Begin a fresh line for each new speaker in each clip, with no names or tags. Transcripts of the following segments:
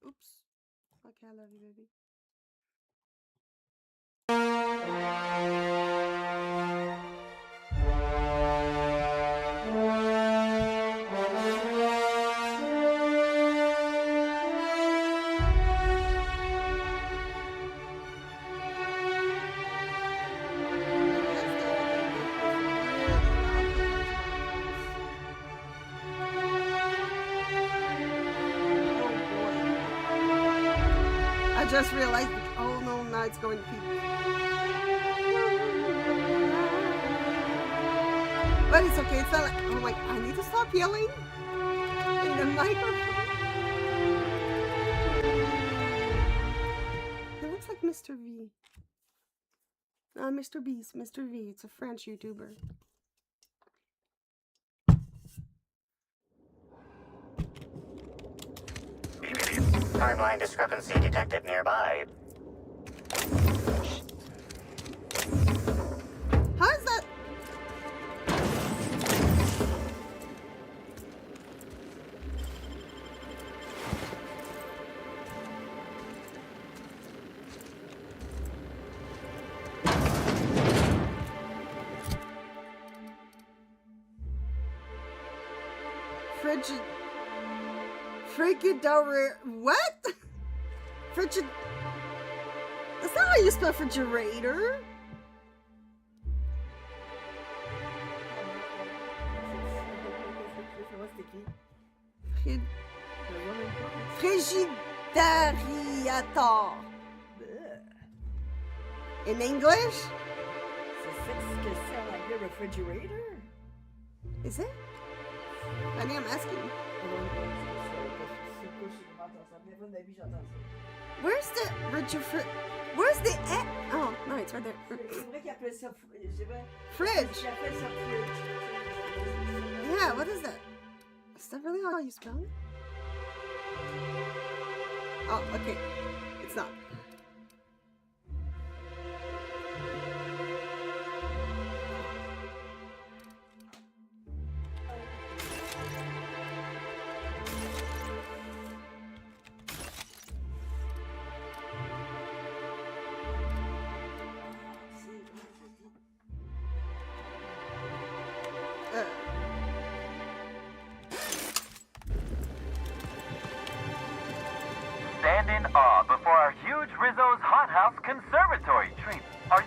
Oops. Okay, I love you, baby. I just realized, oh no, now it's going to peak. But it's okay, it's not like, oh my, I need to stop yelling in the microphone. It looks like Mr. V. Mr. Beast, Mr. V, it's a French YouTuber.
Timeline discrepancy detected nearby.
How is that? Frigidor. What? Frigid. That's not how you spell refrigerator. Frigidariator. In English?
Like a refrigerator?
Is it? I think I'm asking. Where's the Where's the oh no, it's right there. Fridge. Yeah, what is that? Is that really how you spell it? Oh, okay. It's not.
Stand in awe before our huge Rizzo's Hothouse Conservatory treat. Are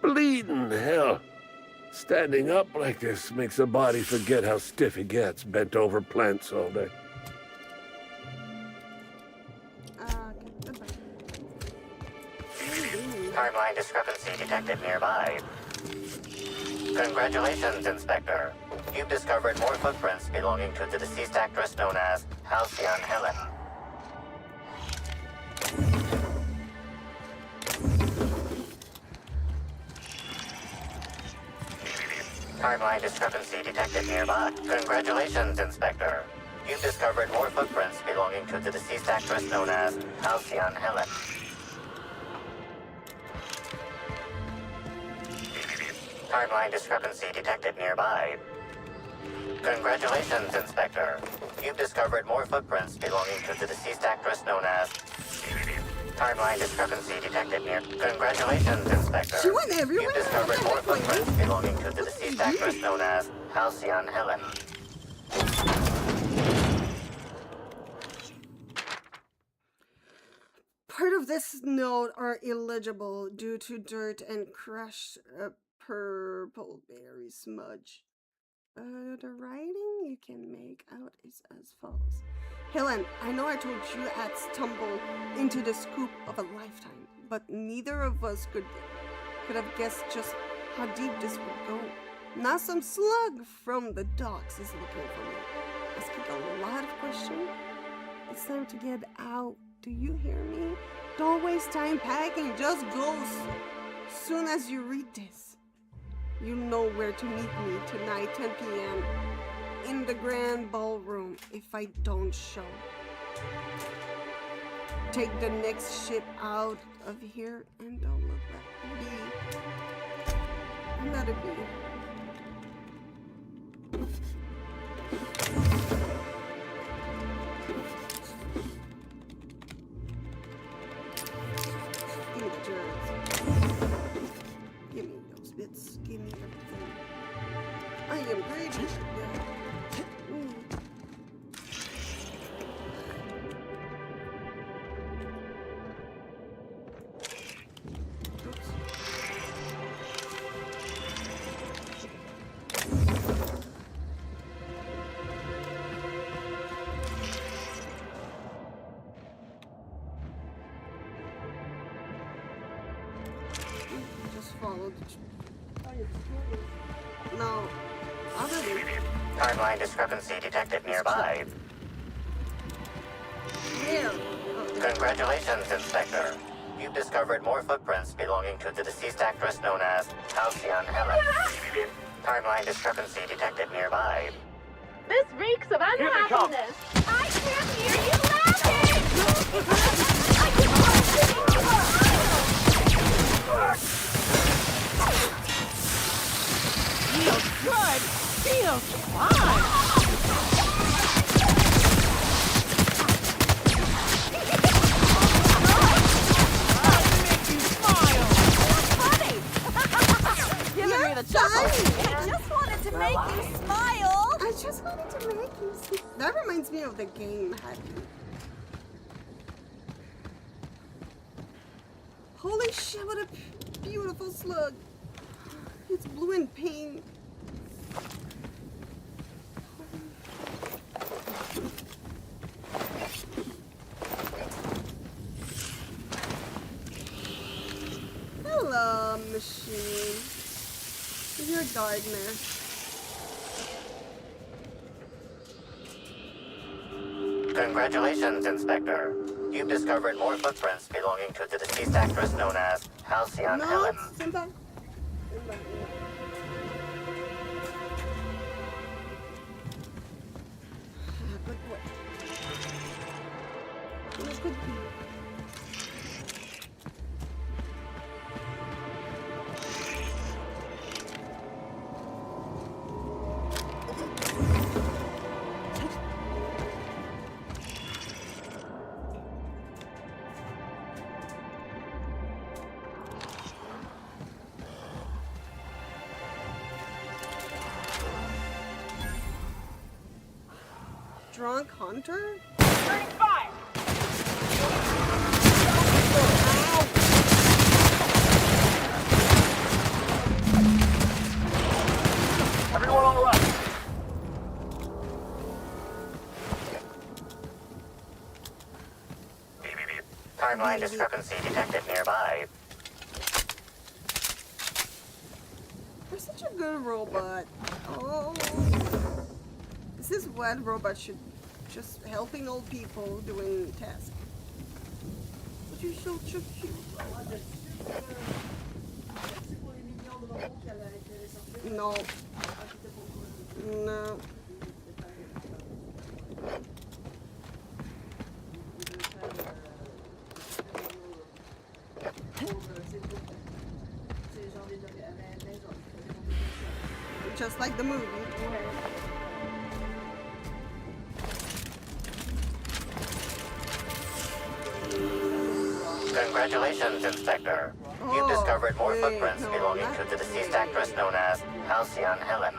Bleeding hell. Standing up like this makes the body forget how stiff it gets bent over plants all day.
Timeline discrepancy detected nearby. Congratulations, Inspector. You've discovered more footprints belonging to the deceased actress known as Halcyon Helen. Timeline discrepancy detected nearby. Congratulations, Inspector. You've discovered more footprints belonging to the deceased actress known as Halcyon Helen. Timeline discrepancy detected nearby. Congratulations, Inspector. You've discovered more footprints belonging to the deceased actress known as... Timeline discrepancy detected near... Congratulations, Inspector.
She went everywhere.
You've discovered more footprints belonging to the deceased actress known as Halcyon Helen.
Part of this note are illegible due to dirt and crushed purple berry smudge. The writing you can make out is as follows. Helen, I know I told you I'd stumble into the scoop of a lifetime, but neither of us could have guessed just how deep this would go. Now some slug from the docks is looking for me, asking a lot of questions. It's time to get out. Do you hear me? Don't waste time packing. Just go soon as you read this. You know where to meet me tonight, 10 p.m. in the grand ballroom if I don't show. Take the next ship out of here and don't look back. B. Another B. Just give me everything. I am greedy. Ooh. Oops. Just follow the... No. Other than...
Timeline discrepancy detected nearby.
There.
Congratulations, Inspector. You've discovered more footprints belonging to the deceased actress known as Halcyon Helen. Timeline discrepancy detected nearby.
This reeks of
Here they come.
unhappiness. I can't hear you laughing. I just want to sing you Feels good. Feels fun. Giving me the chuckle. I just wanted to make you smile.
I just wanted to make you see. That reminds me of the game Happy. Holy shit, what a beautiful slug. It's blue and pink. Hello, machine. Your darkness.
Congratulations, Inspector. You've discovered more footprints belonging to the deceased actress known as Halcyon
No,
Helen.
Simba. But what? What could be? Drunk hunter?
Turning fire! Everyone on the left.
Timeline discrepancy detected nearby.
You're such a good robot. Oh. This is what robots should just helping old people doing tasks. But you're so cute. No. No. Just like the movie.
Congratulations, Inspector. You've discovered more footprints belonging to the deceased actress known as Halcyon Helen.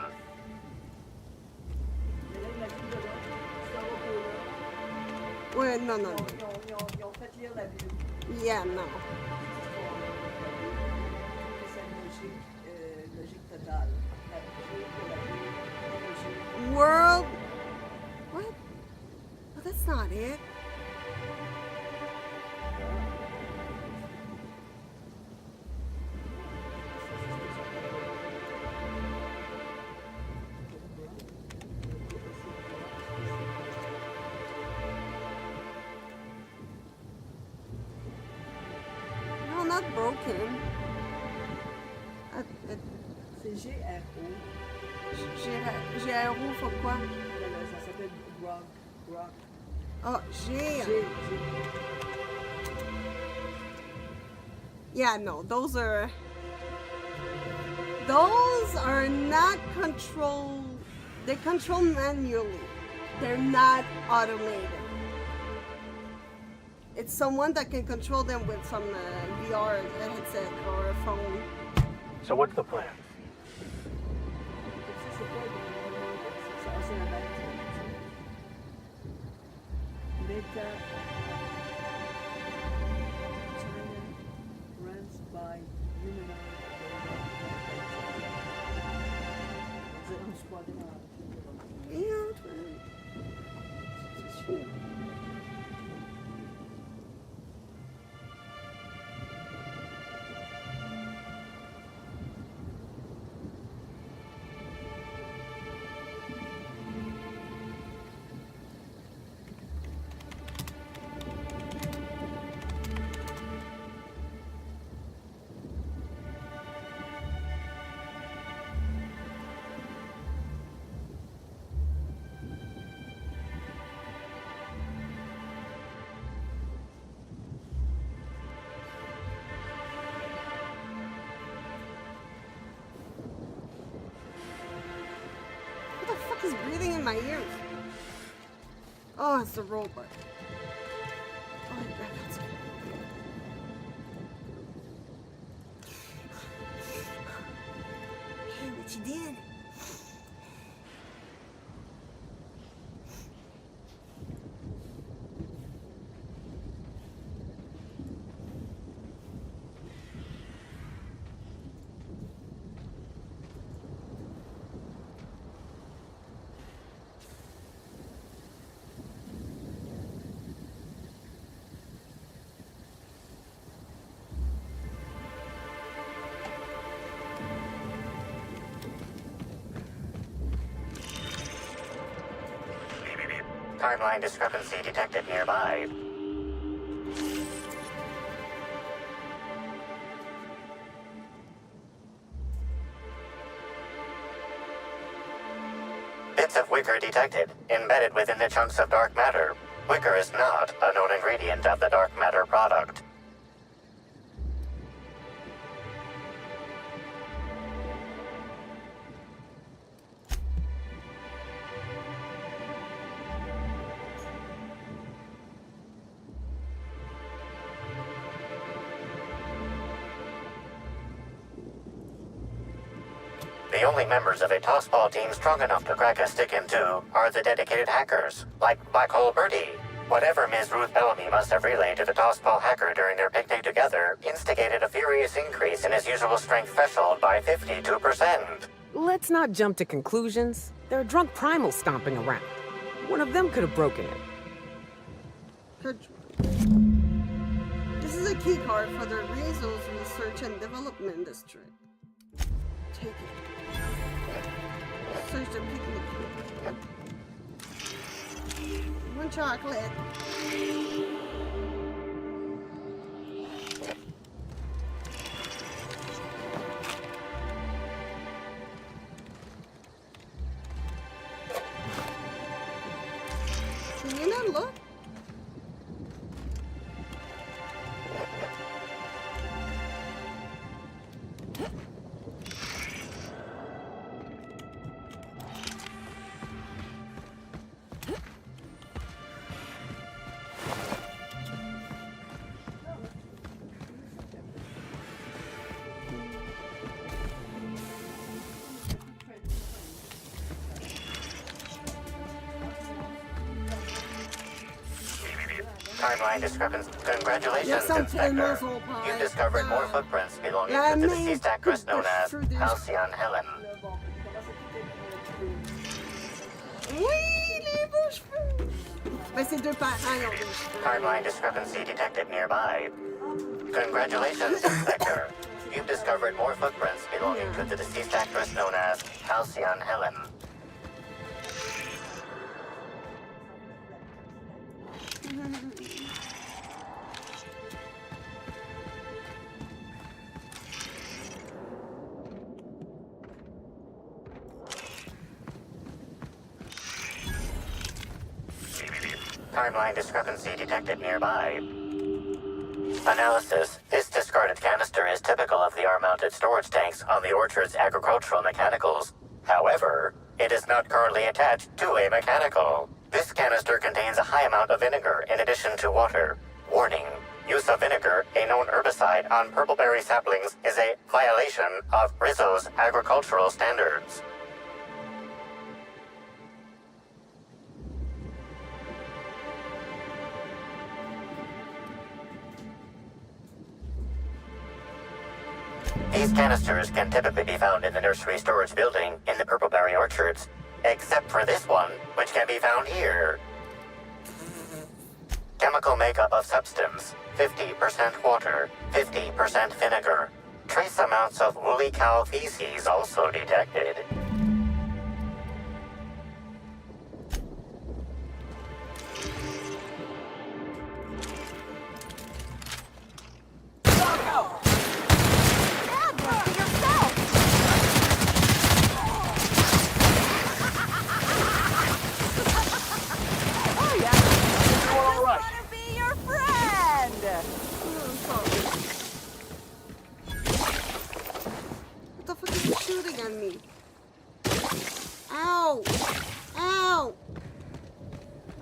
Wait, no. Yeah, no. World. What? Oh, that's not it. No, not broken.
C'est GRO.
GRO, faut quoi?
Ça s'appelle Rock.
Oh, G.
G.
Yeah, no, those are not controlled. They're controlled manually. They're not automated. It's someone that can control them with some VR headset or a phone.
So what's the plan?
my ears. Oh, it's the robot. Oh, that's hey, what you did?
Timeline discrepancy detected nearby. Bits of wicker detected, embedded within the chunks of dark matter. Wicker is not a known ingredient of the dark matter product. The only members of a tossball team strong enough to crack a stick in two are the dedicated hackers, like Black Hole Birdie. Whatever Ms. Ruth Bellamy must have relayed to the tossball hacker during their picnic together instigated a furious increase in his usual strength threshold by 52%.
Let's not jump to conclusions. There are drunk primals stomping around. One of them could have broken it.
Good. This is a key card for the Rizzo's Research and Development District. Take it. Search the picnic group. One chocolate. Can you not look?
Timeline discrepancy. Congratulations,
Yes, I'm
Inspector.
muzzle pie.
You discovered more footprints belonging
Yeah,
to the
me.
deceased actress known as
Through this.
Halcyon Helen.
Là, bon, il commence à quitter le
Oui, les beaux cheveux! Ben, c'est deux parents, ils ont des cheveux.
Timeline discrepancy detected nearby. Congratulations, Inspector. You've discovered more footprints belonging to the deceased actress known as Halcyon Helen. Timeline discrepancy detected nearby. Analysis. This discarded canister is typical of the R-mounted storage tanks on the orchard's agricultural mechanicals. However, it is not currently attached to a mechanical. This canister contains a high amount of vinegar in addition to water. Warning. Use of vinegar, a known herbicide on purpleberry saplings, is a violation of Rizzo's agricultural standards. These canisters can typically be found in the nursery storage building in the purpleberry orchards, except for this one, which can be found here. Chemical makeup of substance, 50% water, 50% vinegar. Trace amounts of woolly cow feces also detected.
What the fuck is he shooting at me? Ow! Ow! now!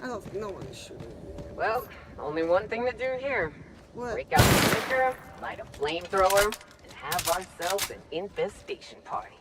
I don't think no one is shooting me.
Well, only one thing to do here.
What?
Break out the liquor, light a flamethrower, and have ourselves an infestation party.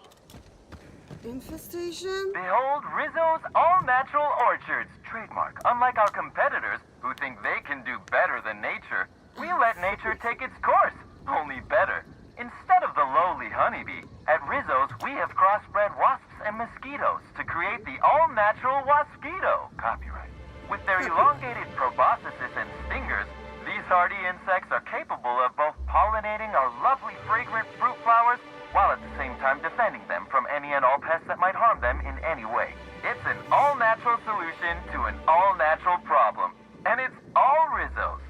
Infestation?
Behold Rizzo's all-natural orchards, trademark. Unlike our competitors, who think they can do better than nature, we let nature take its course, only better. Instead of the lowly honeybee, at Rizzo's we have crossbred wasps and mosquitoes to create the all-natural wasquito, copyright. With their elongated proboscises and stingers, these hardy insects are capable of both pollinating our lovely fragrant fruit flowers while at the same time defending them from any and all pests that might harm them in any way. It's an all-natural solution to an all-natural problem. And it's all Rizzo's.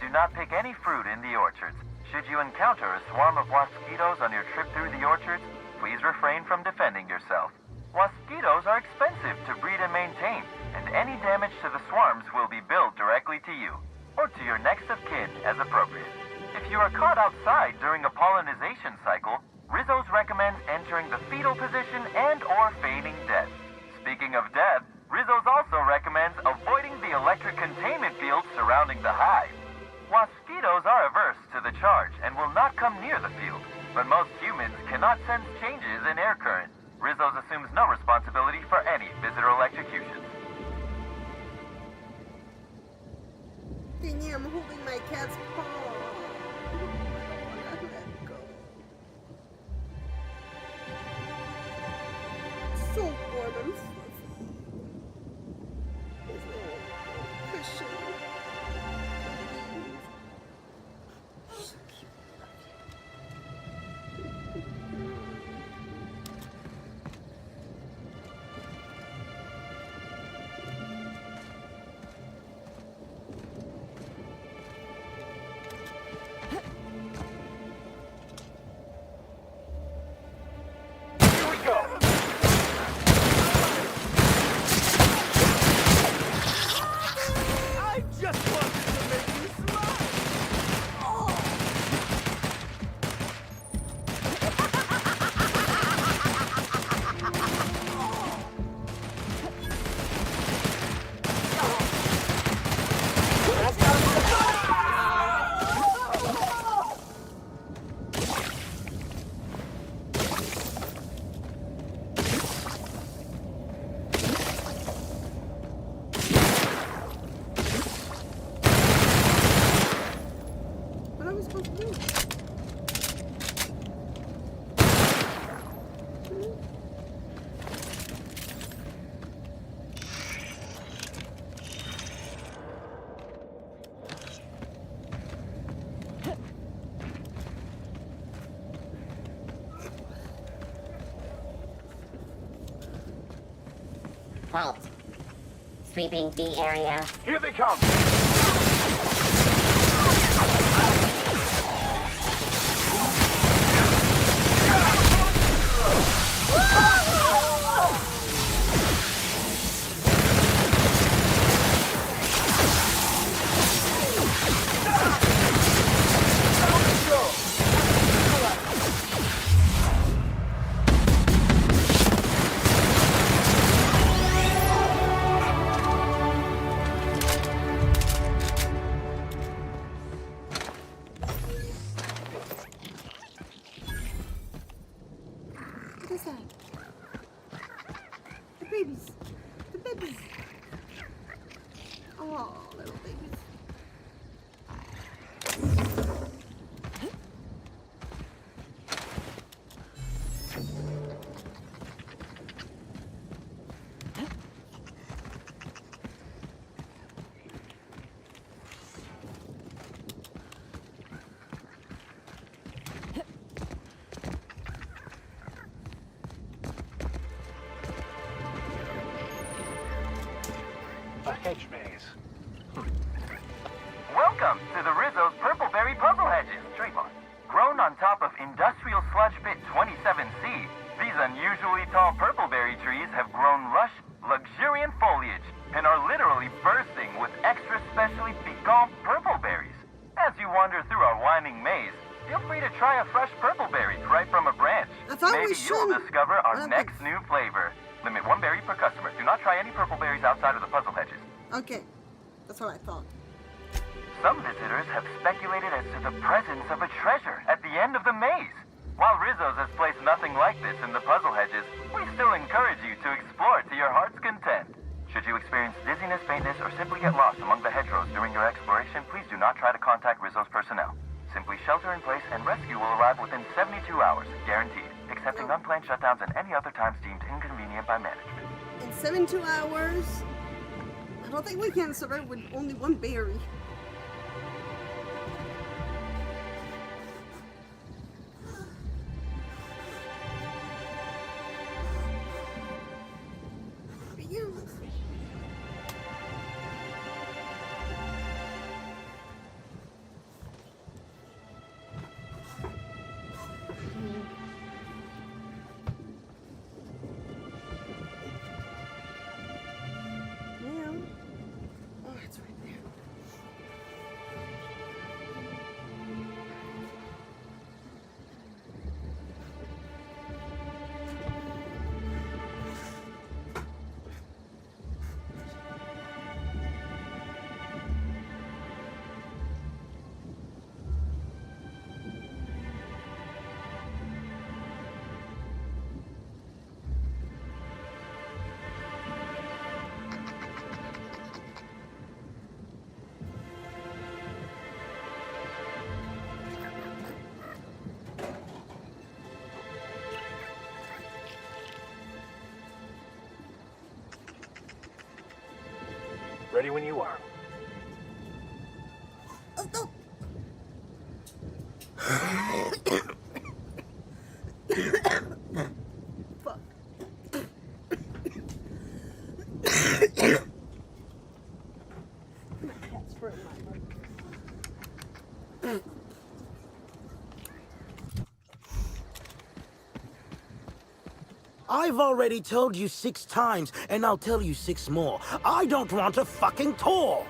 Do not pick any fruit in the orchards. Should you encounter a swarm of mosquitoes on your trip through the orchards, please refrain from defending yourself. Mosquitoes are expensive to breed and maintain, and any damage to the swarms will be billed directly to you, or to your next of kin as appropriate. If you are caught outside during a pollinization cycle, Rizzo's recommends entering the fetal position and or feigning death. Speaking of death, Rizzo's also recommends avoiding the electric containment field surrounding the hive. Mosquitoes are averse to the charge and will not come near the field, but most humans cannot sense changes in air current. Rizzo's assumes no responsibility for any visitor electrocutions.
Thingy, I'm holding my cat's paw. I don't wanna let go. It's so warm and fluffy. There's no cushion. So cute.
I just wanted to make you smile.
What am I supposed to do?
Halt. Sweeping the area.
Here they come.
What is that? The babies. The babies. Oh, little babies.
A hedge maze.
Welcome to the Rizzo's Purpleberry Puzzle Hedges, trademark. Grown on top of industrial sludge pit 27C, these unusually tall purpleberry trees have grown lush, luxuriant foliage and are literally bursting with extra specially piquant purpleberries. As you wander through our winding maze, feel free to try a fresh purpleberry right from a branch.
That's thought we
Maybe you'll
should.
discover our
What
next new flavor. Limit 1 berry per customer. Do not try any purple berries outside of the puzzle hedges.
Okay, that's what I thought.
Some visitors have speculated as to the presence of a treasure at the end of the maze. While Rizzo's has placed nothing like this in the puzzle hedges, we still encourage you to explore to your heart's content. Should you experience dizziness, faintness, or simply get lost among the hedgerows during your exploration, please do not try to contact Rizzo's personnel. Simply shelter in place and rescue will arrive within 72 hours, guaranteed, excepting unplanned shutdowns and any other times deemed inconvenient by management.
In 72 hours, I don't think we can survive with only one berry.
Ready when you are.
Oh, no. Fuck.
I've already told you 6 times, and I'll tell you 6 more. I don't want a fucking tour!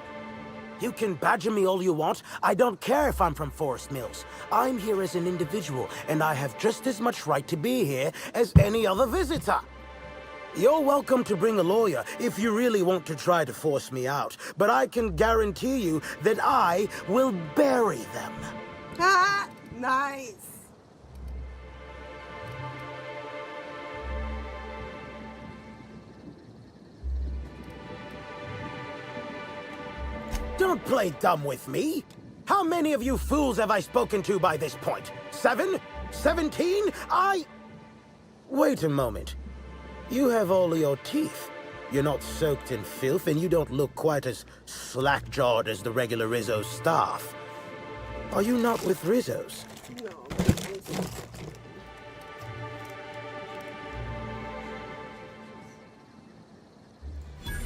You can badger me all you want. I don't care if I'm from Forest Mills. I'm here as an individual, and I have just as much right to be here as any other visitor. You're welcome to bring a lawyer if you really want to try to force me out, but I can guarantee you that I will bury them.
Ah, nice.
Don't play dumb with me. How many of you fools have I spoken to by this point? 7? 17? Wait a moment. You have all your teeth. You're not soaked in filth, and you don't look quite as slack-jawed as the regular Rizzo staff. Are you not with Rizzo's?
No.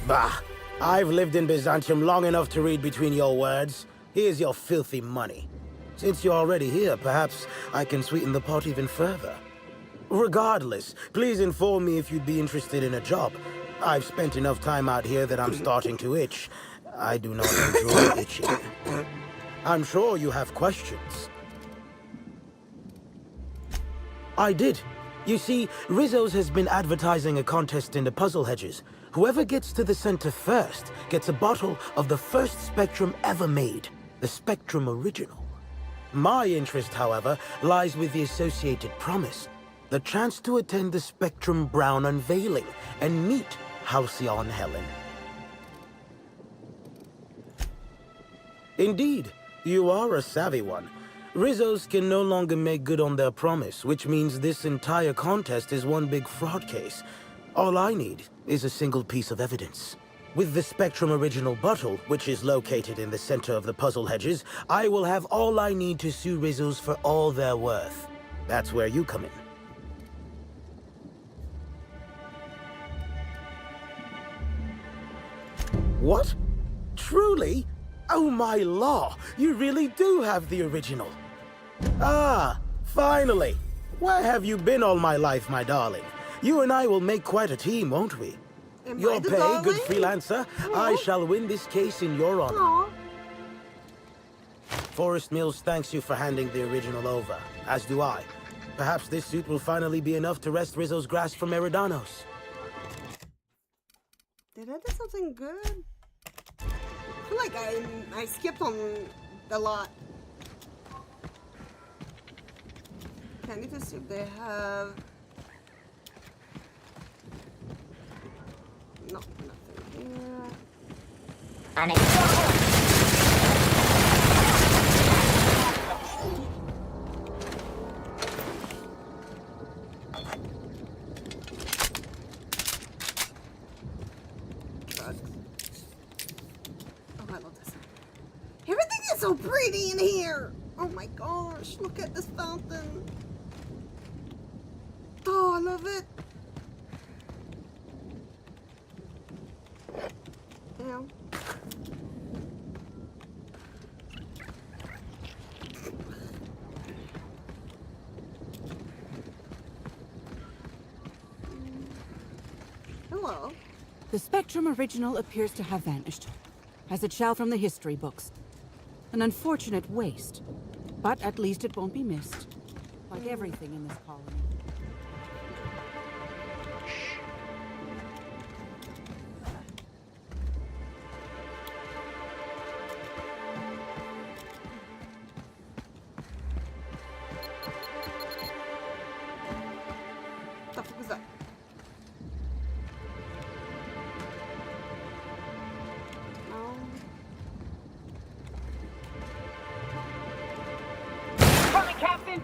Bah! I've lived in Byzantium long enough to read between your words. Here's your filthy money. Since you're already here, perhaps I can sweeten the pot even further. Regardless, please inform me if you'd be interested in a job. I've spent enough time out here that I'm starting to itch. I do not enjoy itching. I'm sure you have questions. I did. You see, Rizzo's has been advertising a contest in the puzzle hedges. Whoever gets to the center first gets a bottle of the first Spectrum ever made, the Spectrum Original. My interest, however, lies with the associated promise, the chance to attend the Spectrum Brown unveiling and meet Halcyon Helen. Indeed, you are a savvy one. Rizzo's can no longer make good on their promise, which means this entire contest is one big fraud case. All I need is a single piece of evidence. With the Spectrum Original bottle, which is located in the center of the puzzle hedges, I will have all I need to sue Rizzo's for all they're worth. That's where you come in. What? Truly? Oh my law, you really do have the original. Ah, finally. Where have you been all my life, my darling? You and I will make quite a team, won't we?
Am I
Your
the
pay,
darling?
good freelancer. I shall win this case in your honor.
Aw.
Forest Mills thanks you for handing the original over, as do I. Perhaps this suit will finally be enough to wrest Rizzo's grasp from Eridanos.
Did I do something good? I feel like I skipped on a lot. Okay, I need to see if they have... No, nothing here. Oh, I love this. Everything is so pretty in here! Oh my gosh, look at this fountain. Oh, I love it. Yeah. Hello.
The Spectrum original appears to have vanished, as it shall from the history books. An unfortunate waste, but at least it won't be missed, like everything in this colony.
What the fuck was that? No.
Coming, Captain!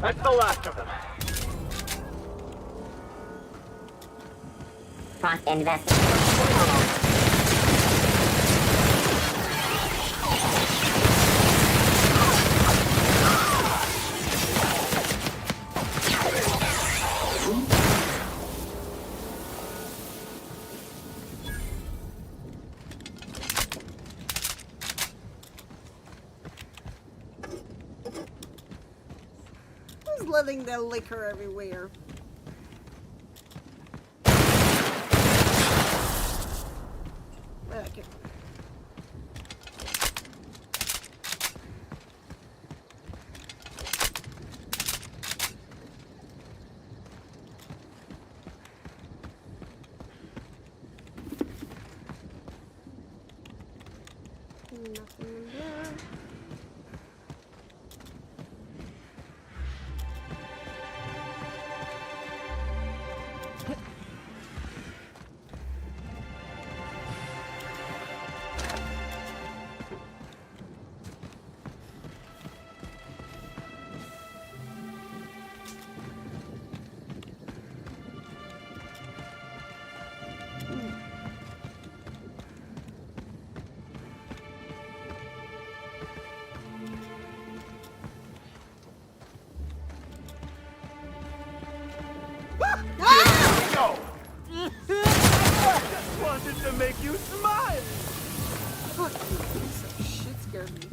That's the last of them.
Cross investigation.
Who's letting the liquor everywhere? Okay. Nothing in there.
Wanted to make you smile.
Fuck you, piece of shit scared me.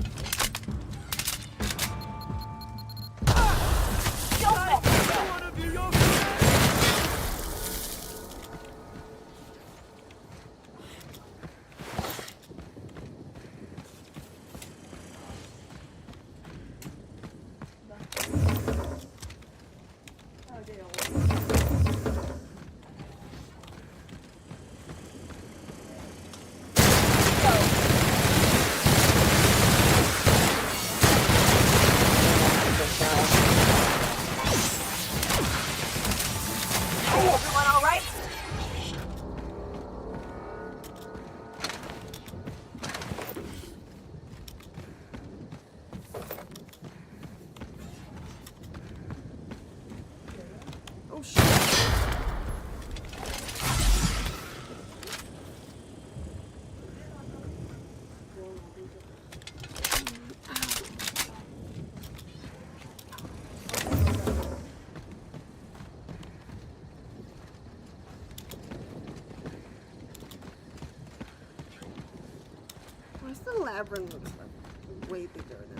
labyrinth looks like way bigger than.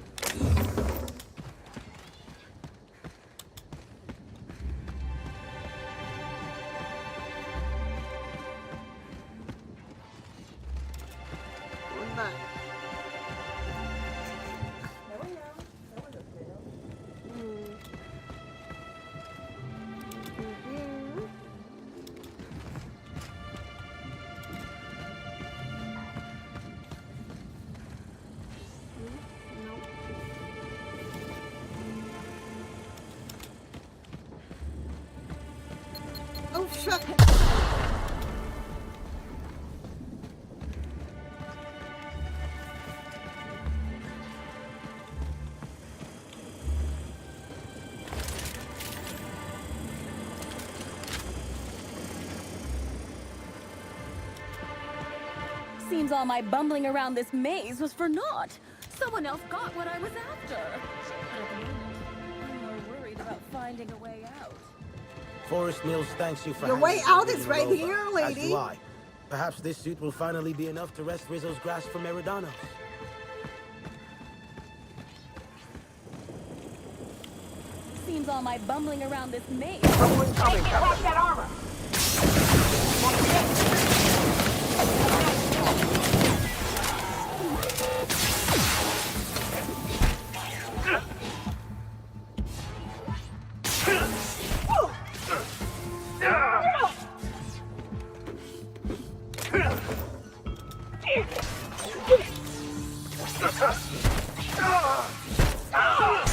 What's that?
That one now. That one's okay.
Oh, shit!
Seems all my bumbling around this maze was for naught. Someone else got what I was after. But at the moment, I'm more worried about finding a way out.
Forest Mills thanks you for
Your
handing
way
the
out is
original
right
over,
here,
as
lady.
do I. Perhaps this suit will finally be enough to wrest Rizzo's grasp from Eridanos.
Seems all my bumbling around this maze.
Someone coming, Captain.
that armor!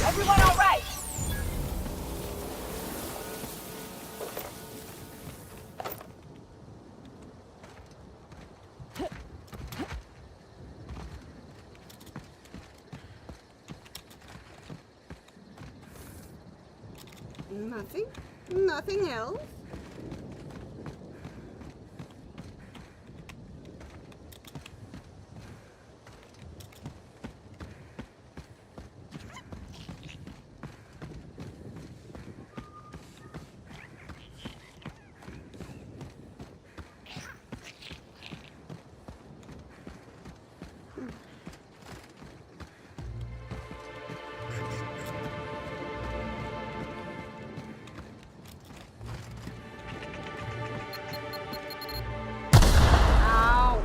Everyone all right?
Nothing? Nothing else? Ow!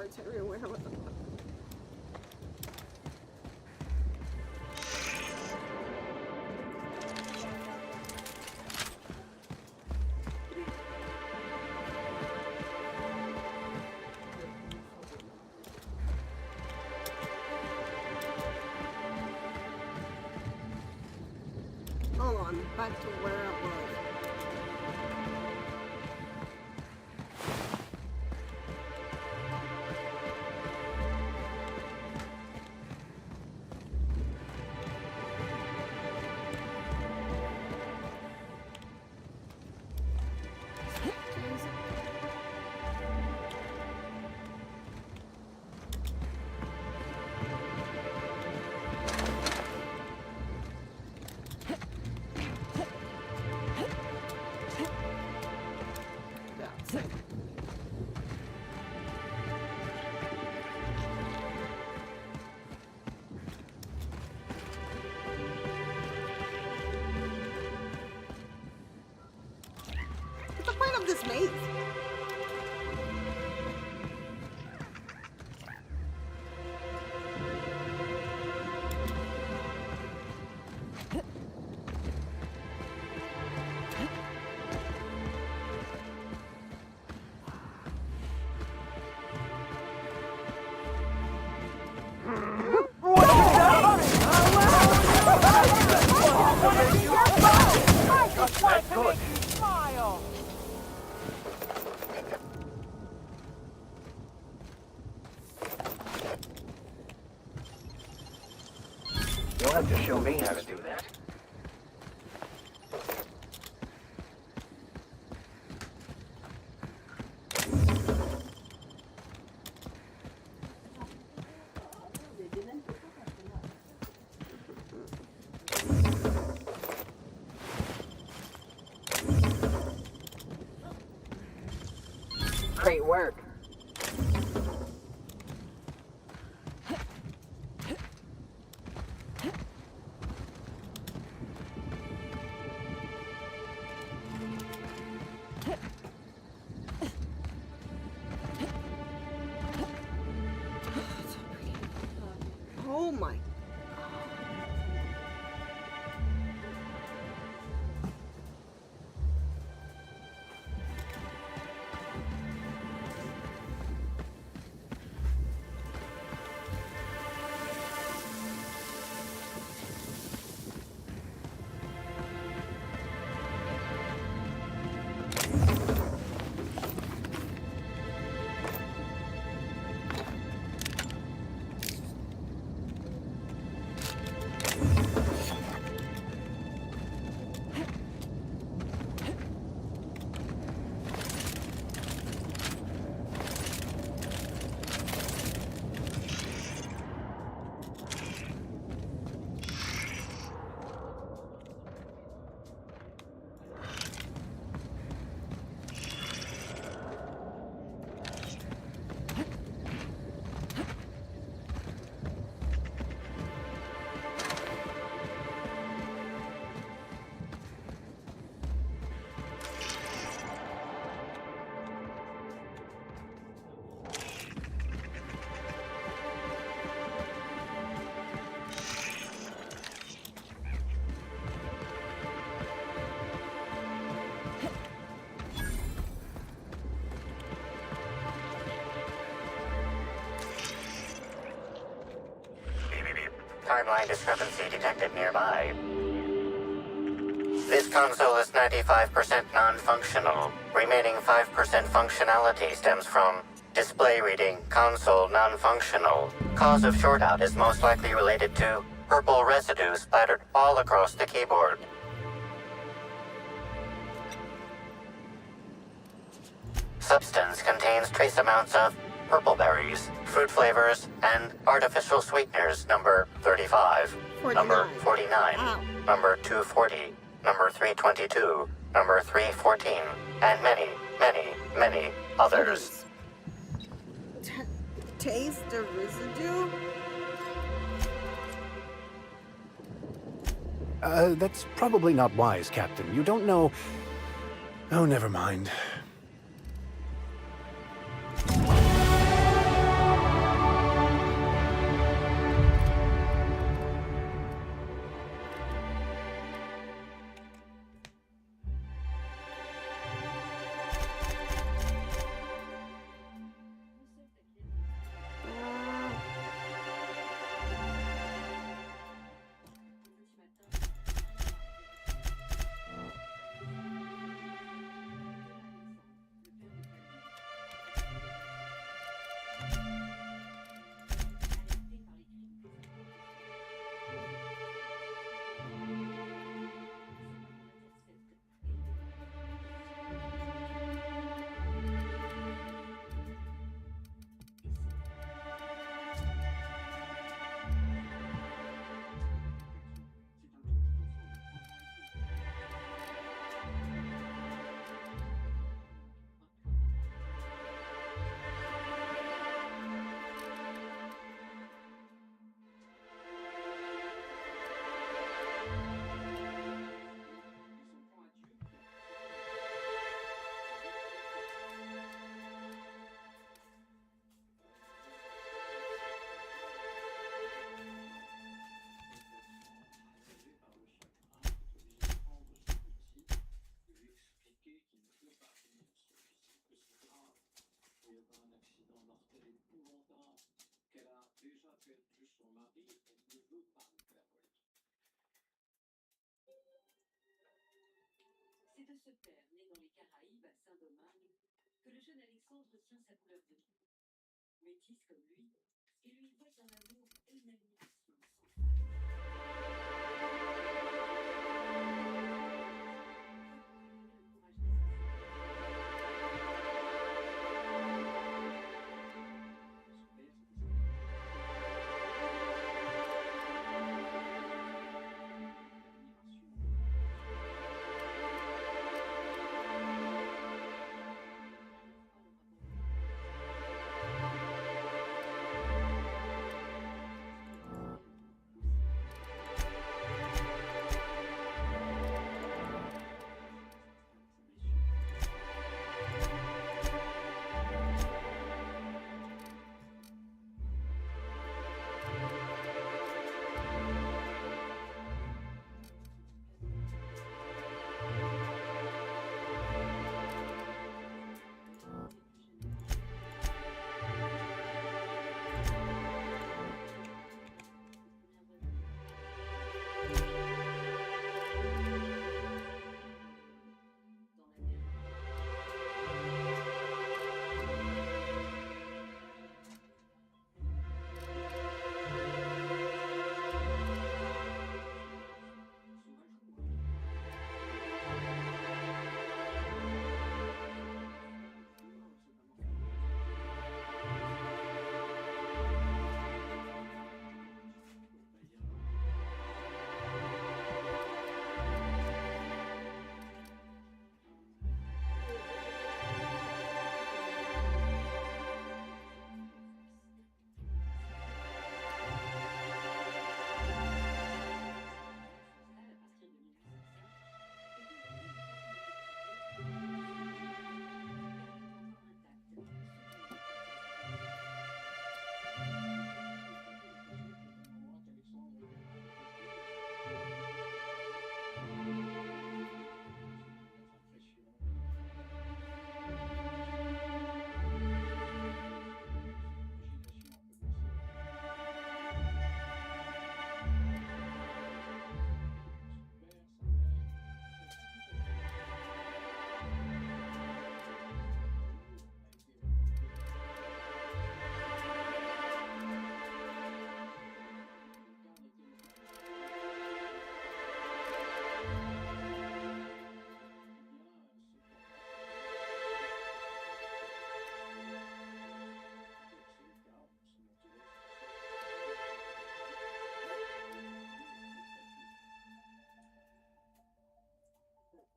parts everywhere. What the fuck? Oh, I'm back to where I was. What's the point of this maze?
You'll have to show me how to do that.
Great work.
Oh my.
Timeline discrepancy detected nearby. This console is 95% non-functional. Remaining 5% functionality stems from display reading console non-functional. Cause of shortout is most likely related to purple residue splattered all across the keyboard. Substance contains trace amounts of purple berries, fruit flavors, and artificial sweeteners number 35,
49.
number 49,
Wow.
number 240, number 322, number 314, and many, many, many others.
Taste the residue?
That's probably not wise, Captain. You don't know... Oh, never mind.
de ce père né dans les Caraïbes à Saint-Domingue que le jeune Alexandre tient sa couleur de vie. Métis comme lui, il lui voit un amour et une admiration sans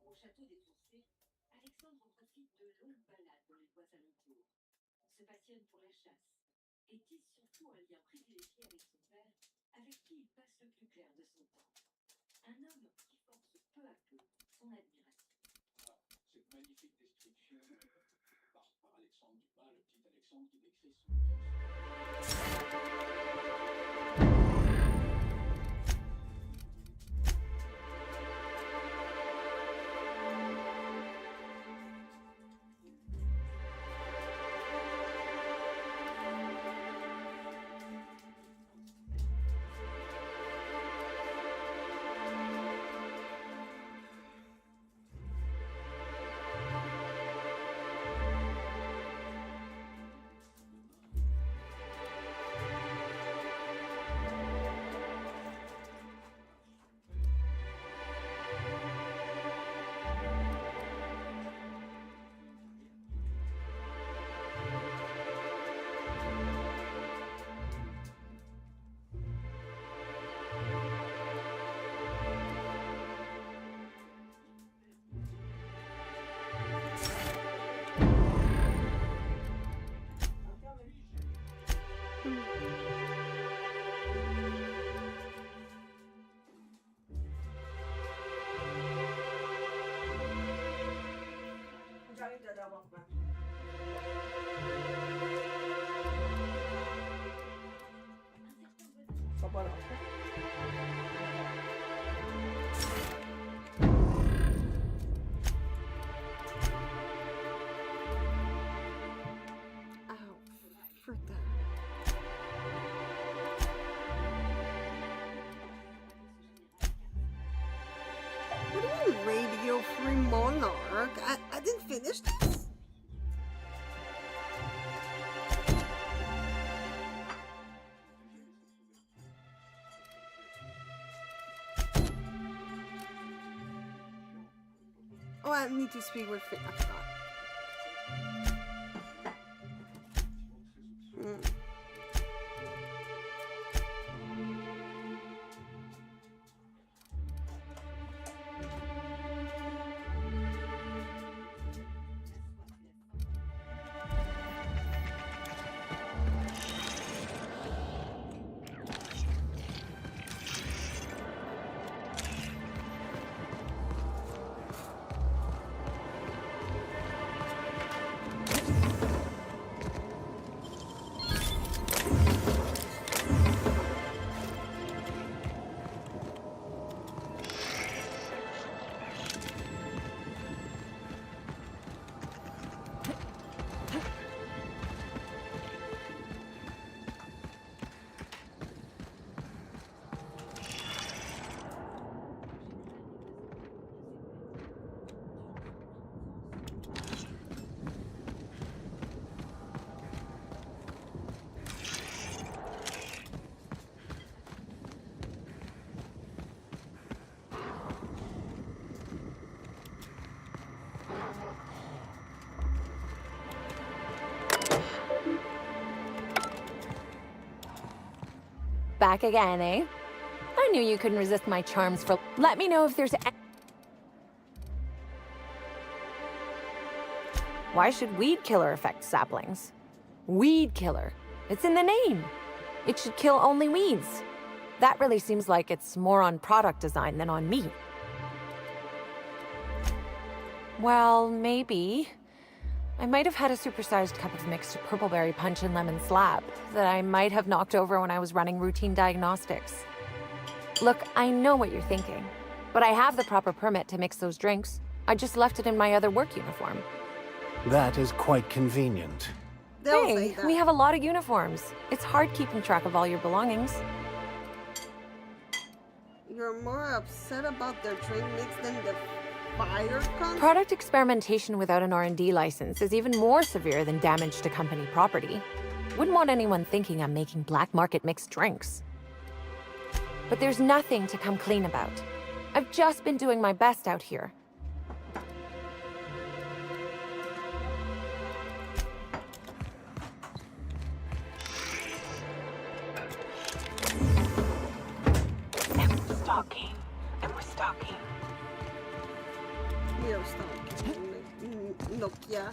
Au château des Tourcés, Alexandre profite de longues balades dans les bois alentours, se passionne pour la chasse et tisse surtout un lien privilégié avec son père, avec qui il passe le plus clair de son temps. Un homme qui force peu à peu son admiration.
Ah, cette magnifique description par Alexandre Dumas, le petit Alexandre qui décrit son
Radio Free Monarch. I didn't finish this. Oh, I need to speak with I forgot.
Back again, eh? I knew you couldn't resist my charms for... Let me know if there's... Why should weed killer affect saplings? Weed killer. It's in the name. It should kill only weeds. That really seems like it's more on product design than on me. Well, maybe. I might have had a supersized cup of mixed purpleberry punch and lemon slab that I might have knocked over when I was running routine diagnostics. Look, I know what you're thinking, but I have the proper permit to mix those drinks. I just left it in my other work uniform.
That is quite convenient.
Hey, we have a lot of uniforms. It's hard keeping track of all your belongings.
You're more upset about their drink mix than the fire concept?
Product experimentation without an R&D license is even more severe than damage to company property. Wouldn't want anyone thinking I'm making black market mixed drinks. But there's nothing to come clean about. I've just been doing my best out here.
And we're stalking. And we're stalking.
We are stalking. Nokia.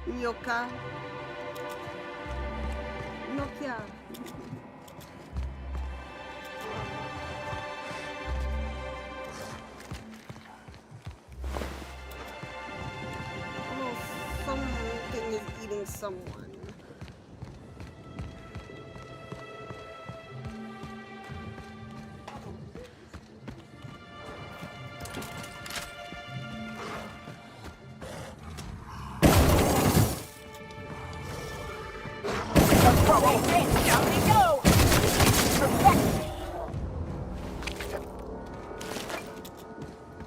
Nyoka. Nokia. Oh, something is eating someone.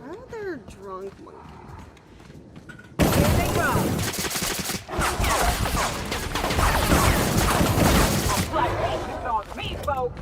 Another drunk monkey.
Here they come. Black Raven's on me, folks.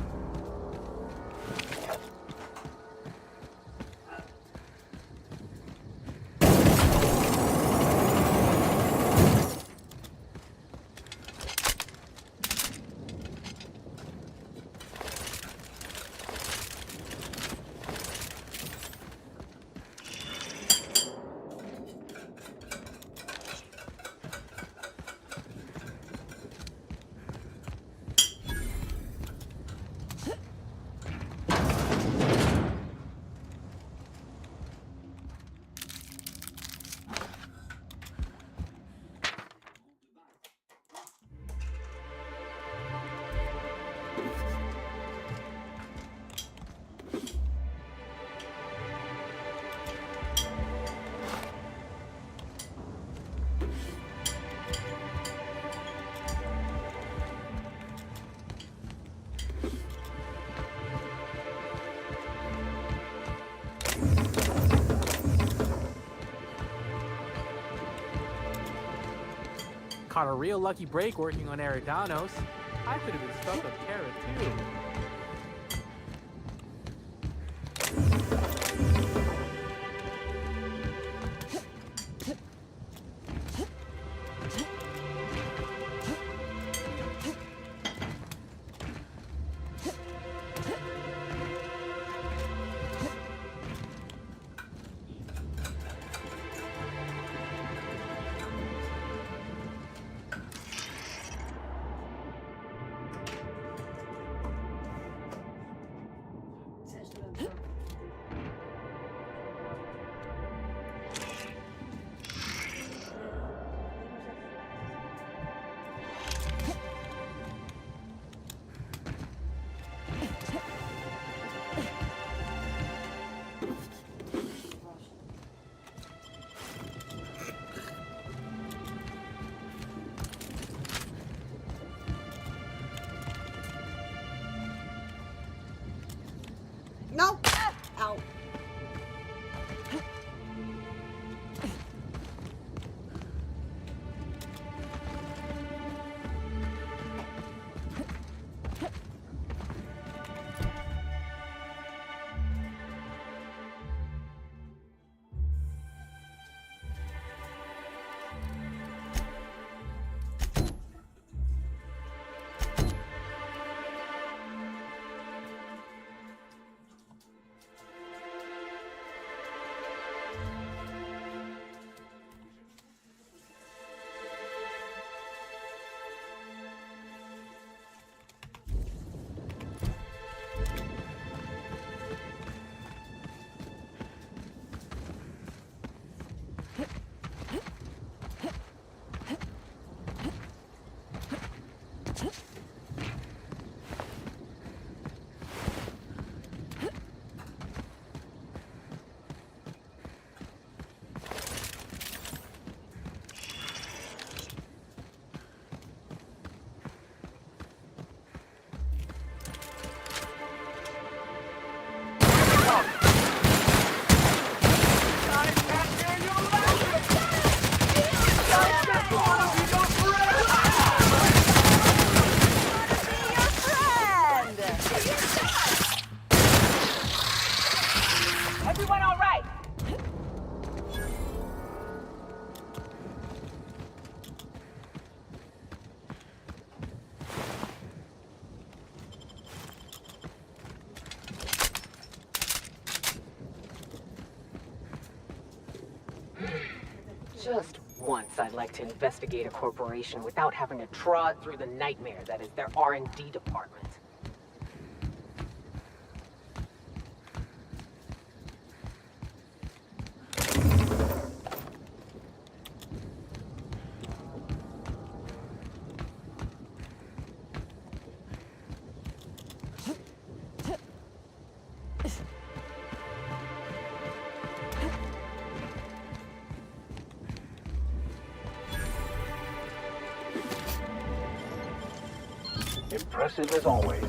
caught a real lucky break working on Eridanos. I could have been stuck on Terra too.
No! Ow.
Everyone all right? Just once, I'd like to investigate a corporation without having to trod through the nightmare that is their R&D department.
Impressive as always.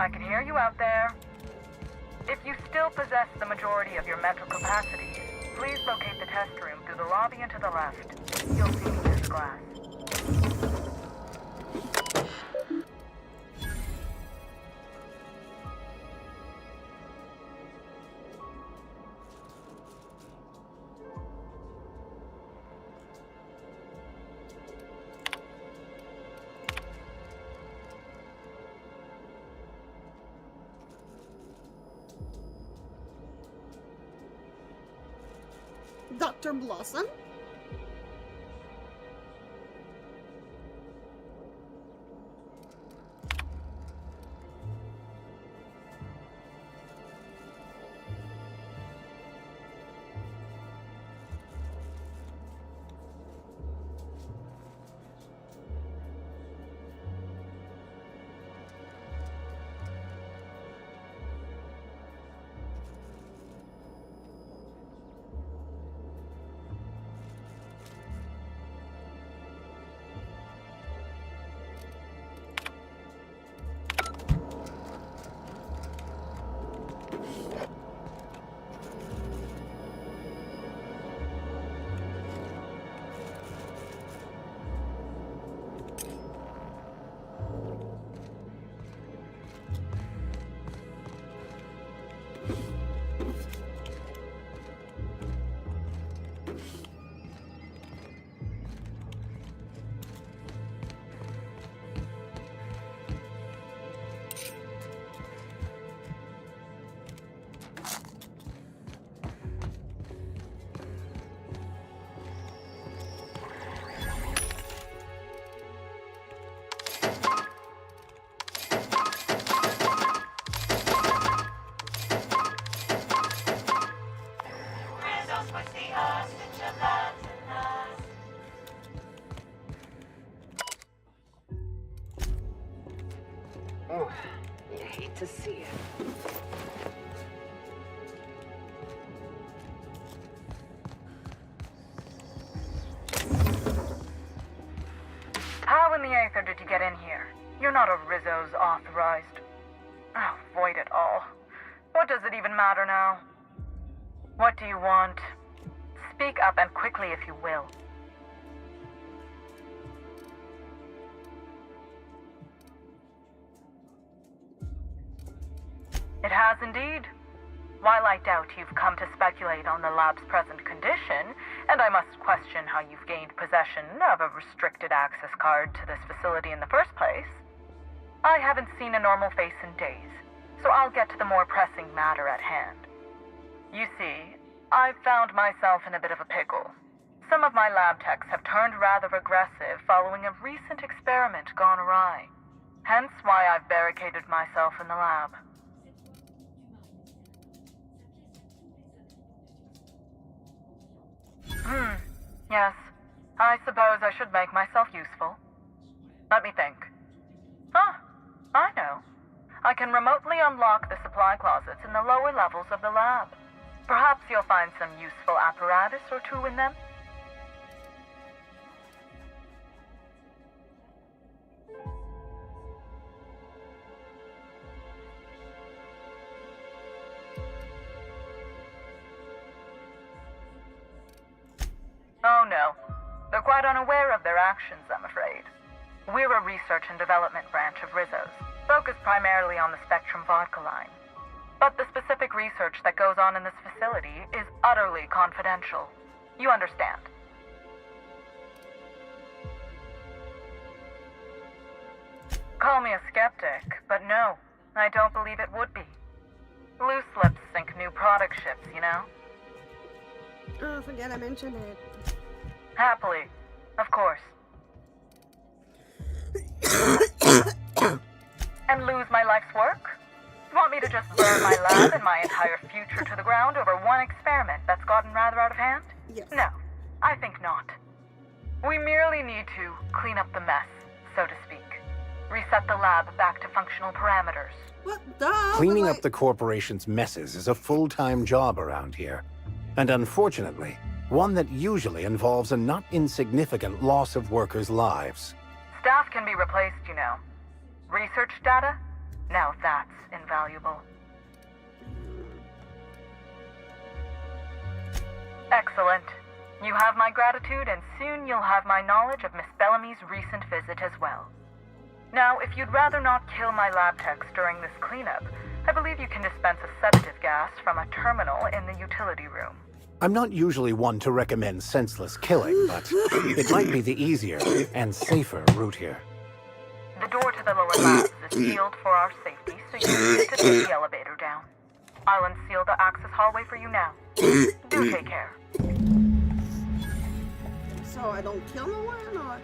I can hear you out there. If you still possess the majority of your mental capacities, please locate the test room through the lobby and to the left. You'll see me through the glass.
Dr. Blossom?
Oh, you hate to see it.
How in the aether did you get in here? You're not a Rizzo's authorized. Oh, void it all. What does it even matter now? What do you want? Speak up and quickly if you will. It has indeed. While I doubt you've come to speculate on the lab's present condition, and I must question how you've gained possession of a restricted access card to this facility in the first place, I haven't seen a normal face in days, so I'll get to the more pressing matter at hand. You see, I've found myself in a bit of a pickle. Some of my lab techs have turned rather aggressive following a recent experiment gone awry. Hence why I've barricaded myself in the lab. Yes. I suppose I should make myself useful. Let me think. Ah, I know. I can remotely unlock the supply closets in the lower levels of the lab. Perhaps you'll find some useful apparatus or two in them. Oh no. They're quite unaware of their actions, I'm afraid. We're a research and development branch of Rizzo's, focused primarily on the Spectrum vodka line. But the specific research that goes on in this facility is utterly confidential. You understand? Call me a skeptic, but no, I don't believe it would be. Loose lips sink new product ships, you know?
Oh, forget I mentioned it.
Happily, of course. And lose my life's work? You want me to just burn my lab and my entire future to the ground over one experiment that's gotten rather out of hand?
Yes.
No, I think not. We merely need to clean up the mess, so to speak. Reset the lab back to functional parameters.
What the?
Cleaning up the corporation's messes is a full-time job around here. And unfortunately, one that usually involves a not insignificant loss of workers' lives.
Staff can be replaced, you know. Research data? Now that's valuable. Excellent. You have my gratitude, and soon you'll have my knowledge of Miss Bellamy's recent visit as well. Now, if you'd rather not kill my lab techs during this cleanup, I believe you can dispense a sedative gas from a terminal in the utility room.
I'm not usually one to recommend senseless killing, but it might be the easier and safer route here.
The door to the lower labs is sealed for our safety, so you need to take the elevator down. I'll unseal the access hallway for you now. Do take care.
So I don't kill no one or not?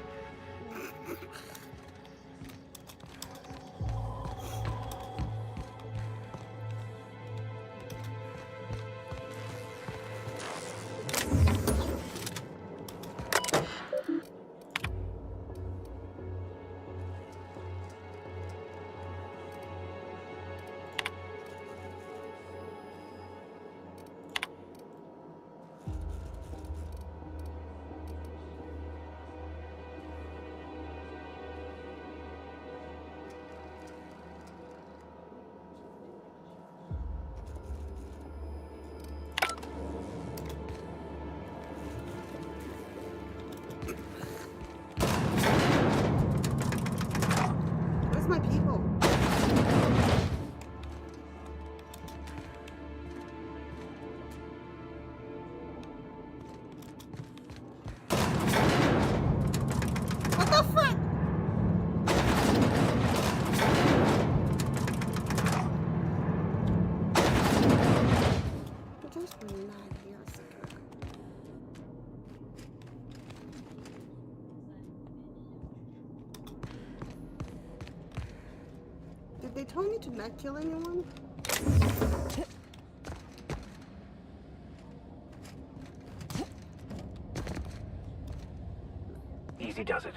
Where's my people? What the frick? Just were not here a second. Did they tell me to not kill anyone?
Easy does it.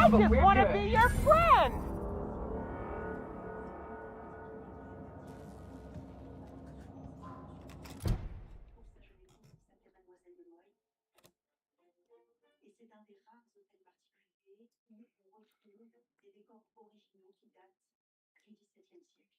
I just want to be your friend!
Et c'est un des rares hôtels particuliers où on retrouve des décors originaux qui datent du XVIIe siècle.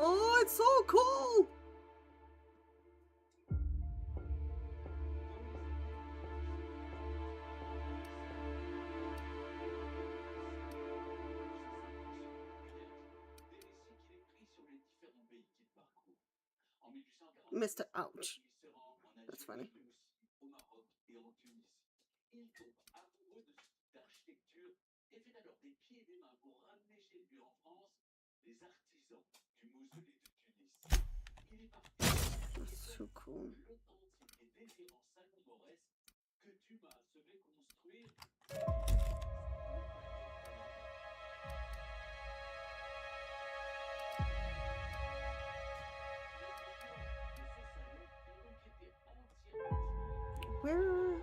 Oh, it's so cool! Mr. Ouch. That's funny.
Au Maroc et en Tunisie. Il tombe amoureux d'architecture et fait alors des pieds et des mains pour ramener chez lui en France les artisans du mausolée de Tunis. Il est parti.
That's so cool.
L'authentique et délirant salon mauresque que Dumas se fait construire.
Where?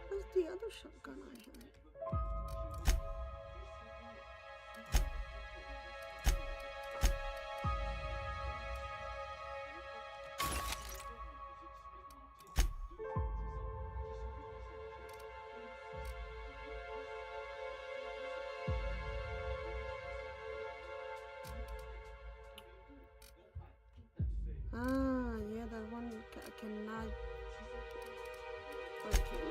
Where's the other shotgun I had? Ah, yeah, that one I cannot. Okay.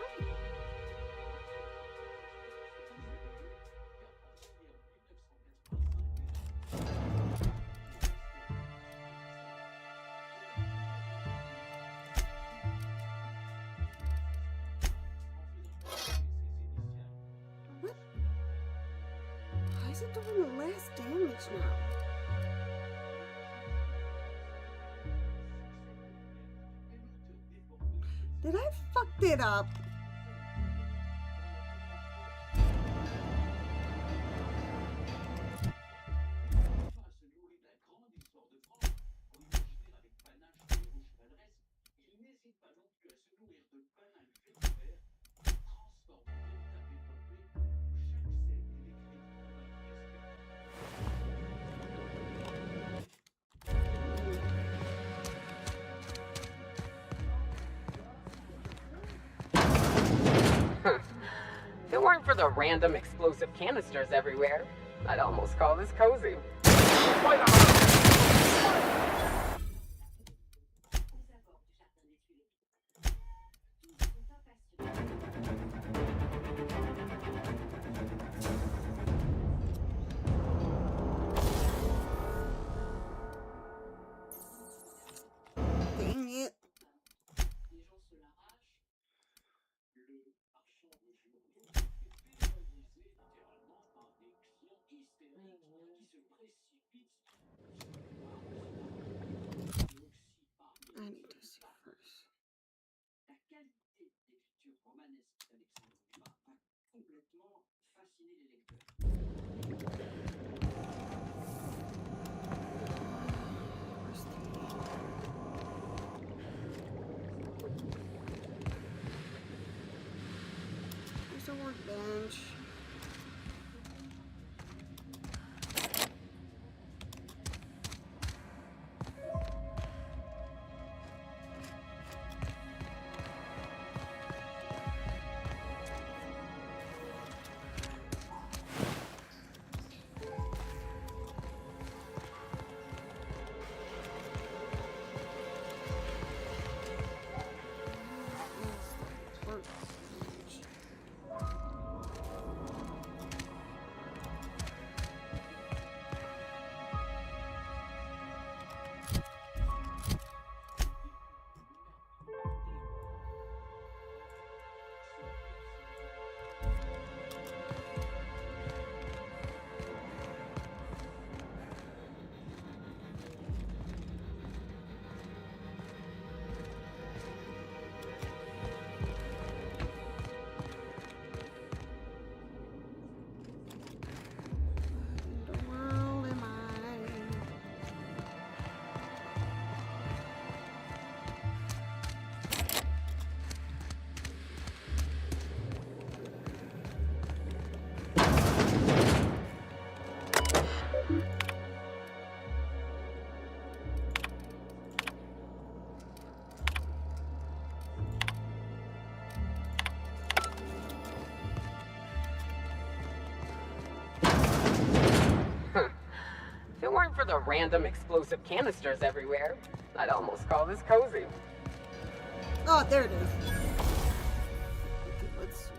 What? Why is it doing less damage now? Did I fuck it up?
If it weren't for the random explosive canisters everywhere, I'd almost call this cozy.
Dang it. I need to see first.
La qualité d'écriture romanesque d'Alexandre Dumas va complètement fasciner les lecteurs.
There's a workbench.
for the random explosive canisters everywhere, I'd almost call this cozy.
Oh, there it is. Okay, let's see.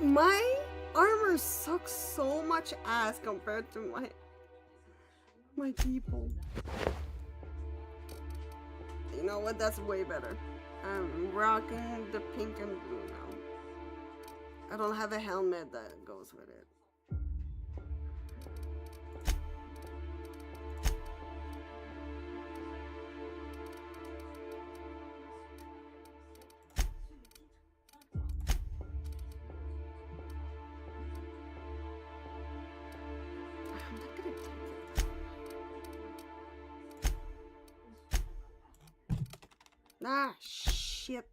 My armor sucks so much ass compared to my my people. You know what? That's way better. I'm rocking the pink and blue now. I don't have a helmet that goes with it. Ah, shit.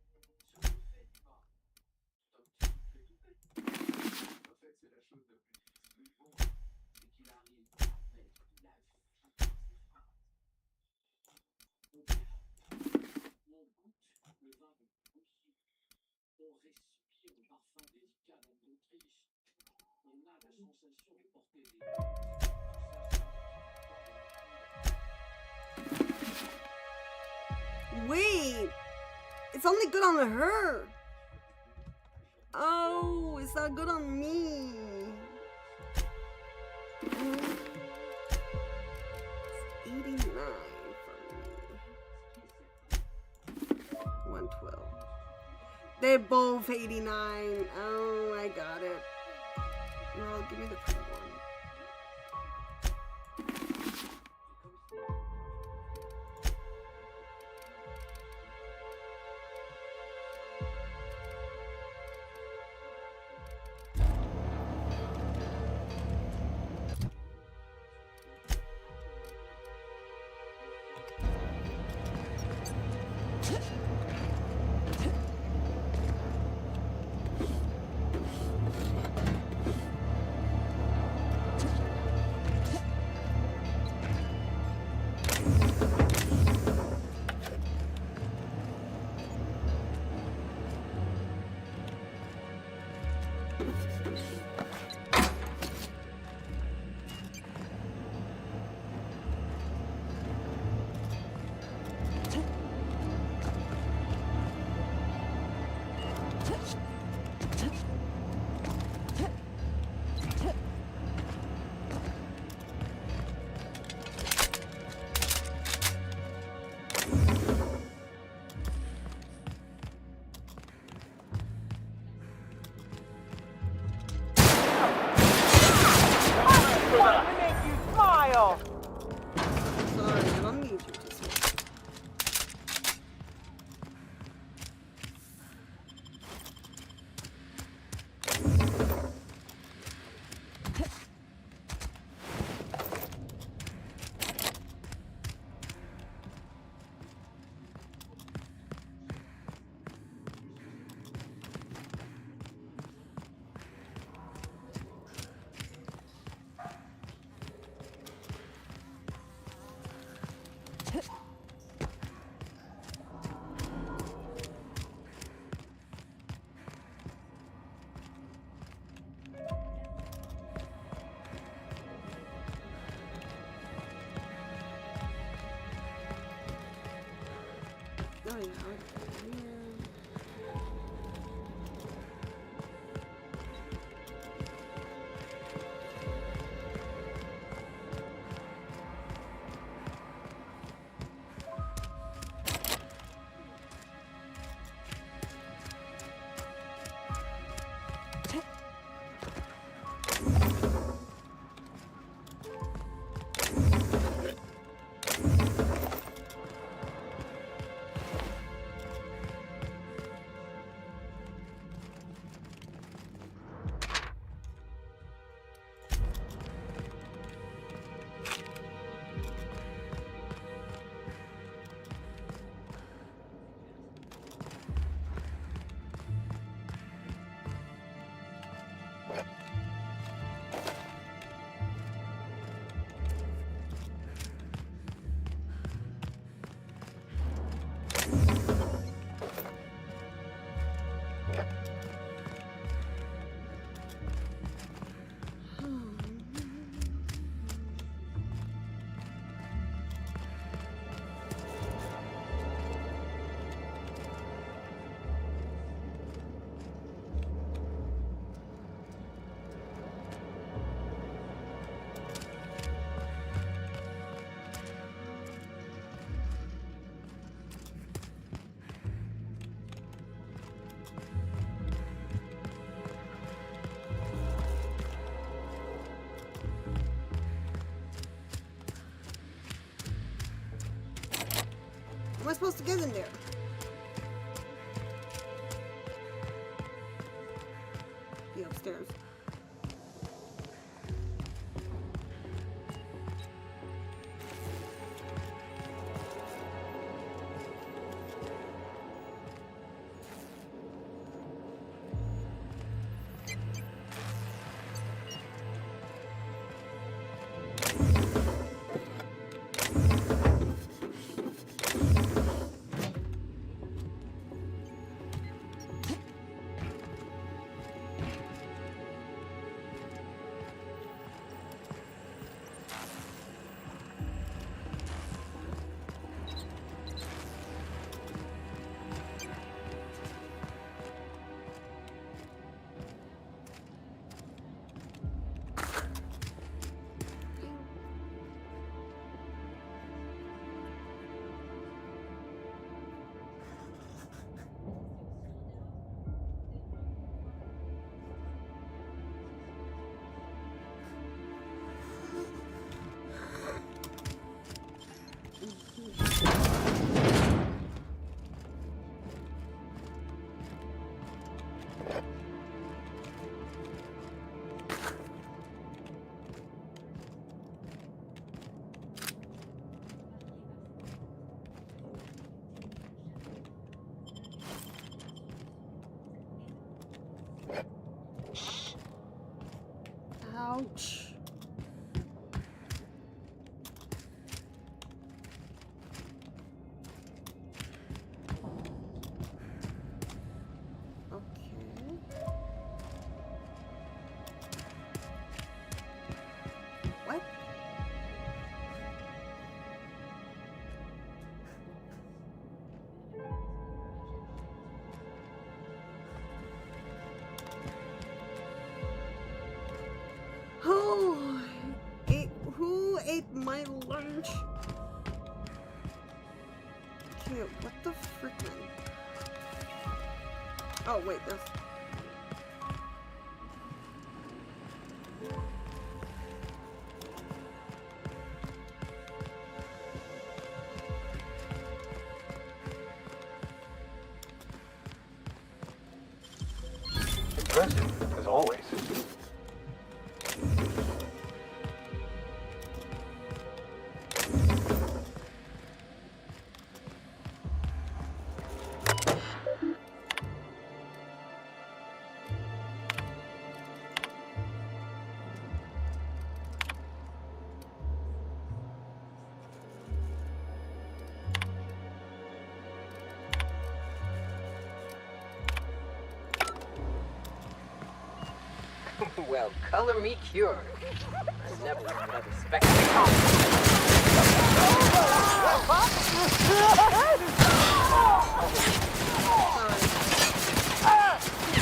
Wait, it's only good on her. Oh, it's not good on me. It's 89 for me. 112. They're both 89. Oh, I got it. No, give me the pretty one. Oh yeah. supposed to get in there? Be upstairs. Ouch. What? Oh, who ate my lunch? Okay, what the frickin'? Oh, wait, there's...
Impressive, as always.
Well, color me cured. I never want another spectacle.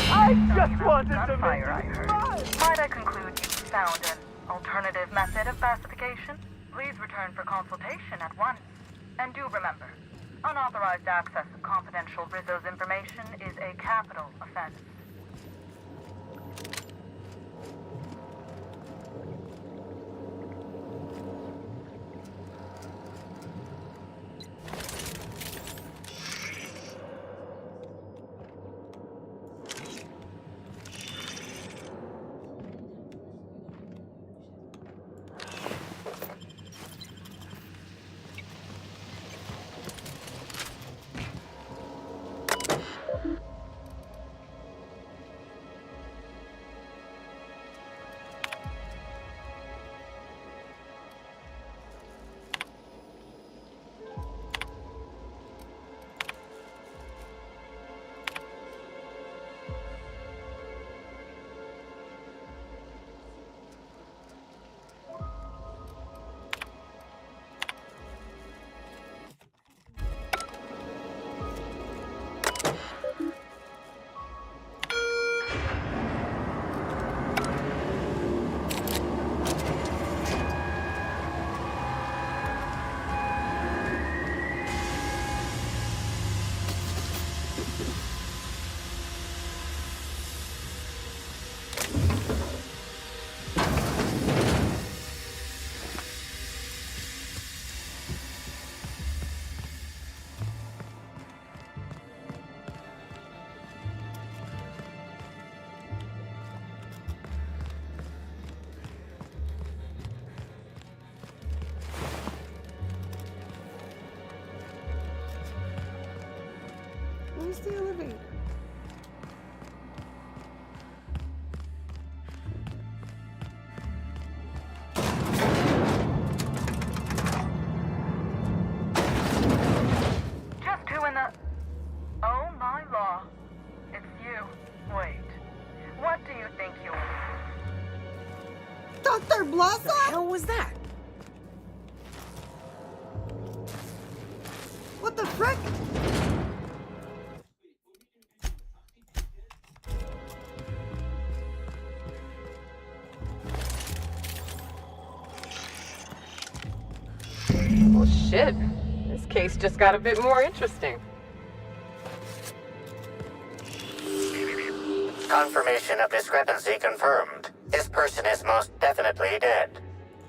I just wanted to
Gunfire, I heard. Might I conclude you found an alternative method of pacification? Please return for consultation at once. And do remember, unauthorized access of confidential Rizzo's information is a capital offense.
Where's the elevator?
Just who in the... Oh my law. It's you. Wait. What do you think you are?
Dr. Blossom?
The hell was that?
What the frick?
Well, shit. This case just got a bit more interesting.
Confirmation of discrepancy confirmed. This person is most definitely dead.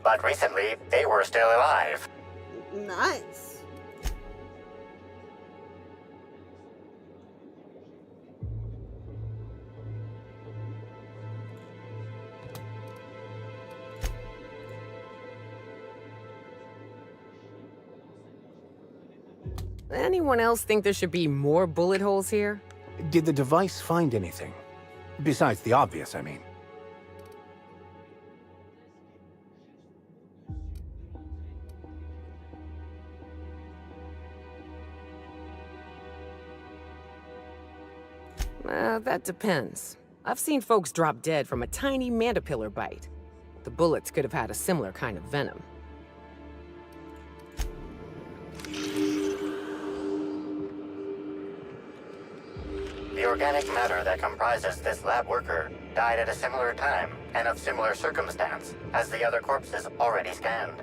But recently, they were still alive.
Nice.
Anyone else think there should be more bullet holes here?
Did the device find anything? Besides the obvious, I mean.
That depends. I've seen folks drop dead from a tiny mandipillar bite. The bullets could have had a similar kind of venom.
The organic matter that comprises this lab worker died at a similar time and of similar circumstance as the other corpses already scanned.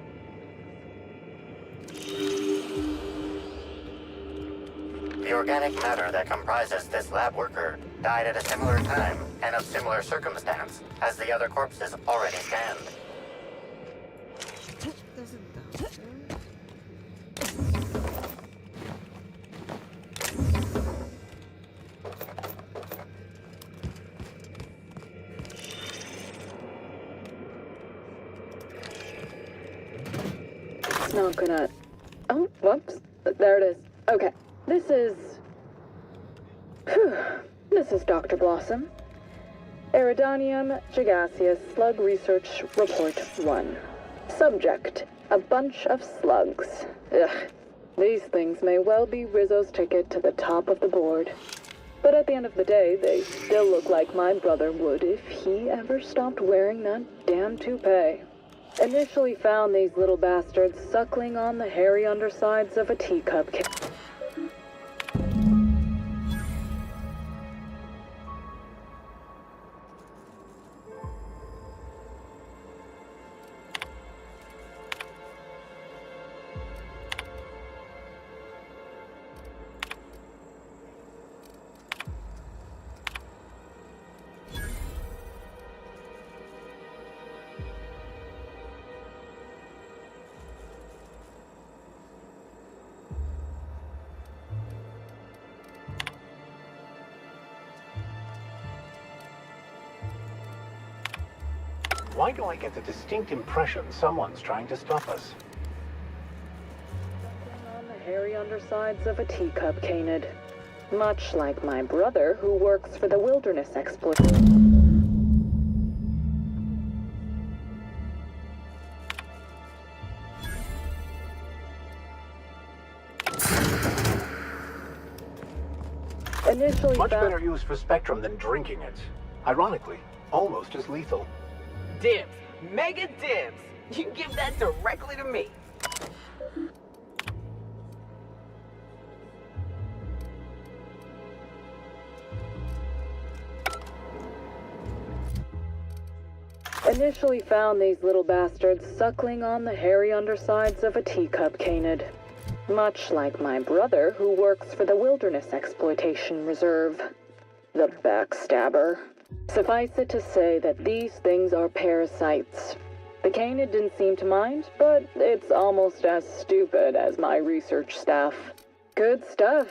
The organic matter that comprises this lab worker died at a similar time and of similar circumstance as the other corpses already scanned.
There's a doctor.
It's not gonna... Oh, whoops. There it is. Okay. This is... This is Dr. Blossom. Iridanium gigaseous slug research report 1. Subject: a bunch of slugs. Ugh. These things may well be Rizzo's ticket to the top of the board. But at the end of the day, they still look like my brother would if he ever stopped wearing that damn toupee. Initially found these little bastards suckling on the hairy undersides of a teacup.
Why do I get the distinct impression someone's trying to stop us?
On the hairy undersides of a teacup canid. Much like my brother, who works for the wilderness exploit. Initially
Much better use for Spectrum than drinking it. Ironically, almost as lethal.
Dibs. Mega dibs. You give that directly to me.
Initially found these little bastards suckling on the hairy undersides of a teacup canid. Much like my brother, who works for the Wilderness Exploitation Reserve. The backstabber. Suffice it to say that these things are parasites. The canid didn't seem to mind, but it's almost as stupid as my research staff. Good stuff.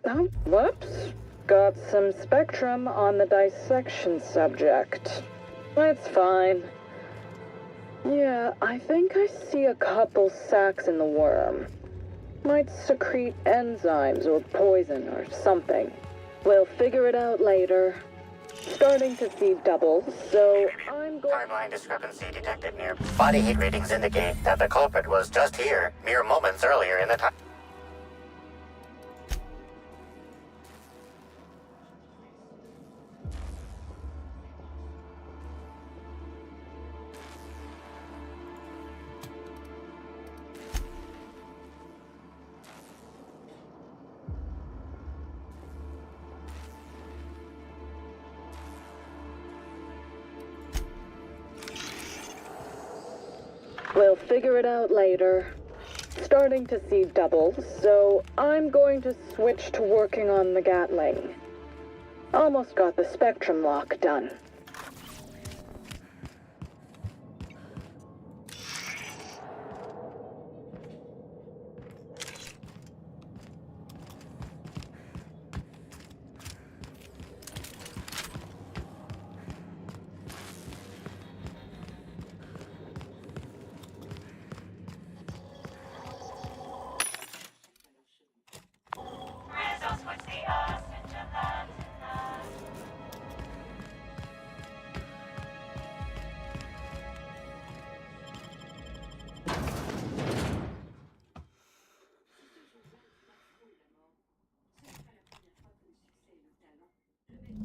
Oh, whoops. Got some spectrum on the dissection subject. It's fine. Yeah, I think I see a couple sacs in the worm. Might secrete enzymes or poison or something. We'll figure it out later. Starting to see doubles, so I'm going...
Timeline discrepancy detected near. Body heat readings indicate that the culprit was just here, mere moments earlier in the time.
We'll figure it out later. Starting to see doubles, so I'm going to switch to working on the Gatling. Almost got the spectrum lock done.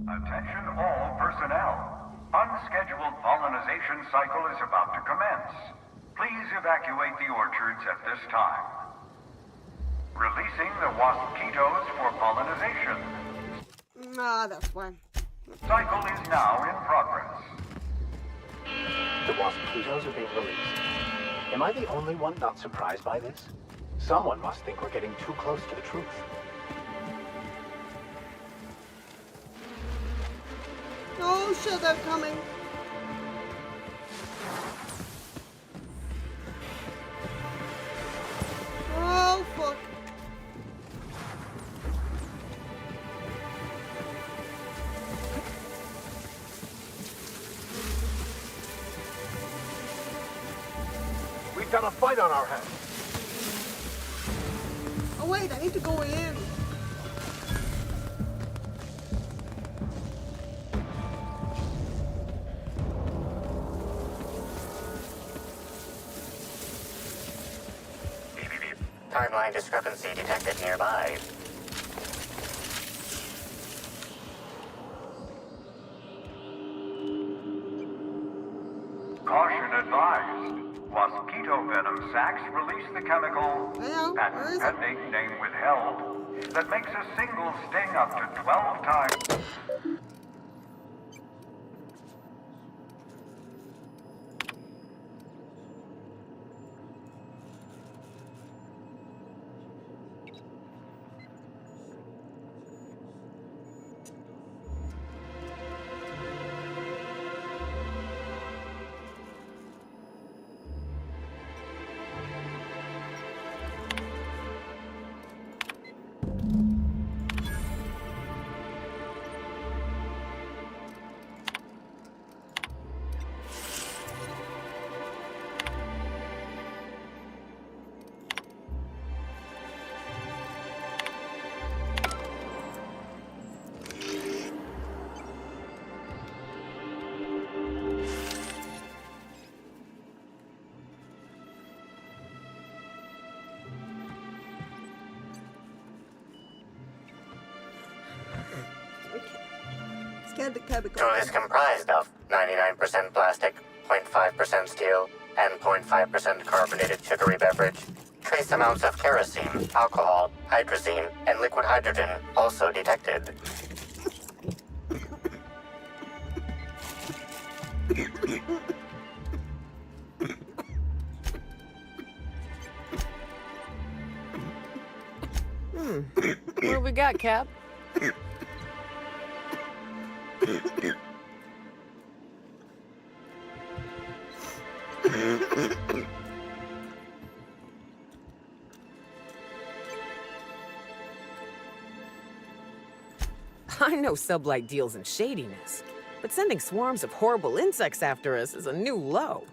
Attention all personnel. Unscheduled pollinization cycle is about to commence. Please evacuate the orchards at this time. Releasing the waspitos for pollinization.
Ah, that's why.
Cycle is now in progress.
The waspitos are being released. Am I the only one not surprised by this? Someone must think we're getting too close to the truth.
Oh shit, they're coming. Oh fuck.
We've got a fight on our hands.
Oh wait, I need to go in.
Timeline discrepancy detected nearby.
Caution advised. Mosquito venom sacs release the chemical, patent pending, name withheld, that makes a single sting up to 12 times.
Tool is comprised of 99% plastic, 0.5% steel, and 0.5% carbonated sugary beverage. Trace amounts of kerosene, alcohol, hydrazine, and liquid hydrogen also detected.
What do we got, Cap? I know Sublight deals in shadiness, but sending swarms of horrible insects after us is a new low.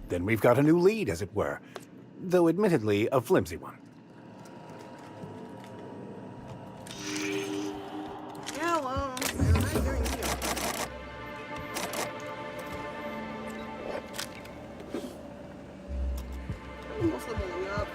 Then we've got a new lead, as it were. Though admittedly, a flimsy one.
Yeah, well, they're not doing you. Almost leveling up.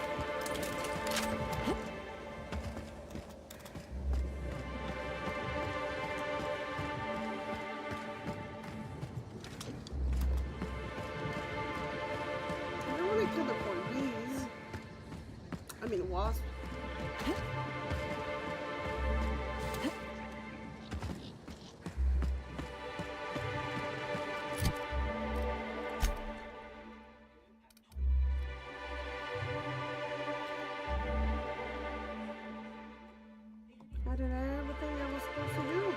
I don't want to kill the poor bees. I mean, wasps. I did everything I was supposed to do.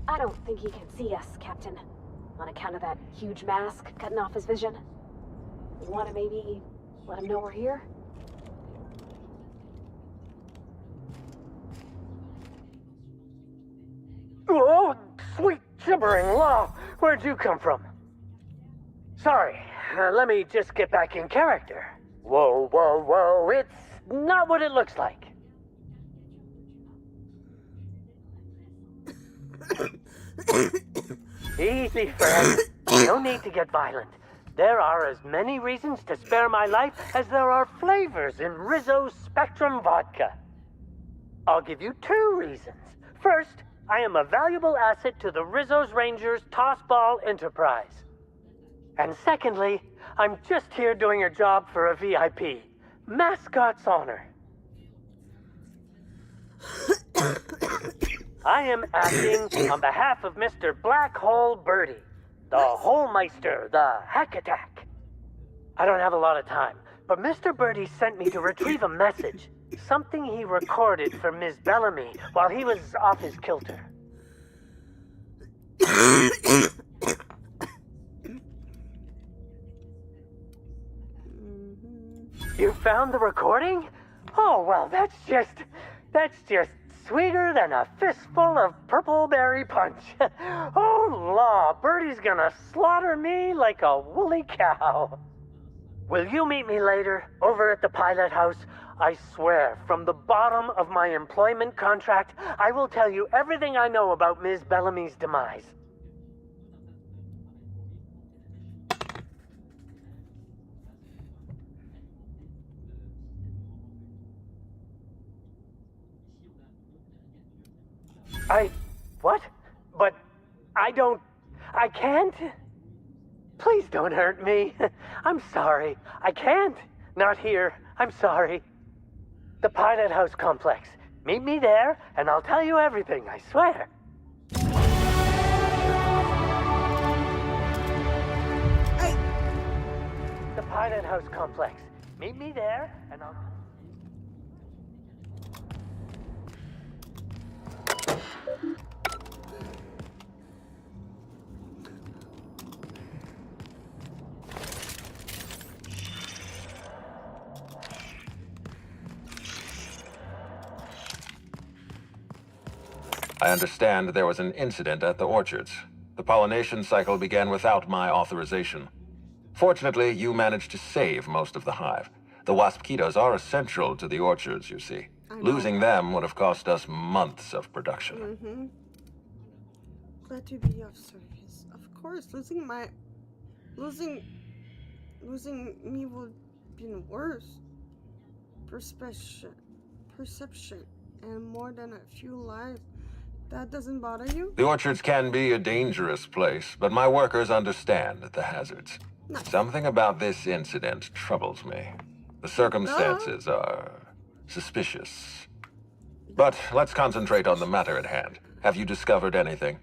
I don't think he can see us, Captain. On account of that huge mask cutting off his vision. You want to maybe let him know we're here?
Oh, sweet gibbering law! Where'd you come from? Sorry, let me just get back in character. Whoa, whoa, whoa, it's not what it looks like. Easy, friend. No need to get violent. There are as many reasons to spare my life as there are flavors in Rizzo's Spectrum vodka. I'll give you 2 reasons. First, I am a valuable asset to the Rizzo's Rangers Tossball Enterprise. And secondly, I'm just here doing a job for a VIP. Mascot's honor. I am acting on behalf of Mr. Black Hole Birdie, the Holmeister, the Hack Attack. I don't have a lot of time, but Mr. Birdie sent me to retrieve a message. Something he recorded for Ms. Bellamy while he was off his kilter. You found the recording? Oh, well, that's just sweeter than a fistful of purple berry punch. Oh, law, Birdie's gonna slaughter me like a woolly cow. Will you meet me later, over at the pilot house? I swear, from the bottom of my employment contract, I will tell you everything I know about Ms. Bellamy's demise. What? But I can't? Please don't hurt me. I'm sorry. I can't. Not here. I'm sorry. The Pilot House Complex. Meet me there, and I'll tell you everything, I swear.
Hey.
The Pilot House Complex. Meet me there, and I'll...
I understand there was an incident at the orchards. The pollination cycle began without my authorization. Fortunately, you managed to save most of the hive. The wasp-ketos are essential to the orchards, you see. Losing them would have cost us months of production.
Mm-hmm. Glad to be of service. Of course, losing me would have been worse. Perception, and more than a few lives. That doesn't bother you?
The orchards can be a dangerous place, but my workers understand the hazards.
Nice.
Something about this incident troubles me. The circumstances are suspicious. But let's concentrate on the matter at hand. Have you discovered anything?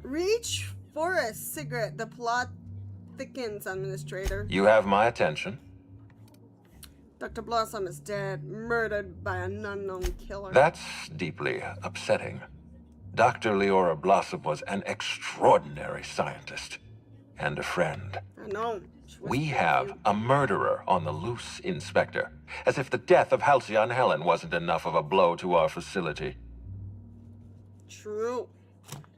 Reach for a cigarette. The plot thickens, Administrator.
You have my attention.
Dr. Blossom is dead, murdered by an unknown killer.
That's deeply upsetting. Dr. Leora Blossom was an extraordinary scientist and a friend.
I know.
We have a murderer on the loose, Inspector. As if the death of Halcyon Helen wasn't enough of a blow to our facility.
True.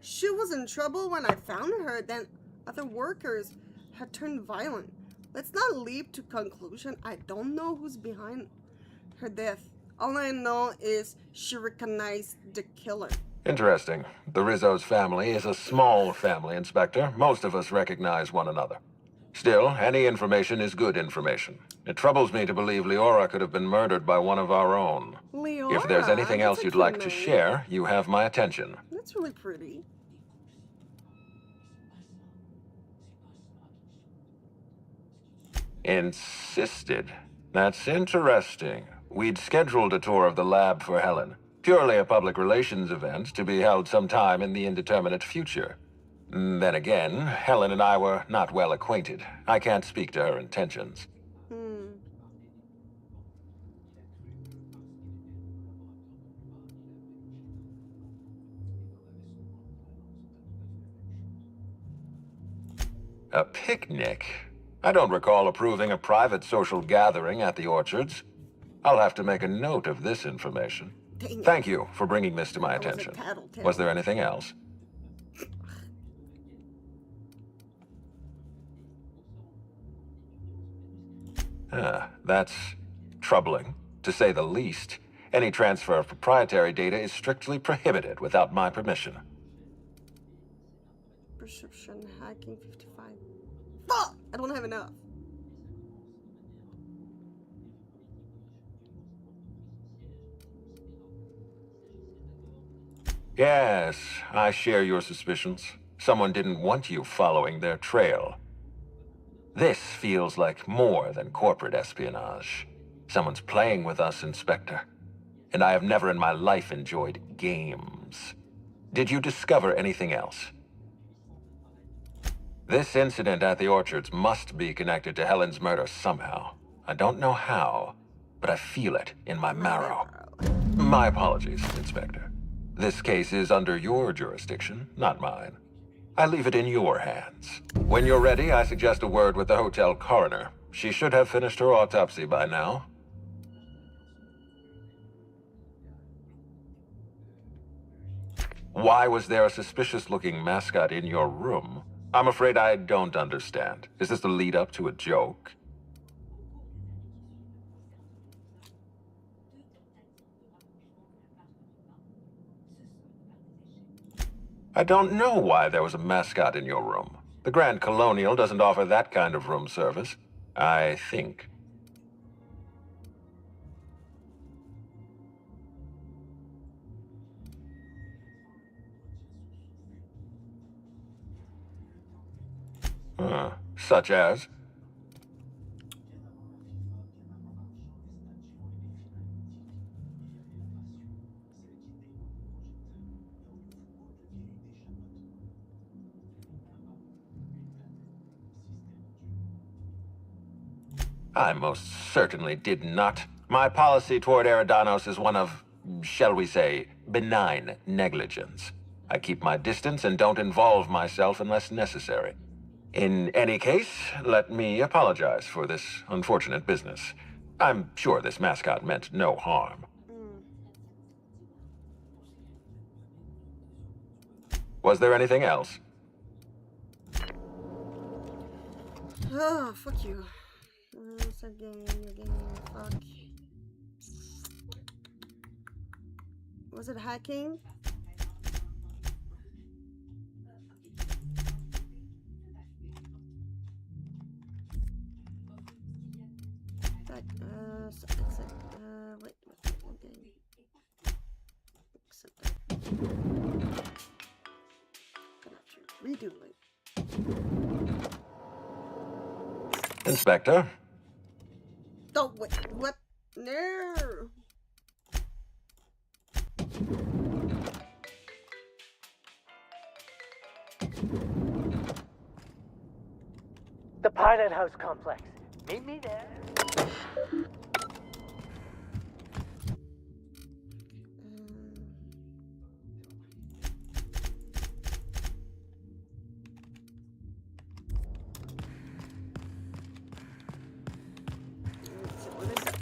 She was in trouble when I found her, then other workers had turned violent. Let's not leap to conclusion. I don't know who's behind her death. All I know is she recognized the killer.
Interesting. The Rizzo's family is a small family, Inspector. Most of us recognize one another. Still, any information is good information. It troubles me to believe Leora could have been murdered by one of our own.
Leora?
If there's anything
That's
else
a
you'd
cute
like to
name.
share, you have my attention.
That's really pretty.
Insisted. That's interesting. We'd scheduled a tour of the lab for Helen. Purely a public relations event to be held sometime in the indeterminate future. Then again, Helen and I were not well acquainted. I can't speak to her intentions. A picnic? I don't recall approving a private social gathering at the orchards. I'll have to make a note of this information. Thank you for bringing this to my attention. Was there anything else? That's troubling, to say the least. Any transfer of proprietary data is strictly prohibited without my permission.
Perception, hacking, 55. Fuck! I don't have enough.
Yes, I share your suspicions. Someone didn't want you following their trail. This feels like more than corporate espionage. Someone's playing with us, Inspector. And I have never in my life enjoyed games. Did you discover anything else? This incident at the orchards must be connected to Helen's murder somehow. I don't know how, but I feel it in my marrow. My apologies, Inspector. This case is under your jurisdiction, not mine. I leave it in your hands. When you're ready, I suggest a word with the hotel coroner. She should have finished her autopsy by now. Why was there a suspicious-looking mascot in your room? I'm afraid I don't understand. Is this the lead-up to a joke? I don't know why there was a mascot in your room. The Grand Colonial doesn't offer that kind of room service, I think. Such as? I most certainly did not. My policy toward Eridanos is one of, shall we say, benign negligence. I keep my distance and don't involve myself unless necessary. In any case, let me apologize for this unfortunate business. I'm sure this mascot meant no harm. Was there anything else?
Oh, fuck you. It's a game, fuck. Was it hacking? Wait, okay. Accept that. Gonna have to redo it.
Inspector?
Oh, wait, what? No!
The Pilot House complex. Meet me there.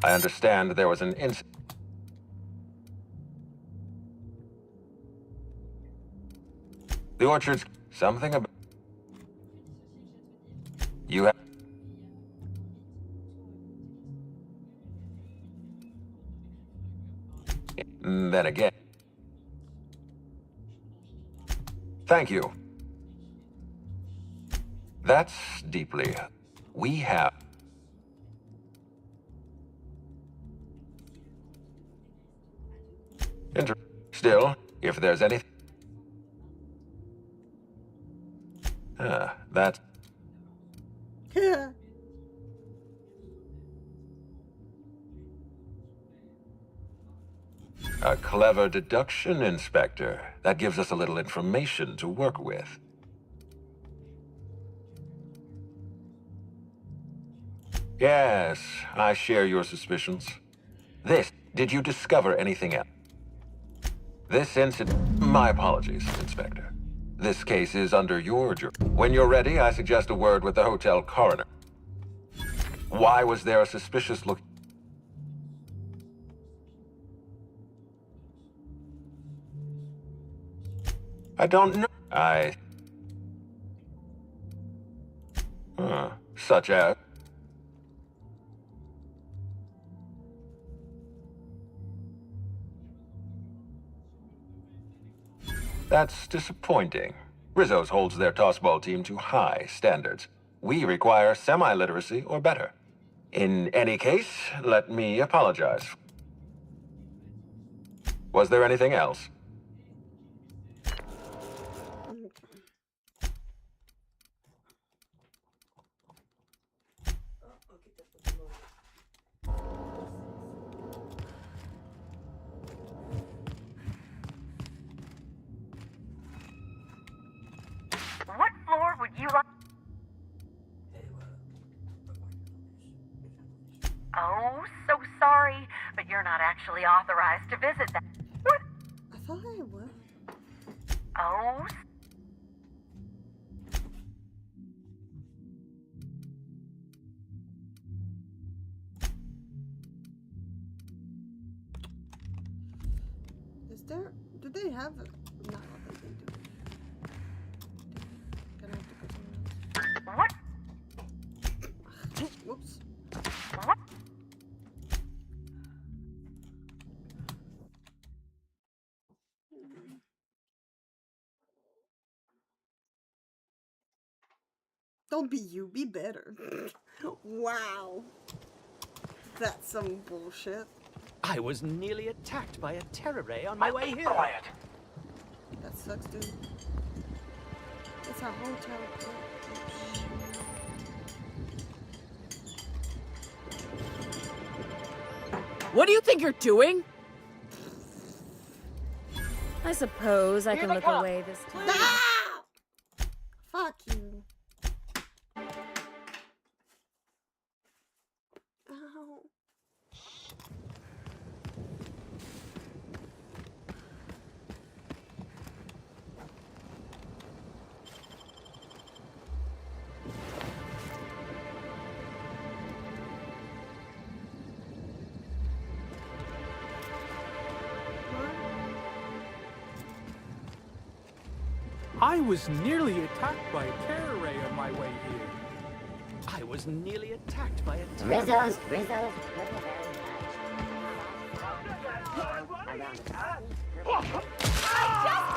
I understand there was an incident. The orchard's something about... You have... Then again... Thank you. That's deeply... We have... Still, if there's anything... That's...
Yeah.
A clever deduction, Inspector. That gives us a little information to work with. Yes, I share your suspicions. Did you discover anything else? This incident... My apologies, Inspector. This case is under your jury. When you're ready, I suggest a word with the hotel coroner. Why was there a suspicious look... I don't know. Such as... That's disappointing. Rizzo's holds their tossball team to high standards. We require semi-literacy or better. In any case, let me apologize. Was there anything else?
What floor would you like? Oh, so sorry, but you're not actually authorized to visit that. What?
I thought I would.
Oh.
Is there... Do they have... No, I don't think they do. Gonna have to go somewhere else.
What?
Whoops.
What?
Don't be you, be better. Wow. That's some bullshit.
I was nearly attacked by a terror ray on my way here.
Quiet.
That sucks, dude. It's a hotel.
What do you think you're doing?
I suppose I can look away this time.
Ah! Fuck you. Ow.
I was nearly attacked by a terror ray on my way here.
I was nearly attacked by a terror
Rizzo's.
I just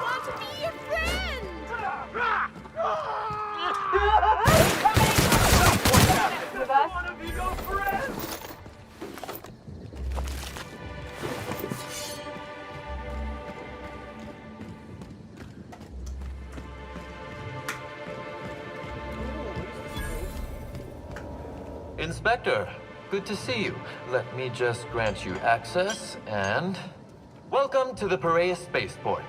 want to be your friend!
Inspector, good to see you. Let me just grant you access and... Welcome to the Perea Spaceport.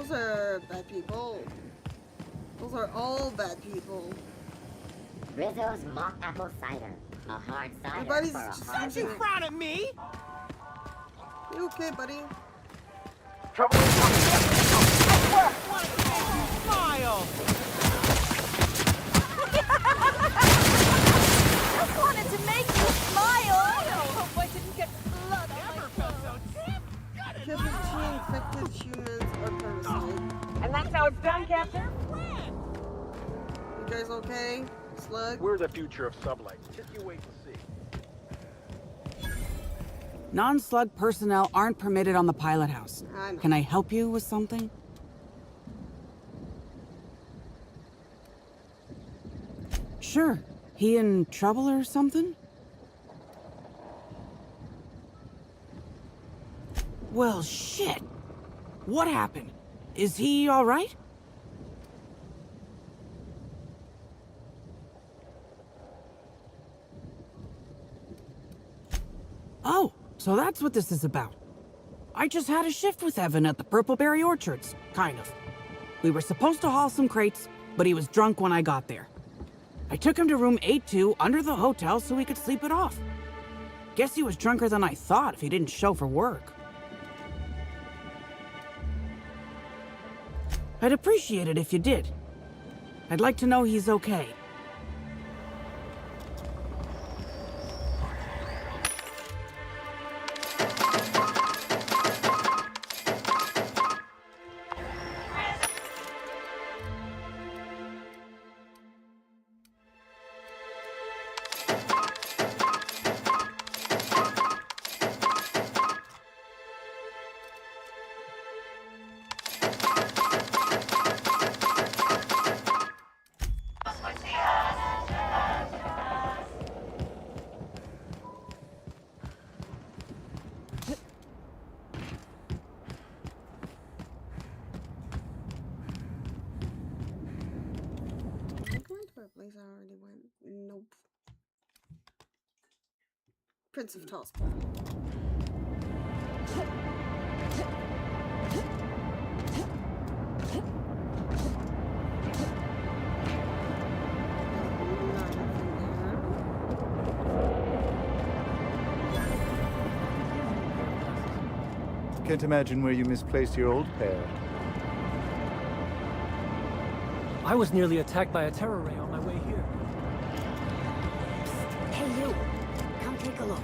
Those are bad people. Those are all bad people.
Rizzo's mock apple cider. A hard cider
Everybody's
for a
just
hard
using
time.
it.
Front of me!
You okay, buddy?
Trouble is
Smile!
Just wanted to make you smile. Hope I didn't get blood on my clothes.
Typically infected humans are parasites.
And that's how it's done, Captain?
You guys okay? Slug?
We're the future of sublight. Just you wait and see.
Non-slug personnel aren't permitted on the pilot house.
I know.
Can I help you with something? Sure. He in trouble or something? Well, shit. What happened? Is he all right? Oh, so that's what this is about. I just had a shift with Evan at the Purpleberry Orchards, kind of. We were supposed to haul some crates, but he was drunk when I got there. I took him to room 82 under the hotel so he could sleep it off. Guess he was drunker than I thought if he didn't show for work. I'd appreciate it if you did. I'd like to know he's okay.
Place I already went. Nope. Prince of Toss.
Can't imagine where you misplaced your old pair.
I was nearly attacked by a terror ray on my way here.
Hey, you. Come take a look.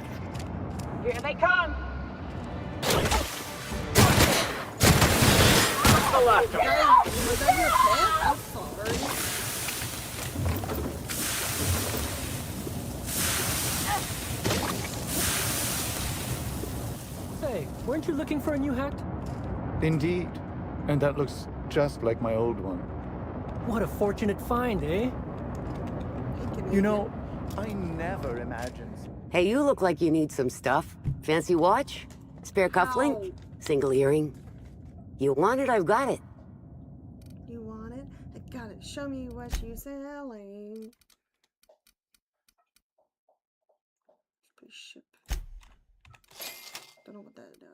Here they come.
The last of them.
Was that your pet? I'm sorry.
Say, weren't you looking for a new hat?
Indeed. And that looks just like my old one.
What a fortunate find, eh?
You know, I never imagined...
Hey, you look like you need some stuff. Fancy watch? Spare cufflink? Single earring? You want it? I've got it.
You want it? I got it. Show me what you selling. Spaceship. Don't know what that does.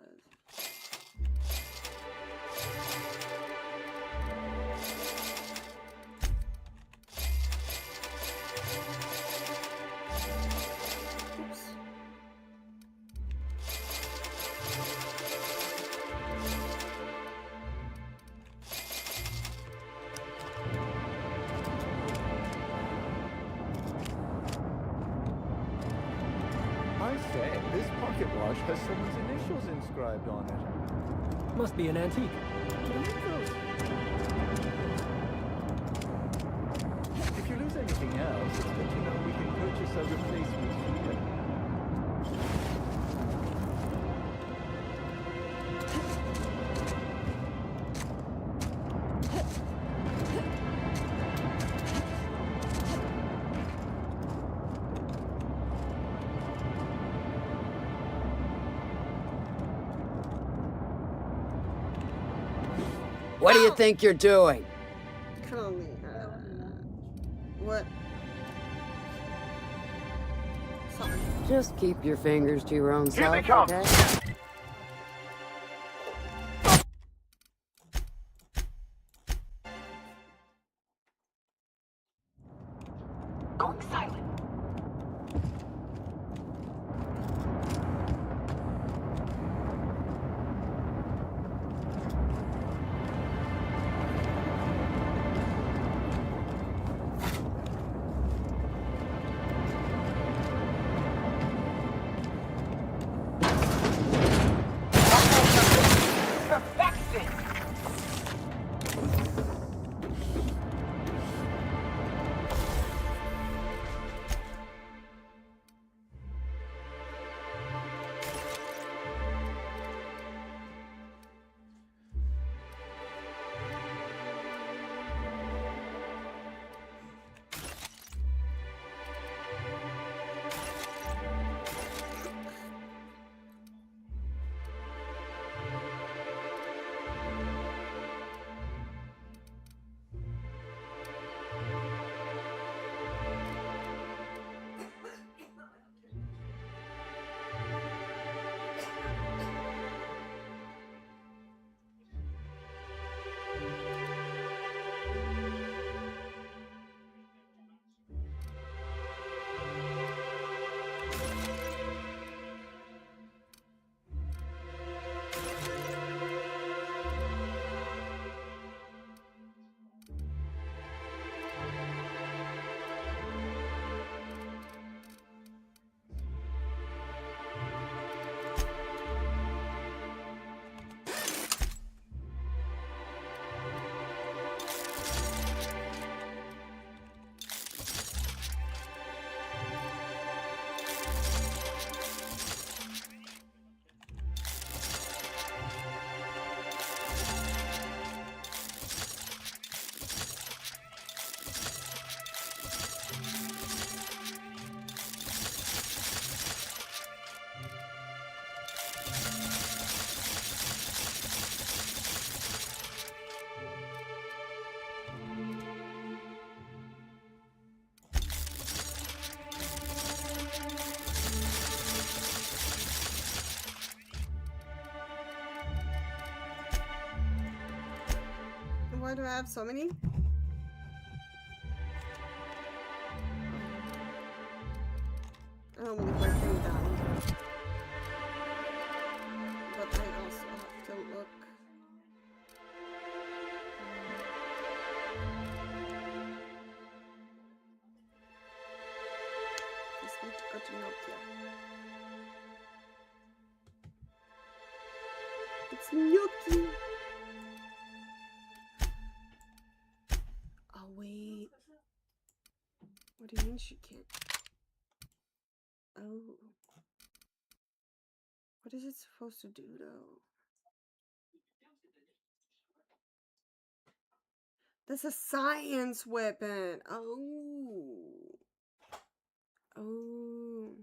I say, this pocket watch has someone's initials inscribed on it.
Must be an antique.
If you lose anything else, it's good to know we can purchase a replacement here.
What do you think you're doing?
Call me. What? Sorry.
Just keep your fingers to your own
Here they
self,
come.
okay?
Why do I have so many? I don't really break them down. But I also have to look. Just need to go to Nokia. It's Gnocchi! Oh, wait. What do you mean she can't? Oh. What is it supposed to do, though? That's a science weapon. Oh. Oh.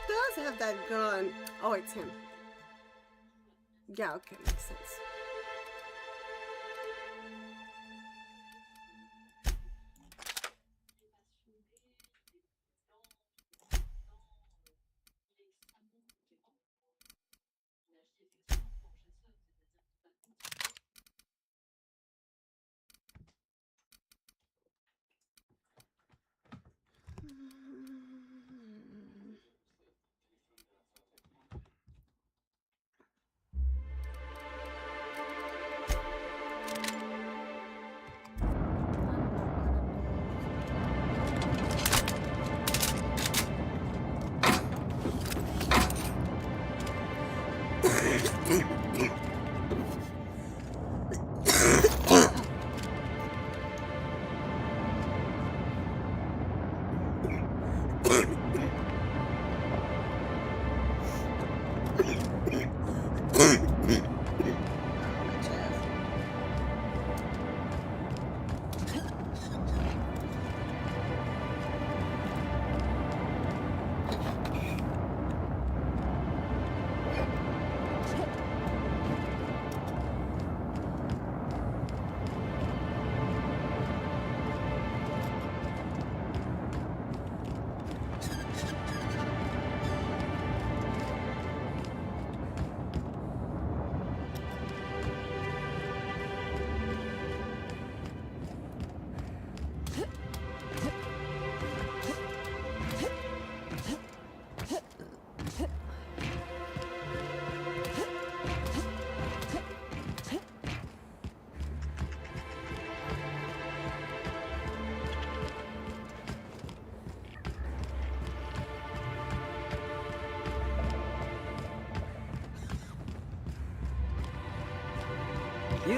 Does have that gun? Oh, it's him. Yeah, okay, makes sense.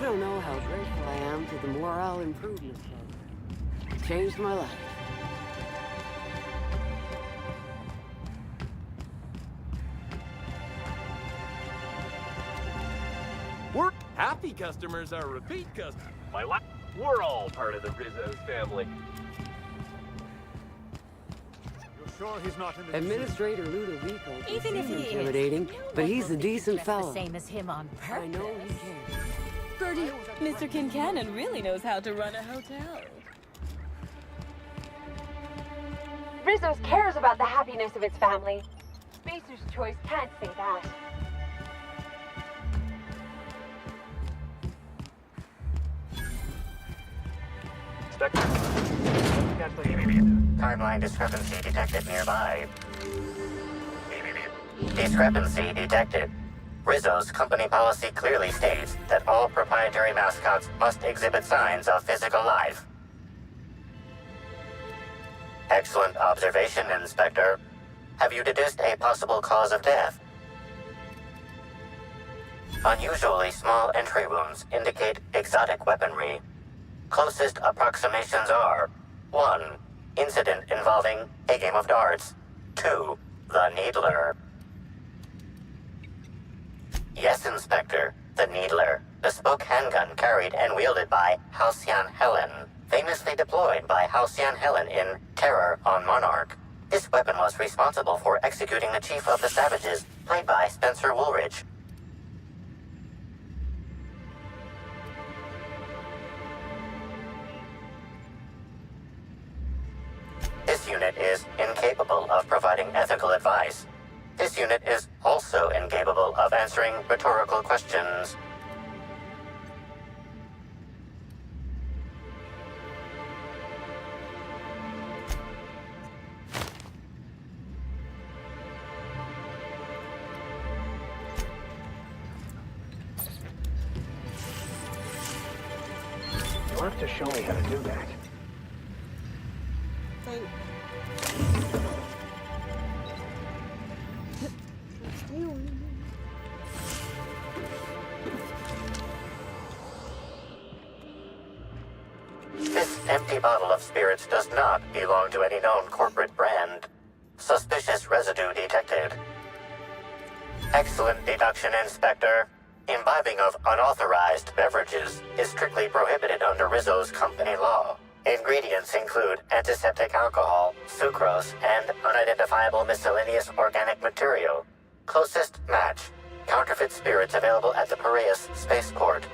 don't know how grateful I am to the Morale Improvement Program. It changed my life.
We're happy customers are repeat customers. We're all part of the Rizzo's family.
You're sure he's not in the Administrator Ludovico can
Even if
seem
he is,
intimidating, but he's a decent fellow.
The same as him on purpose.
I know he can.
Bertie, Mr. Kincannon really knows how to run a hotel.
Rizzo's cares about the happiness of its family. Spacer's Choice can't say that.
Timeline discrepancy detected nearby. Discrepancy detected. Rizzo's company policy clearly states that all proprietary mascots must exhibit signs of physical life. Excellent observation, Inspector. Have you deduced a possible cause of death? Unusually small entry wounds indicate exotic weaponry. Closest approximations are 1. Incident involving a game of darts. 2. The Needler. Yes, Inspector. The Needler. Bespoke handgun carried and wielded by Halcyon Helen. Famously deployed by Halcyon Helen in Terror on Monarch. This weapon was responsible for executing the Chief of the Savages, played by Spencer Woolridge. This unit is incapable of providing ethical advice. This unit is also incapable of answering rhetorical questions.
You'll have to show me how to do that.
This empty bottle of spirits does not belong to any known corporate brand. Suspicious residue detected. Excellent deduction, Inspector. Imbibing of unauthorized beverages is strictly prohibited under Rizzo's company law. Ingredients include antiseptic alcohol, sucrose, and unidentifiable miscellaneous organic material. Closest match. Counterfeit spirits available at the Piraeus spaceport.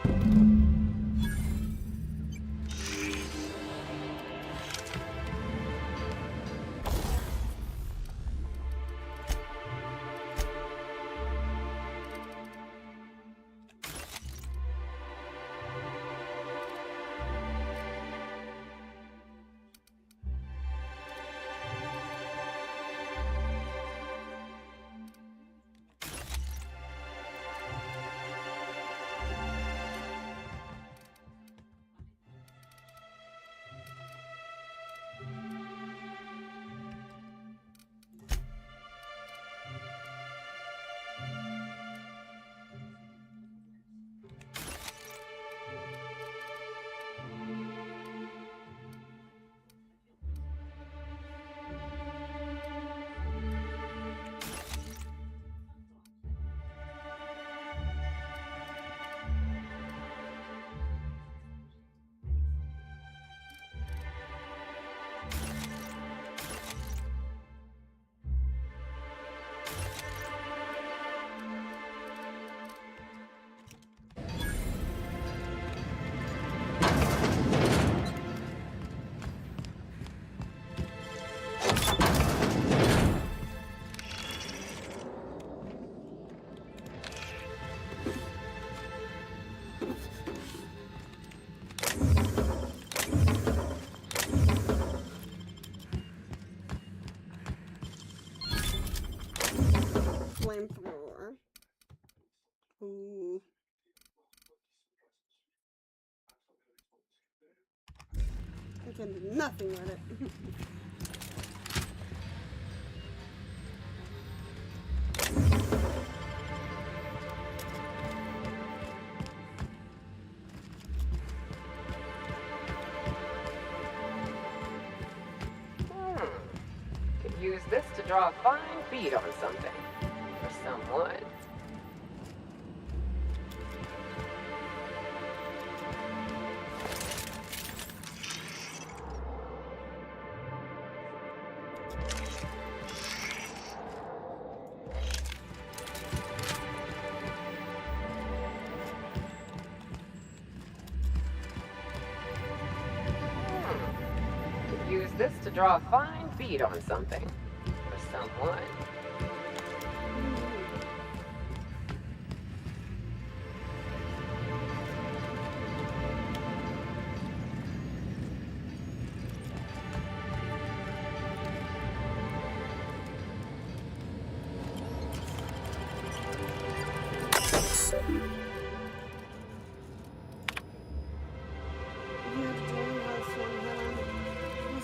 Flamethrower. Ooh. I can do nothing with it.
use this to draw a fine bead on something. Or someone. Use this to draw a fine bead on something. Or someone.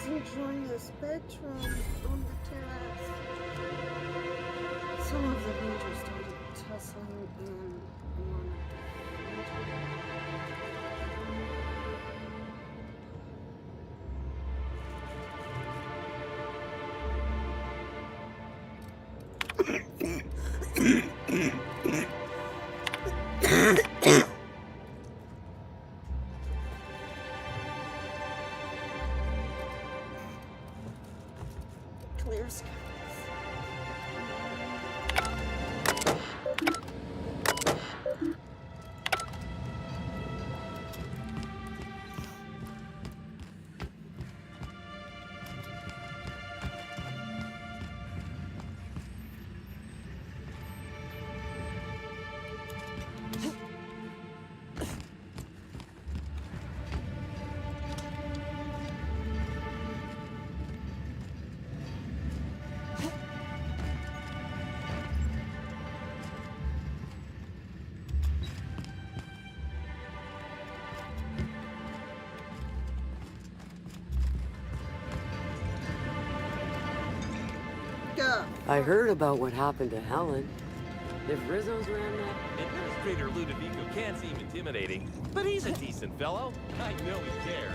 Enjoying the spectrum on the terrace. Some of the rangers started tussling in one of clear skies.
I heard about what happened to Helen. If Rizzo's ran that...
Administrator Ludovico can seem intimidating, but he's a decent fellow. I know he cares.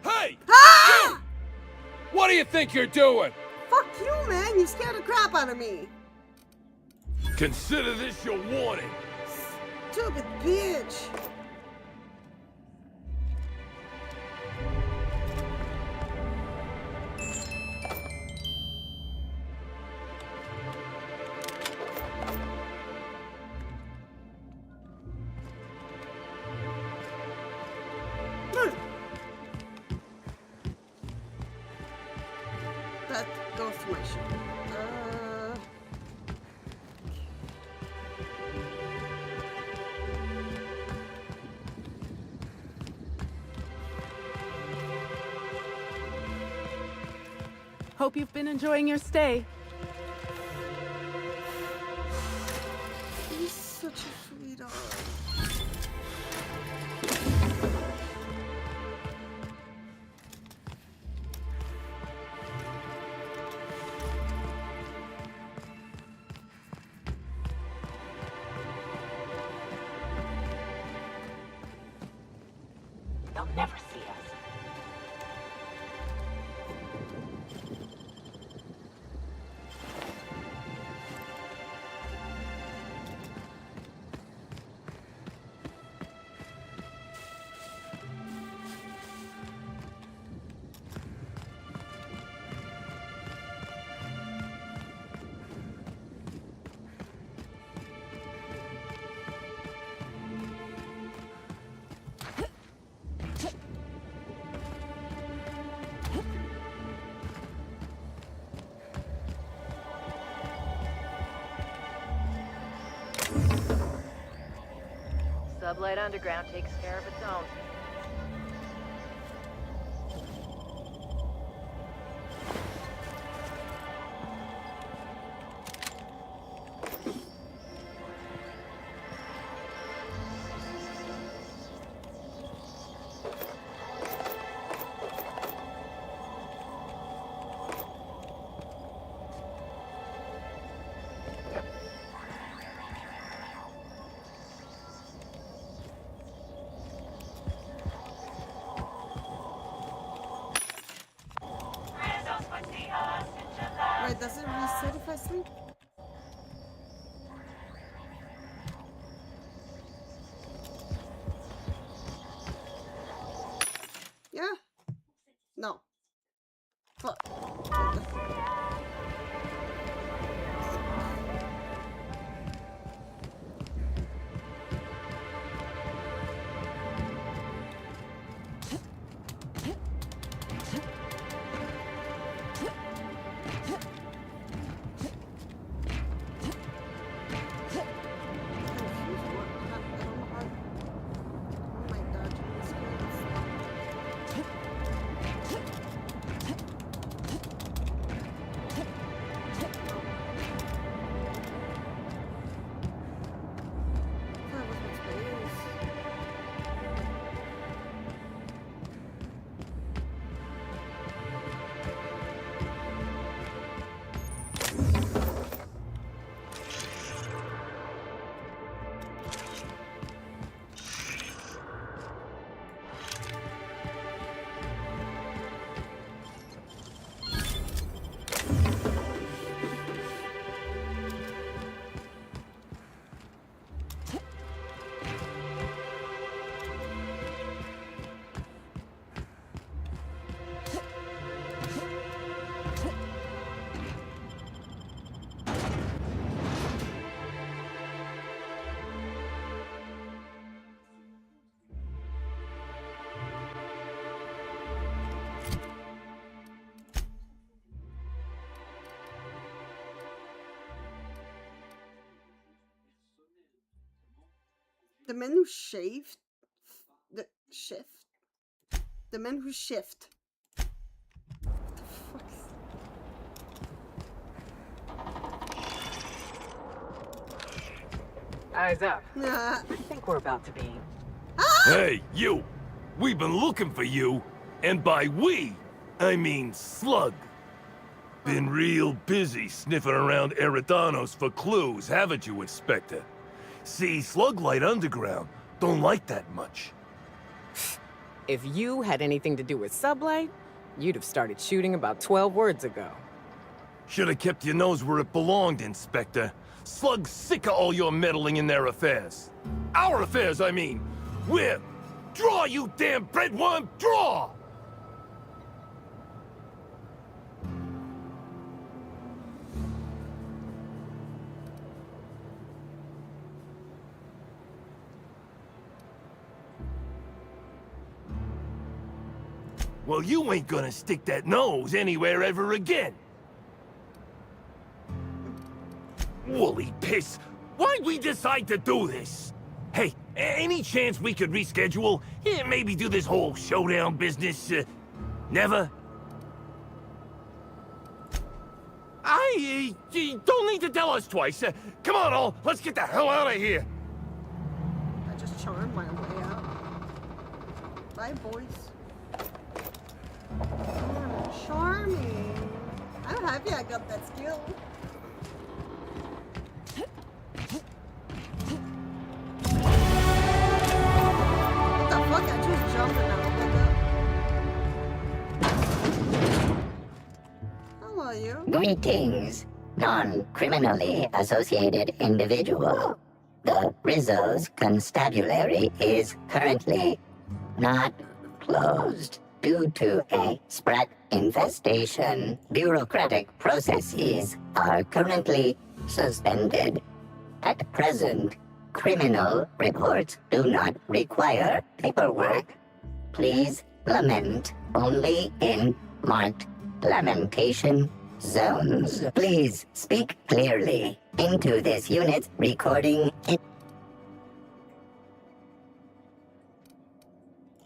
Hey!
Ah!
What do you think you're doing?
Fuck you, man. You scared the crap out of me.
Consider this your warning.
Stupid bitch. That goes to my ship.
Hope you've been enjoying your stay.
He's such a sweetheart.
they'll never see us.
Sublight Underground takes care of its own.
Wait, does it reset if I sleep? Yeah? No. Fuck. The men who shaved the shift. The men who shift. What the fuck?
Eyes up. I think we're about to be.
Hey, you! We've been looking for you, and by we, I mean Slug. Been real busy sniffing around Eridanos for clues, haven't you, Inspector? See, Sluglight Underground don't like that much.
If you had anything to do with Sublight, you'd have started shooting about 12 words ago.
Should have kept your nose where it belonged, Inspector. Slug's sick of all your meddling in their affairs. Our affairs, I mean. We're... Draw, you damn breadworm, draw! Well, you ain't gonna stick that nose anywhere ever again. Woolly piss! Why'd we decide to do this? Hey, any chance we could reschedule? Yeah, maybe do this whole showdown business? Never? You don't need to tell us twice. Come on, all. Let's get the hell out of here.
I just charmed my way out. Bye, boys. Charming. I'm happy I got that skill. What the fuck? I just jumped. How are you?
Greetings, non-criminally associated individual. The Rizzo's constabulary is currently not closed due to a sprat infestation. Bureaucratic processes are currently suspended. At present, criminal reports do not require paperwork. Please lament only in marked lamentation zones. Please speak clearly into this unit's recording.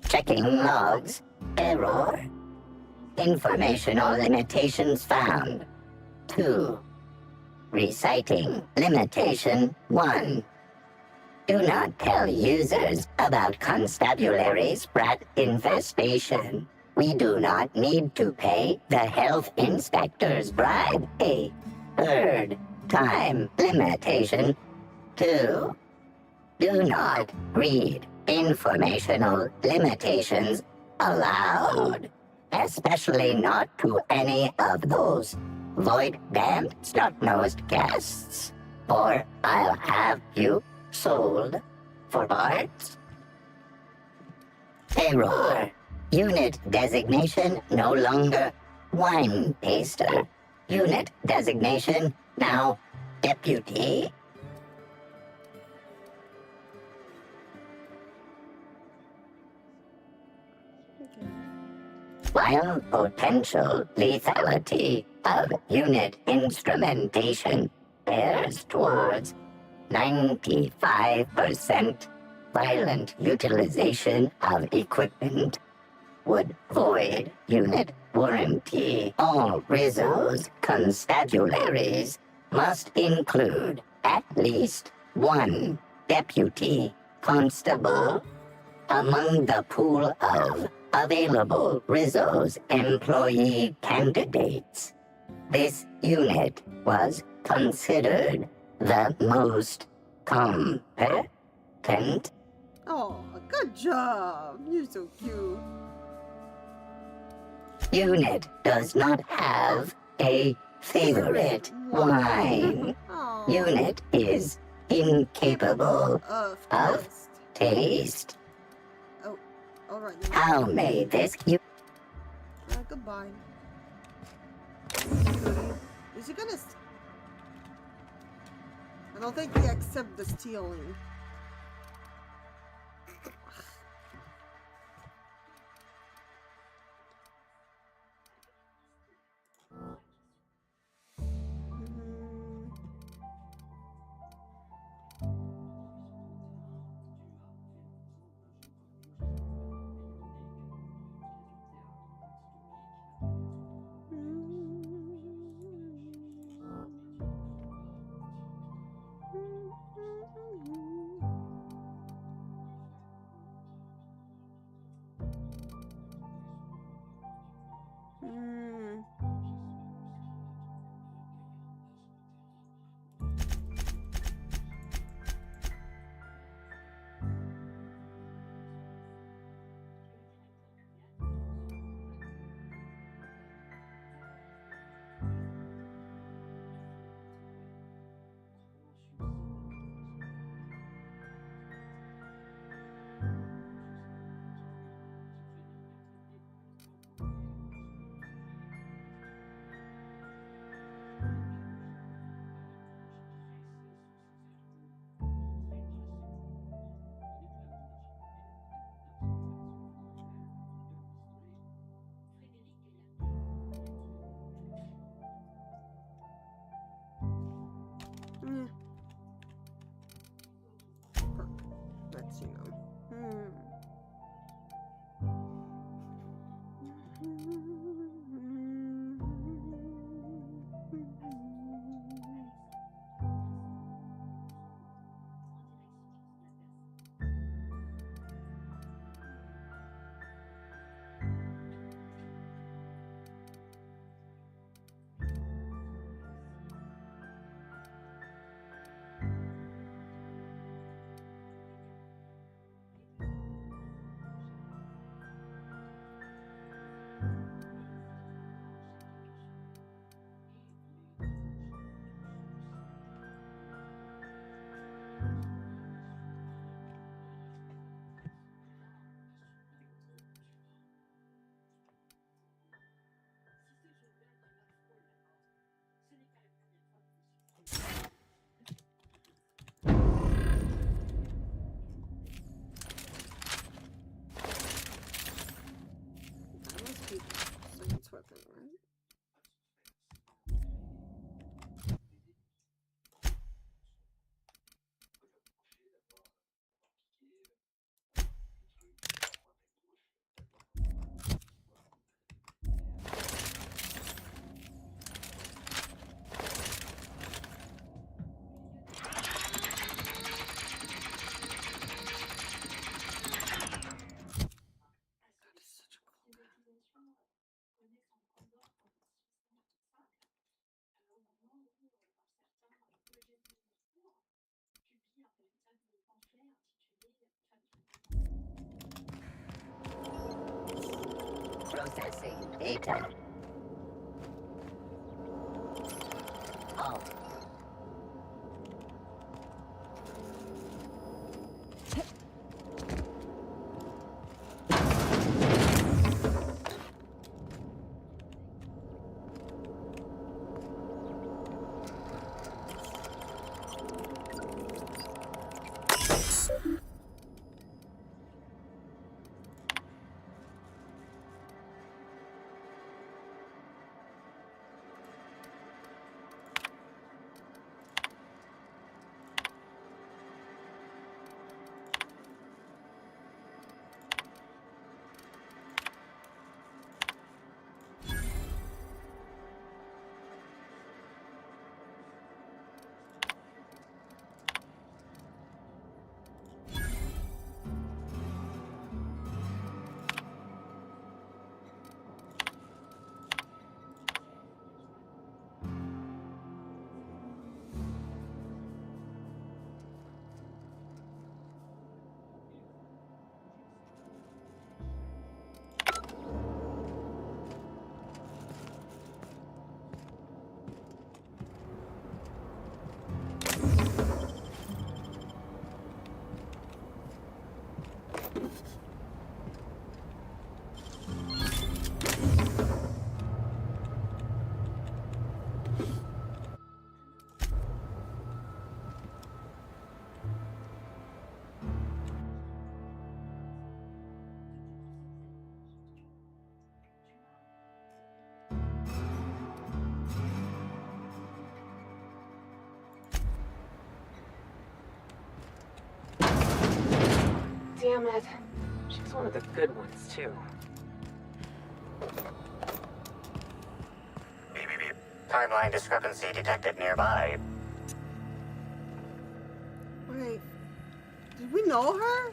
Checking logs. Error. Informational limitations found. 2. Reciting limitation 1. Do not tell users about constabulary sprat infestation. We do not need to pay the health inspector's bribe. A third time limitation 2. Do not read informational limitations aloud, especially not to any of those void-damned snot-nosed guests, or I'll have you sold for parts. Error. Unit designation no longer wine taster. Unit designation now deputy. While potential lethality of unit instrumentation bears towards 95% violent utilization of equipment would void unit warranty. All Rizzo's constabularies must include at least one deputy constable among the pool of available Rizzo's employee candidates. This unit was considered the most competent.
Oh, good job. You're so cute.
Unit does not have a favorite wine.
Oh.
Unit is incapable of taste.
Oh, alright.
How may this
Goodbye. Is he gonna... I don't think he accepts the stealing. Let's see now.
Processing data. Oh.
Damn it. She's one of the good ones, too.
Timeline discrepancy detected nearby.
Wait. Did we know her?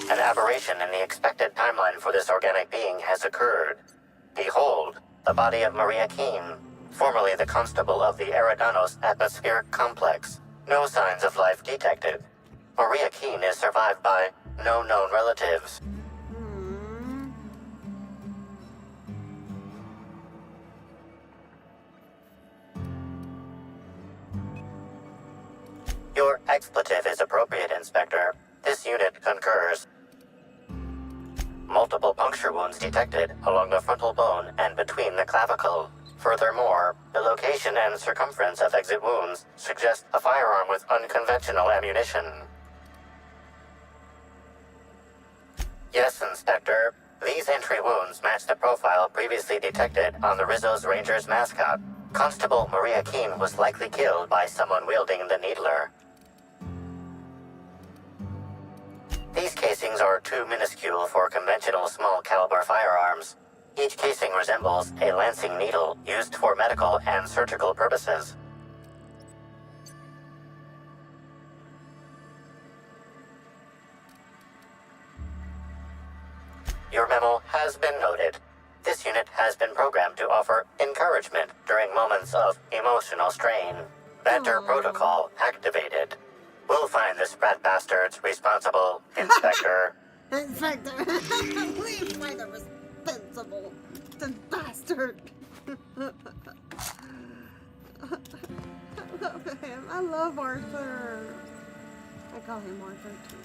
An aberration in the expected timeline for this organic being has occurred. Behold, the body of Maria Keene, formerly the constable of the Eridanos Atmospheric Complex. No signs of life detected. Maria Keene is survived by no known relatives. Your expletive is appropriate, Inspector. This unit concurs. Multiple puncture wounds detected along the frontal bone and between the clavicle. Furthermore, the location and circumference of exit wounds suggest a firearm with unconventional ammunition. Yes, Inspector. These entry wounds match the profile previously detected on the Rizzo's Rangers mascot. Constable Maria Keene was likely killed by someone wielding the needler. These casings are too minuscule for conventional small-caliber firearms. Each casing resembles a lancing needle used for medical and surgical purposes. Your memo has been noted. This unit has been programmed to offer encouragement during moments of emotional strain. Banter protocol activated. We'll find the rat bastards responsible, Inspector.
Inspector! We find the responsible bastard! I love him. I love Arthur. I call him Arthur too.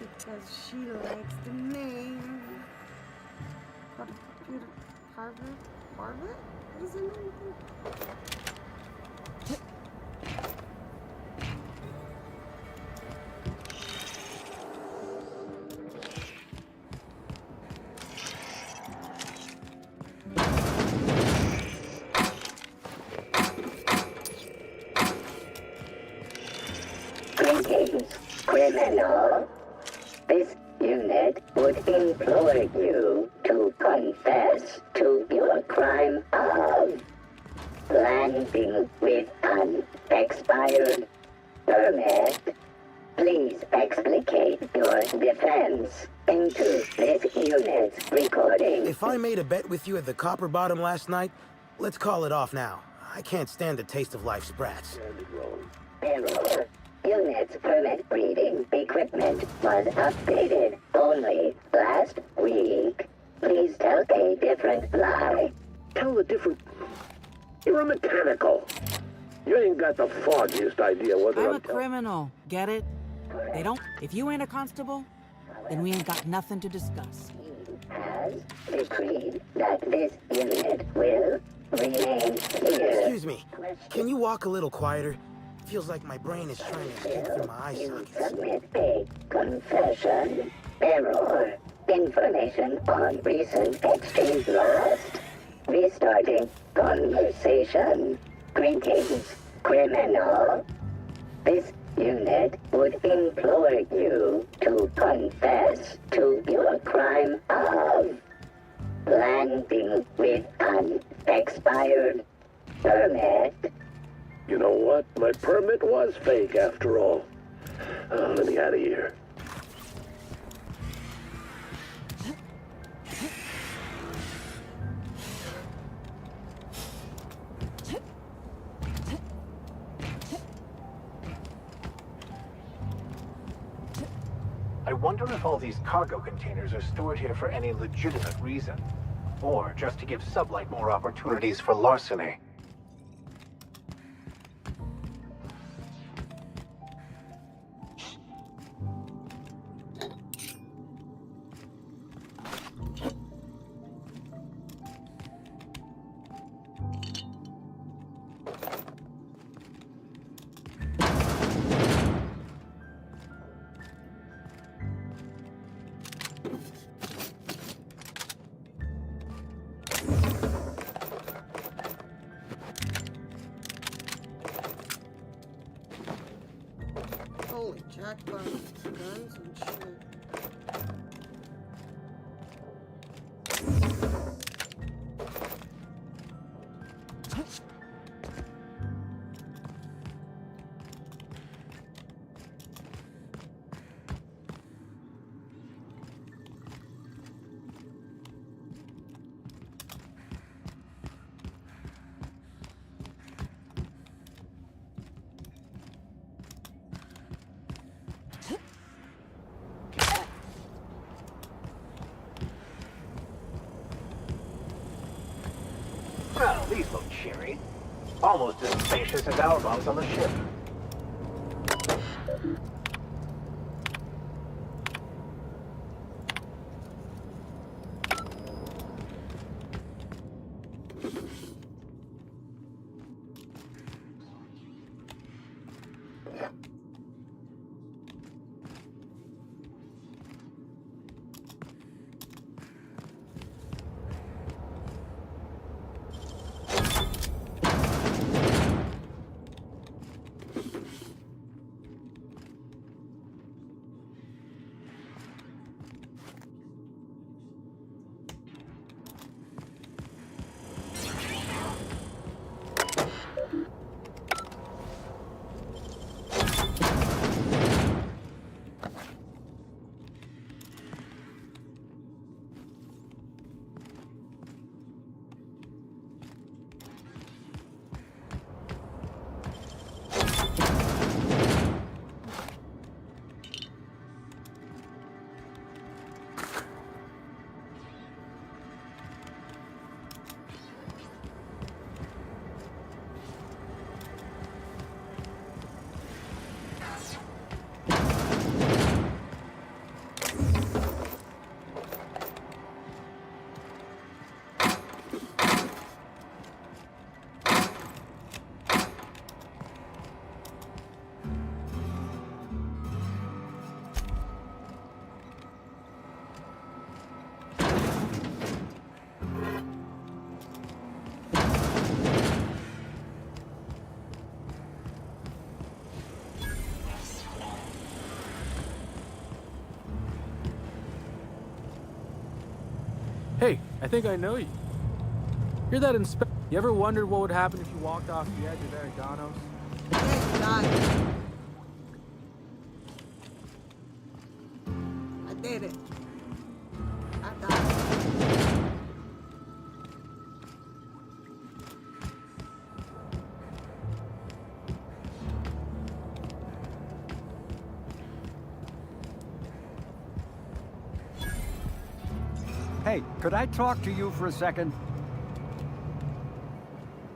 Because she likes the name. Harvard? Harvard? What is her name?
Greetings, criminal. This unit would implore you to confess to your crime of landing with an expired permit. Please explicate your defense into this unit's recording.
If I made a bet with you at the Copper Bottom last night, let's call it off now. I can't stand the taste of life sprats.
Error. Unit's permit reading equipment was updated only last week. Please tell a different lie.
Tell a different... You're a mechanical. You ain't got the foggiest idea whether
I'm a criminal. Get it? They don't... If you ain't a constable, then we ain't got nothing to discuss.
Has decreed that this unit will remain here.
Excuse me. Can you walk a little quieter? Feels like my brain is trying to escape through my eye sockets.
Submit a confession. Error. Information on recent exchange lost. Restarting conversation. Greetings, criminal. This unit would implore you to confess to your crime of landing with an expired permit.
You know what? My permit was fake after all. Let me out of here.
I wonder if all these cargo containers are stored here for any legitimate reason, or just to give Sublight more opportunities for larceny.
Holy jackpot, guns and shit.
Well, these look cheery. Almost as spacious as our bunks on the ship.
Hey, I think I know you. You're that inspector. You ever wondered what would happen if you walked off the edge of Eridanos?
I did it. I died.
Hey, could I talk to you for a second?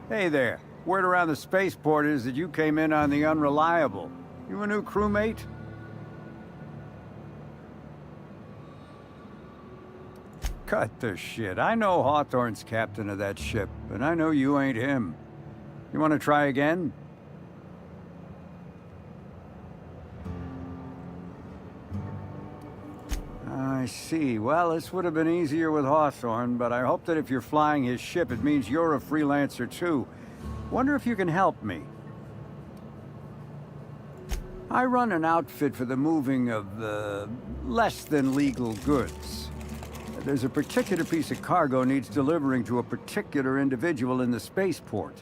Hey there. Word around the spaceport is that you came in on the Unreliable. You a new crewmate? Cut the shit. I know Hawthorne's captain of that ship, and I know you ain't him. You want to try again? I see. Well, this would have been easier with Hawthorne, but I hope that if you're flying his ship, it means you're a freelancer too. Wonder if you can help me. I run an outfit for the moving of, less than legal goods. There's a particular piece of cargo needs delivering to a particular individual in the spaceport.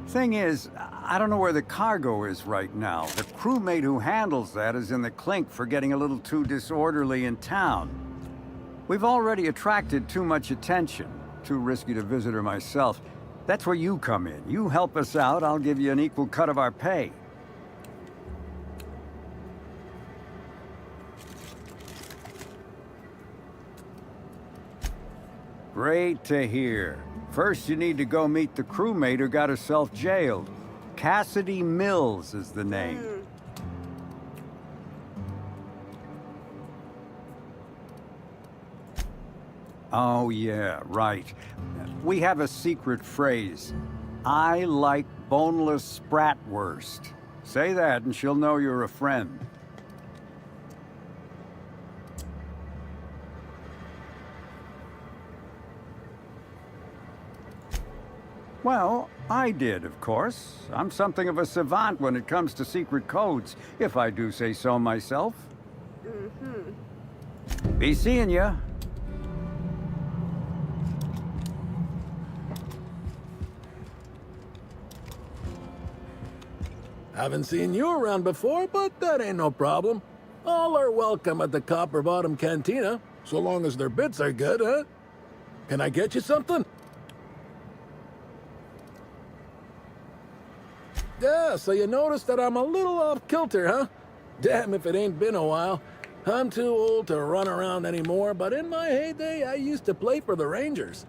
Thing is, I don't know where the cargo is right now. The crewmate who handles that is in the clink for getting a little too disorderly in town. We've already attracted too much attention. Too risky to visit her myself. That's where you come in. You help us out, I'll give you an equal cut of our pay. Great to hear. First, you need to go meet the crewmate who got herself jailed. Cassidy Mills is the name. Oh, yeah, right. We have a secret phrase. I like boneless spratwurst. Say that and she'll know you're a friend. Well, I did, of course. I'm something of a savant when it comes to secret codes, if I do say so myself. Be seeing ya.
Haven't seen you around before, but that ain't no problem. All are welcome at the Copper Bottom Cantina, so long as their bits are good, huh? Can I get you something? Yeah, so you noticed that I'm a little off kilter, huh? Damn if it ain't been a while. I'm too old to run around anymore, but in my heyday, I used to play for the Rangers.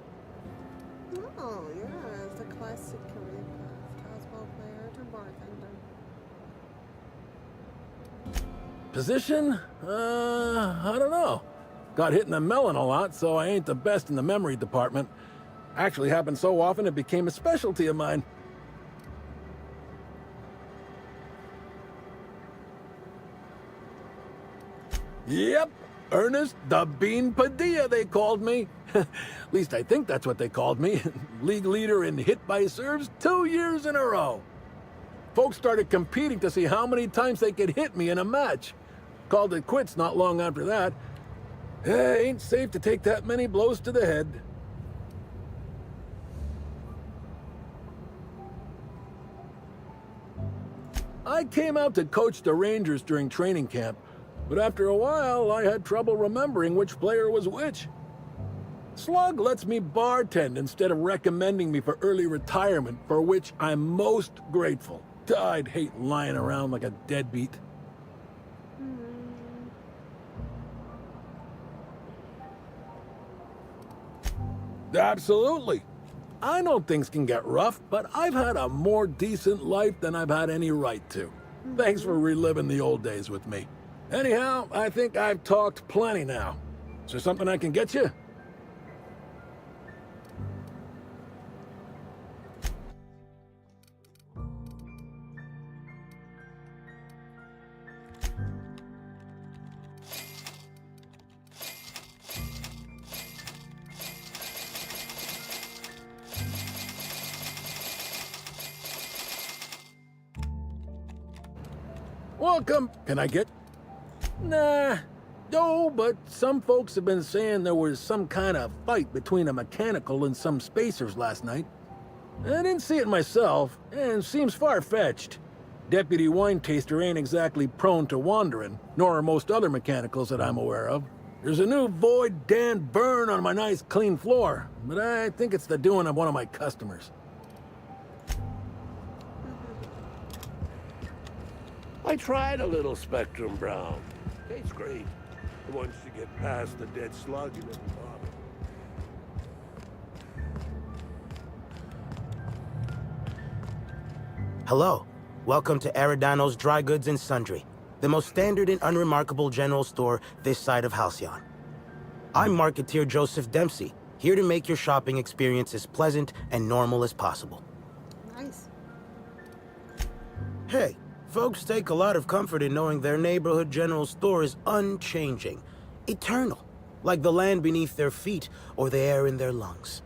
Oh, yeah, it's a classic career path. Houseball player to bartender.
Position? I don't know. Got hit in the melon a lot, so I ain't the best in the memory department. Actually happened so often it became a specialty of mine. Yep, Ernest the Bean Padilla, they called me. At least I think that's what they called me. League leader in hit by serves 2 years in a row. Folks started competing to see how many times they could hit me in a match. Called it quits not long after that. Ain't safe to take that many blows to the head. I came out to coach the Rangers during training camp. But after a while, I had trouble remembering which player was which. Slug lets me bartend instead of recommending me for early retirement, for which I'm most grateful. I'd hate lying around like a deadbeat. Absolutely. I know things can get rough, but I've had a more decent life than I've had any right to. Thanks for reliving the old days with me. Anyhow, I think I've talked plenty now. Is there something I can get you? Welcome. Can I get... Nah. No, but some folks have been saying there was some kind of fight between a mechanical and some spacers last night. I didn't see it myself, and seems far-fetched. Deputy Wine Taster ain't exactly prone to wandering, nor are most other mechanicals that I'm aware of. There's a new Void Dan burn on my nice clean floor, but I think it's the doing of one of my customers.
I tried a little Spectrum Brown. Tastes great. Once you get past the dead slug, you never bother.
Hello. Welcome to Eridano's Dry Goods and Sundry, the most standard and unremarkable general store this side of Halcyon. I'm marketeer Joseph Dempsey, here to make your shopping experience as pleasant and normal as possible.
Nice.
Hey, folks take a lot of comfort in knowing their neighborhood general store is unchanging, eternal, like the land beneath their feet or the air in their lungs.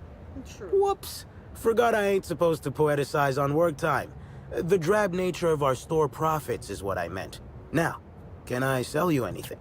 True.
Whoops. Forgot I ain't supposed to poeticize on work time. The drab nature of our store profits is what I meant. Now, can I sell you anything?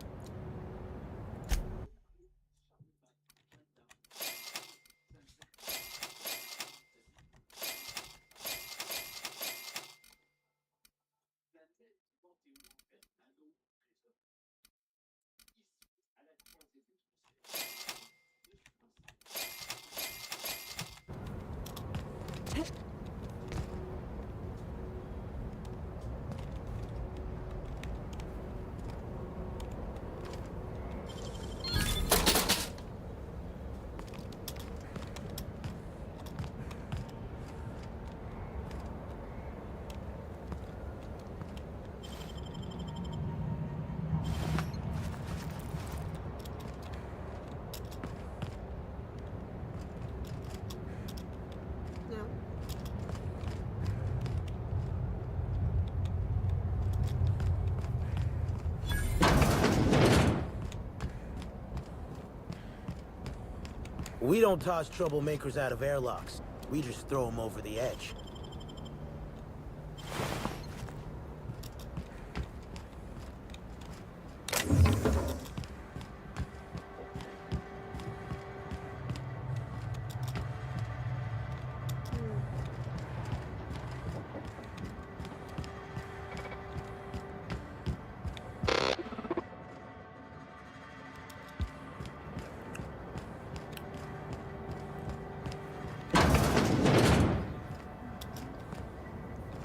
We don't toss troublemakers out of airlocks. We just throw them over the edge.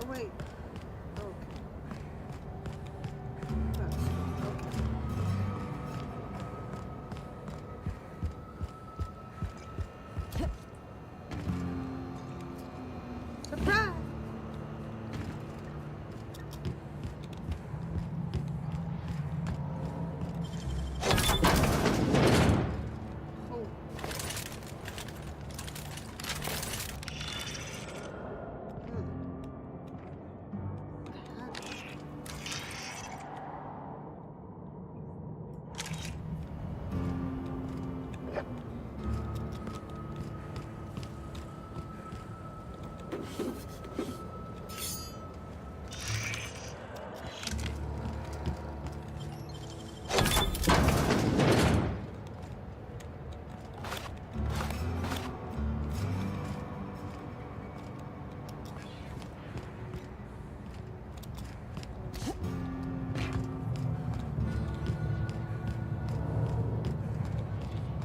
Wait. Surprise!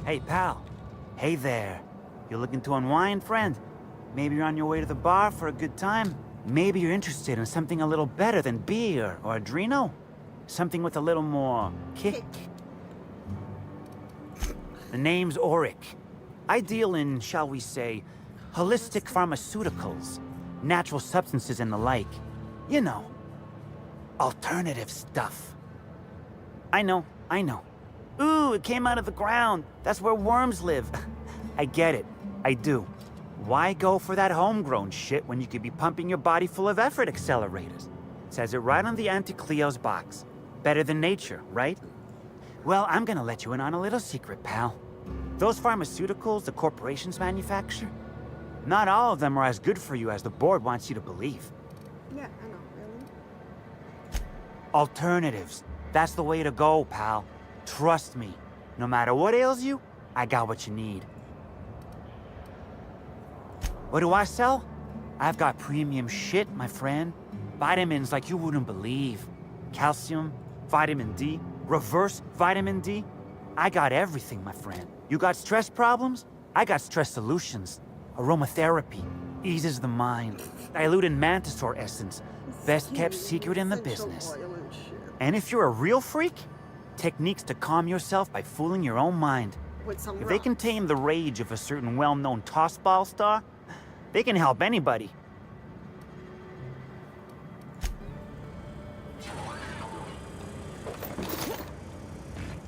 Hey, pal. Hey there. You looking to unwind, friend? Maybe you're on your way to the bar for a good time? Maybe you're interested in something a little better than beer or Adreno? Something with a little more kick? The name's Auric. I deal in, shall we say, holistic pharmaceuticals, natural substances and the like. You know, alternative stuff. I know. Ooh, it came out of the ground. That's where worms live. I get it. I do. Why go for that homegrown shit when you could be pumping your body full of effort accelerators? Says it right on the Auntie Cleo's box. Better than nature, right? Well, I'm gonna let you in on a little secret, pal. Those pharmaceuticals the corporations manufacture, not all of them are as good for you as the board wants you to believe.
Yeah, I know, really.
Alternatives. That's the way to go, pal. Trust me. No matter what ails you, I got what you need. What do I sell? I've got premium shit, my friend. Vitamins like you wouldn't believe. Calcium, vitamin D, reverse vitamin D. I got everything, my friend. You got stress problems? I got stress solutions. Aromatherapy eases the mind. Diluted mantisaur essence, best kept secret in the business. And if you're a real freak, techniques to calm yourself by fooling your own mind. If they can tame the rage of a certain well-known tossball star, they can help anybody.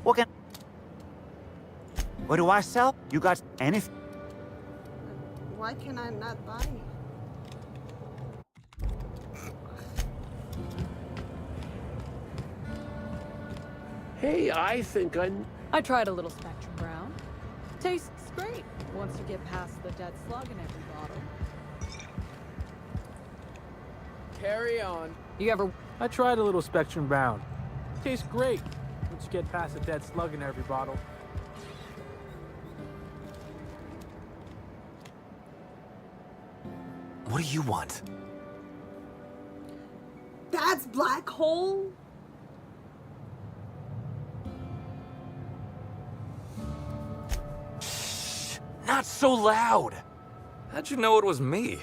What can... What do I sell? You got anything?
Why can I not buy?
Hey, I think
I tried a little Spectrum Brown. Tastes great once you get past the dead slug in every bottle.
Carry on.
You ever...
I tried a little Spectrum Brown. Tastes great once you get past the dead slug in every bottle.
What do you want?
That's black hole?
Not so loud! How'd you know it was me?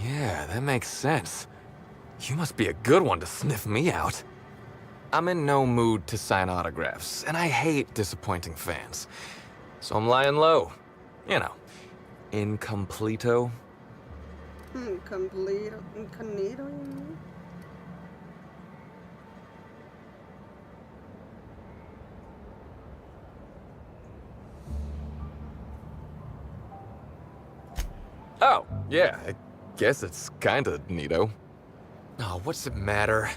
Yeah, that makes sense. You must be a good one to sniff me out. I'm in no mood to sign autographs, and I hate disappointing fans. So I'm lying low. You know, incompleto.
Incognito, you mean?
Oh, yeah, I guess it's kinda neato. Oh, what's it matter?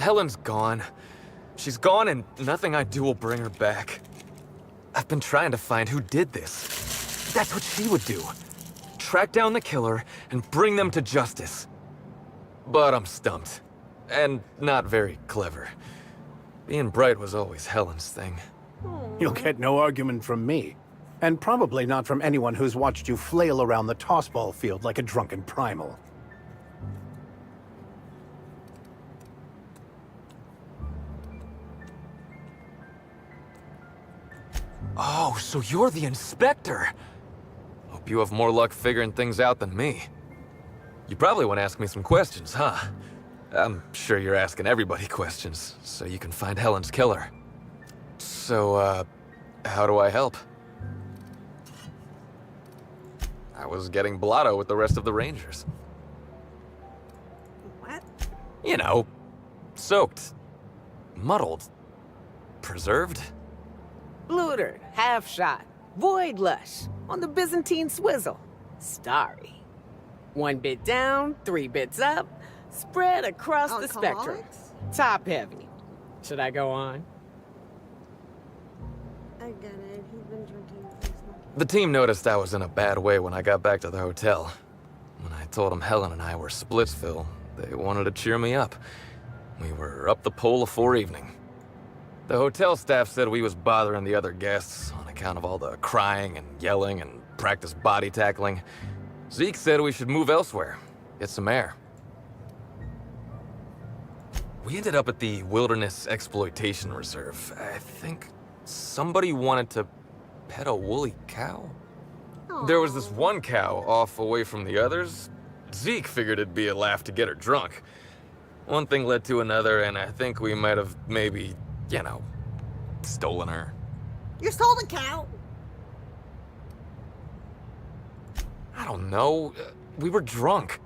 Helen's gone. She's gone and nothing I do will bring her back. I've been trying to find who did this. That's what she would do. Track down the killer and bring them to justice. But I'm stumped. And not very clever. Being bright was always Helen's thing.
You'll get no argument from me. And probably not from anyone who's watched you flail around the tossball field like a drunken primal.
Oh, so you're the inspector. Hope you have more luck figuring things out than me. You probably want to ask me some questions, huh? I'm sure you're asking everybody questions, so you can find Helen's killer. So, how do I help? I was getting blotto with the rest of the Rangers.
What?
You know, soaked, muddled, preserved.
Blootered, half shot, void lush, on the Byzantine swizzle. Starry. 1 bit down, 3 bits up, spread across the spectrum. Top heavy. Should I go on?
I get it. He's been drinking.
The team noticed I was in a bad way when I got back to the hotel. When I told them Helen and I were Splitsville, they wanted to cheer me up. We were up the pole afore evening. The hotel staff said we was bothering the other guests on account of all the crying and yelling and practice body tackling. Zeke said we should move elsewhere, get some air. We ended up at the Wilderness Exploitation Reserve. I think somebody wanted to pet a woolly cow? There was this one cow off away from the others. Zeke figured it'd be a laugh to get her drunk. One thing led to another, and I think we might have maybe, you know, stolen her.
You stole the cow?
I don't know. We were drunk,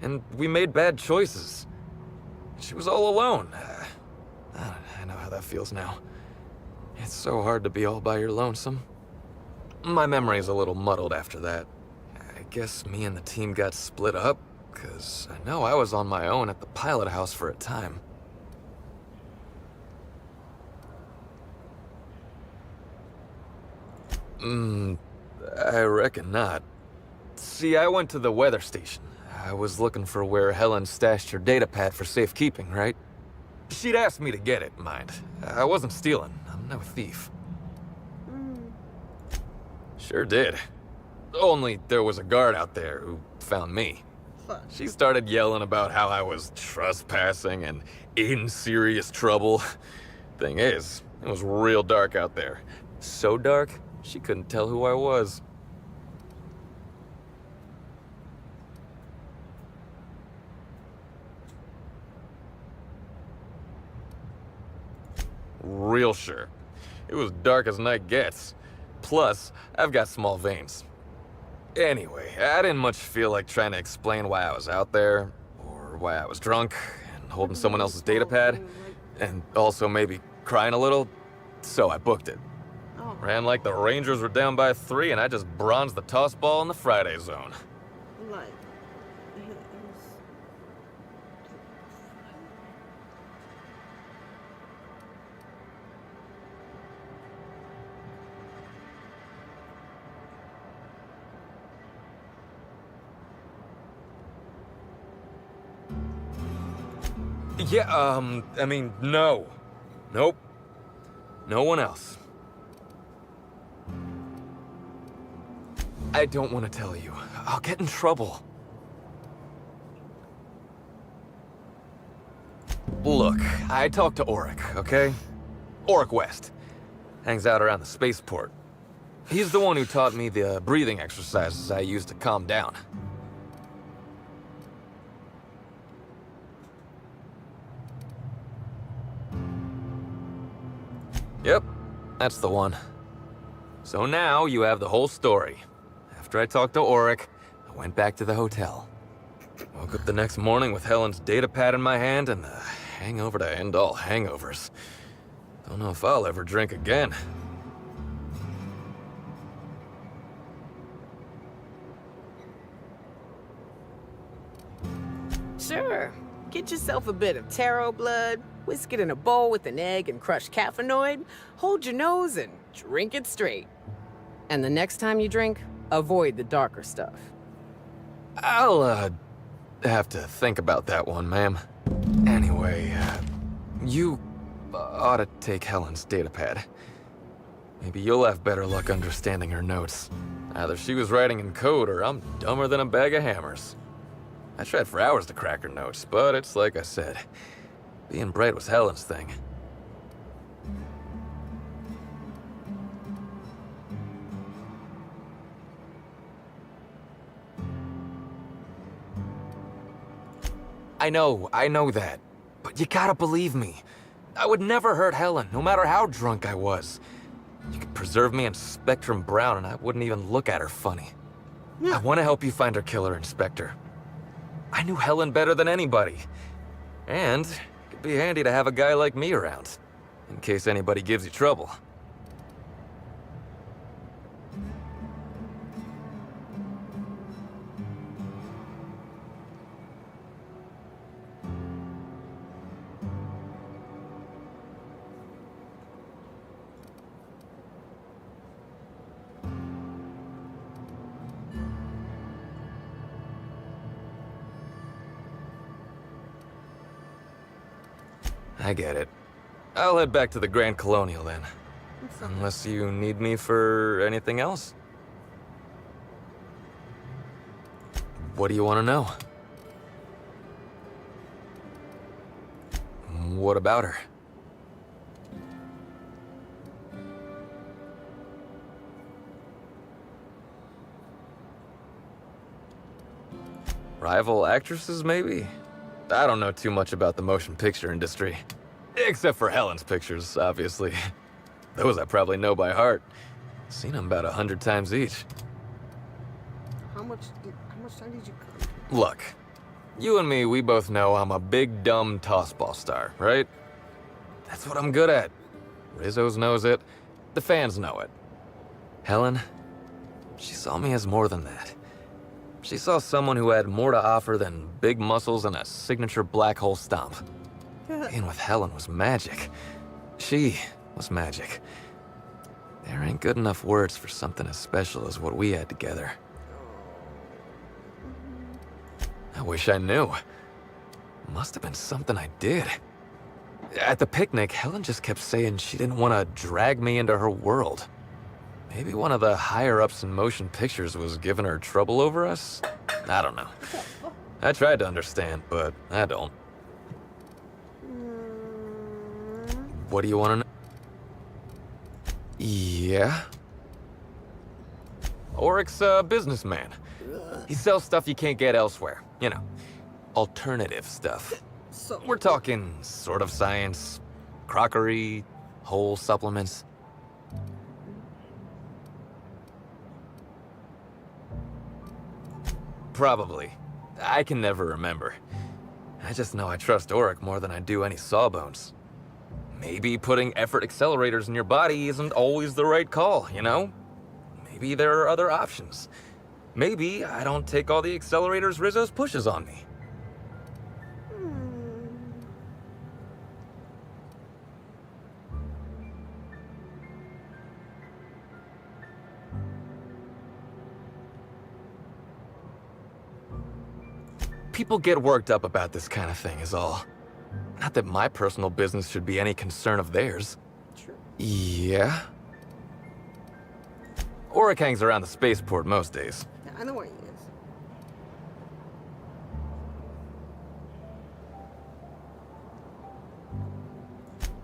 and we made bad choices. She was all alone. I know how that feels now. It's so hard to be all by your lonesome. My memory's a little muddled after that. I guess me and the team got split up, because I know I was on my own at the pilot house for a time. I reckon not. See, I went to the weather station. I was looking for where Helen stashed her datapad for safekeeping, right? She'd asked me to get it, mind. I wasn't stealing. I'm no thief. Sure did. Only there was a guard out there who found me. She started yelling about how I was trespassing and in serious trouble. Thing is, it was real dark out there. So dark, she couldn't tell who I was. Real sure. It was dark as night gets. Plus, I've got small veins. Anyway, I didn't much feel like trying to explain why I was out there, or for why I was drunk and holding someone else's data pad, and also maybe crying a little, so I booked it. Ran like the Rangers were down by 3, and I just bronzed the toss ball in the Friday zone.
Like,
Yeah, I mean, no. Nope. No one else. I don't want to tell you. I'll get in trouble. Look, I talked to Auric, okay? Auric West. Hangs out around the spaceport. He's the one who taught me the breathing exercises I use to calm down. Yep, that's the one. So now you have the whole story. After I talked to Auric, I went back to the hotel. Woke up the next morning with Helen's data pad in my hand and the hangover to end all hangovers. Don't know if I'll ever drink again.
Sure. Get yourself a bit of taro blood, whisk it in a bowl with an egg and crushed caffeinoid, hold your nose and drink it straight. And the next time you drink, avoid the darker stuff.
I'll, have to think about that one, ma'am. Anyway, you ought to take Helen's datapad. Maybe you'll have better luck understanding her notes. Either she was writing in code or I'm dumber than a bag of hammers. I tried for hours to crack her notes, but it's like I said. Being bright was Helen's thing. I know that. But you gotta believe me. I would never hurt Helen, no matter how drunk I was. You could preserve me in Spectrum Brown and I wouldn't even look at her funny. I want to help you find her killer, Inspector. I knew Helen better than anybody. And it'd be handy to have a guy like me around, in case anybody gives you trouble. I get it. I'll head back to the Grand Colonial then. Unless you need me for anything else? What do you want to know? What about her? Rival actresses, maybe? I don't know too much about the motion picture industry. Except for Helen's pictures, obviously. Those I probably know by heart. Seen them about 100 times each.
How much time did you come?
Look, you and me, we both know I'm a big, dumb tossball star, right? That's what I'm good at. Rizzo's knows it. The fans know it. Helen, she saw me as more than that. She saw someone who had more to offer than big muscles and a signature black hole stomp. Being with Helen was magic. She was magic. There ain't good enough words for something as special as what we had together. I wish I knew. Must have been something I did. At the picnic, Helen just kept saying she didn't want to drag me into her world. Maybe one of the higher-ups in motion pictures was giving her trouble over us? I don't know. I tried to understand, but I don't. What do you want to know? Yeah? Auric's a businessman. He sells stuff you can't get elsewhere. You know, alternative stuff. We're talking sort of science, crockery, whole supplements. Probably. I can never remember. I just know I trust Auric more than I do any sawbones. Maybe putting effort accelerators in your body isn't always the right call, you know? Maybe there are other options. Maybe I don't take all the accelerators Rizzo's pushes on me. People get worked up about this kind of thing is all. Not that my personal business should be any concern of theirs.
True.
Yeah? Auric hangs around the spaceport most days.
Yeah, I know where he is.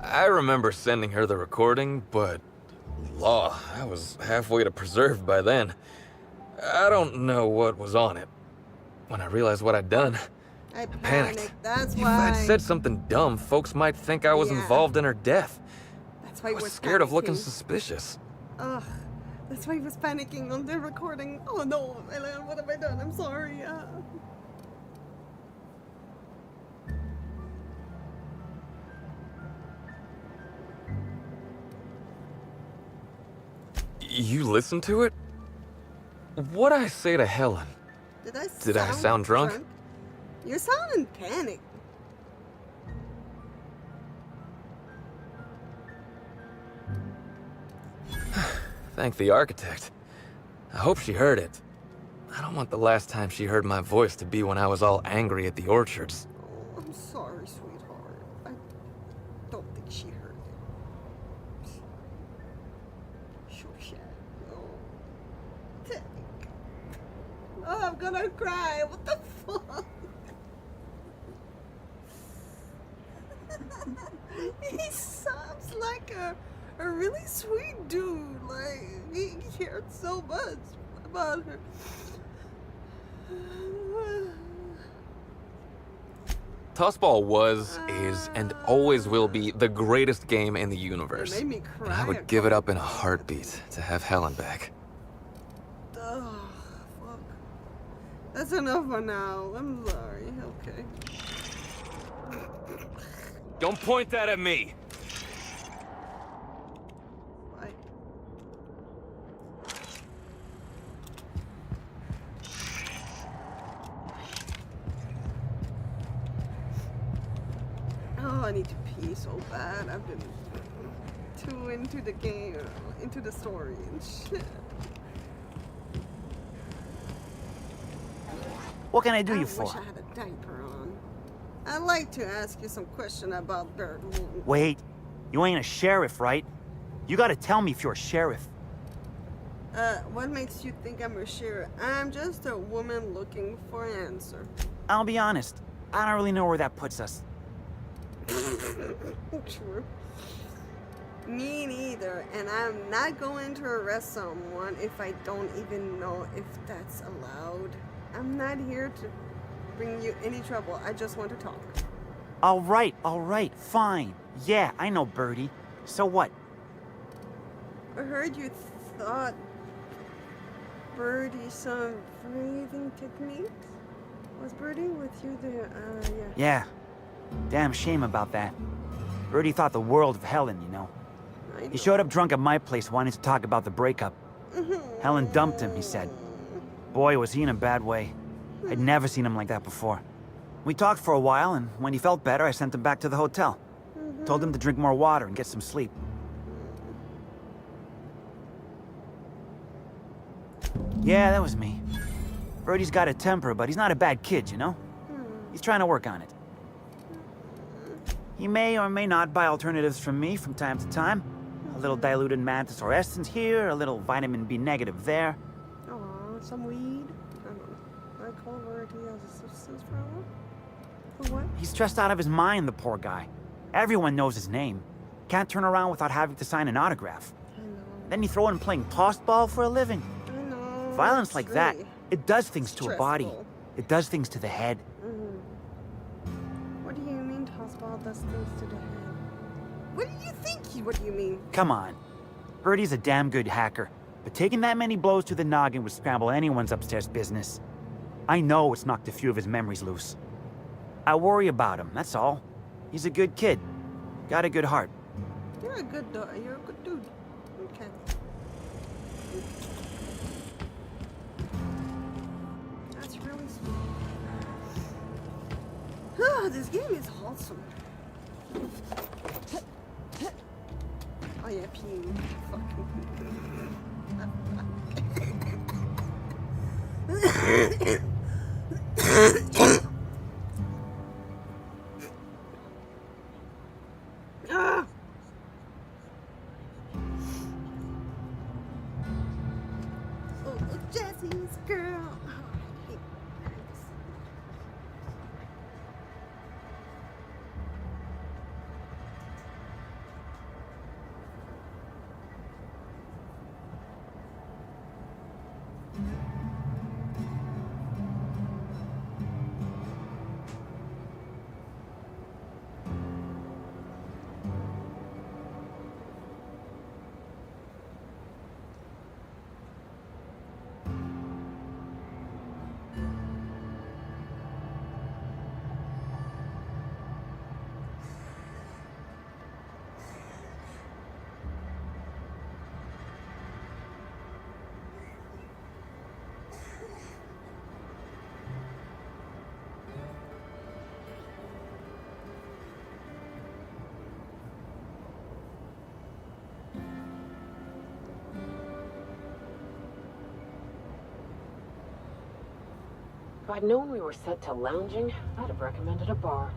I remember sending her the recording, but... Law, I was halfway to preserved by then. I don't know what was on it. When I realized what I'd done,
I
panicked.
That's
If
why.
I'd said something dumb, folks might think I was involved in her death.
That's why
I
he
was
was
scared of looking
panicking.
suspicious.
Ugh. That's why he was panicking on the recording. Oh no, Ellen, what have I done? I'm sorry.
You listened to it? What'd I say to Helen?
Did I
sound drunk?
You're sounding panicked.
Thank the architect. I hope she heard it. I don't want the last time she heard my voice to be when I was all angry at the orchards.
Oh, I'm sorry, sweetheart. I don't think she heard it. Sure, she no. Oh, I'm gonna cry. What the fuck? He sounds like a really sweet dude. Like, he cared so much about her.
Tossball was, is, and always will be the greatest game in the universe.
It made me
And I
cry.
would give it up in a heartbeat to have Helen back.
Ugh, fuck. That's enough for now. I'm sorry. Okay.
Don't point that at me!
Bye. Oh, I need to pee so bad. I've been too into the game, into the story and shit.
What can I do you
wish
for?
I had a diaper on. I'd like to ask you some question about Bird.
Wait, you ain't a sheriff, right? You gotta tell me if you're a sheriff.
What makes you think I'm a sheriff? I'm just a woman looking for an answer.
I'll be honest, I don't really know where that puts us.
True. Me neither, and I'm not going to arrest someone if I don't even know if that's allowed. I'm not here to bring you any trouble. I just want to talk.
All right, fine. Yeah, I know Birdie. So what?
I heard you thought Birdie some breathing techniques. Was Birdie with you there? Yeah.
Yeah. Damn shame about that. Birdie thought the world of Helen, you know. He showed up drunk at my place wanting to talk about the breakup. Helen dumped him, he said. Boy, was he in a bad way. I'd never seen him like that before. We talked for a while, and when he felt better, I sent him back to the hotel. Told him to drink more water and get some sleep. Yeah, that was me. Birdie's got a temper, but he's not a bad kid, you know? He's trying to work on it. He may or may not buy alternatives from me from time to time. A little diluted mantis or essence here, a little vitamin B negative there.
Aw, some weed. I don't know. I call Birdie as a substance problem. For what?
He's stressed out of his mind, the poor guy. Everyone knows his name. Can't turn around without having to sign an autograph. Then you throw in playing tossball for a living.
I know.
Violence like that, it does things to a body.
stressful.
It does things to the head.
What do you mean tossball does things to the head? What do you think? What do you mean?
Come on. Birdie's a damn good hacker, but taking that many blows to the noggin would scramble anyone's upstairs business. I know it's knocked a few of his memories loose. I worry about him, that's all. He's a good kid. Got a good heart.
You're a good dude. Okay. That's really sweet. This game is wholesome. Oh yeah, pew. Ah! Oh, Jesse's girl. Oh, I hate this.
If I'd known we were set to lounging, I'd have recommended a bar.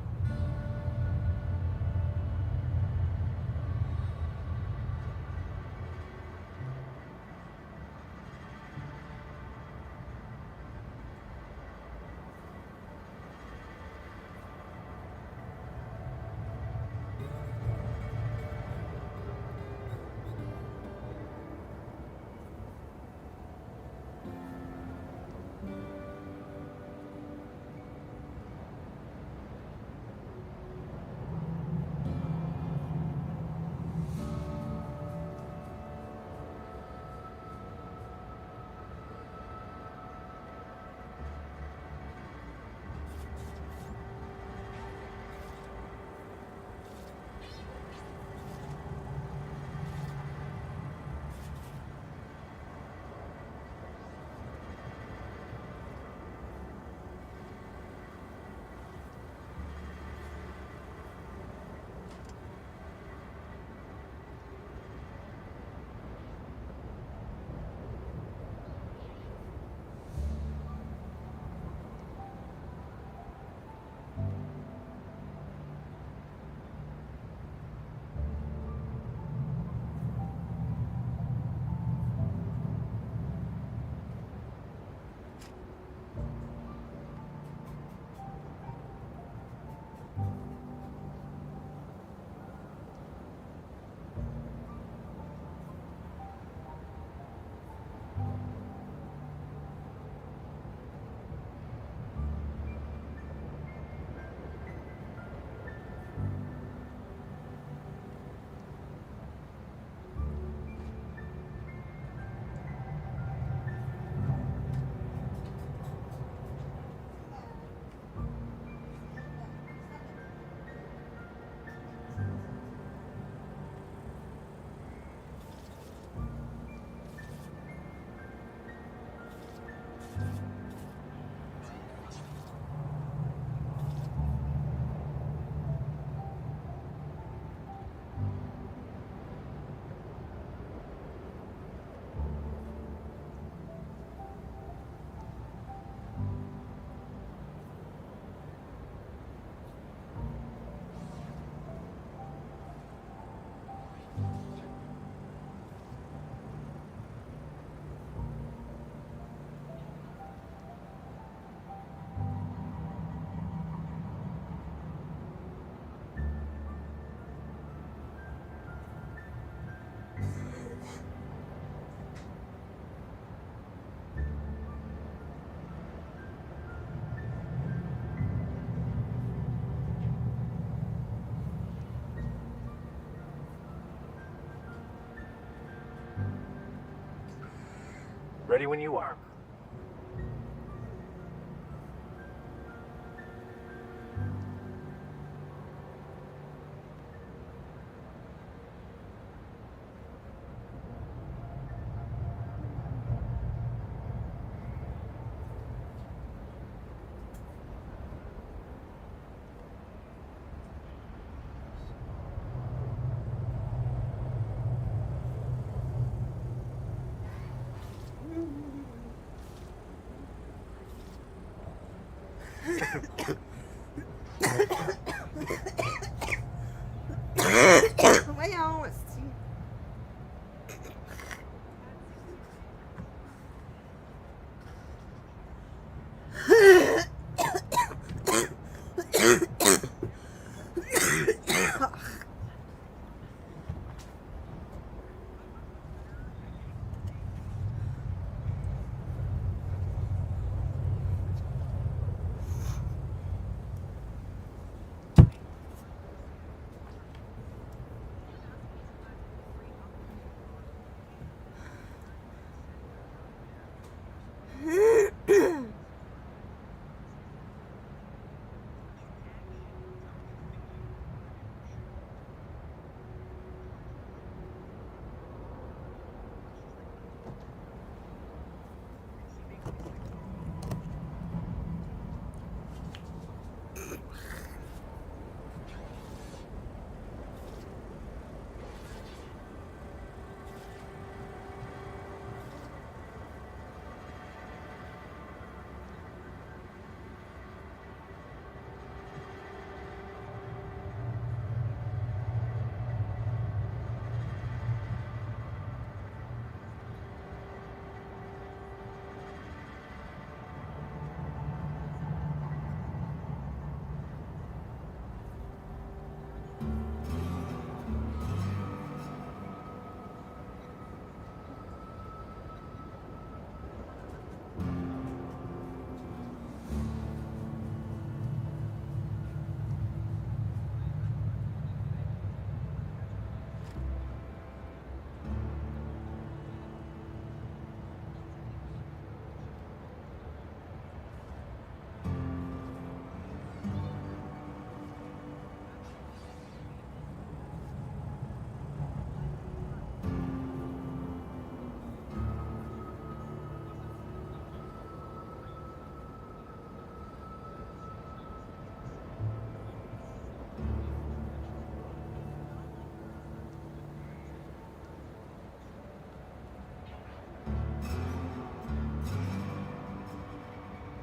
Ready when you are.
Well, let's see.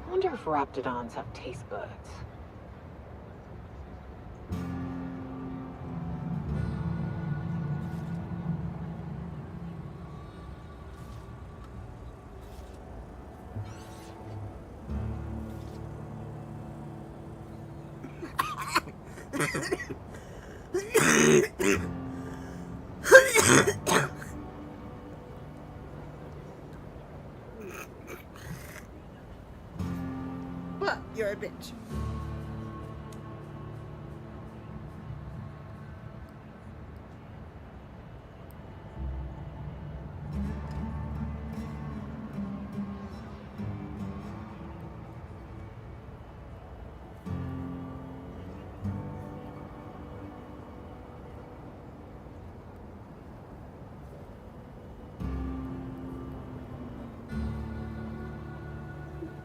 I wonder if raptidons have taste buds.
But you're a bitch.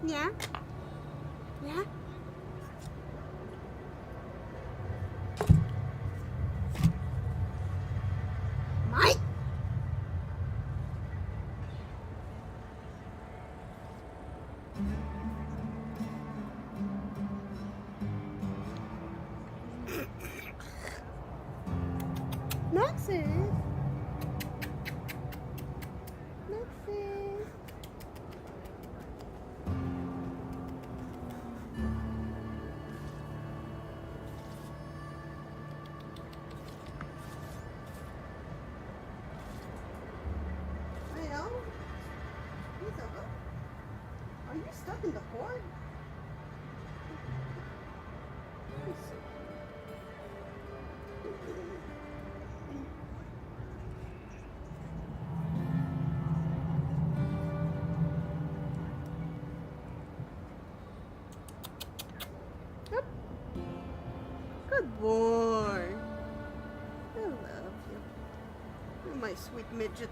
Yeah? Yeah? Mike? Maxie? Maxie? Well, Lisa, are you stuck in the port? Let me see. Yep. Good boy. I love you. You're my sweet midget.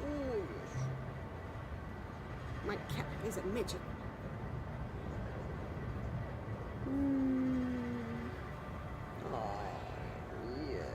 Oh, yes. My cat is a midget. Oh, yes.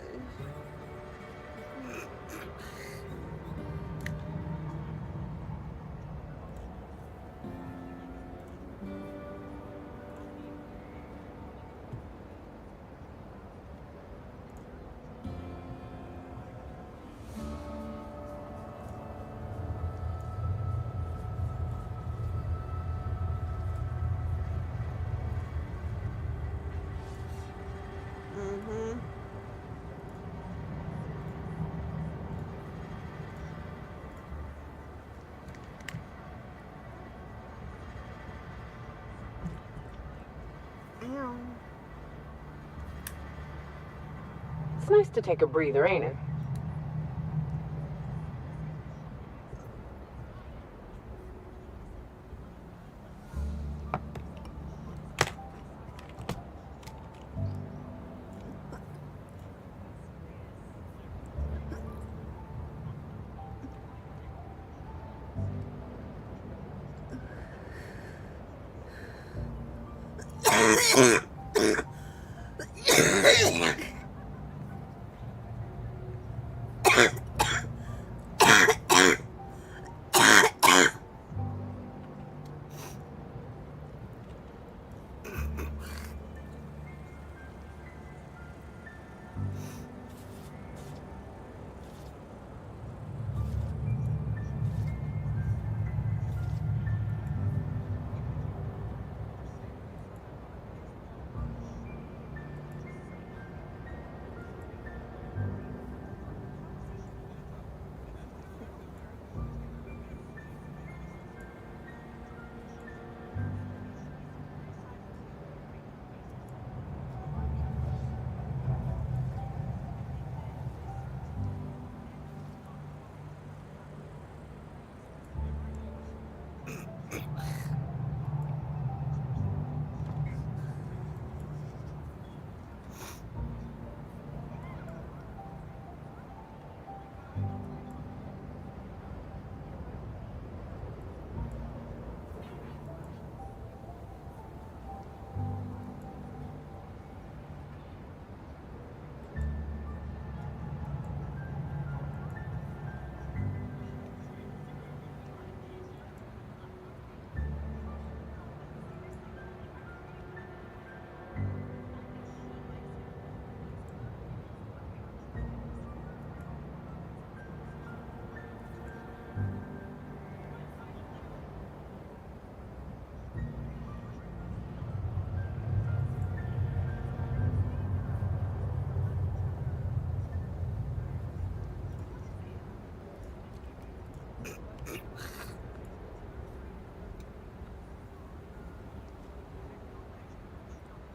It's nice to take a breather, ain't it?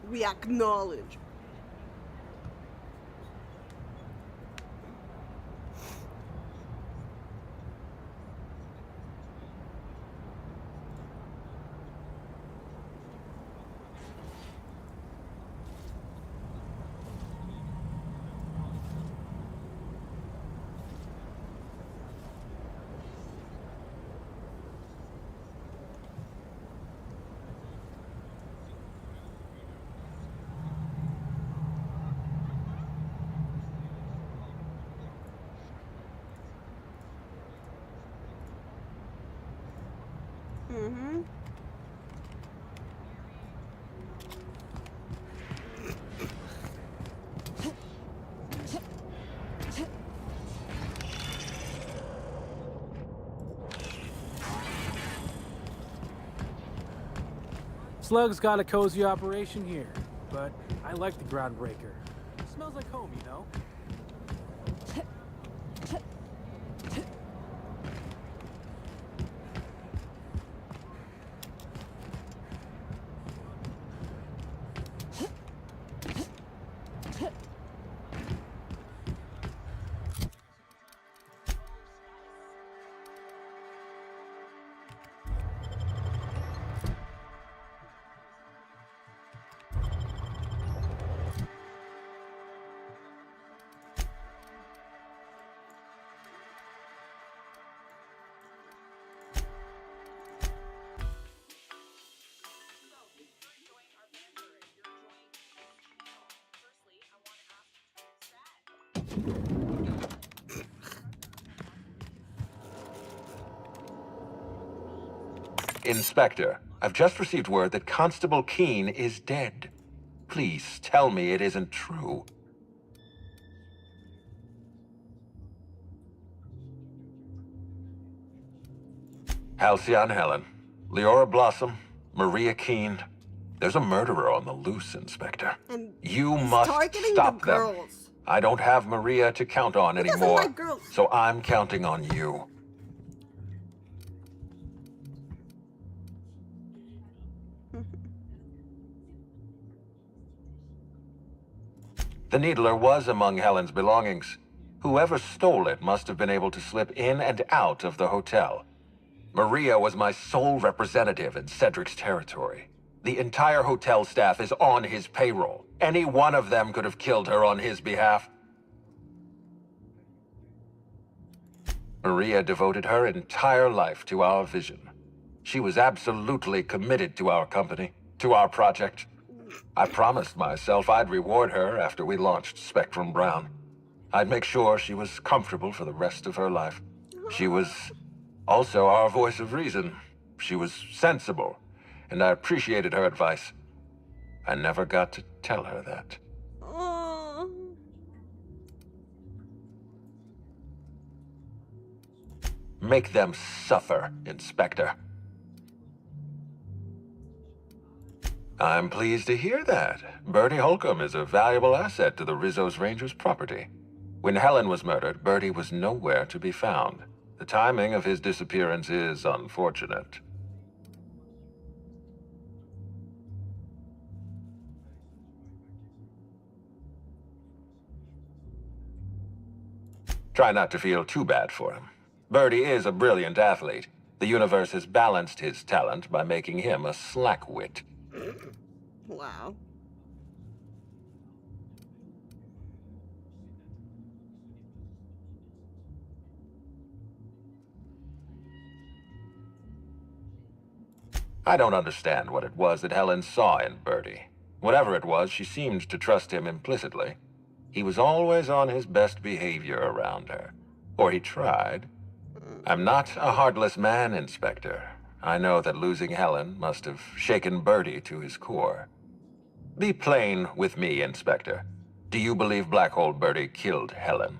We acknowledge. Mm-hmm.
Slug's got a cozy operation here, but I like the Groundbreaker. Smells like home, you know?
Inspector, I've just received word that Constable Keene is dead. Please tell me it isn't true. Halcyon Helen, Leora Blossom, Maria Keene. There's a murderer on the loose, Inspector.
And
You
he's
must
targeting
stop
the
them.
girls.
I don't have Maria to count on
He doesn't
anymore,
like girls.
so I'm counting on you. The needler was among Helen's belongings. Whoever stole it must have been able to slip in and out of the hotel. Maria was my sole representative in Cedric's territory. The entire hotel staff is on his payroll. Any one of them could have killed her on his behalf. Maria devoted her entire life to our vision. She was absolutely committed to our company, to our project. I promised myself I'd reward her after we launched Spectrum Brown. I'd make sure she was comfortable for the rest of her life. She was also our voice of reason. She was sensible, and I appreciated her advice. I never got to tell her that. Make them suffer, Inspector. I'm pleased to hear that. Bertie Holcomb is a valuable asset to the Rizzo's Rangers property. When Helen was murdered, Bertie was nowhere to be found. The timing of his disappearance is unfortunate. Try not to feel too bad for him. Bertie is a brilliant athlete. The universe has balanced his talent by making him a slackwit.
Wow.
I don't understand what it was that Helen saw in Bertie. Whatever it was, she seemed to trust him implicitly. He was always on his best behavior around her. Or he tried. I'm not a heartless man, Inspector. I know that losing Helen must have shaken Bertie to his core. Be plain with me, Inspector. Do you believe Black Hole Bertie killed Helen?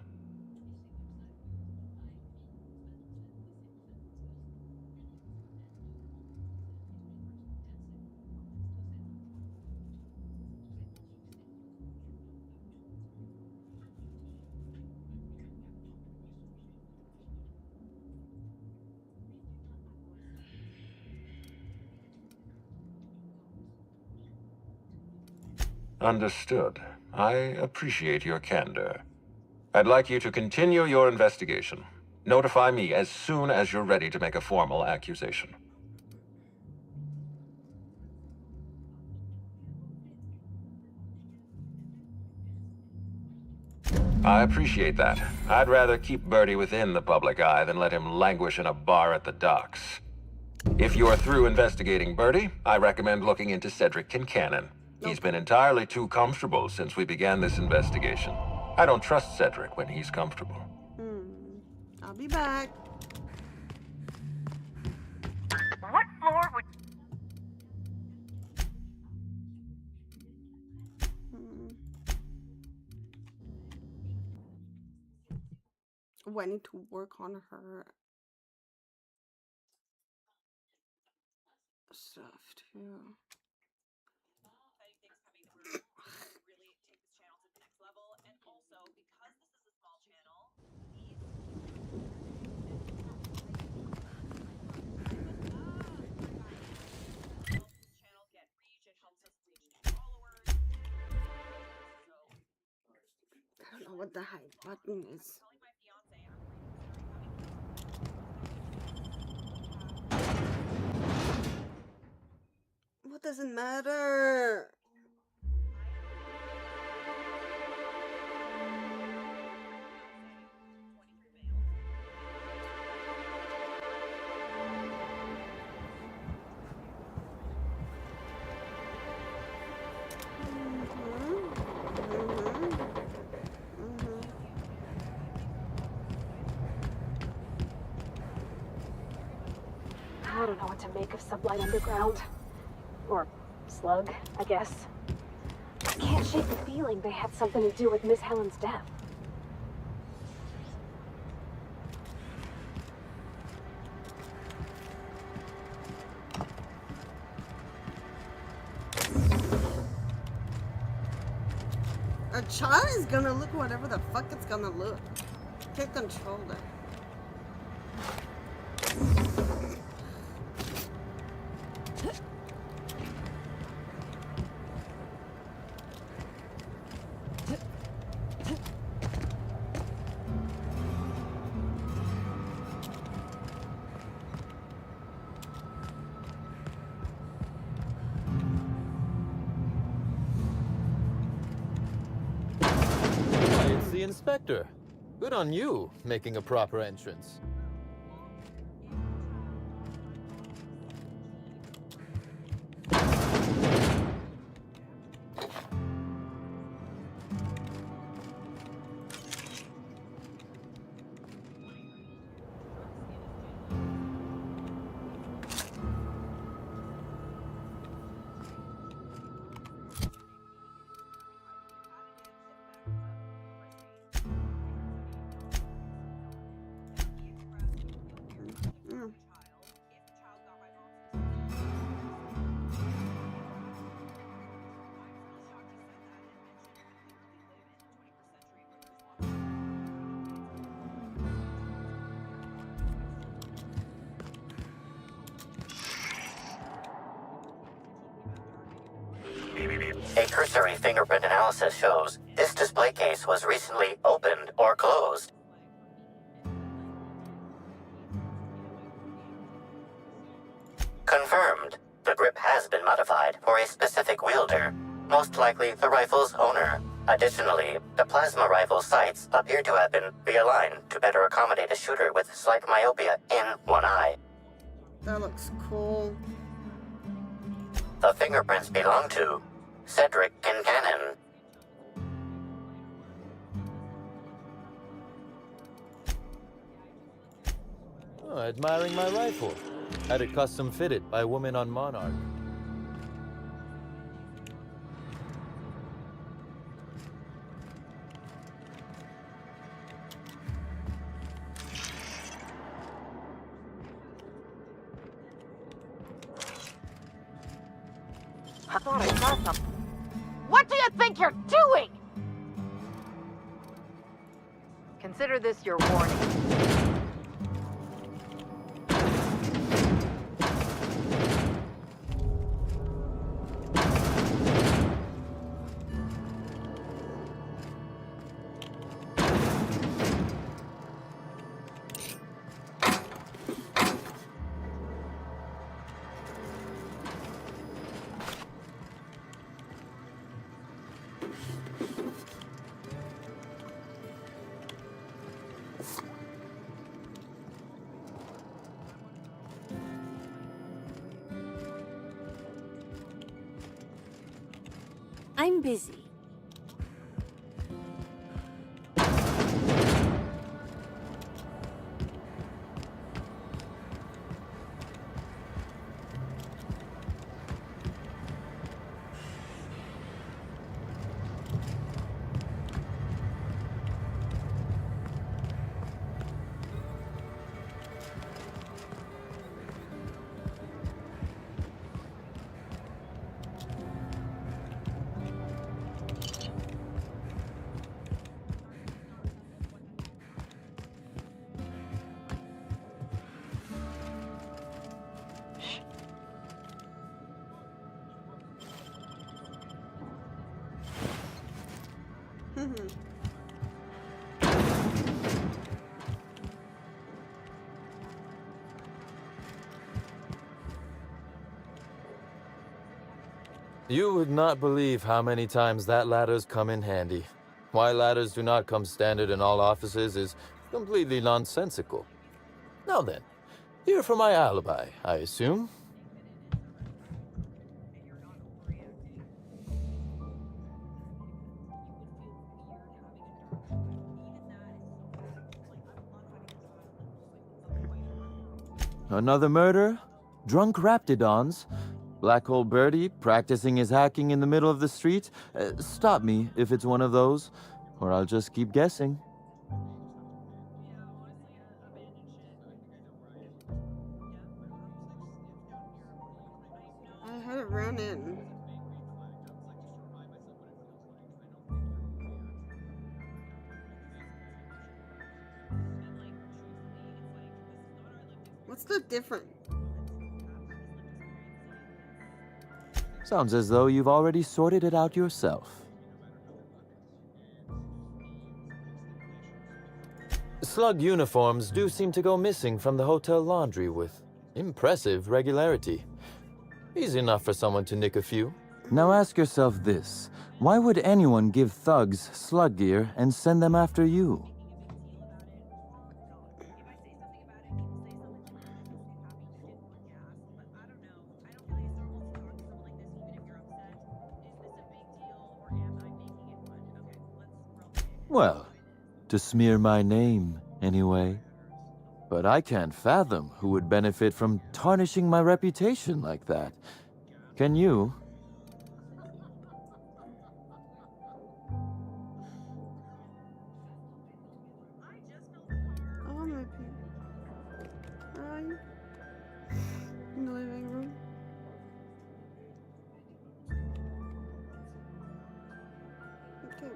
Understood. I appreciate your candor. I'd like you to continue your investigation. Notify me as soon as you're ready to make a formal accusation. I appreciate that. I'd rather keep Bertie within the public eye than let him languish in a bar at the docks. If you're through investigating Bertie, I recommend looking into Cedric Kincannon. He's been entirely too comfortable since we began this investigation. I don't trust Cedric when he's comfortable.
I'll be back.
What floor would...
Oh, I need to work on her stuff too. I don't know what the hide button is. What does it matter?
I don't know what to make of Sublight Underground. Or Slug, I guess. I can't shake the feeling they had something to do with Miss Helen's death.
A child is gonna look whatever the fuck it's gonna look. Take control there.
the inspector. Good on you, making a proper entrance.
A cursory fingerprint analysis shows this display case was recently opened or closed. Confirmed. The grip has been modified for a specific wielder, most likely the rifle's owner. Additionally, the plasma rifle sights appear to have been realigned to better accommodate a shooter with slight myopia in one eye.
That looks cool.
The fingerprints belong to Cedric Kincannon.
Oh, admiring my rifle. Had it custom fitted by a woman on Monarch.
I thought I saw something. What do you think you're doing? Consider this your warning.
I'm busy.
You would not believe how many times that ladder's come in handy. Why ladders do not come standard in all offices is completely nonsensical. Now then, here for my alibi, I assume. Another murder? Drunk Raptidons? Black Hole Birdie practicing his hacking in the middle of the street? Stop me if it's one of those, or I'll just keep guessing.
I had to run in. What's the difference?
Sounds as though you've already sorted it out yourself. Slug uniforms do seem to go missing from the hotel laundry with impressive regularity. Easy enough for someone to nick a few. Now ask yourself this. Why would anyone give thugs slug gear and send them after you? Well, to smear my name, anyway. But I can't fathom who would benefit from tarnishing my reputation like that. Can you?
Oh, my people. Where are you? In the living room. Okay.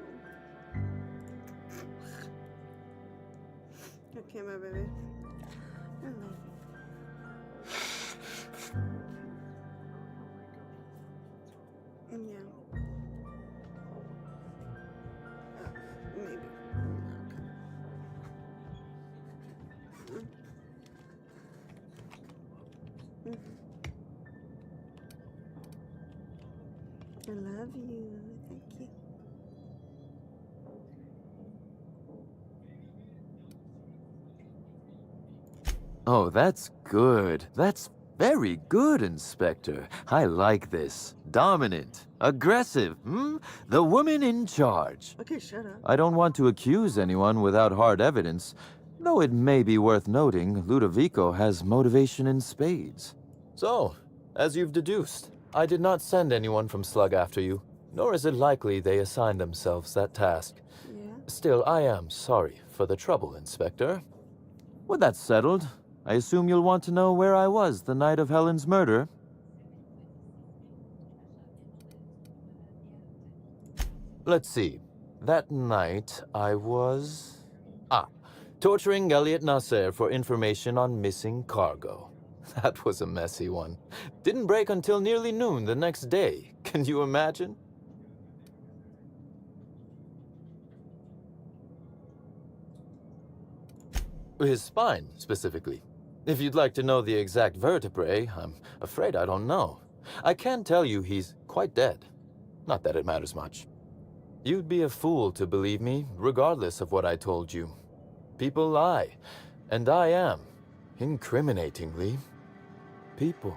Okay, my baby. Hello. Yeah. Maybe. Okay. I love you. Thank you.
Oh, that's good. That's very good, Inspector. I like this. Dominant. Aggressive, hmm? The woman in charge.
Okay, shut up.
I don't want to accuse anyone without hard evidence, though it may be worth noting Ludovico has motivation in spades. So, as you've deduced, I did not send anyone from Slug after you, nor is it likely they assigned themselves that task.
Yeah.
Still, I am sorry for the trouble, Inspector. With that settled, I assume you'll want to know where I was the night of Helen's murder. Let's see. That night, I was... torturing Elliot Nasser for information on missing cargo. That was a messy one. Didn't break until nearly noon the next day. Can you imagine? His spine, specifically. If you'd like to know the exact vertebrae, I'm afraid I don't know. I can tell you he's quite dead. Not that it matters much. You'd be a fool to believe me, regardless of what I told you. People lie, and I am, incriminatingly, people.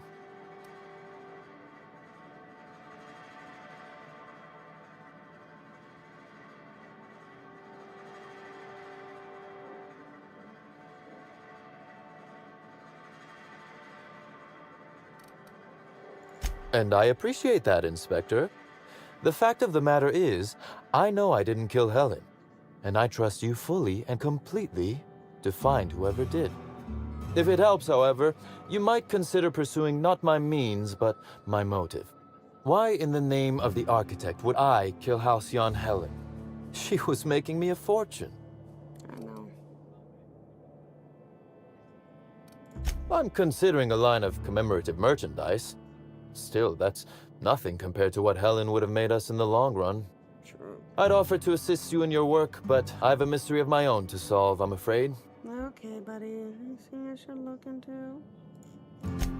And I appreciate that, Inspector. The fact of the matter is, I know I didn't kill Helen, and I trust you fully and completely to find whoever did. If it helps, however, you might consider pursuing not my means, but my motive. Why in the name of the architect would I kill Halcyon Helen? She was making me a fortune.
I know.
I'm considering a line of commemorative merchandise. Still, that's nothing compared to what Helen would have made us in the long run.
True.
I'd offer to assist you in your work, but I have a mystery of my own to solve, I'm afraid.
Okay, buddy. Anything I should look into?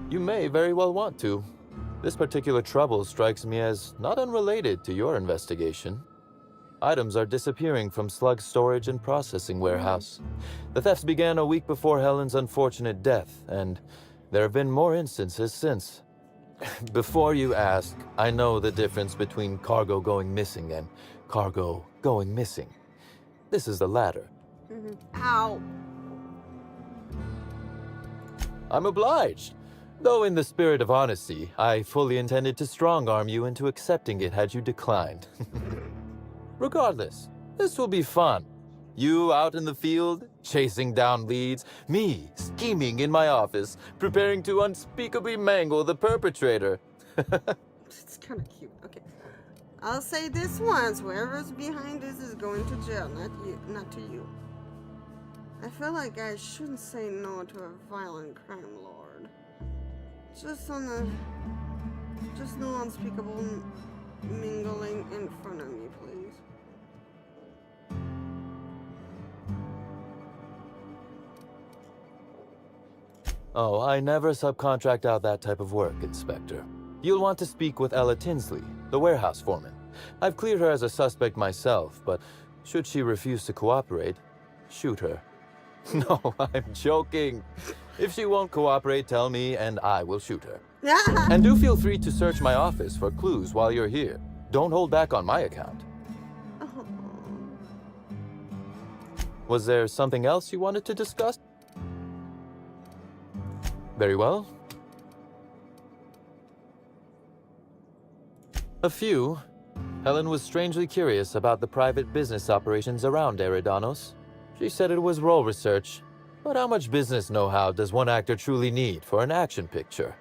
You may very well want to. This particular trouble strikes me as not unrelated to your investigation. Items are disappearing from Slug's storage and processing warehouse. The thefts began a week before Helen's unfortunate death, and there have been more instances since. Before you ask, I know the difference between cargo going missing and cargo going missing. This is the latter.
Ow.
I'm obliged. Though in the spirit of honesty, I fully intended to strong-arm you into accepting it had you declined. Regardless, this will be fun. You out in the field, chasing down leads, me scheming in my office, preparing to unspeakably mangle the perpetrator.
It's kind of cute. Okay. I'll say this once. Whoever's behind this is going to jail, not you, not to you. I feel like I shouldn't say no to a violent crime lord. Just no unspeakable mingling in front of me, please.
Oh, I never subcontract out that type of work, Inspector. You'll want to speak with Ella Tinsley, the warehouse foreman. I've cleared her as a suspect myself, but should she refuse to cooperate, shoot her. No, I'm joking. If she won't cooperate, tell me and I will shoot her. And do feel free to search my office for clues while you're here. Don't hold back on my account. Was there something else you wanted to discuss? Very well. A few. Helen was strangely curious about the private business operations around Eridanos. She said it was role research, but how much business know-how does one actor truly need for an action picture?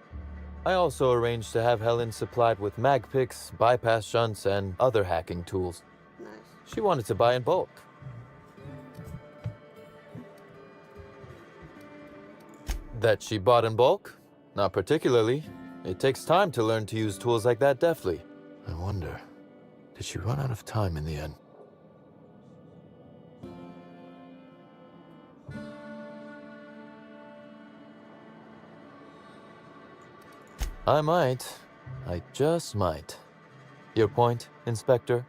I also arranged to have Helen supplied with mag picks, bypass shunts, and other hacking tools. She wanted to buy in bulk. That she bought in bulk? Not particularly. It takes time to learn to use tools like that deftly. I wonder, did she run out of time in the end? I might. I just might. Your point, Inspector?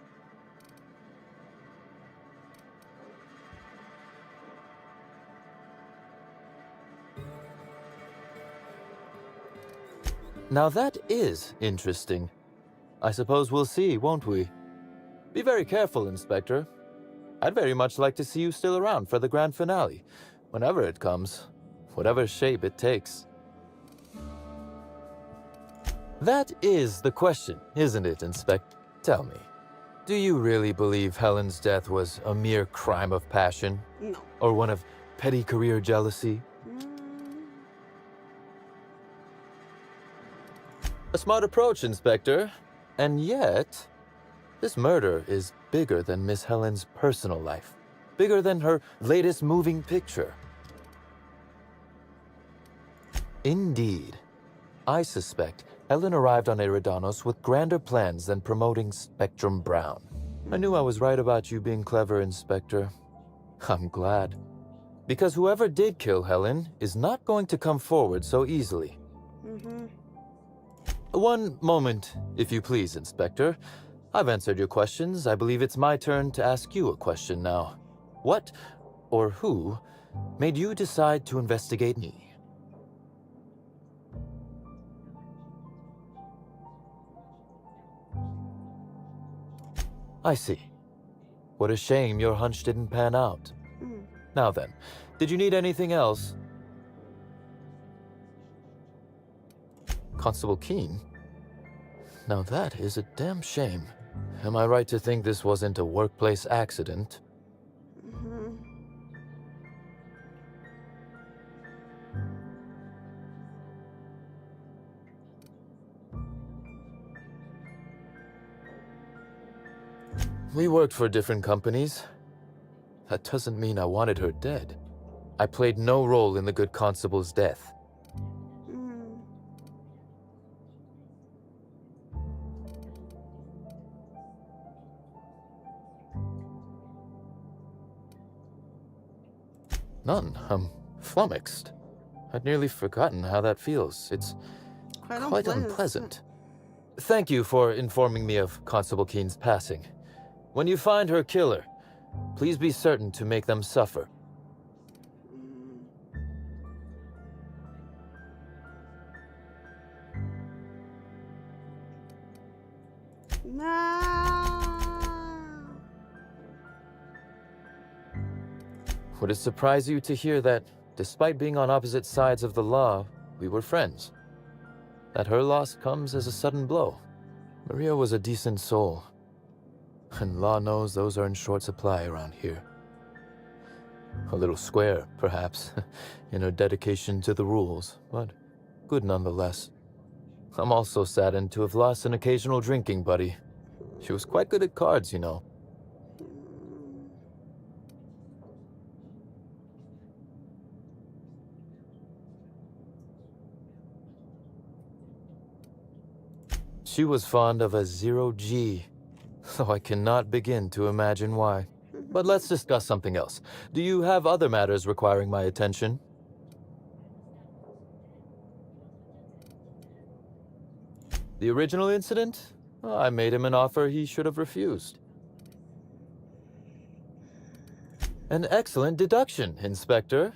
Now that is interesting. I suppose we'll see, won't we? Be very careful, Inspector. I'd very much like to see you still around for the grand finale, whenever it comes, whatever shape it takes. That is the question, isn't it, Inspector? Tell me, do you really believe Helen's death was a mere crime of passion?
No.
Or one of petty career jealousy? A smart approach, Inspector. And yet, this murder is bigger than Miss Helen's personal life. Bigger than her latest moving picture. Indeed. I suspect Helen arrived on Eridanos with grander plans than promoting Spectrum Brown. I knew I was right about you being clever, Inspector. I'm glad. Because whoever did kill Helen is not going to come forward so easily. One moment, if you please, Inspector. I've answered your questions. I believe it's my turn to ask you a question now. What, or who, made you decide to investigate me? I see. What a shame your hunch didn't pan out. Now then, did you need anything else? Constable Keene? Now that is a damn shame. Am I right to think this wasn't a workplace accident? We worked for different companies. That doesn't mean I wanted her dead. I played no role in the good constable's death. None. I'm flummoxed. I'd nearly forgotten how that feels. It's quite unpleasant. Thank you for informing me of Constable Keene's passing. When you find her killer, please be certain to make them suffer. Would it surprise you to hear that, despite being on opposite sides of the law, we were friends? That her loss comes as a sudden blow. Maria was a decent soul, and law knows those are in short supply around here. A little square, perhaps, in her dedication to the rules, but good nonetheless. I'm also saddened to have lost an occasional drinking buddy. She was quite good at cards, you know. She was fond of a 0G, though I cannot begin to imagine why. But let's discuss something else. Do you have other matters requiring my attention? The original incident? Well, I made him an offer he should have refused. An excellent deduction, Inspector.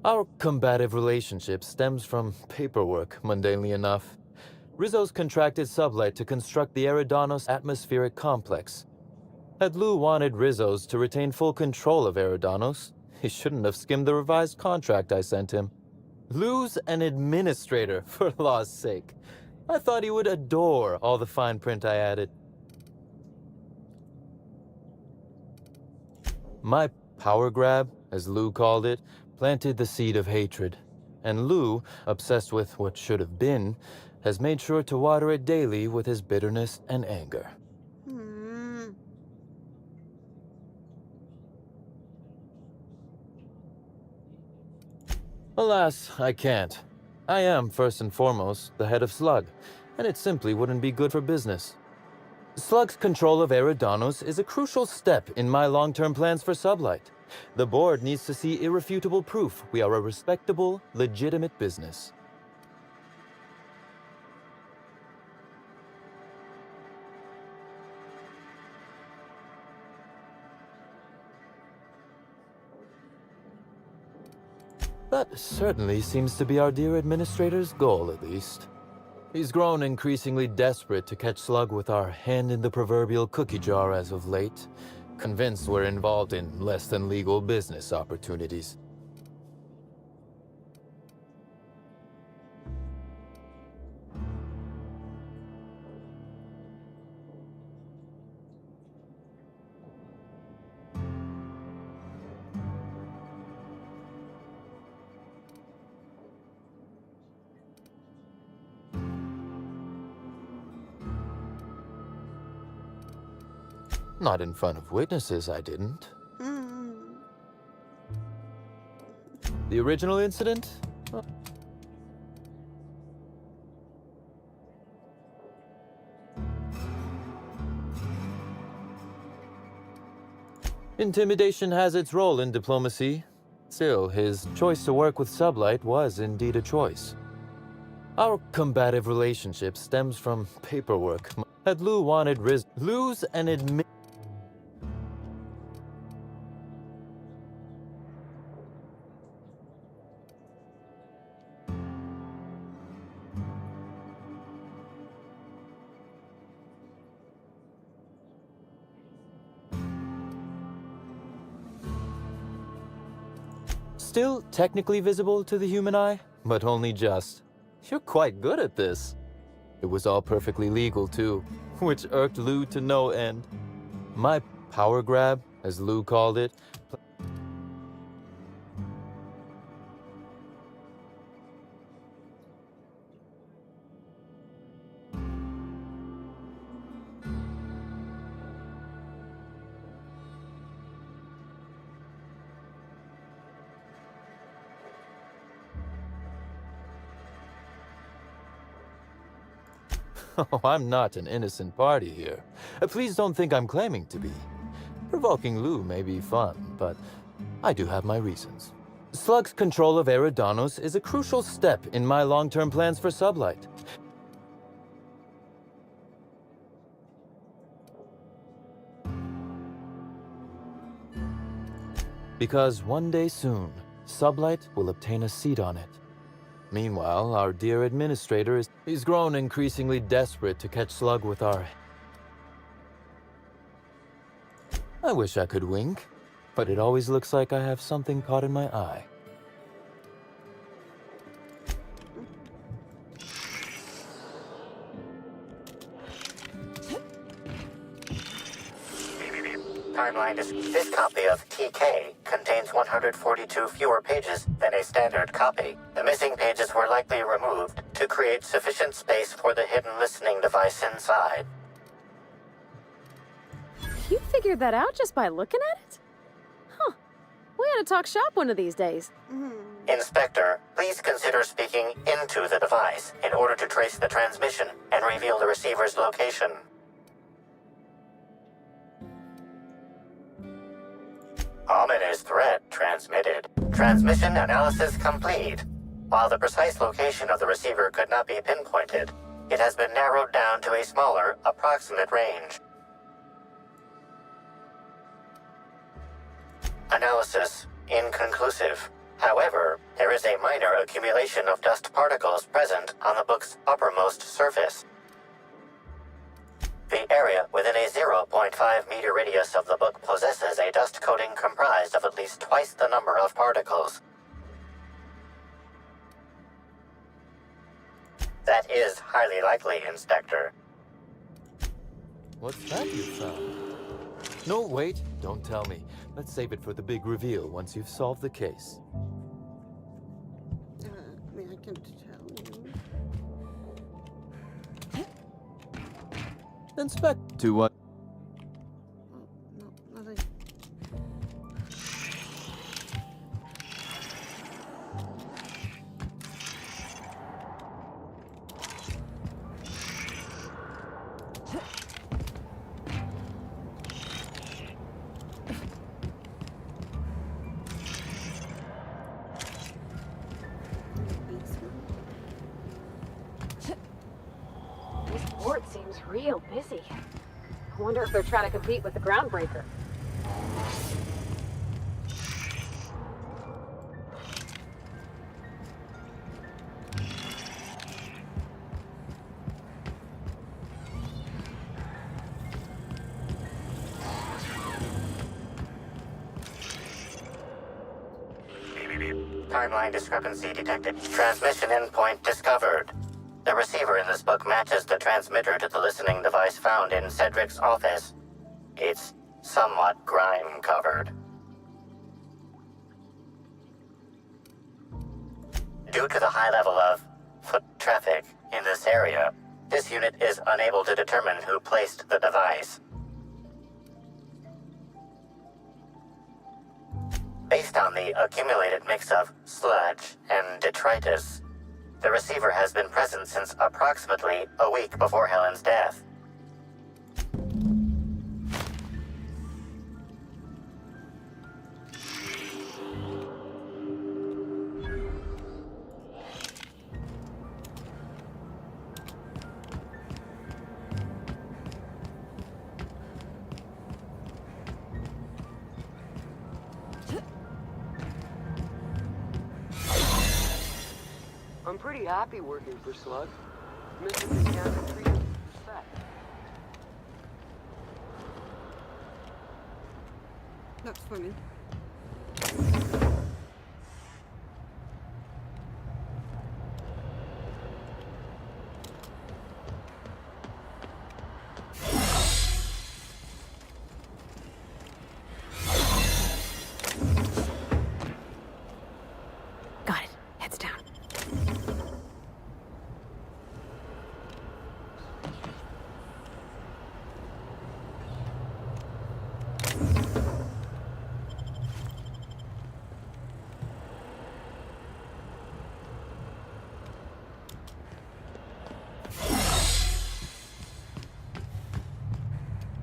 Our combative relationship stems from paperwork, mundanely enough. Rizzo's contracted Sublight to construct the Eridanos atmospheric complex. Had Lou wanted Rizzo's to retain full control of Eridanos, he shouldn't have skimmed the revised contract I sent him. Lou's an administrator, for law's sake. I thought he would adore all the fine print I added. My power grab, as Lou called it, planted the seed of hatred. And Lou, obsessed with what should have been, has made sure to water it daily with his bitterness and anger. Alas, I can't. I am, first and foremost, the head of Slug, and it simply wouldn't be good for business. Slug's control of Eridanos is a crucial step in my long-term plans for Sublight. The board needs to see irrefutable proof we are a respectable, legitimate business. That certainly seems to be our dear administrator's goal, at least. He's grown increasingly desperate to catch Slug with our hand in the proverbial cookie jar as of late, convinced we're involved in less than legal business opportunities. Not in front of witnesses, I didn't. The original incident? Intimidation has its role in diplomacy. Still, his choice to work with Sublight was indeed a choice. Our combative relationship stems from paperwork. Had Lou wanted Lou's an Still technically visible to the human eye, but only just. You're quite good at this. It was all perfectly legal, too, which irked Lou to no end. My power grab, as Lou called it, Oh, I'm not an innocent party here. Please don't think I'm claiming to be. Provoking Lou may be fun, but I do have my reasons. Slug's control of Eridanos is a crucial step in my long-term plans for Sublight. Because one day soon, Sublight will obtain a seat on it. Meanwhile, our dear administrator he's grown increasingly desperate to catch Slug with our... I wish I could wink, but it always looks like I have something caught in my eye.
Timeline is this copy of TK contains 142 fewer pages than a standard copy. The missing pages were likely removed to create sufficient space for the hidden listening device inside.
You figured that out just by looking at it? Huh. We ought to talk shop one of these days.
Inspector, please consider speaking into the device in order to trace the transmission and reveal the receiver's location. Ominous threat transmitted. Transmission analysis complete. While the precise location of the receiver could not be pinpointed, it has been narrowed down to a smaller, approximate range. Analysis inconclusive. However, there is a minor accumulation of dust particles present on the book's uppermost surface. The area within a 0.5 meter radius of the book possesses a dust coating comprised of at least twice the number of particles. That is highly likely, Inspector.
What's that you found? No, wait, don't tell me. Let's save it for the big reveal once you've solved the case.
I mean, I can tell you.
Inspect to what?
Oh, no, nothing.
This port seems real busy. I wonder if they're trying to compete with the Groundbreaker.
Timeline discrepancy detected. Transmission endpoint discovered. The receiver in this book matches the transmitter to the listening device found in Cedric's office. It's somewhat grime-covered. Due to the high level of foot traffic in this area, this unit is unable to determine who placed the device. Based on the accumulated mix of sludge and detritus, the receiver has been present since approximately a week before Helen's death.
I'm pretty happy working for Slug. Mr. Buchanan treated me with respect.
That's funny.
Got it. Heads down.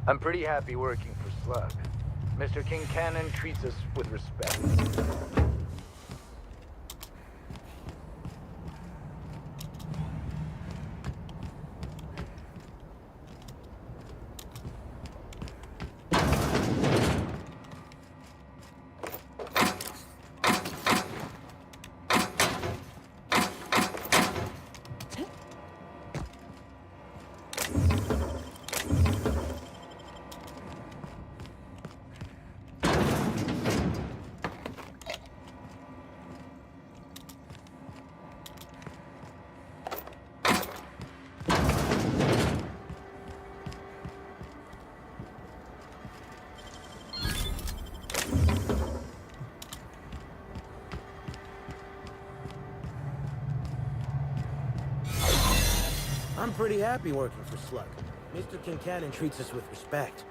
I'm pretty happy working for Slug. Mr. Kincannon treats us with respect.
I'm pretty happy working for Slug. Mr. Kincannon treats us with respect.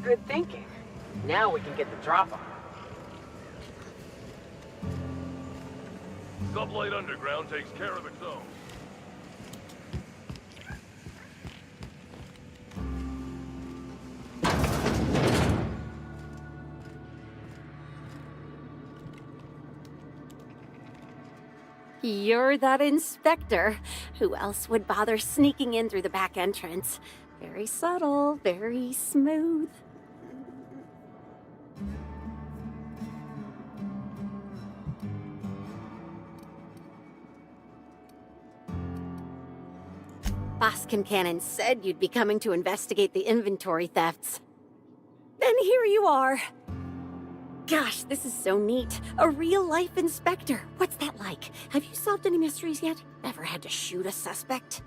Good thinking. Now we can get the drop on.
Sublight Underground takes care of its own.
You're that inspector. Who else would bother sneaking in through the back entrance? Very subtle, very smooth. Boskin Cannon said you'd be coming to investigate the inventory thefts. Then here you are. Gosh, this is so neat. A real-life inspector. What's that like? Have you solved any mysteries yet? Ever had to shoot a suspect?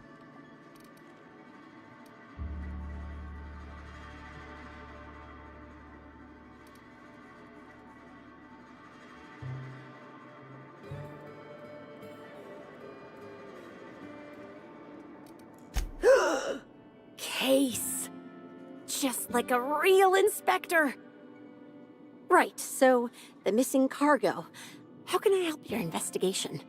Case. Just like a real inspector. Right, so the missing cargo. How can I help your investigation?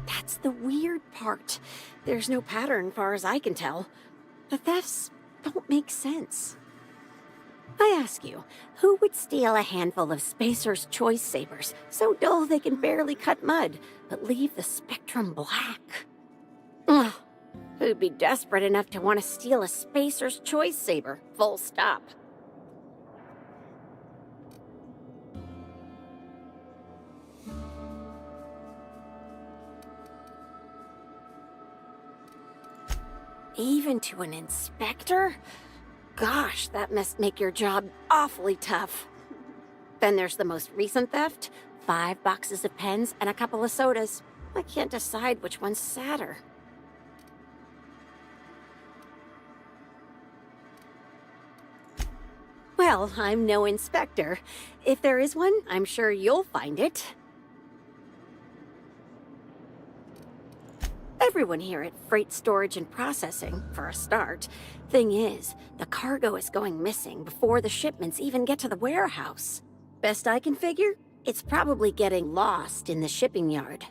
That's the weird part. There's no pattern far as I can tell. The thefts don't make sense. I ask you, who would steal a handful of Spacer's Choice sabers, so dull they can barely cut mud, but leave the spectrum black? Ugh. Who'd be desperate enough to want to steal a Spacer's Choice saber, full stop? Even to an inspector? Gosh, that must make your job awfully tough. Then there's the most recent theft, 5 boxes of pens and a couple of sodas. I can't decide which one's sadder. Well, I'm no inspector. If there is one, I'm sure you'll find it. Everyone here at Freight Storage and Processing, for a start. Thing is, the cargo is going missing before the shipments even get to the warehouse. Best I can figure, it's probably getting lost in the shipping yard.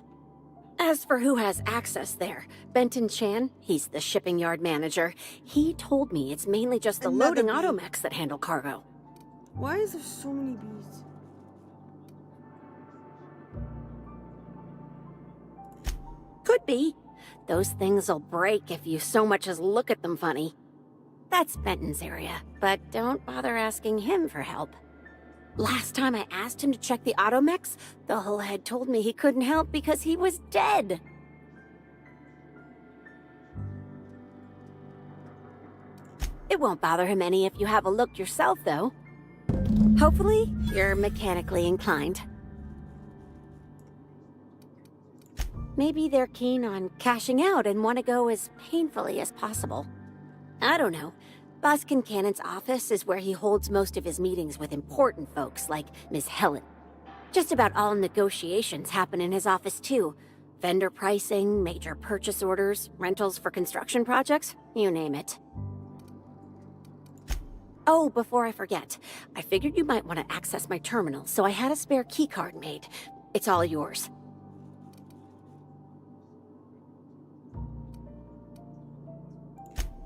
As for who has access there, Benton Chan, he's the shipping yard manager. He told me it's mainly just the
Another
loading
bee.
automechs that handle cargo.
Why is there so many bees?
Could be. Those things'll break if you so much as look at them funny. That's Benton's area, but don't bother asking him for help. Last time I asked him to check the automechs, the whole head told me he couldn't help because he was dead. It won't bother him any if you have a look yourself, though. Hopefully, you're mechanically inclined. Maybe they're keen on cashing out and want to go as painfully as possible. I don't know. Boskin Cannon's office is where he holds most of his meetings with important folks like Miss Helen. Just about all negotiations happen in his office too. Vendor pricing, major purchase orders, rentals for construction projects, you name it. Oh, before I forget, I figured you might want to access my terminal, so I had a spare keycard made. It's all yours.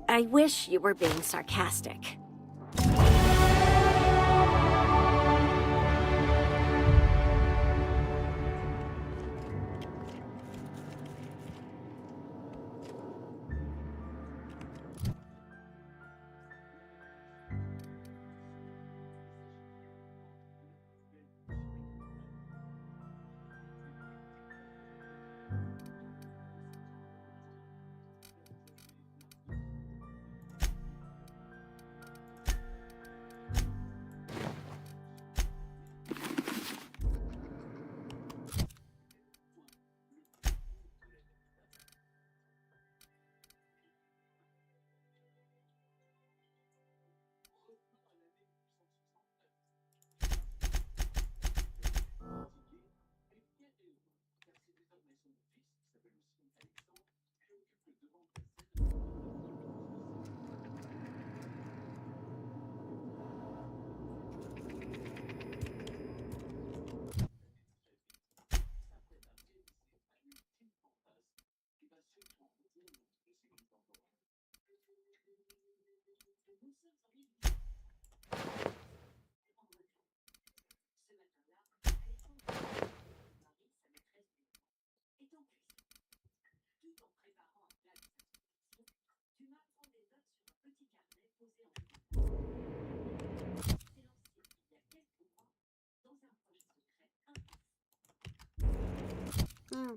I wish you were being sarcastic.
Hmm.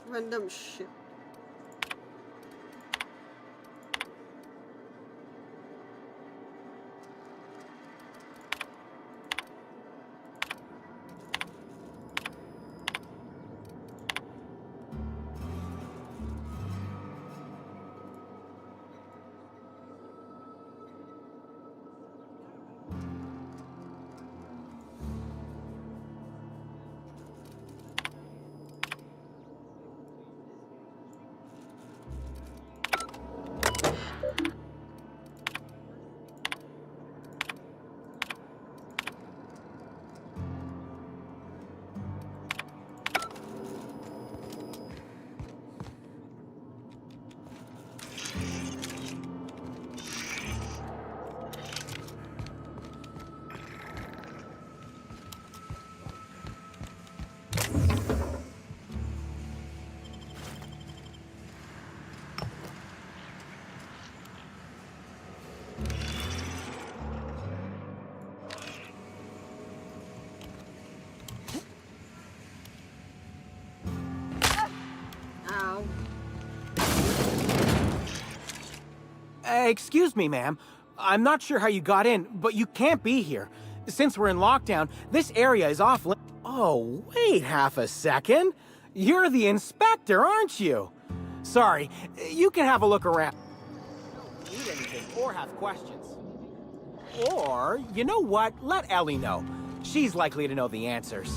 Random shit. Ow.
Excuse me, ma'am. I'm not sure how you got in, but you can't be here. Since we're in lockdown, this area is off limits. Oh, wait half a second. You're the inspector, aren't you? Sorry, you can have a look around. Don't need anything or have questions. Or, you know what? Let Ellie know. She's likely to know the answers.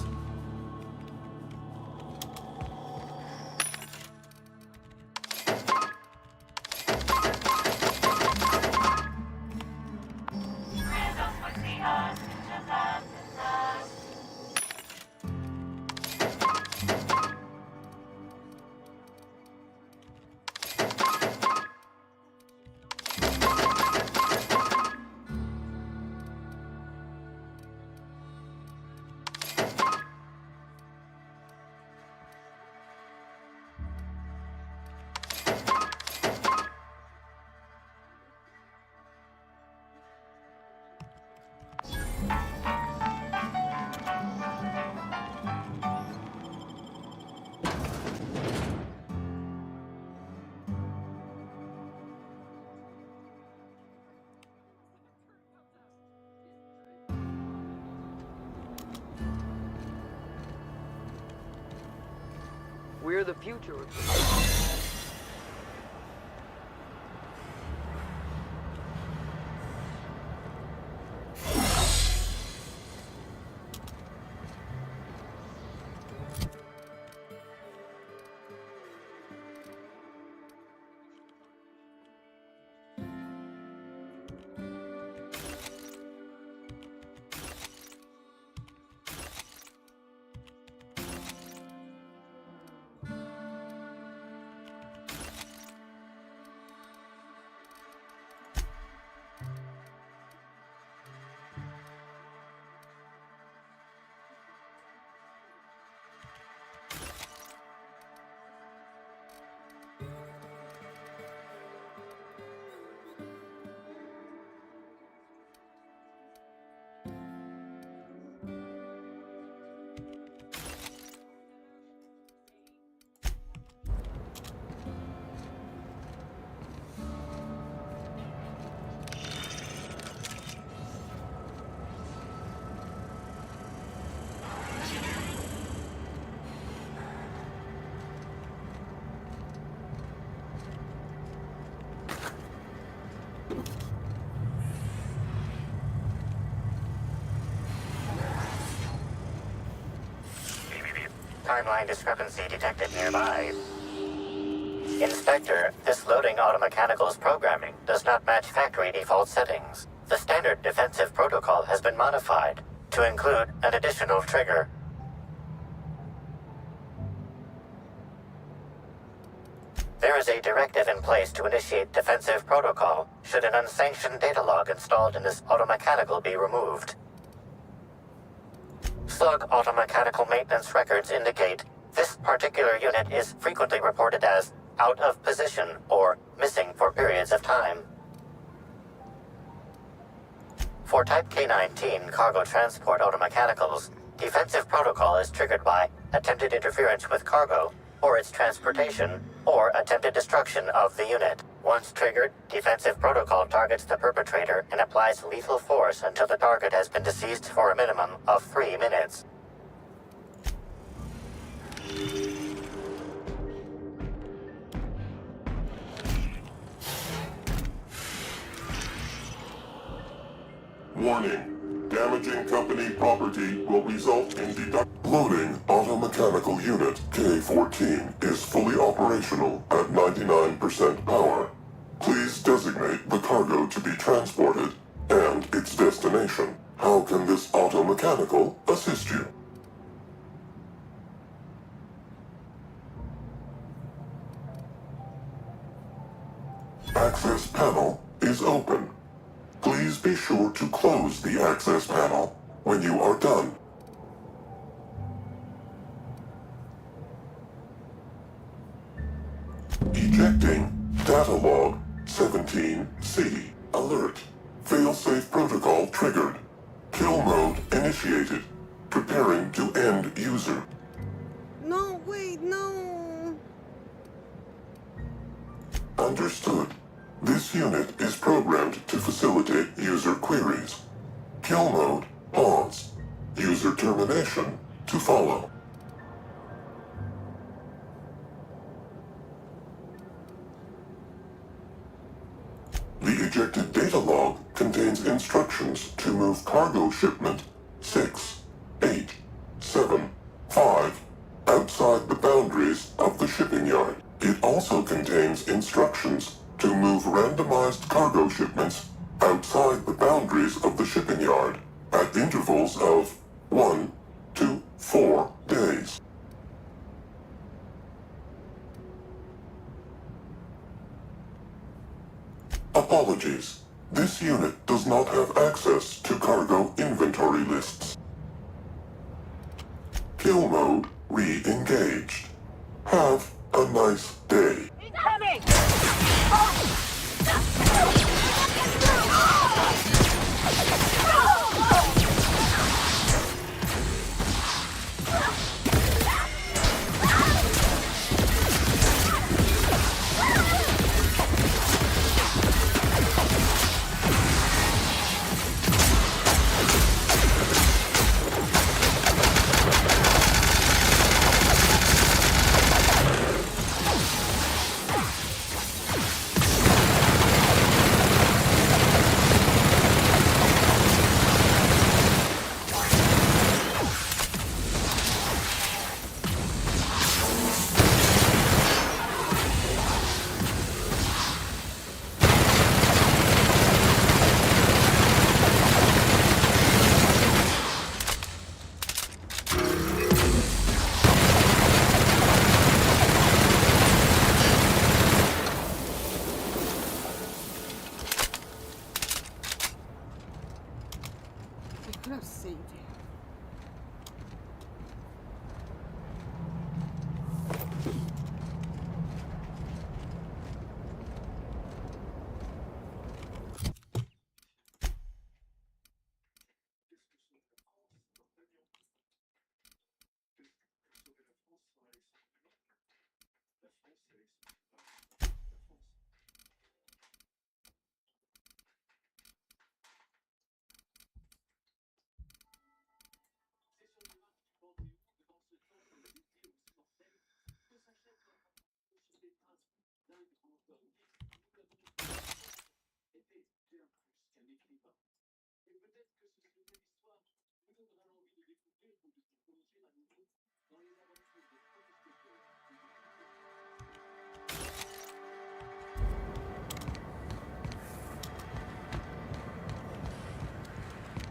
We're the future.
timeline discrepancy detected nearby. Inspector, this loading automechanical's programming does not match factory default settings. The standard defensive protocol has been modified to include an additional trigger. There is a directive in place to initiate defensive protocol should an unsanctioned data log installed in this automechanical be removed. Slug automechanical maintenance records indicate this particular unit is frequently reported as out of position or missing for periods of time. For Type K-19 cargo transport automechanicals, defensive protocol is triggered by attempted interference with cargo, or its transportation, or attempted destruction of the unit. Once triggered, defensive protocol targets the perpetrator and applies lethal force until the target has been deceased for a minimum of 3 minutes.
Warning. Damaging company property will result in Loading automechanical unit K-14 is fully operational at 99% power. Please designate the cargo to be transported and its destination. How can this automechanical assist you? Access panel is open. Please be sure to close the access panel when you are done. Ejecting data log 17C. Alert. Failsafe protocol triggered. Kill mode initiated. Preparing to end user.
No, wait, no.
Understood. This unit is programmed to facilitate user queries. Kill mode pause. User termination to follow. The ejected data log contains instructions to move cargo shipment 6, 8, 7, 5 outside the boundaries of the shipping yard. It also contains instructions to move randomized cargo shipments outside the boundaries of the shipping yard at intervals of 1 to 4 days. Apologies. This unit does not have access to cargo inventory lists. Kill mode re-engaged. Have a nice day.
Coming!
could have saved him.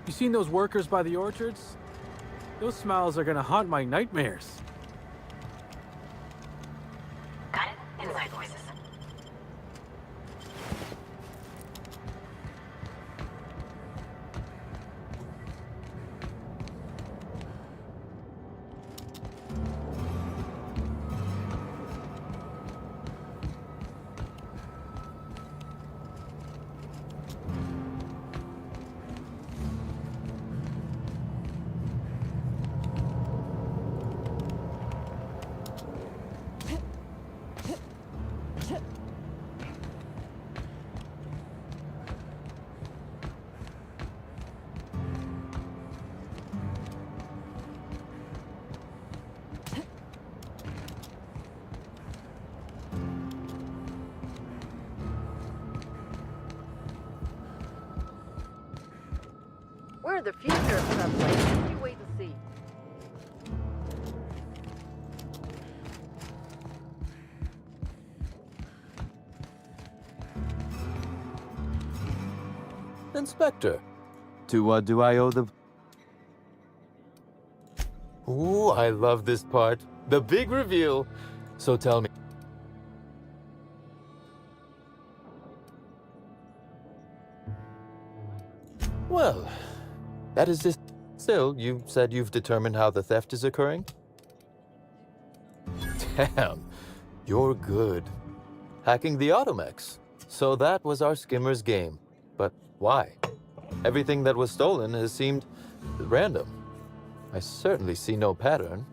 You seen those workers by the orchards? Those smiles are gonna haunt my nightmares.
Got it. Inside voices.
We're the future of subway. You wait and see.
Inspector, to what do I owe the... Ooh, I love this part. The big reveal. So tell me... Well, that is just... Still, you said you've determined how the theft is occurring? Damn, you're good. Hacking the Automex. So that was our skimmer's game. But why? Everything that was stolen has seemed random. I certainly see no pattern.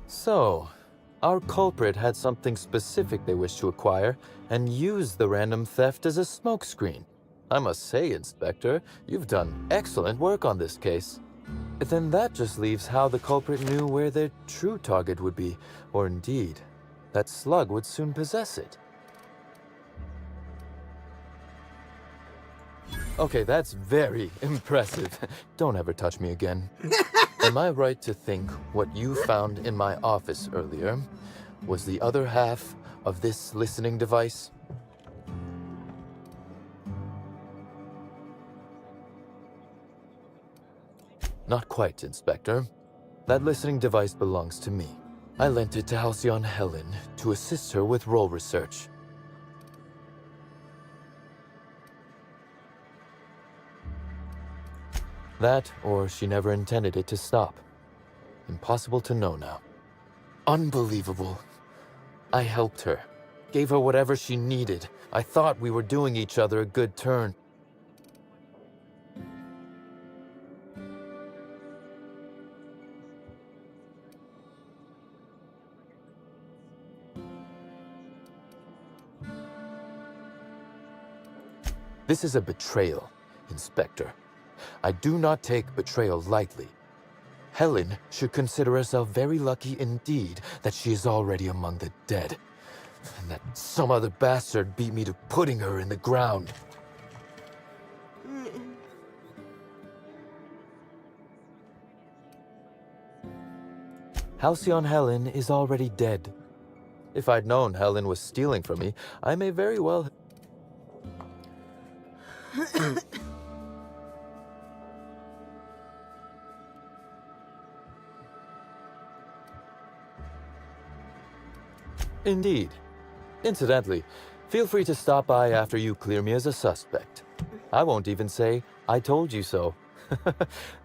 So, our culprit had something specific they wished to acquire and used the random theft as a smokescreen. I must say, Inspector, you've done excellent work on this case. Then that just leaves how the culprit knew where their true target would be, or indeed, that Slug would soon possess it. Okay, that's very impressive. Don't ever touch me again. Am I right to think what you found in my office earlier was the other half of this listening device? Not quite, Inspector. That listening device belongs to me. I lent it to Halcyon Helen to assist her with role research. That, or she never intended it to stop. Impossible to know now. Unbelievable. I helped her. Gave her whatever she needed. I thought we were doing each other a good turn. This is a betrayal, Inspector. I do not take betrayal lightly. Helen should consider herself very lucky indeed that she is already among the dead, and that some other bastard beat me to putting her in the ground. Halcyon Helen is already dead. If I'd known Helen was stealing from me, I may very well... Indeed. Incidentally, feel free to stop by after you clear me as a suspect. I won't even say, I told you so.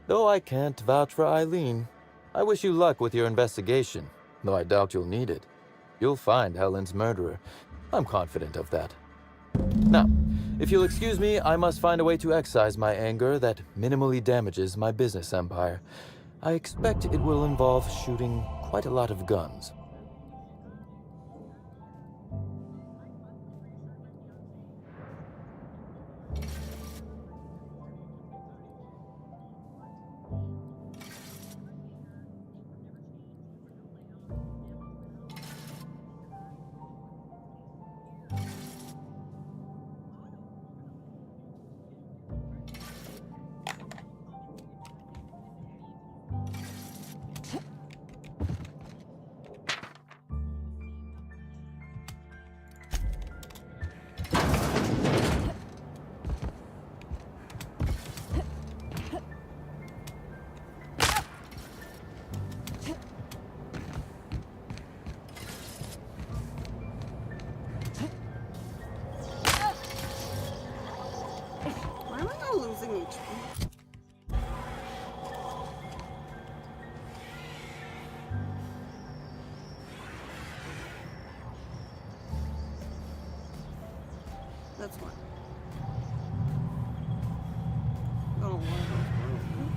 Though I can't vouch for Eileen. I wish you luck with your investigation, though I doubt you'll need it. You'll find Helen's murderer. I'm confident of that. Now, if you'll excuse me, I must find a way to excise my anger that minimally damages my business empire. I expect it will involve shooting quite a lot of guns.
that's why. I don't want those broken.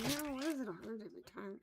Yeah, why is it hard every time?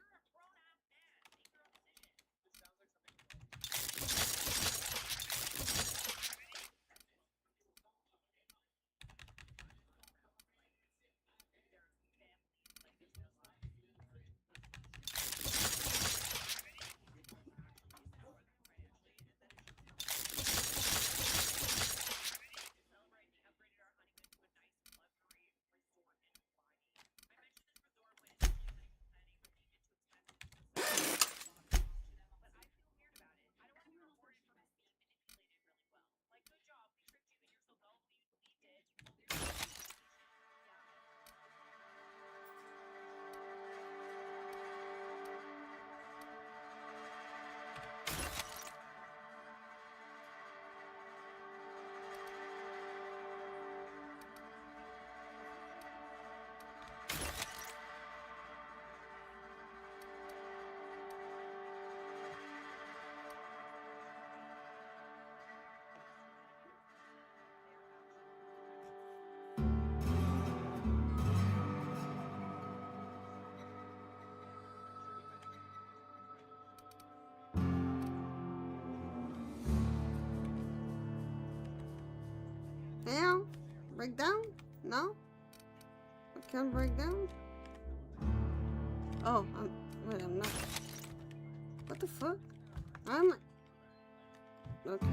Yeah? Break down? No? I can't break down? Oh, wait, I'm not. What the fuck? I'm... Okay.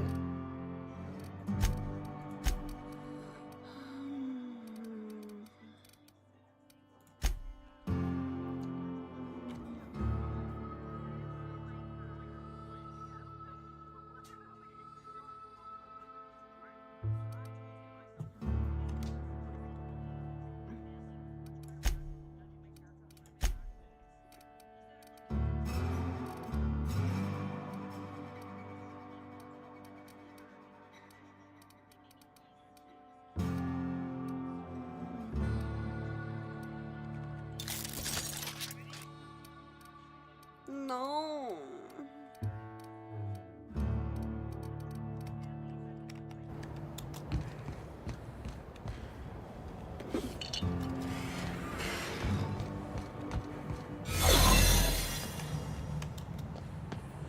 No.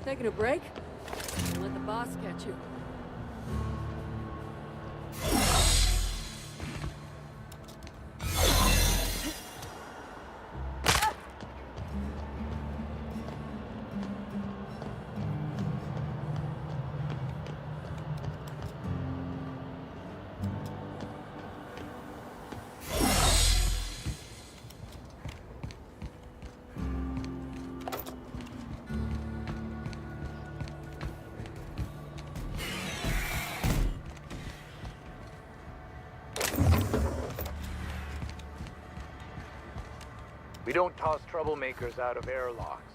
Taking a break? Don't let the boss catch you.
don't toss troublemakers out of airlocks.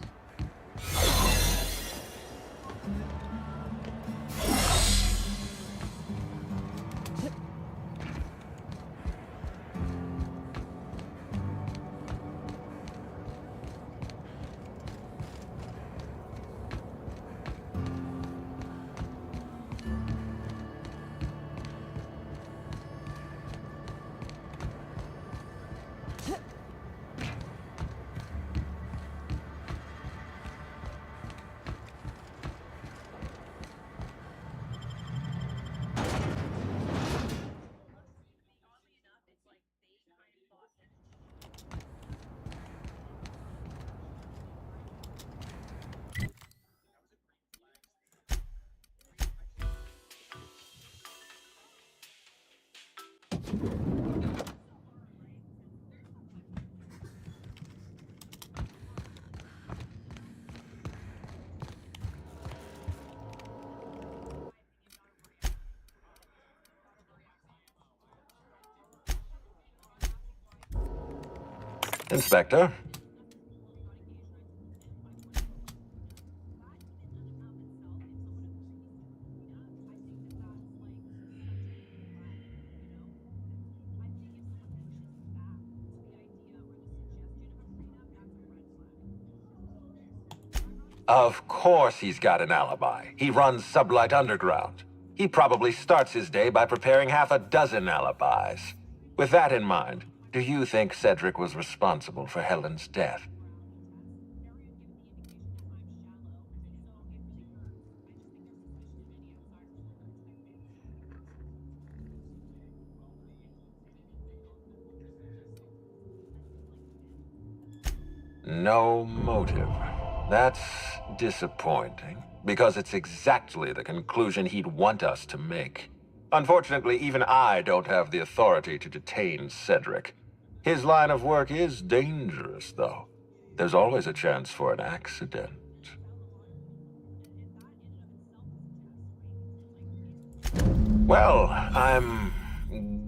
Inspector? Of course he's got an alibi. He runs Sublight Underground. He probably starts his day by preparing half a dozen alibis. With that in mind, do you think Cedric was responsible for Helen's death? No motive. That's disappointing, because it's exactly the conclusion he'd want us to make. Unfortunately, even I don't have the authority to detain Cedric. His line of work is dangerous, though. There's always a chance for an accident. Well, I'm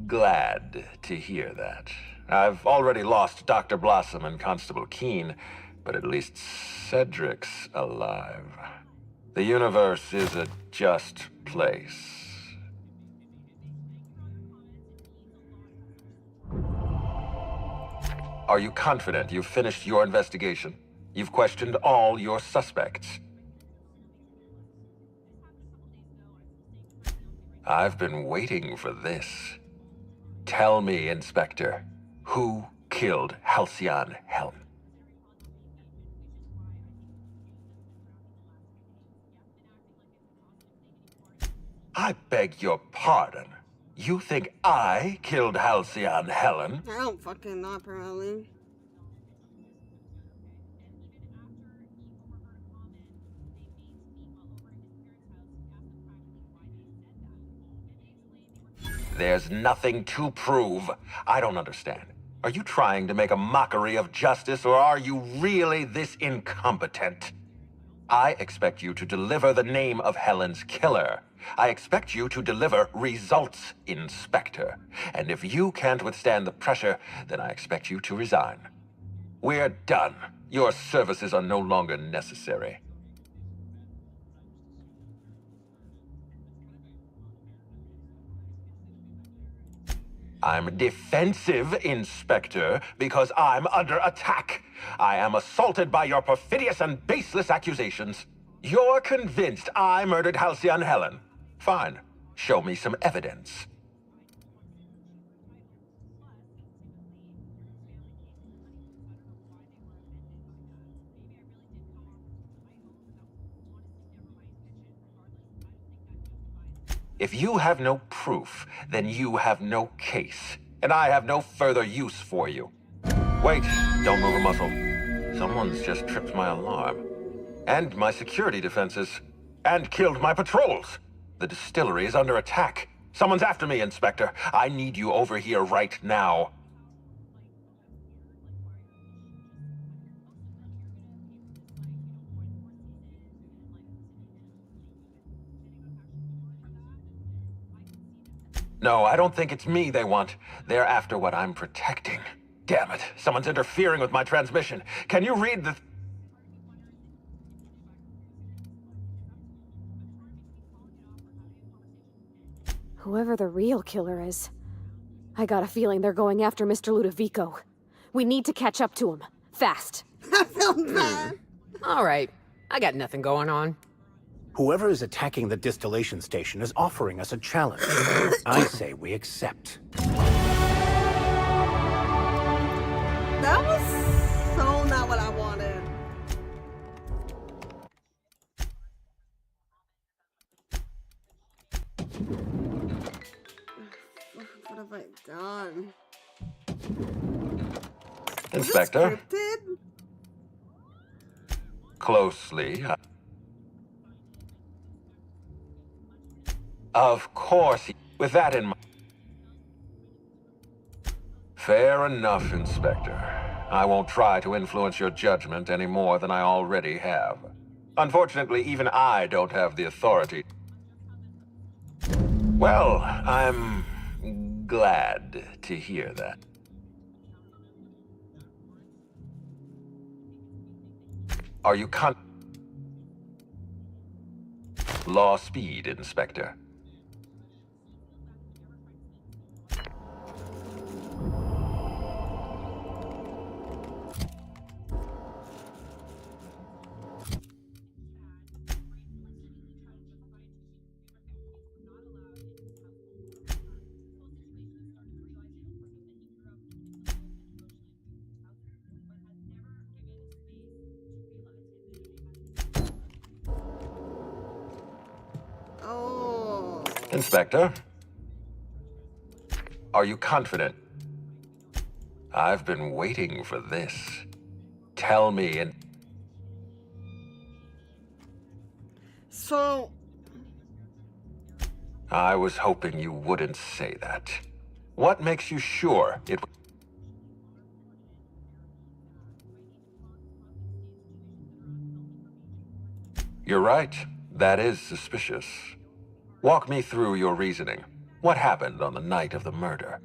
glad to hear that. I've already lost Dr. Blossom and Constable Keene, but at least Cedric's alive. The universe is a just place. Are you confident you've finished your investigation? You've questioned all your suspects. I've been waiting for this. Tell me, Inspector, who killed Halcyon Helm? I beg your pardon. You think I killed Halcyon Helen?
I don't fucking know, apparently.
There's nothing to prove. I don't understand. Are you trying to make a mockery of justice, or are you really this incompetent? I expect you to deliver the name of Helen's killer. I expect you to deliver results, Inspector. And if you can't withstand the pressure, then I expect you to resign. We're done. Your services are no longer necessary. I'm defensive, Inspector, because I'm under attack. I am assaulted by your perfidious and baseless accusations. You're convinced I murdered Halcyon Helen. Fine. Show me some evidence. If you have no proof, then you have no case, and I have no further use for you. Wait, don't move a muscle. Someone's just tripped my alarm. And my security defenses. And killed my patrols. The distillery is under attack. Someone's after me, Inspector. I need you over here right now. No, I don't think it's me they want. They're after what I'm protecting. Damn it. Someone's interfering with my transmission. Can you read the...
Whoever the real killer is, I got a feeling they're going after Mr. Ludovico. We need to catch up to him. Fast.
I feel bad.
All right. I got nothing going on.
Whoever is attacking the distillation station is offering us a challenge. I say we accept.
That was so not what I wanted. What have I done?
Inspector?
Is this scripted?
Closely. Of course. With that in mind... Fair enough, Inspector. I won't try to influence your judgment any more than I already have. Unfortunately, even I don't have the authority. Well, I'm glad to hear that. Are you Law speed, Inspector.
Oh.
Inspector? Are you confident? I've been waiting for this. Tell me and...
So...
I was hoping you wouldn't say that. What makes you sure it... You're right. That is suspicious. Walk me through your reasoning. What happened on the night of the murder?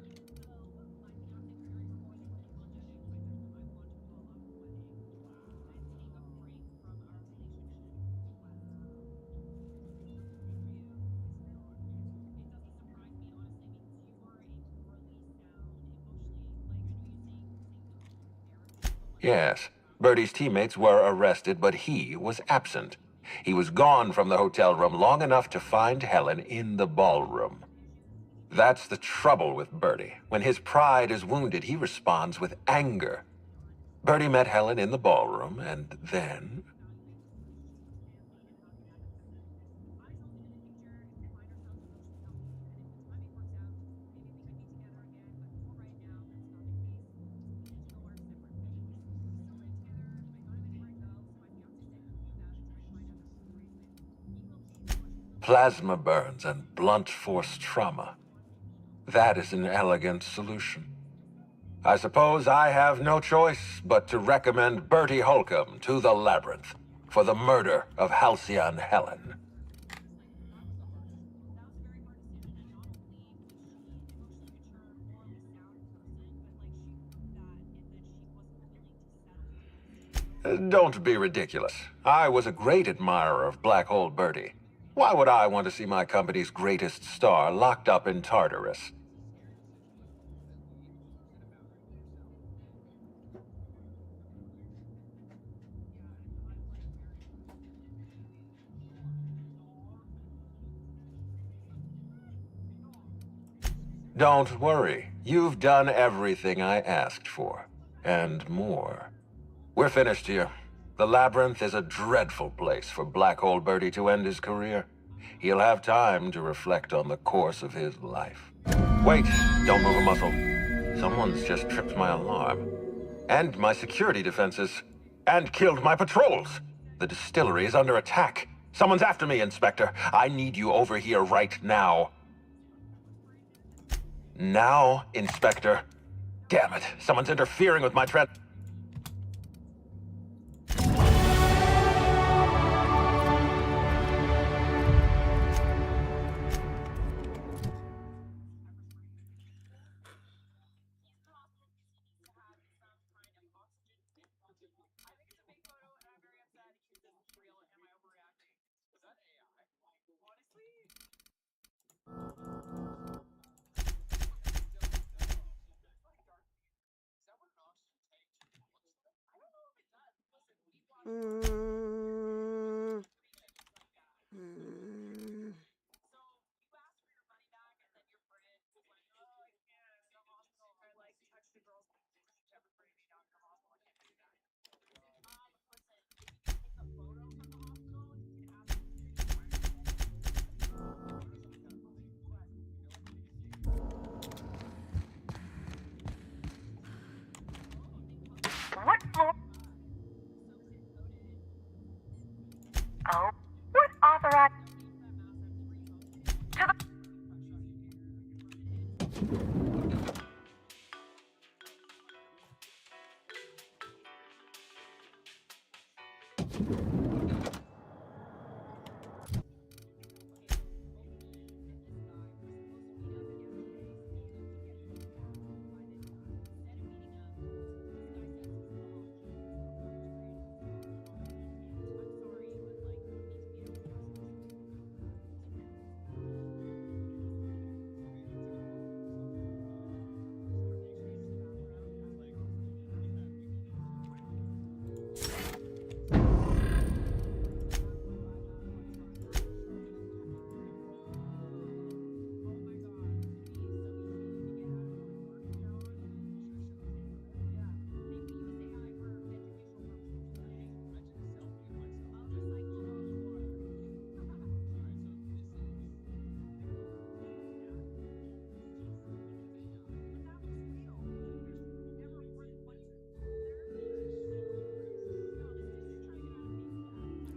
Yes. Bertie's teammates were arrested, but he was absent. He was gone from the hotel room long enough to find Helen in the ballroom. That's the trouble with Bertie. When his pride is wounded, he responds with anger. Bertie met Helen in the ballroom, and then... Plasma burns and blunt force trauma. That is an elegant solution. I suppose I have no choice but to recommend Bertie Holcomb to the Labyrinth for the murder of Halcyon Helen. Don't be ridiculous. I was a great admirer of Black Hole Bertie. Why would I want to see my company's greatest star locked up in Tartarus? Don't worry. You've done everything I asked for. And more. We're finished here. The Labyrinth is a dreadful place for Black Hole Bertie to end his career. He'll have time to reflect on the course of his life. Wait, don't move a muscle. Someone's just tripped my alarm. And my security defenses. And killed my patrols. The distillery is under attack. Someone's after me, Inspector. I need you over here right now. Now, Inspector. Damn it, someone's interfering with my
Mm. Mm.
What floor? Oh, what authorized to the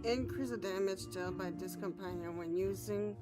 Increase the damage dealt by this companion when using.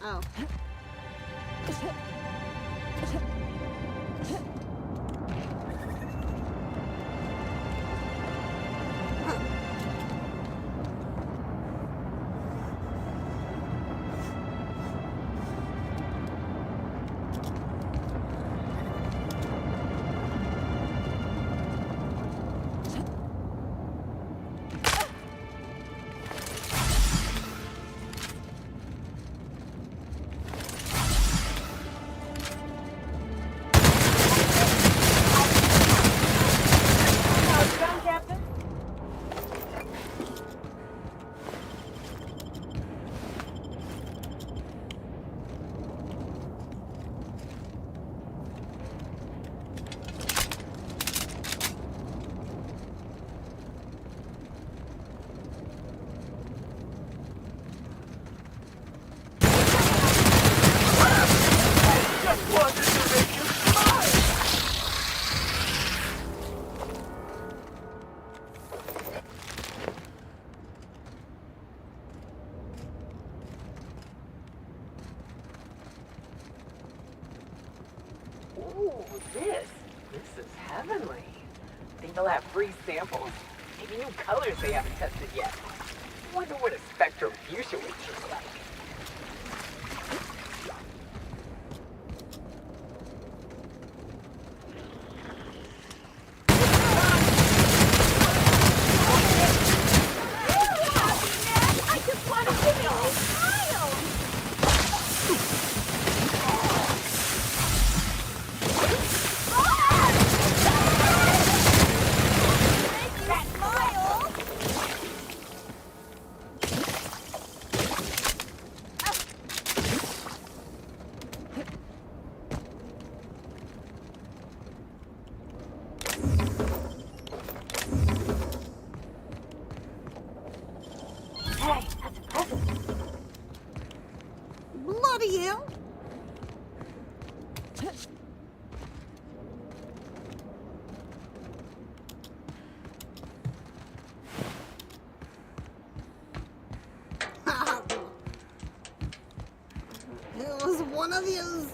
Oh.
This is heavenly. Think they'll have free samples? Maybe new colors they haven't tested yet. Wonder what a Spectrum fuchsia would taste like.
Bloody hell! It was one of yous.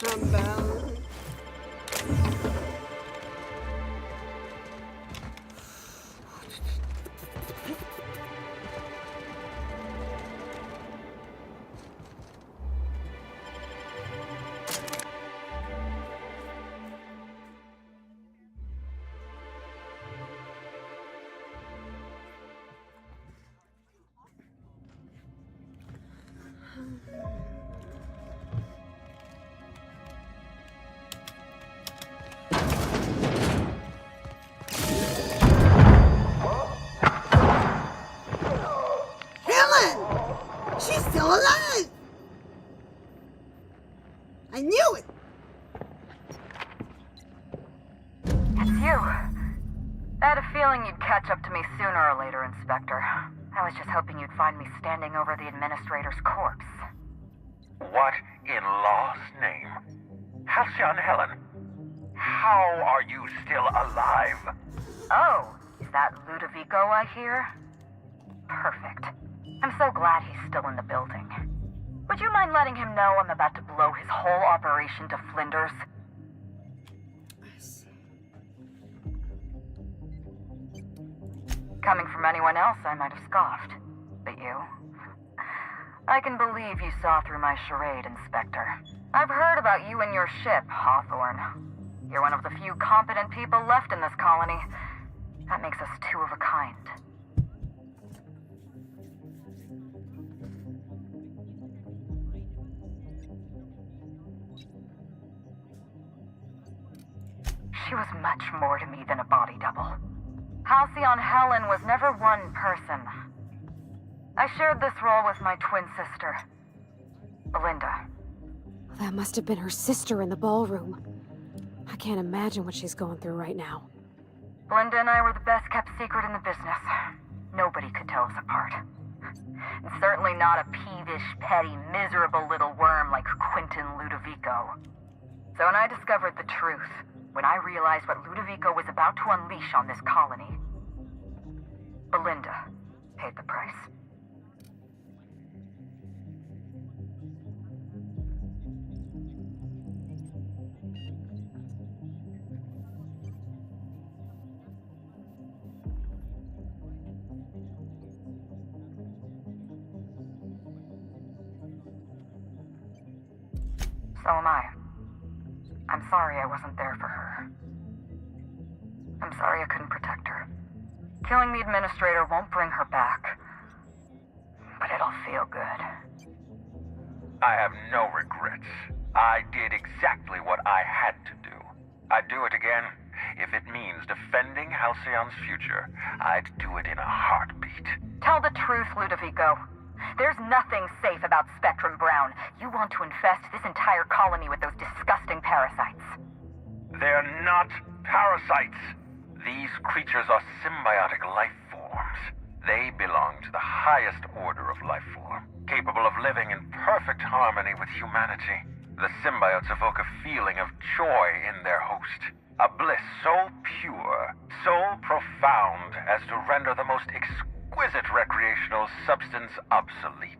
I'm bound. She's still alive! I knew it!
It's you. I had a feeling you'd catch up to me sooner or later, Inspector. I was just hoping you'd find me standing over the administrator's corpse.
What in law's name? Halcyon Helen, how are you still alive?
Oh, is that Ludovico I hear? Perfect. I'm so glad he's still in the building. Would you mind letting him know I'm about to blow his whole operation to flinders? Coming from anyone else, I might have scoffed. But you? I can believe you saw through my charade, Inspector. I've heard about you and your ship, Hawthorne. You're one of the few competent people left in this colony. That makes us two of a kind. She was much more to me than a body double. Halcyon Helen was never one person. I shared this role with my twin sister, Belinda.
That must have been her sister in the ballroom. I can't imagine what she's going through right now.
Belinda and I were the best kept secret in the business. Nobody could tell us apart. And certainly not a peevish, petty, miserable little worm like Quentin Ludovico. So when I discovered the truth, when I realized what Ludovico was about to unleash on this colony, Belinda paid the price. So am I. I'm sorry I wasn't there for her. I'm sorry I couldn't protect her. Killing the administrator won't bring her back. But it'll feel good.
I have no regrets. I did exactly what I had to do. I'd do it again. If it means defending Halcyon's future, I'd do it in a heartbeat.
Tell the truth, Ludovico. There's nothing safe about Spectrum Brown. You want to infest this entire colony with those disgusting parasites.
They're not parasites. These creatures are symbiotic life forms. They belong to the highest order of life form, capable of living in perfect harmony with humanity. The symbiotes evoke a feeling of joy in their host. A bliss so pure, so profound as to render the most exquisite recreational substance obsolete.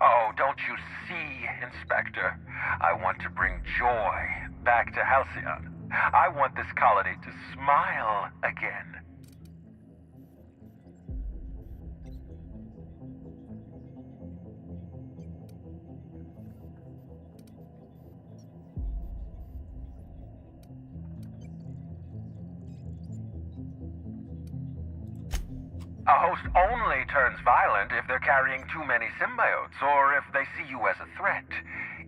Oh, don't you see, Inspector? I want to bring joy back to Halcyon. I want this colony to smile again. A host only turns violent if they're carrying too many symbiotes, or if they see you as a threat.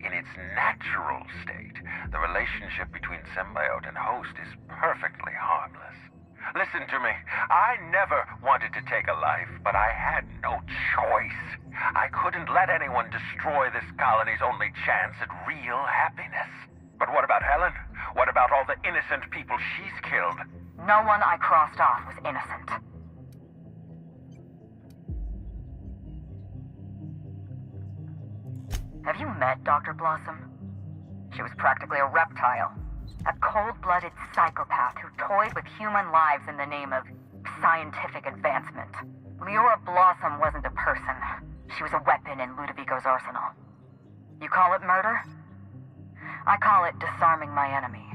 In its natural state, the relationship between symbiote and host is perfectly harmless. Listen to me. I never wanted to take a life, but I had no choice. I couldn't let anyone destroy this colony's only chance at real happiness. But what about Helen? What about all the innocent people she's killed?
No one I crossed off was innocent. Have you met Dr. Blossom? She was practically a reptile. A cold-blooded psychopath who toyed with human lives in the name of scientific advancement. Leora Blossom wasn't a person. She was a weapon in Ludovico's arsenal. You call it murder? I call it disarming my enemy.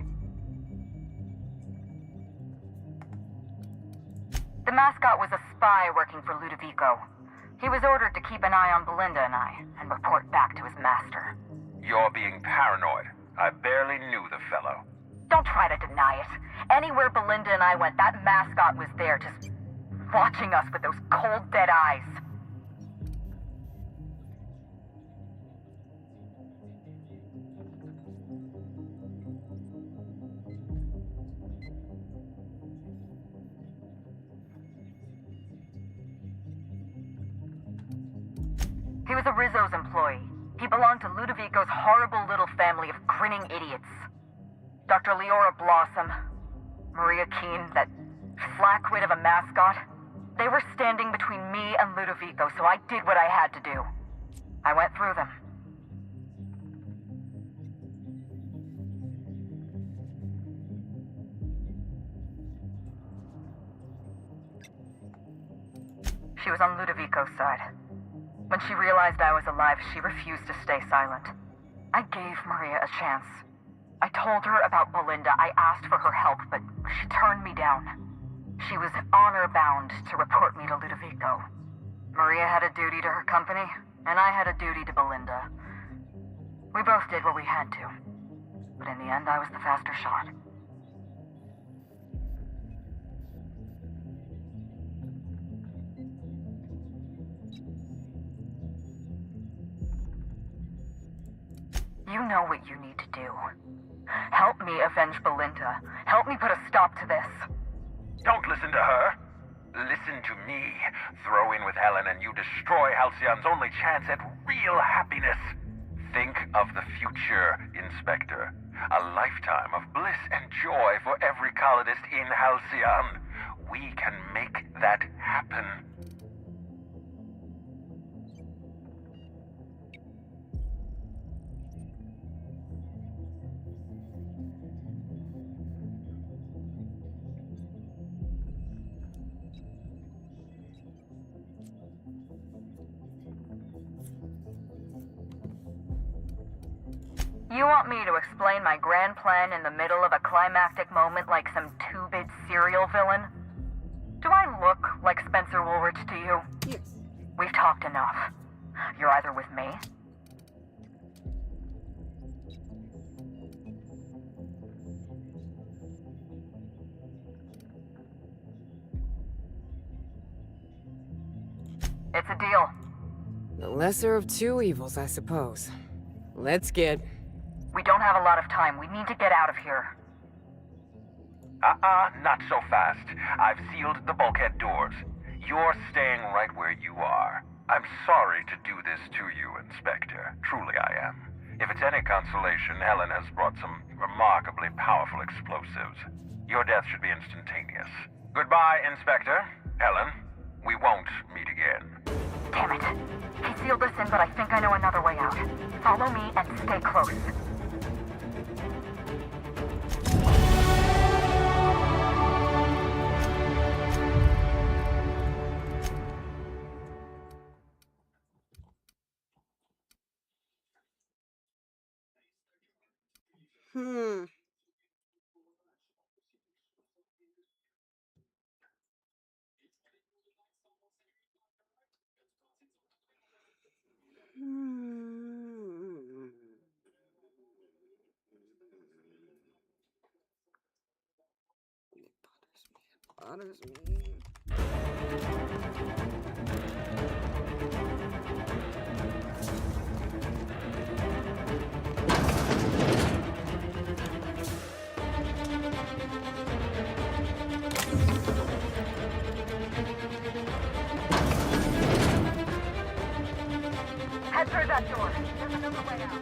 The mascot was a spy working for Ludovico. He was ordered to keep an eye on Belinda and I, and report back to his master.
You're being paranoid. I barely knew the fellow.
Don't try to deny it. Anywhere Belinda and I went, that mascot was there, just watching us with those cold, dead eyes. He was a Rizzo's employee. He belonged to Ludovico's horrible little family of grinning idiots. Dr. Leora Blossom, Maria Keene, that flackwit of a mascot, they were standing between me and Ludovico, so I did what I had to do. I went through them. She was on Ludovico's side. When she realized I was alive, she refused to stay silent. I gave Maria a chance. I told her about Belinda. I asked for her help, but she turned me down. She was honor-bound to report me to Ludovico. Maria had a duty to her company, and I had a duty to Belinda. We both did what we had to. But in the end, I was the faster shot. You know what you need to do. Help me avenge Belinda. Help me put a stop to this.
Don't listen to her. Listen to me. Throw in with Helen and you destroy Halcyon's only chance at real happiness. Think of the future, Inspector. A lifetime of bliss and joy for every colonist in Halcyon. We can make that happen.
You want me to explain my grand plan in the middle of a climactic moment like some two-bit serial villain? Do I look like Spencer Woolrich to you?
Yes.
We've talked enough. You're either with me. It's a deal.
The lesser of two evils, I suppose. Let's get...
We don't have a lot of time. We need to get out of here.
Not so fast. I've sealed the bulkhead doors. You're staying right where you are. I'm sorry to do this to you, Inspector. Truly I am. If it's any consolation, Helen has brought some remarkably powerful explosives. Your death should be instantaneous. Goodbye, Inspector. Helen, we won't meet again.
Damn it. He sealed us in, but I think I know another way out. Follow me and stay close.
Hmm. Bothers me.
Head through that door. There's another way out.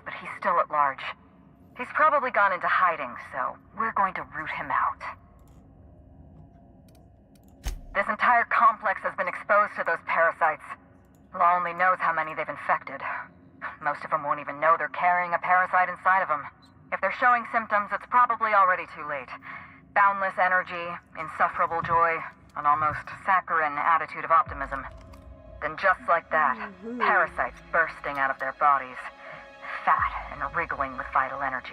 But he's still at large. He's probably gone into hiding, so we're going to root him out. This entire complex has been exposed to those parasites. Law only knows how many they've infected. Most of them won't even know they're carrying a parasite inside of them. If they're showing symptoms, it's probably already too late. Boundless energy, insufferable joy, an almost saccharine attitude of optimism. Then just like that, parasites bursting out of their bodies. Fat and wriggling with vital energy.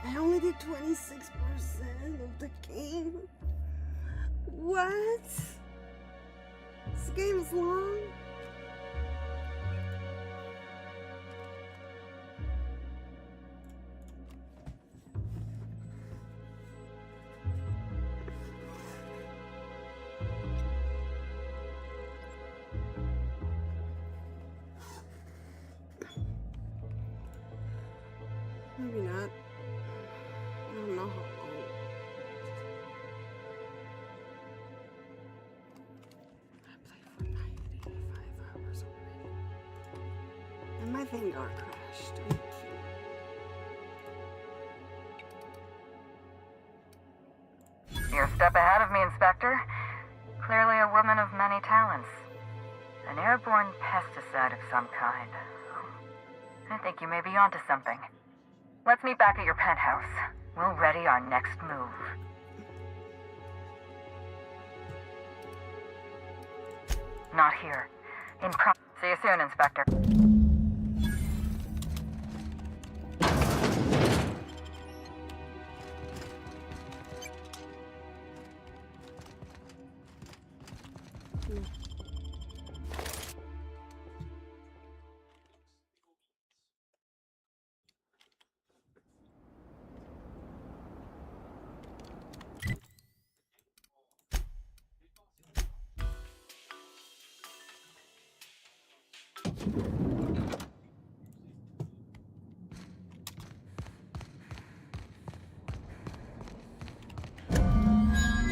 I only did 26% of the game. What? This game is long. Maybe not. I don't know how long. I played for 95 hours already. And my thing got crashed. Are you kidding?
You're a step ahead of me, Inspector. Clearly a woman of many talents. An airborne pesticide of some kind. I think you may be onto something. Let's meet back at your penthouse. We'll ready our next move. Not here. See you soon, Inspector.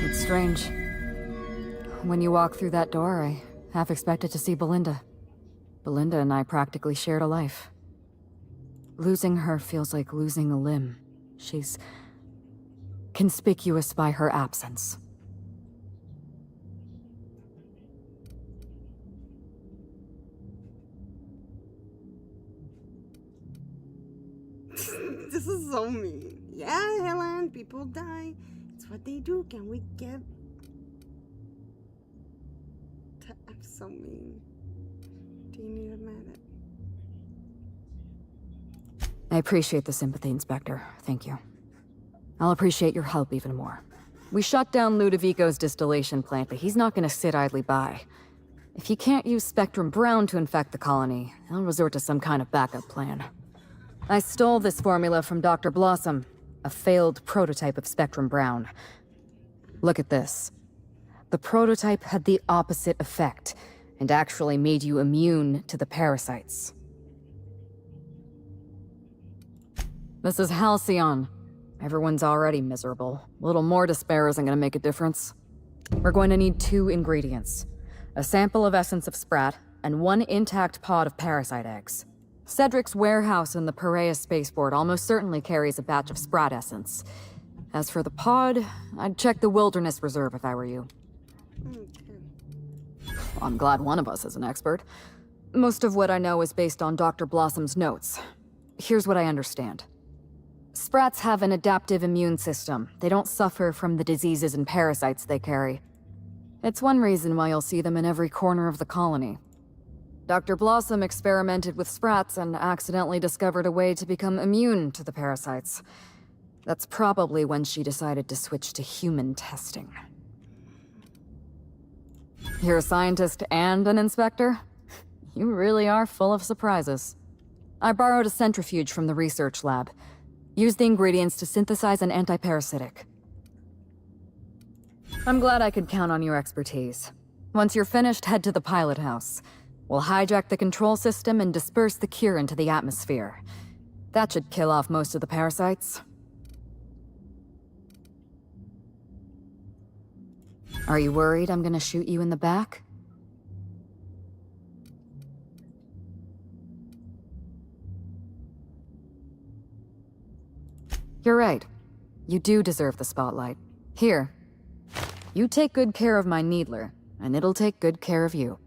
It's strange. When you walk through that door, I half expected to see Belinda. Belinda and I practically shared a life. Losing her feels like losing a limb. She's conspicuous by her absence.
This is so mean. Yeah, Helen, people die. It's what they do. Can we get... I'm so mean. Do you need a minute?
I appreciate the sympathy, Inspector. Thank you. I'll appreciate your help even more. We shut down Ludovico's distillation plant, but he's not gonna sit idly by. If he can't use Spectrum Brown to infect the colony, he'll resort to some kind of backup plan. I stole this formula from Dr. Blossom, a failed prototype of Spectrum Brown. Look at this. The prototype had the opposite effect, and actually made you immune to the parasites. This is Halcyon. Everyone's already miserable. A little more despair isn't gonna make a difference. We're going to need 2 ingredients. A sample of essence of sprat, and 1 intact pod of parasite eggs. Cedric's warehouse in the Perea spaceport almost certainly carries a batch of sprat essence. As for the pod, I'd check the Wilderness Reserve if I were you. I'm glad one of us is an expert. Most of what I know is based on Dr. Blossom's notes. Here's what I understand. Sprats have an adaptive immune system. They don't suffer from the diseases and parasites they carry. It's one reason why you'll see them in every corner of the colony. Dr. Blossom experimented with sprats and accidentally discovered a way to become immune to the parasites. That's probably when she decided to switch to human testing. You're a scientist and an inspector? You really are full of surprises. I borrowed a centrifuge from the research lab. Use the ingredients to synthesize an antiparasitic. I'm glad I could count on your expertise. Once you're finished, head to the pilot house. We'll hijack the control system and disperse the cure into the atmosphere. That should kill off most of the parasites. Are you worried I'm gonna shoot you in the back? You're right. You do deserve the spotlight. Here. You take good care of my Needler, and it'll take good care of you.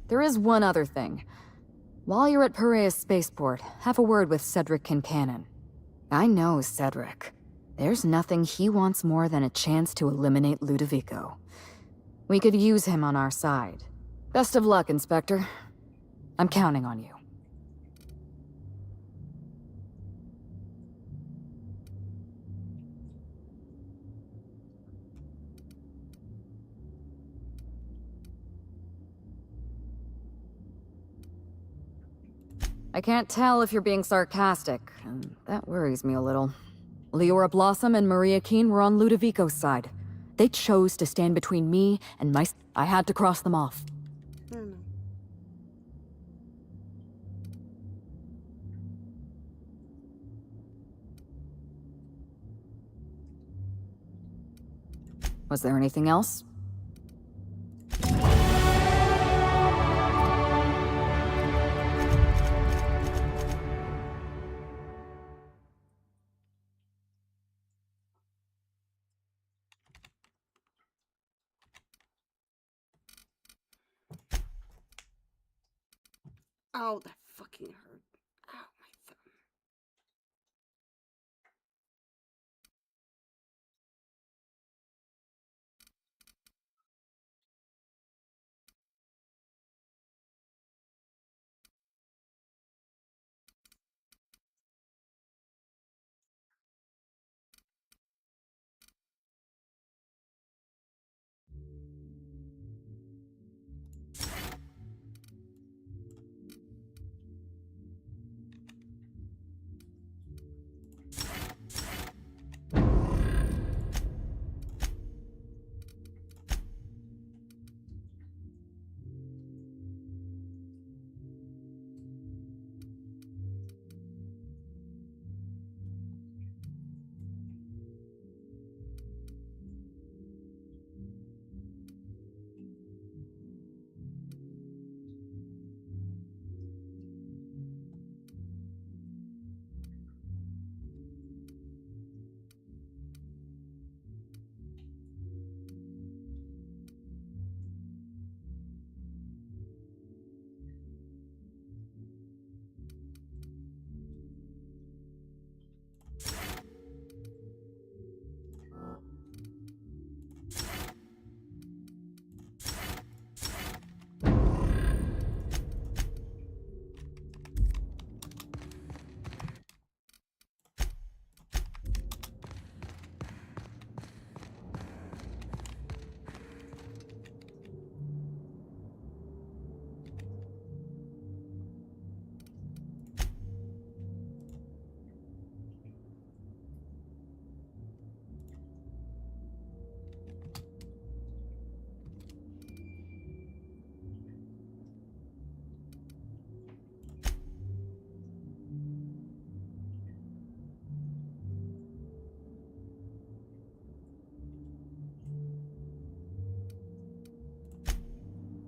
There is one other thing. While you're at Perea's spaceport, have a word with Cedric Kincannon. I know Cedric. There's nothing he wants more than a chance to eliminate Ludovico. We could use him on our side. Best of luck, Inspector. I'm counting on you. I can't tell if you're being sarcastic, and that worries me a little. Leora Blossom and Maria Keene were on Ludovico's side. They chose to stand between me and my... I had to cross them off. Was there anything else?
Oh, that fucking hurt. Ow, my thumb.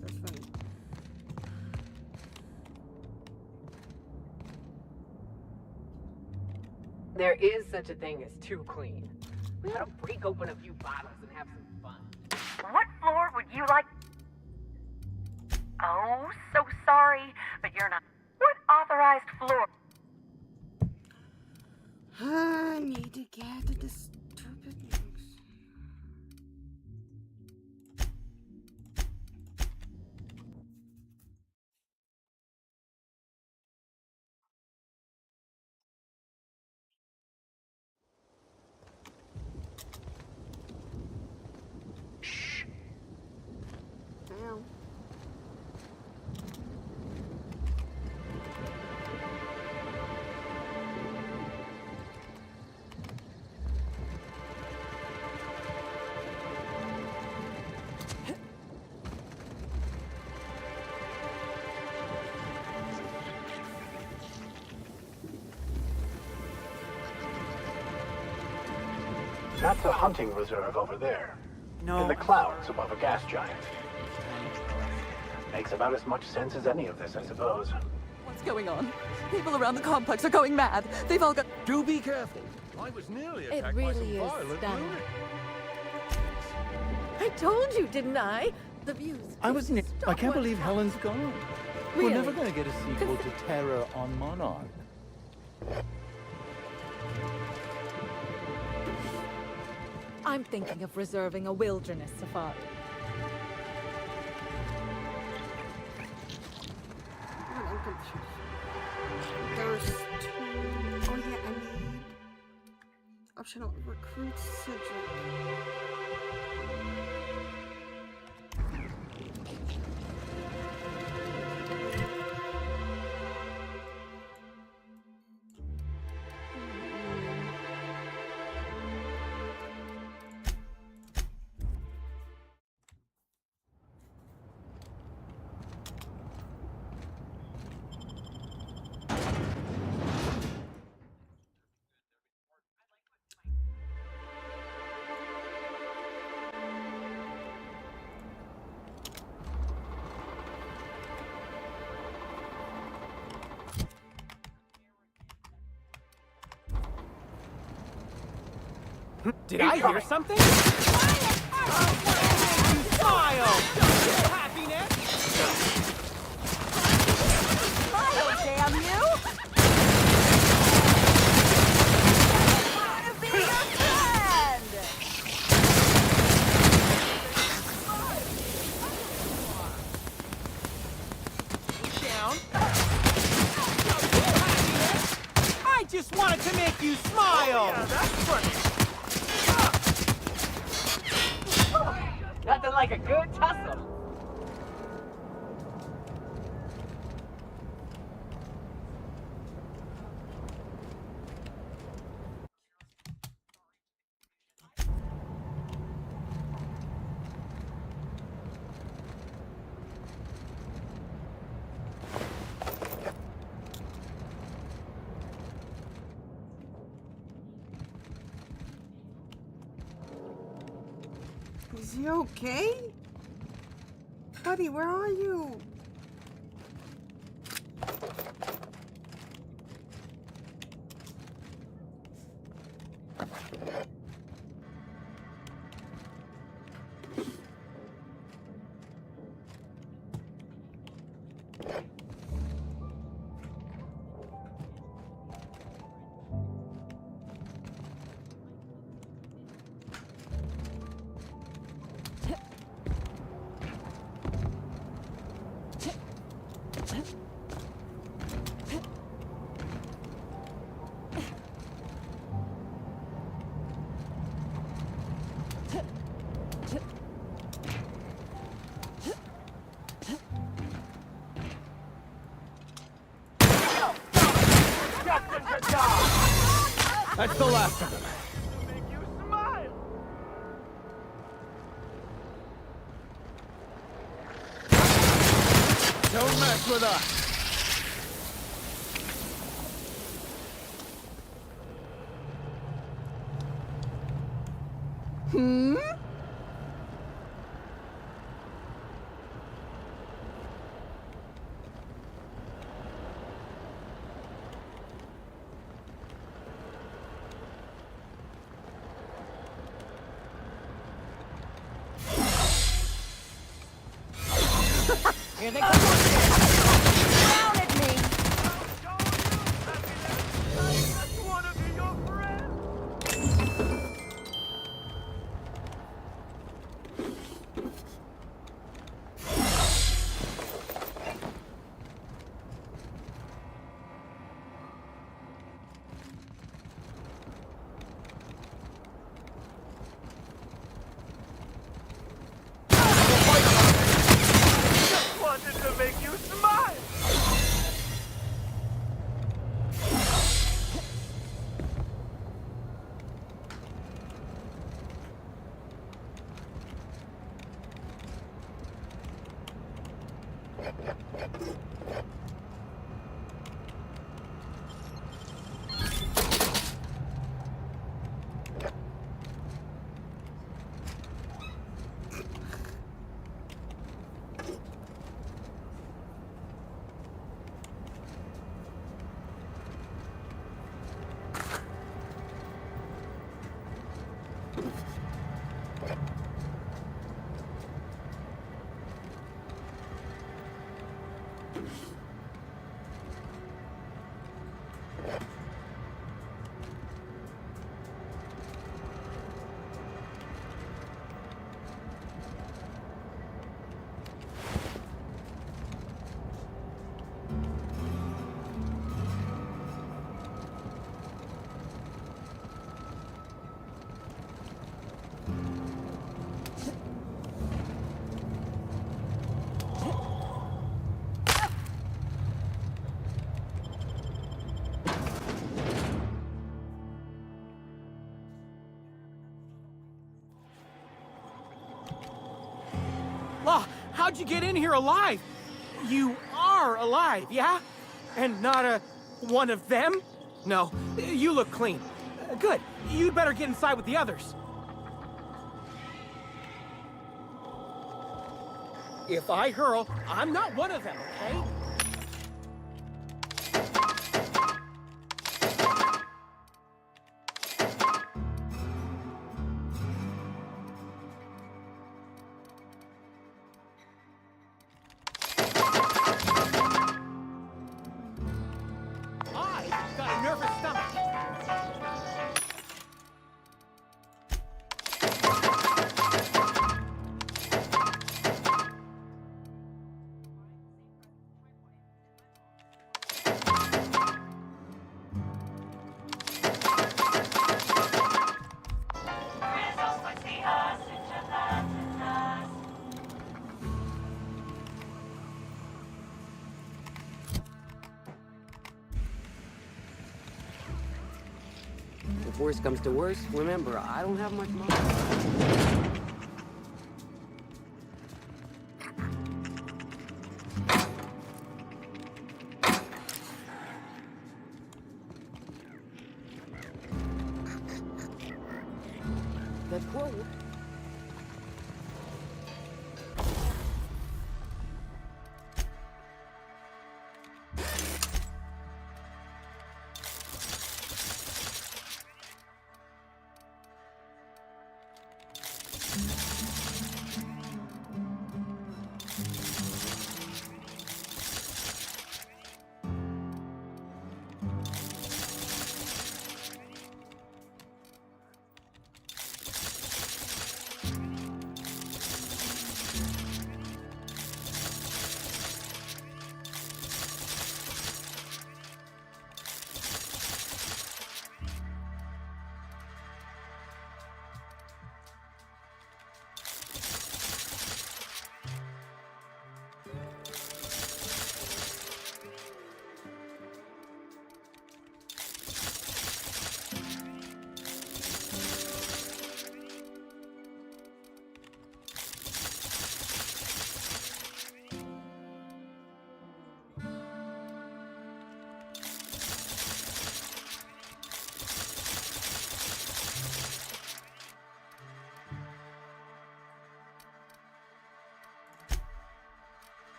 That's funny.
There is such a thing as too clean. We ought to break open a few bottles and have some fun.
What floor would you like? Oh, so sorry, but you're not. What authorized floor?
I need to get to this stupid news. Ow.
That's a hunting reserve over there.
No.
In the clouds above a gas giant. Makes about as much sense as any of this, I suppose.
What's going on? People around the complex are going mad. They've all got...
Do be careful. I was nearly attacked by some violent lunatics.
I told you, didn't I? The views.
I was near. I can't believe Helen's gone. We're
Really?
never going to get a sequel to Terror on Monarch.
I'm thinking of reserving a wilderness safari.
confused. There's two. Oh yeah, I need optional recruit Cedric.
Did I hear something? Smile! Happiness!
Smile, damn you! I want to be your friend!
Down. I just wanted to make you smile!
Yeah, that's funny. Nothing like a good tussle.
Is he okay? Buddy, where are you?
That's the last of them.
Make you smile.
Don't mess with us.
Hmm?
Here they come. Down at me.
Wanted to make you smile.
Law, how'd you get in here alive? You are alive, yeah? And not one of them? No, you look clean. Good. You'd better get inside with the others. If I hurl, I'm not one of them, okay? I've got a nervous stomach.
If worse comes to worse, remember, I don't have much money. That quote.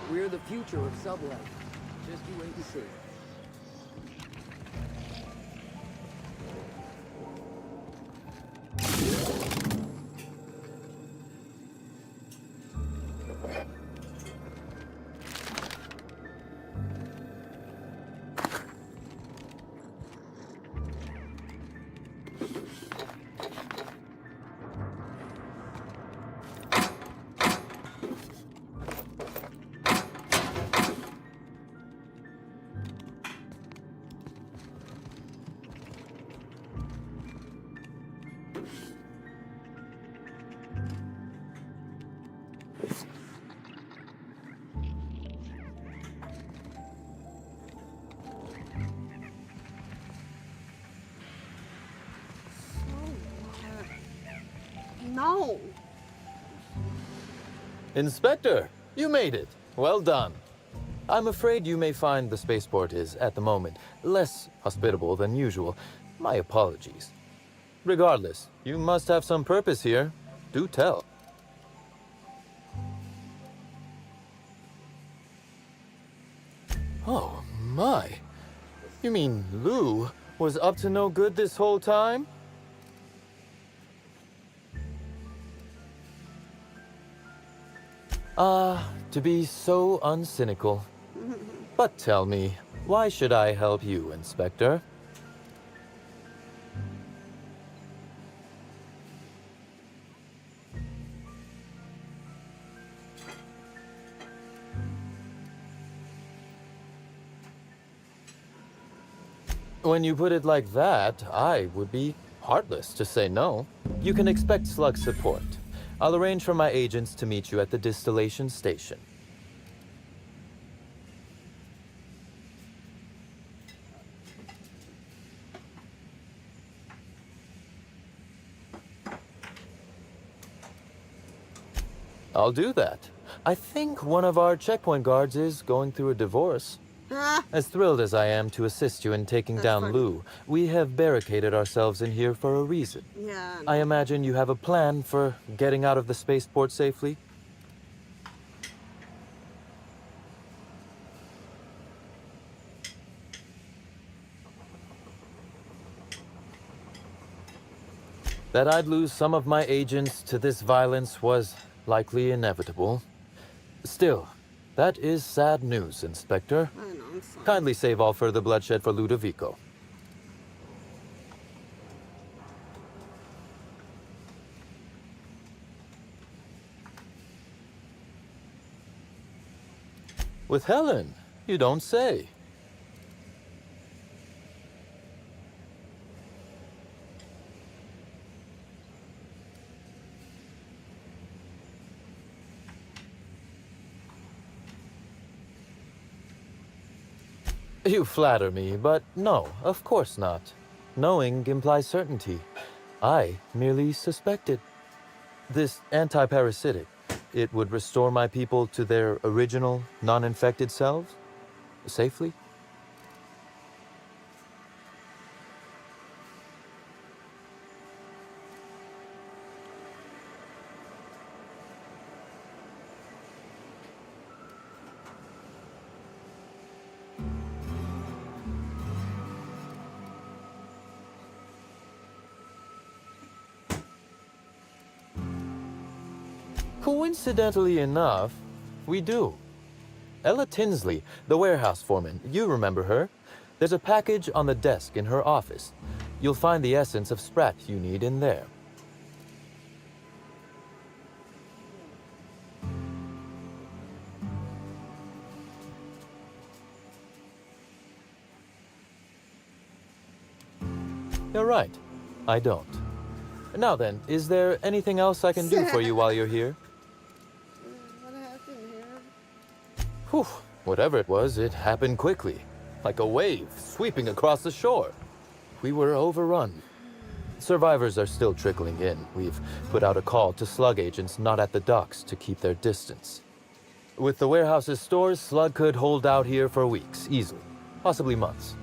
We're the future of sublife. Just you wait and see.
No.
Inspector, you made it. Well done. I'm afraid you may find the spaceport is, at the moment, less hospitable than usual. My apologies. Regardless, you must have some purpose here. Do tell. Oh, my. You mean Lou was up to no good this whole time? To be so uncynical. But tell me, why should I help you, Inspector? When you put it like that, I would be heartless to say no. You can expect Slug support. I'll arrange for my agents to meet you at the distillation station. I'll do that. I think one of our checkpoint guards is going through a divorce. As thrilled as I am to assist you in taking down Lou, we have barricaded ourselves in here for a reason.
Yeah.
I imagine you have a plan for getting out of the spaceport safely? That I'd lose some of my agents to this violence was likely inevitable. Still, that is sad news, Inspector.
I know, I'm sorry.
Kindly save all further bloodshed for Ludovico. With Helen? You don't say. You flatter me, but no, of course not. Knowing implies certainty. I merely suspected. This anti-parasitic, it would restore my people to their original, non-infected selves? Safely? Coincidentally enough, we do. Ella Tinsley, the warehouse foreman, you remember her? There's a package on the desk in her office. You'll find the essence of Sprat you need in there. You're right. I don't. Now then, is there anything else I can do for you while you're here?
What happened here?
Whew. Whatever it was, it happened quickly. Like a wave sweeping across the shore. We were overrun. Survivors are still trickling in. We've put out a call to Slug agents not at the docks to keep their distance. With the warehouse's stores, Slug could hold out here for weeks, easily. Possibly months.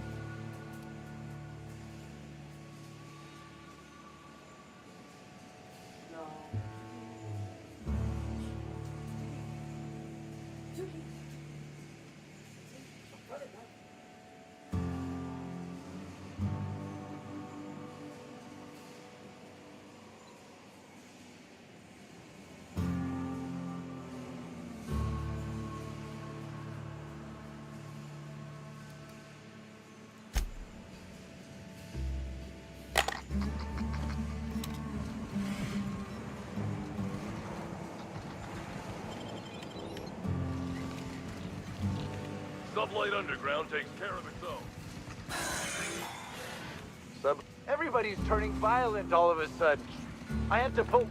Sublight Underground takes care of its own.
Everybody's turning violent all of a sudden. I have to pull...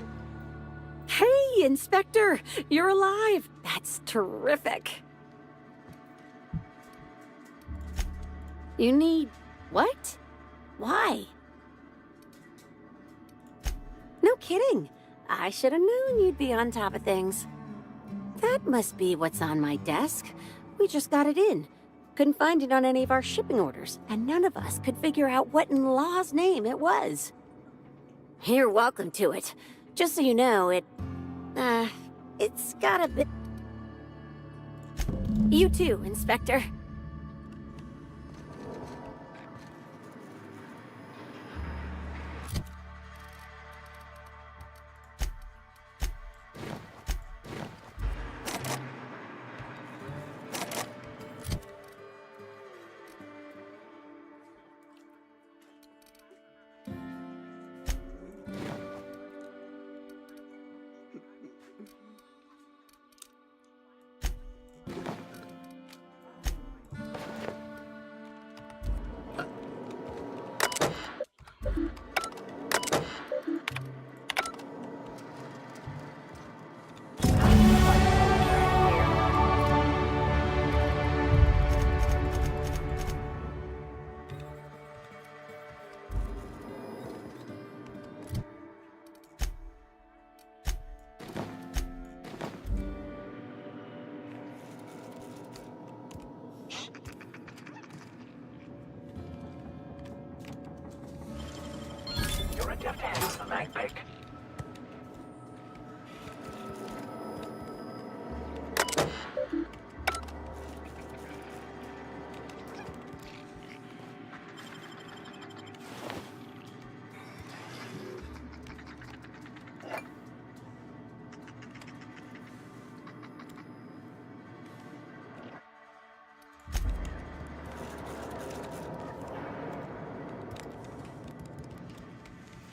Hey, Inspector! You're alive! That's terrific. You need... what? Why? No kidding. I should have known you'd be on top of things. That must be what's on my desk. We just got it in. Couldn't find it on any of our shipping orders, and none of us could figure out what in law's name it was. You're welcome to it. Just so you know, it's got a bit... You too, Inspector.
You're a deft hand with a knife pick.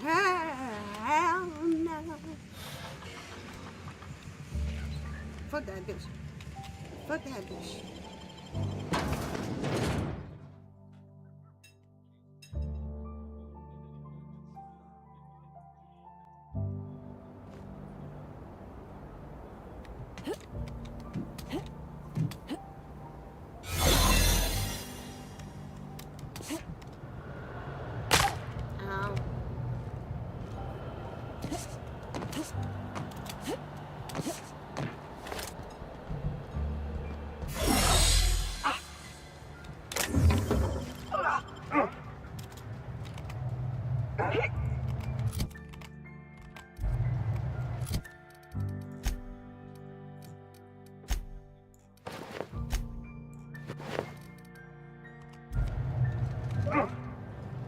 Hell no. Fuck that bitch. Fuck that bitch. Ow.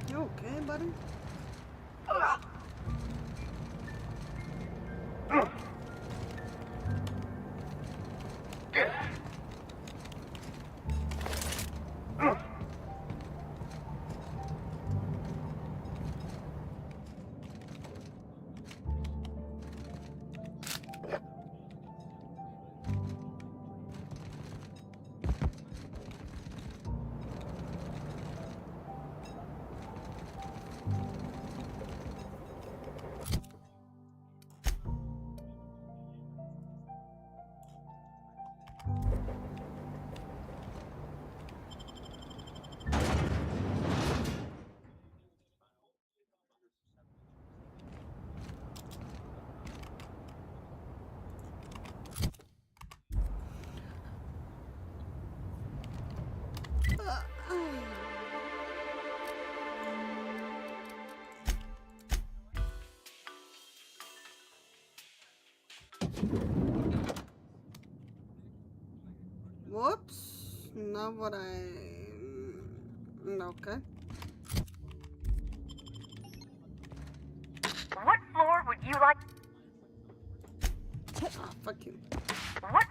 You okay, buddy? Whoops. Not what I... Okay.
What floor would you like?
Oh, fuck you.
What?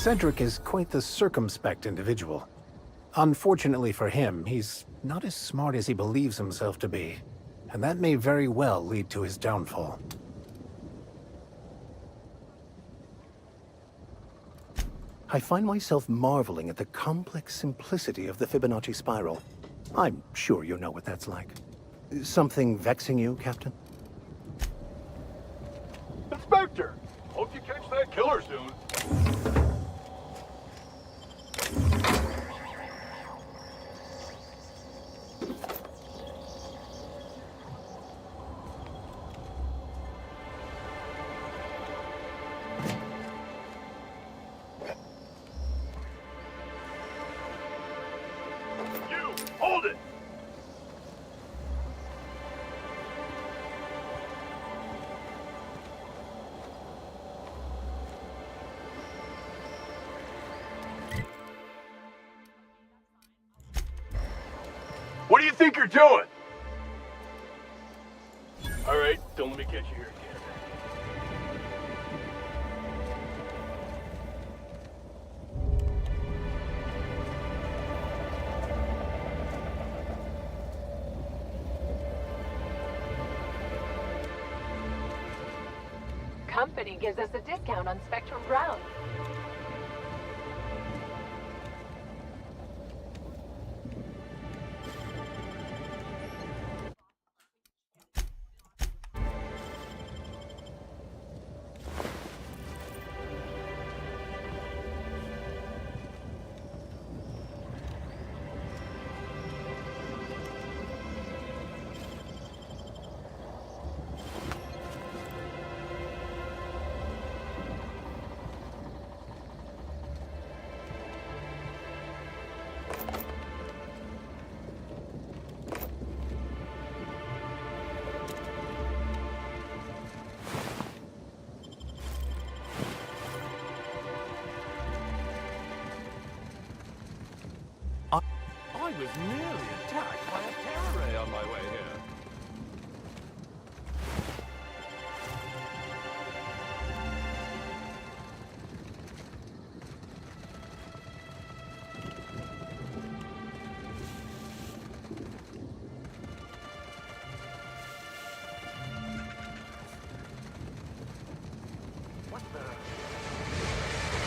Cedric is quite the circumspect individual. Unfortunately for him, he's not as smart as he believes himself to be, and that may very well lead to his downfall. I find myself marveling at the complex simplicity of the Fibonacci spiral. I'm sure you know what that's like. Something vexing you, Captain?
Inspector! Hope you catch that killer soon. You! Hold it! What do you think you're doing? All right, don't let me catch you here again.
Company gives us a discount on Spectrum Brown.
I was nearly attacked by a terror ray on my way here. What the?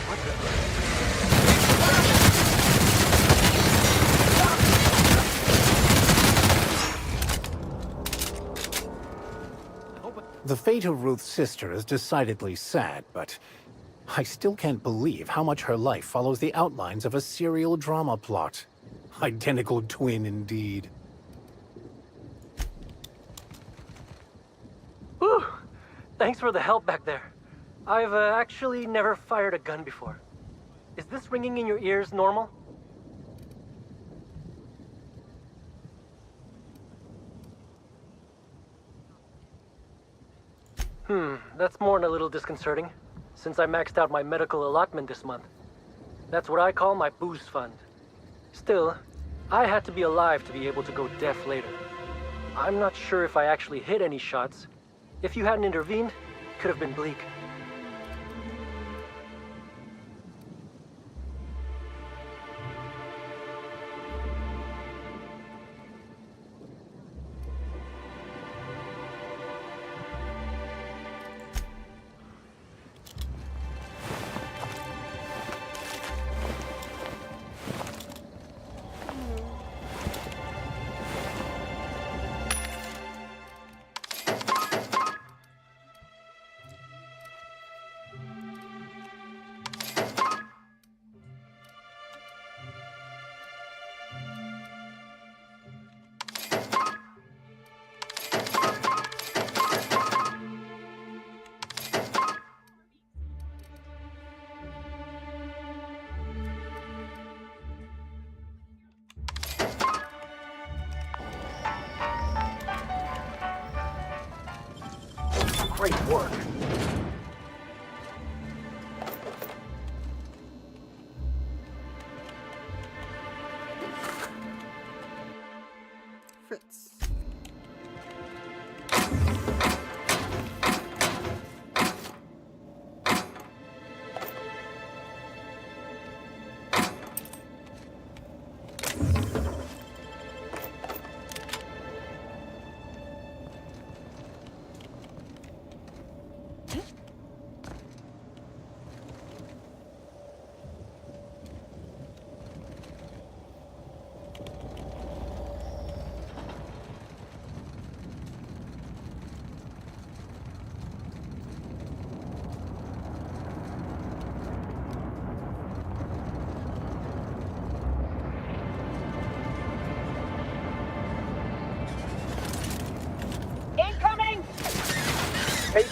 What the?
The fate of Ruth's sister is decidedly sad, but I still can't believe how much her life follows the outlines of a serial drama plot. Identical twin indeed.
Whew! Thanks for the help back there. I've actually never fired a gun before. Is this ringing in your ears normal? That's more than a little disconcerting, since I maxed out my medical allotment this month. That's what I call my booze fund. Still, I had to be alive to be able to go deaf later. I'm not sure if I actually hit any shots. If you hadn't intervened, it could have been bleak.
Great work.
Fritz.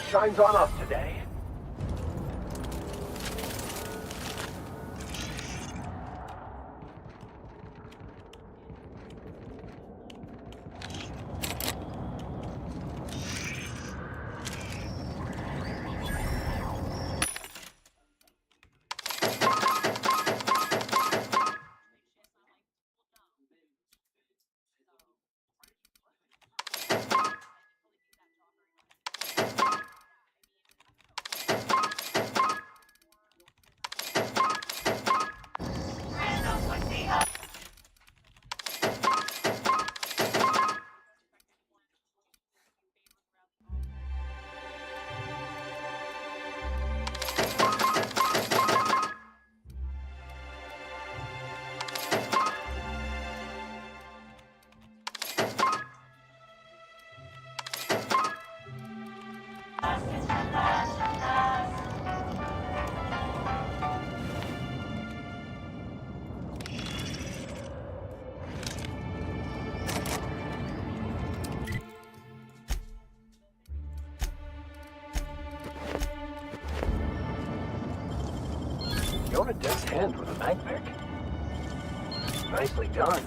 shines on us today. You're a deft hand with a mag pick. Nicely done.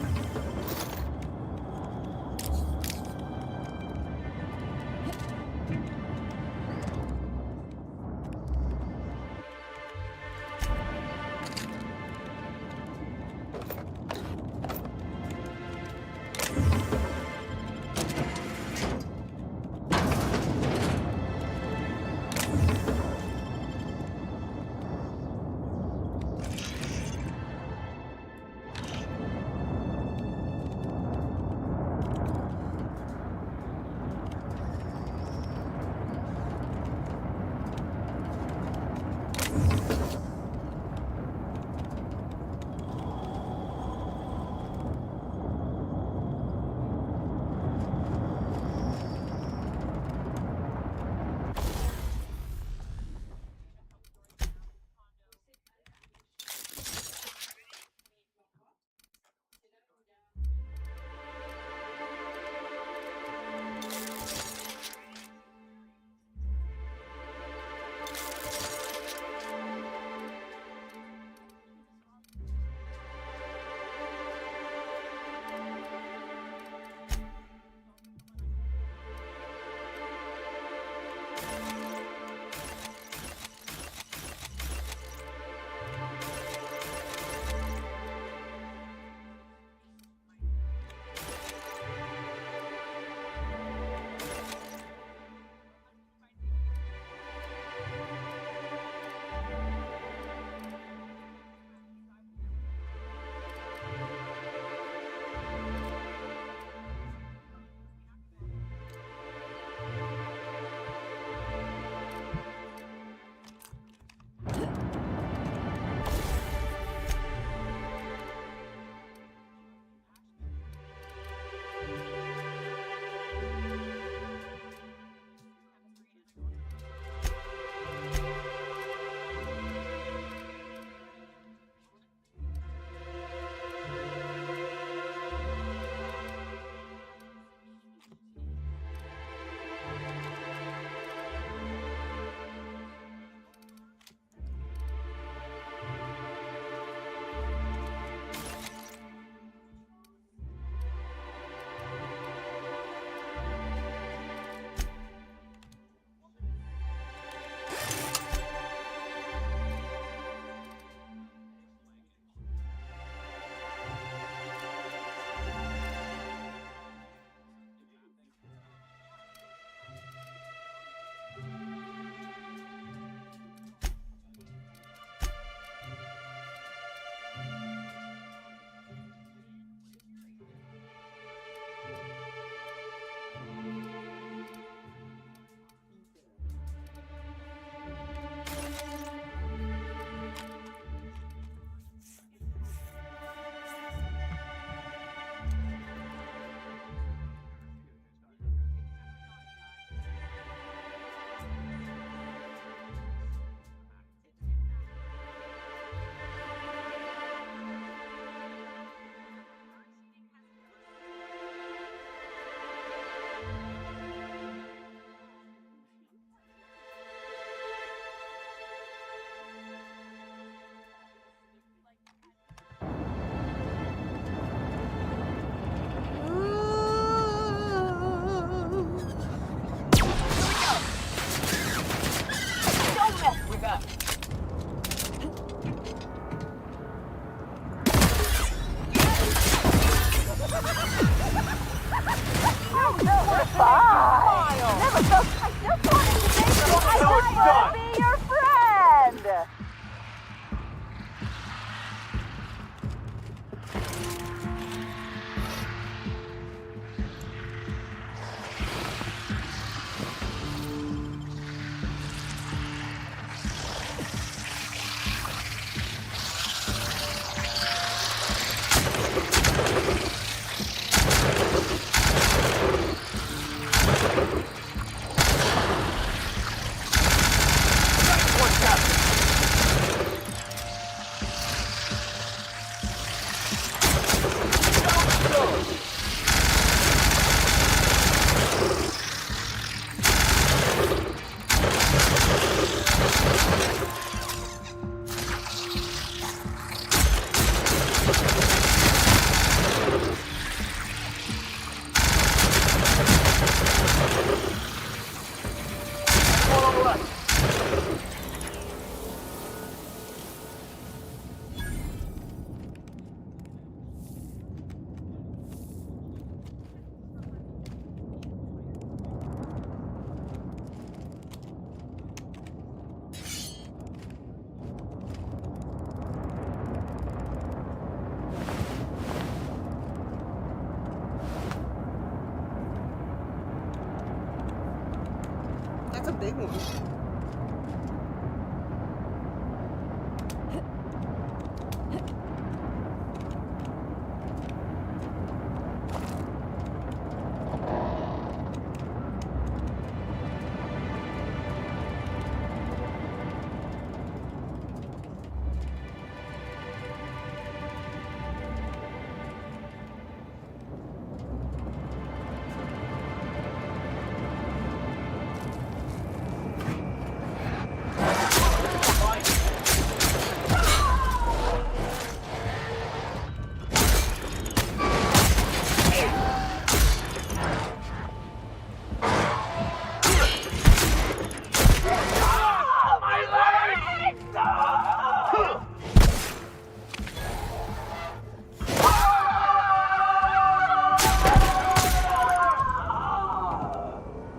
That's a big one.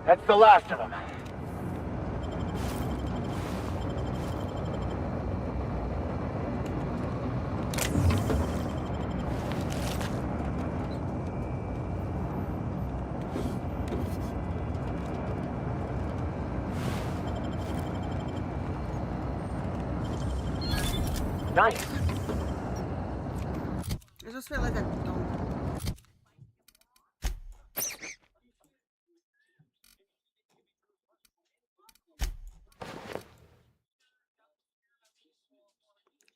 That's the last of them. Nice.
I just feel like I don't.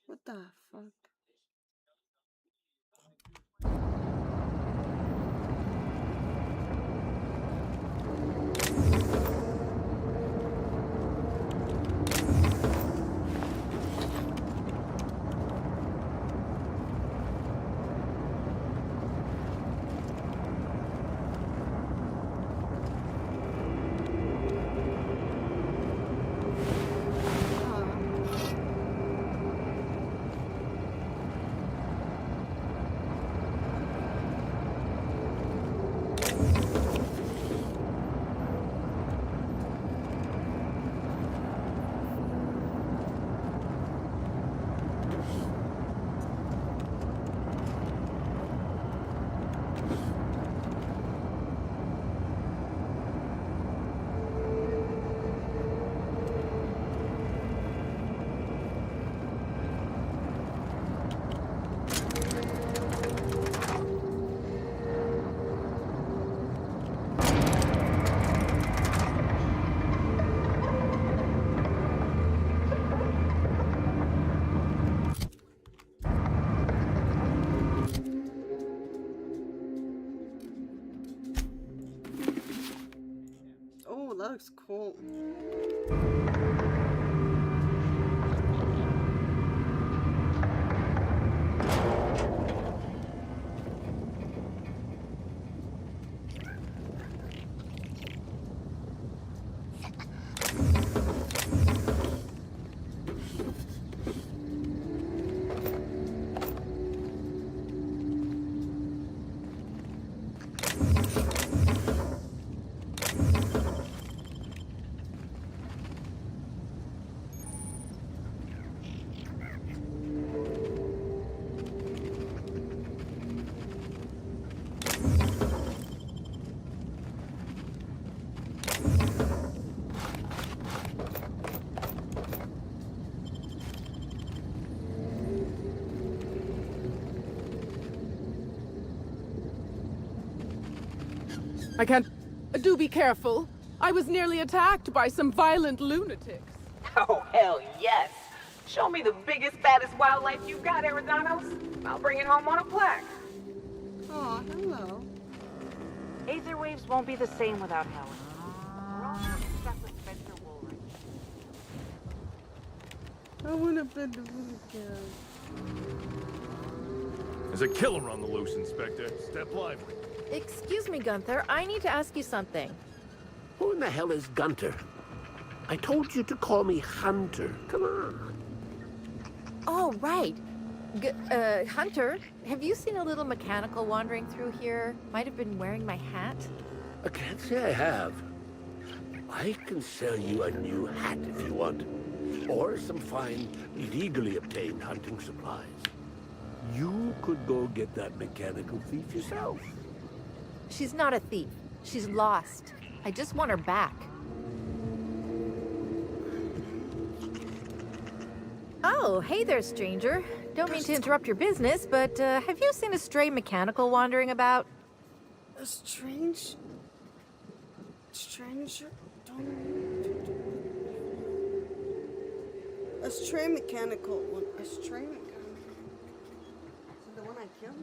What the fuck? Oh, that looks cool.
I can't... Do be careful. I was nearly attacked by some violent lunatics.
Oh, hell yes. Show me the biggest, baddest wildlife you've got, Arizanos. I'll bring it home on a plaque.
Oh, hello.
Aether waves won't be the same without Helen. We're all stuck with Spencer Woolridge.
I wanna pet the little girl.
There's a killer on the loose, Inspector. Step lively.
Excuse me, Gunther. I need to ask you something.
Who in the hell is Gunter? I told you to call me Hunter. Come on.
Oh, right. Hunter, have you seen a little mechanical wandering through here? Might have been wearing my hat.
I can't say I have. I can sell you a new hat if you want. Or some fine, legally obtained hunting supplies. You could go get that mechanical thief yourself.
She's not a thief. She's lost. I just want her back. Oh, hey there, stranger. Don't mean to interrupt your business, but have you seen a stray mechanical wandering about?
A stranger? A stray mechanical one. A stray mechanical. Is it the one I killed?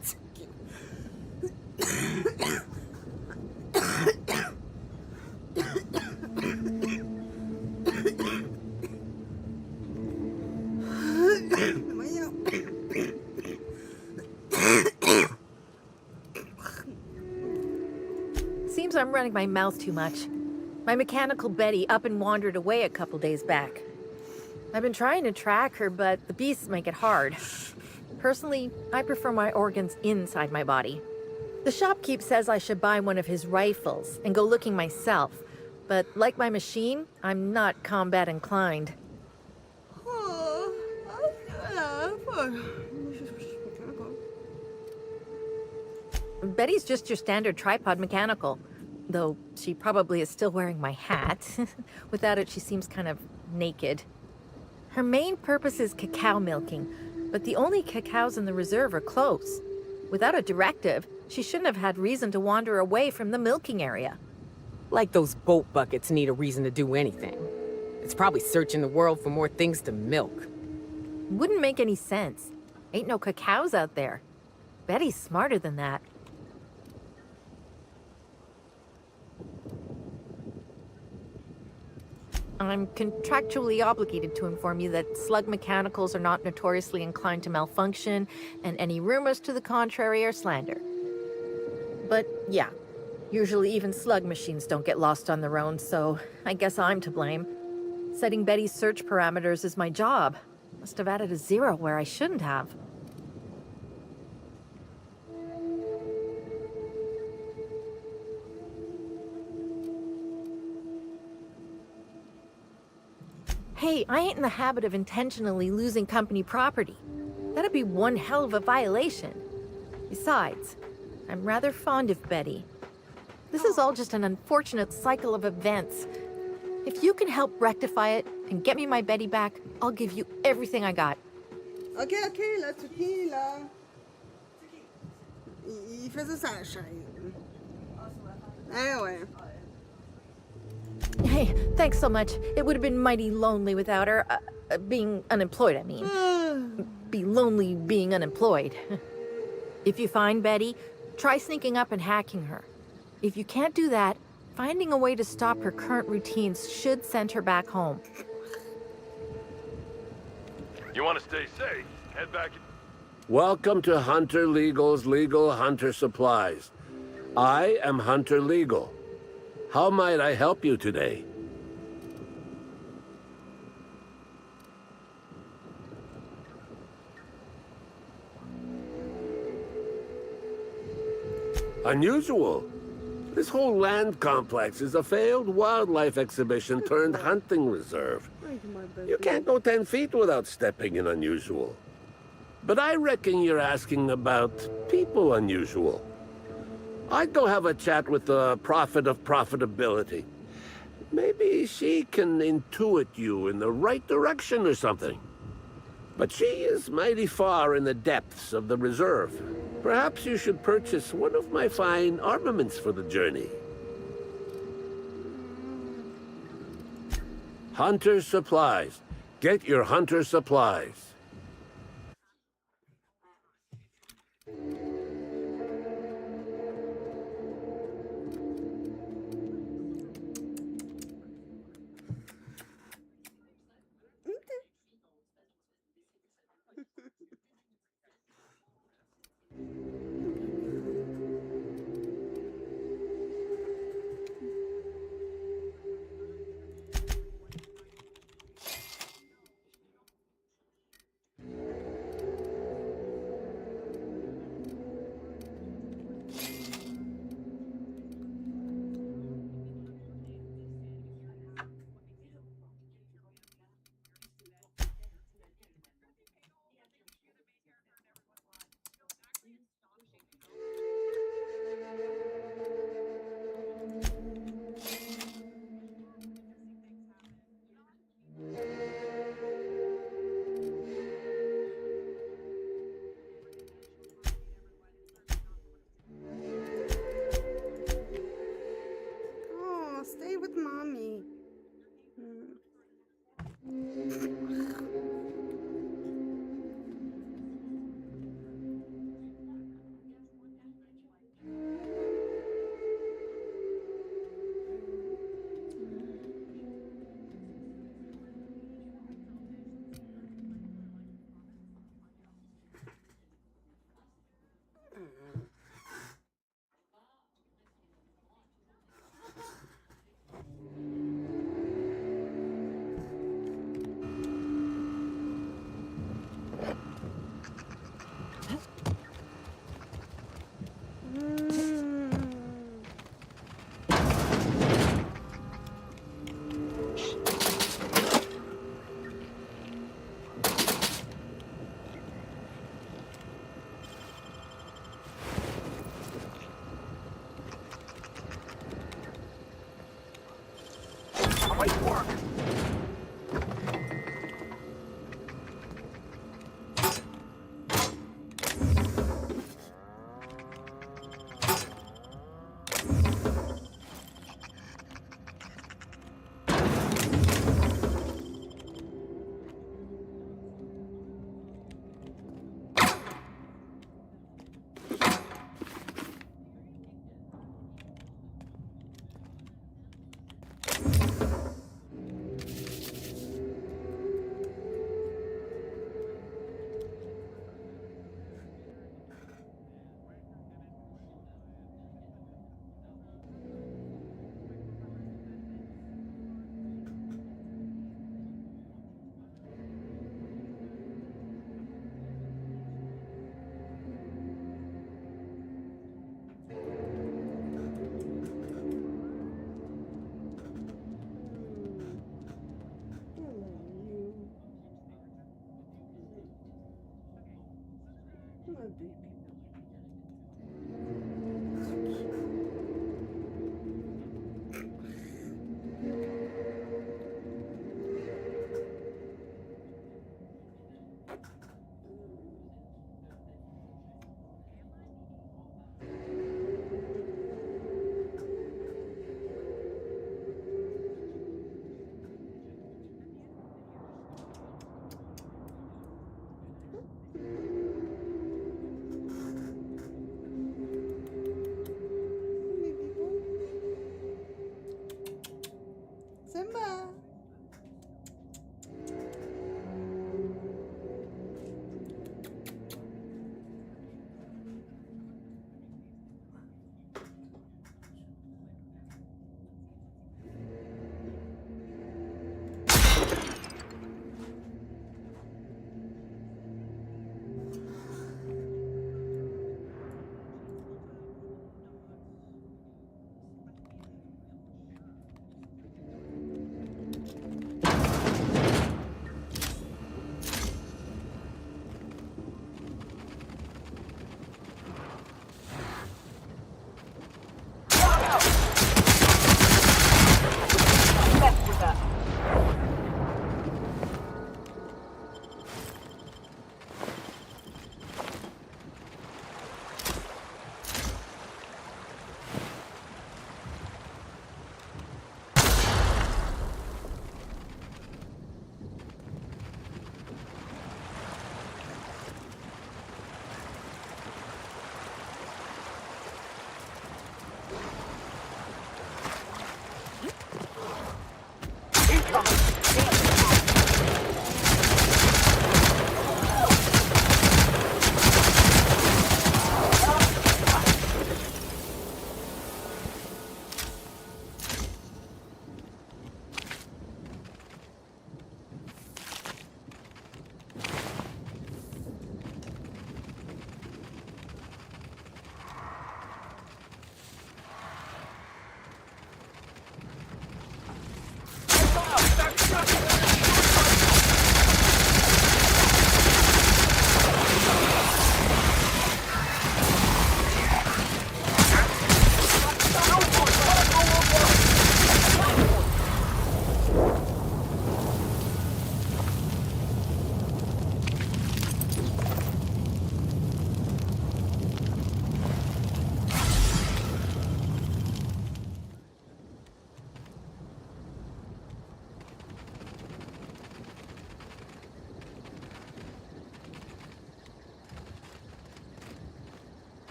It's cute.
Seems I'm running my mouth too much. My mechanical Betty up and wandered away a couple days back. I've been trying to track her, but the beasts make it hard. Personally, I prefer my organs inside my body. The shopkeep says I should buy one of his rifles and go looking myself, but like my machine, I'm not combat inclined. Betty's just your standard tripod mechanical, though she probably is still wearing my hat. Without it, she seems kind of naked. Her main purpose is cacao milking, but the only cacaos in the reserve are close. Without a directive, she shouldn't have had reason to wander away from the milking area.
Like those boat buckets need a reason to do anything. It's probably searching the world for more things to milk.
Wouldn't make any sense. Ain't no cacaos out there. Betty's smarter than that. I'm contractually obligated to inform you that slug mechanicals are not notoriously inclined to malfunction, and any rumors to the contrary are slander. But yeah, usually even slug machines don't get lost on their own, so I guess I'm to blame. Setting Betty's search parameters is my job. Must have added a 0 where I shouldn't have. Hey, I ain't in the habit of intentionally losing company property. That'd be one hell of a violation. Besides, I'm rather fond of Betty. This is all just an unfortunate cycle of events. If you can help rectify it and get me my Betty back, I'll give you everything I got.
Ok, là, c'est qui, là? Il faisait sa chaîne. Eh ouais.
Hey, thanks so much. It would have been mighty lonely without her. Being unemployed, I mean. be lonely being unemployed. If you find Betty, try sneaking up and hacking her. If you can't do that, finding a way to stop her current routines should send her back home.
You want to stay safe? Head back.
Welcome to Hunter Legal's Legal Hunter Supplies. I am Hunter Legal. How might I help you today? Unusual. This whole land complex is a failed wildlife exhibition turned hunting reserve. You can't go 10 feet without stepping in unusual. But I reckon you're asking about people unusual. I'd go have a chat with the prophet of profitability. Maybe she can intuit you in the right direction or something. But she is mighty far in the depths of the reserve. Perhaps you should purchase one of my fine armaments for the journey. Hunter Supplies. Get your Hunter Supplies.
Oh, stay with mommy.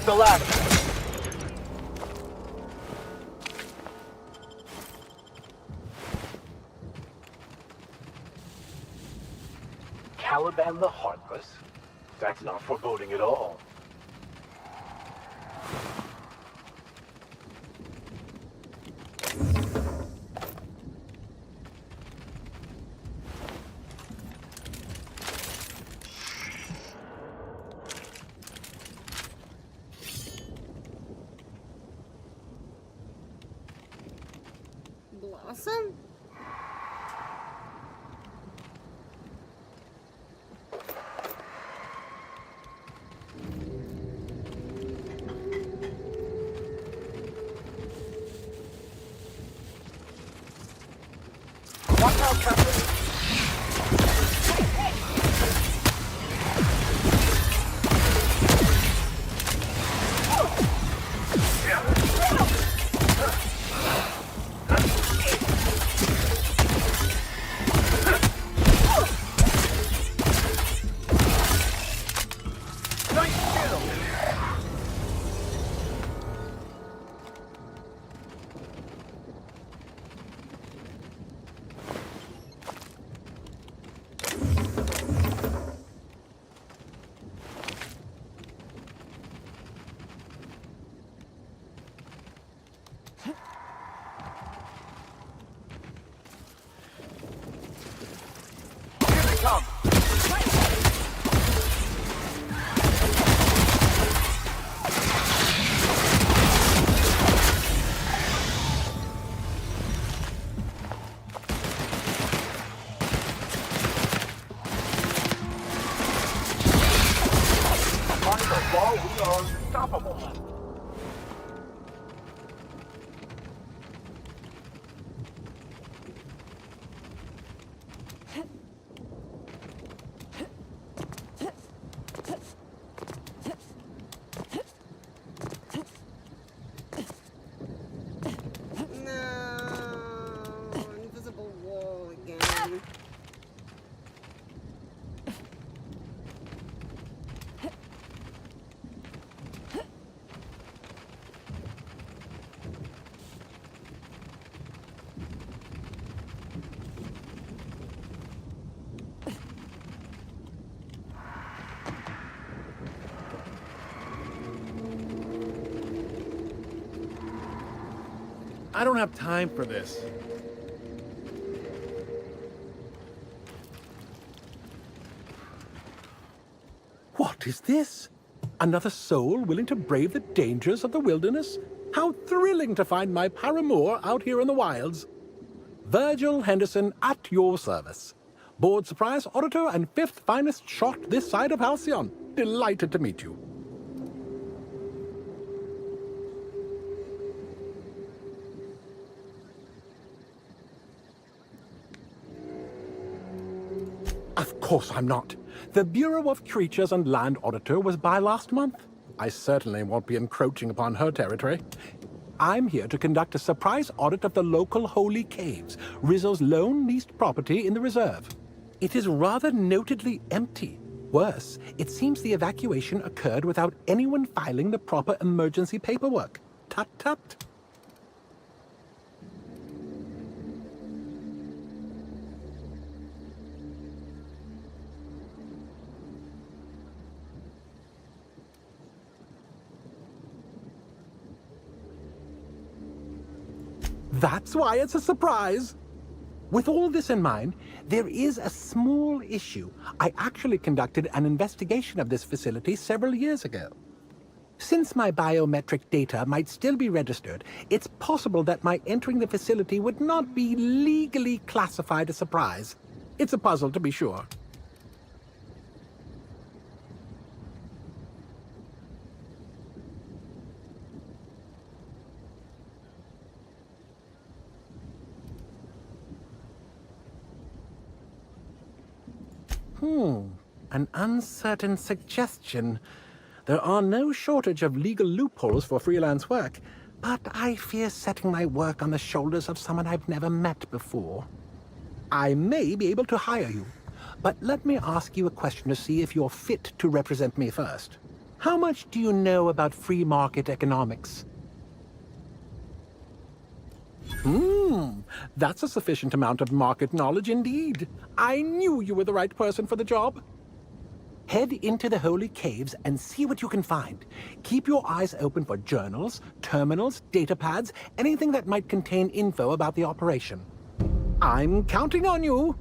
the ladder.
Caliban the Heartless? That's not foreboding at all.
Blossom?
Watch out, Captain.
I don't have time for this. What is this? Another soul willing to brave the dangers of the wilderness? How thrilling to find my paramour out here in the wilds. Virgil Henderson at your service. Board surprise auditor and 5th finest shot this side of Halcyon. Delighted to meet you. Of course I'm not. The Bureau of Creatures and Land Auditor was by last month. I certainly won't be encroaching upon her territory. I'm here to conduct a surprise audit of the local holy caves, Rizzo's lone leased property in the reserve. It is rather notedly empty. Worse, it seems the evacuation occurred without anyone filing the proper emergency paperwork. Tut tut. That's why it's a surprise. With all this in mind, there is a small issue. I actually conducted an investigation of this facility several years ago. Since my biometric data might still be registered, it's possible that my entering the facility would not be legally classified a surprise. It's a puzzle, to be sure. An uncertain suggestion. There are no shortage of legal loopholes for freelance work, but I fear setting my work on the shoulders of someone I've never met before. I may be able to hire you, but let me ask you a question to see if you're fit to represent me first. How much do you know about free market economics? That's a sufficient amount of market knowledge indeed. I knew you were the right person for the job. Head into the holy caves and see what you can find. Keep your eyes open for journals, terminals, data pads, anything that might contain info about the operation. I'm counting on you.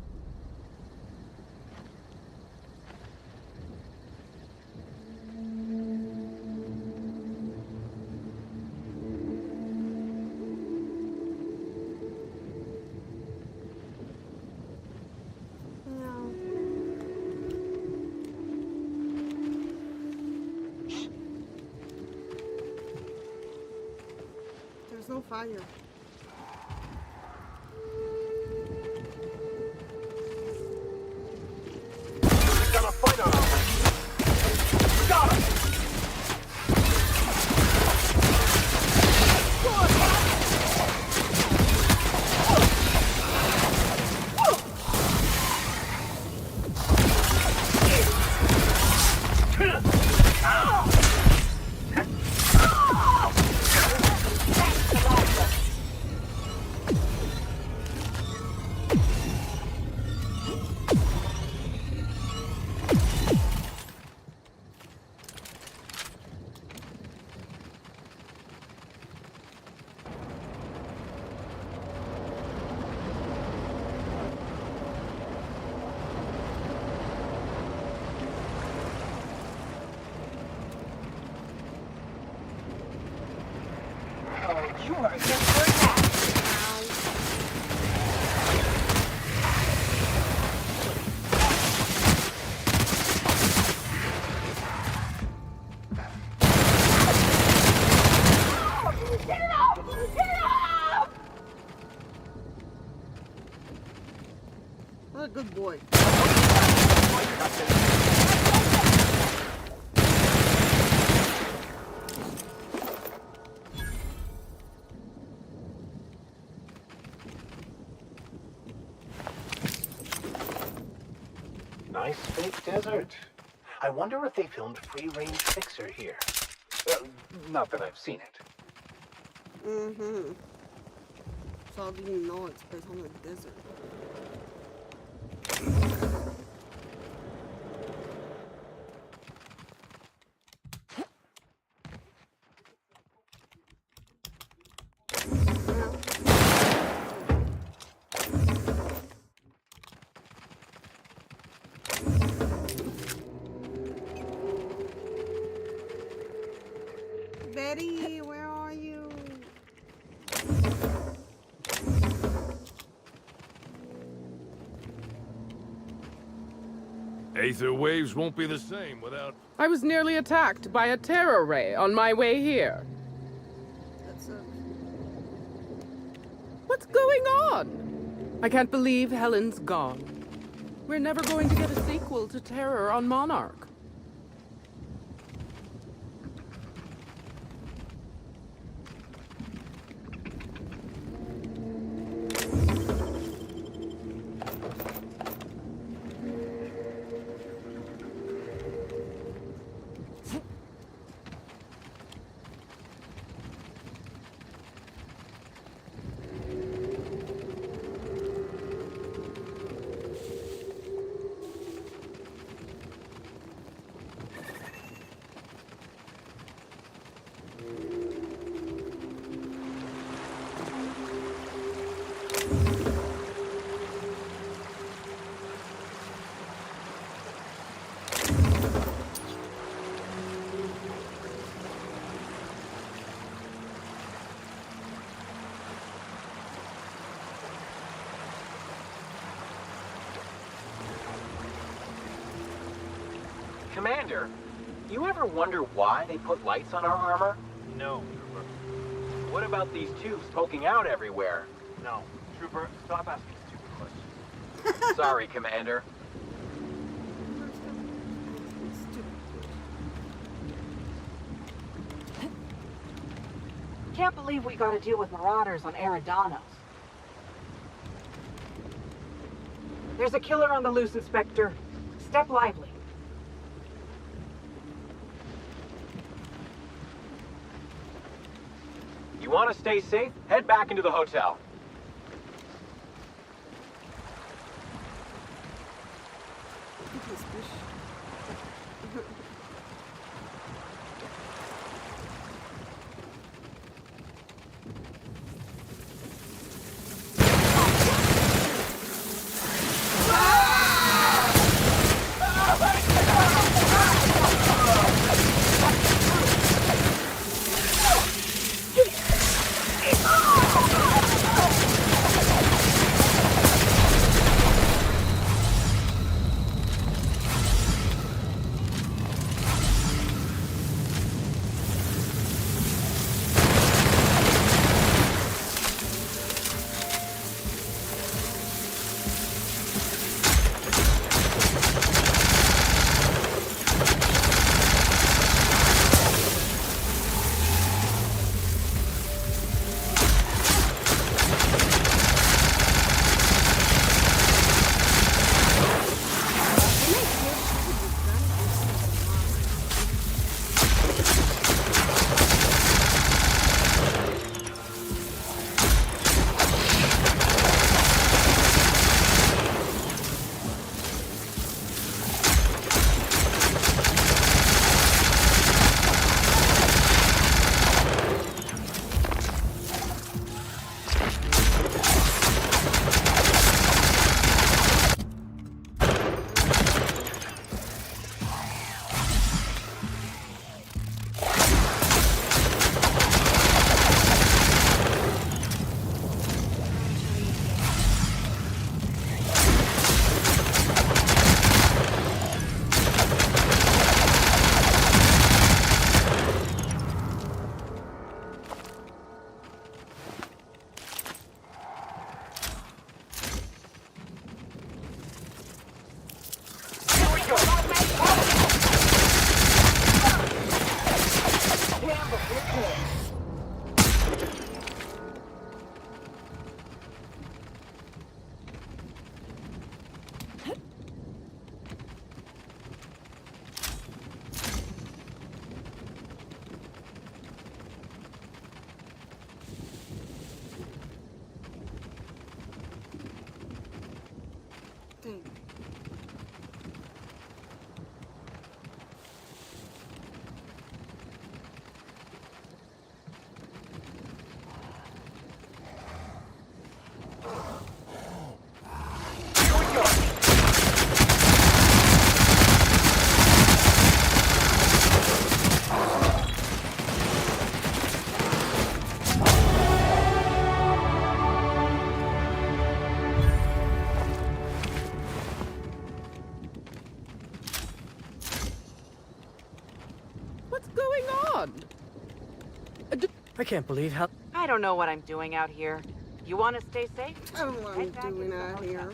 There's no fire.
We got a fight on our hands. Got him!
You are in for that.
Get it off! Get it off! What a good boy.
Nice big desert. I wonder if they filmed Free Range Fixer here. Not that I've seen it.
Mm-hmm. So how do you know it's based on the desert? Betty, where are you?
Aether waves won't be the same without...
I was nearly attacked by a terror ray on my way here. What's going on? I can't believe Helen's gone. We're never going to get a sequel to Terror on Monarch.
Commander, you ever wonder why they put lights on our armor?
No, Trooper.
What about these tubes poking out everywhere?
No. Trooper, stop asking stupid questions.
Sorry, Commander.
Can't believe we gotta deal with marauders on Eridanos. There's a killer on the loose, Inspector. Step lively.
you want to stay safe, head back into the hotel.
What's going on?
I can't believe how...
I don't know what I'm doing out here. You want to stay safe?
I don't know what
Head back
I'm doing
into the
out
hotel.
here.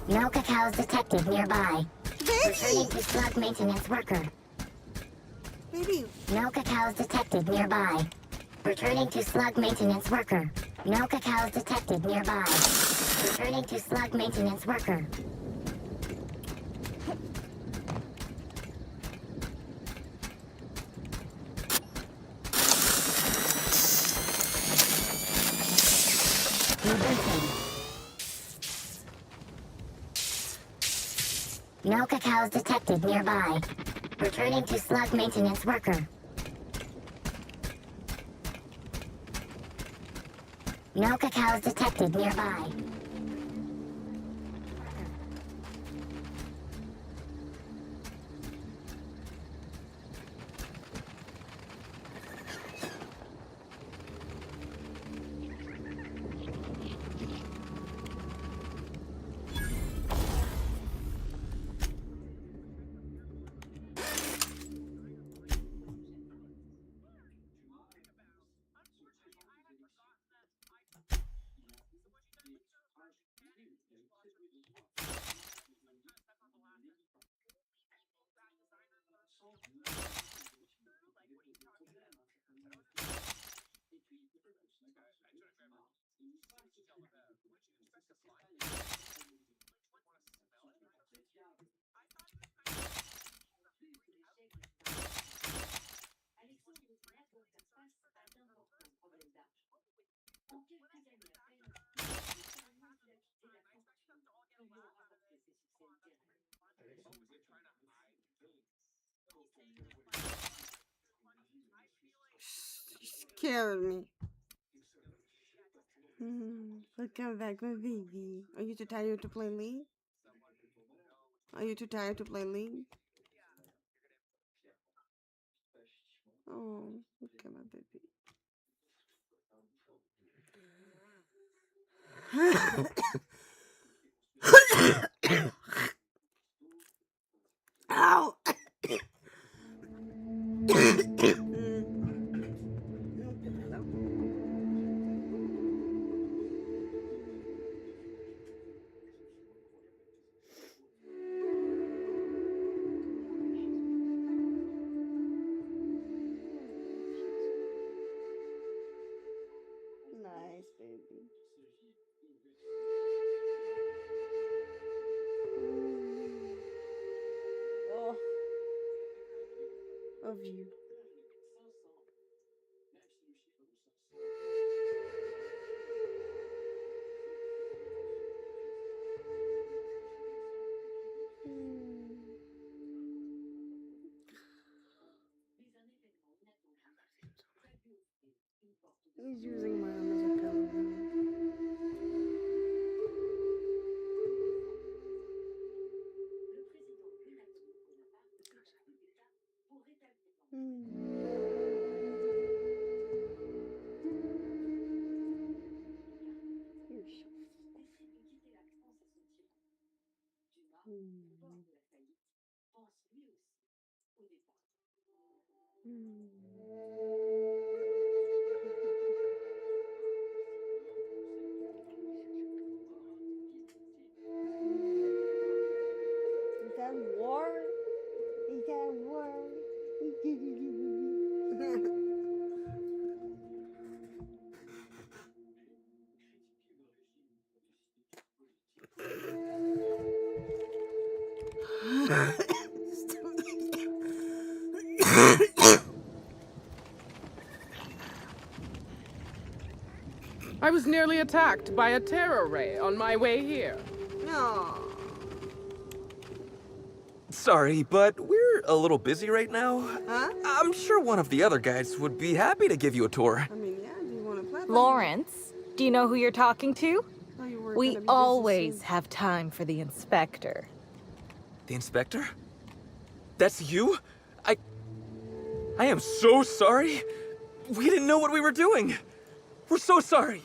No cacaos detected nearby. Returning to slug maintenance worker.
Baby.
No cacaos detected nearby. Returning to slug maintenance worker. No cacaos detected nearby. Returning to slug maintenance worker. No cacaos detected nearby. Returning to slug maintenance worker. No cacaos detected nearby.
You scared me. Welcome back, my baby. Are you too tired to play League? Are you too tired to play League? Oh, okay, my baby. Ow! Nice, baby. Oh, of you. He's using my arm as a pillow now. Is that war? Is that war?
I was nearly attacked by a terror ray on my way here.
No.
Sorry, but we're a little busy right now.
Huh?
I'm sure one of the other guys would be happy to give you a tour.
I mean, yeah, do you want to play?
Lawrence, do you know who you're talking to? We
always
always have time for the inspector.
The inspector? That's you? I am so sorry. We didn't know what we were doing. We're so sorry.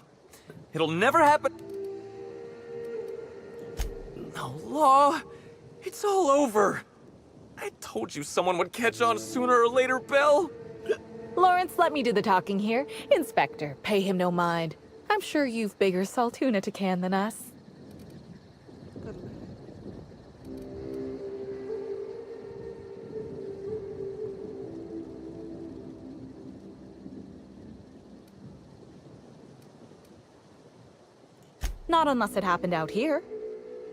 It'll never happen. No, Law. It's all over. I told you someone would catch on sooner or later, Belle.
Lawrence, let me do the talking here. Inspector, pay him no mind. I'm sure you've bigger saltuna to can than us. Not unless it happened out here.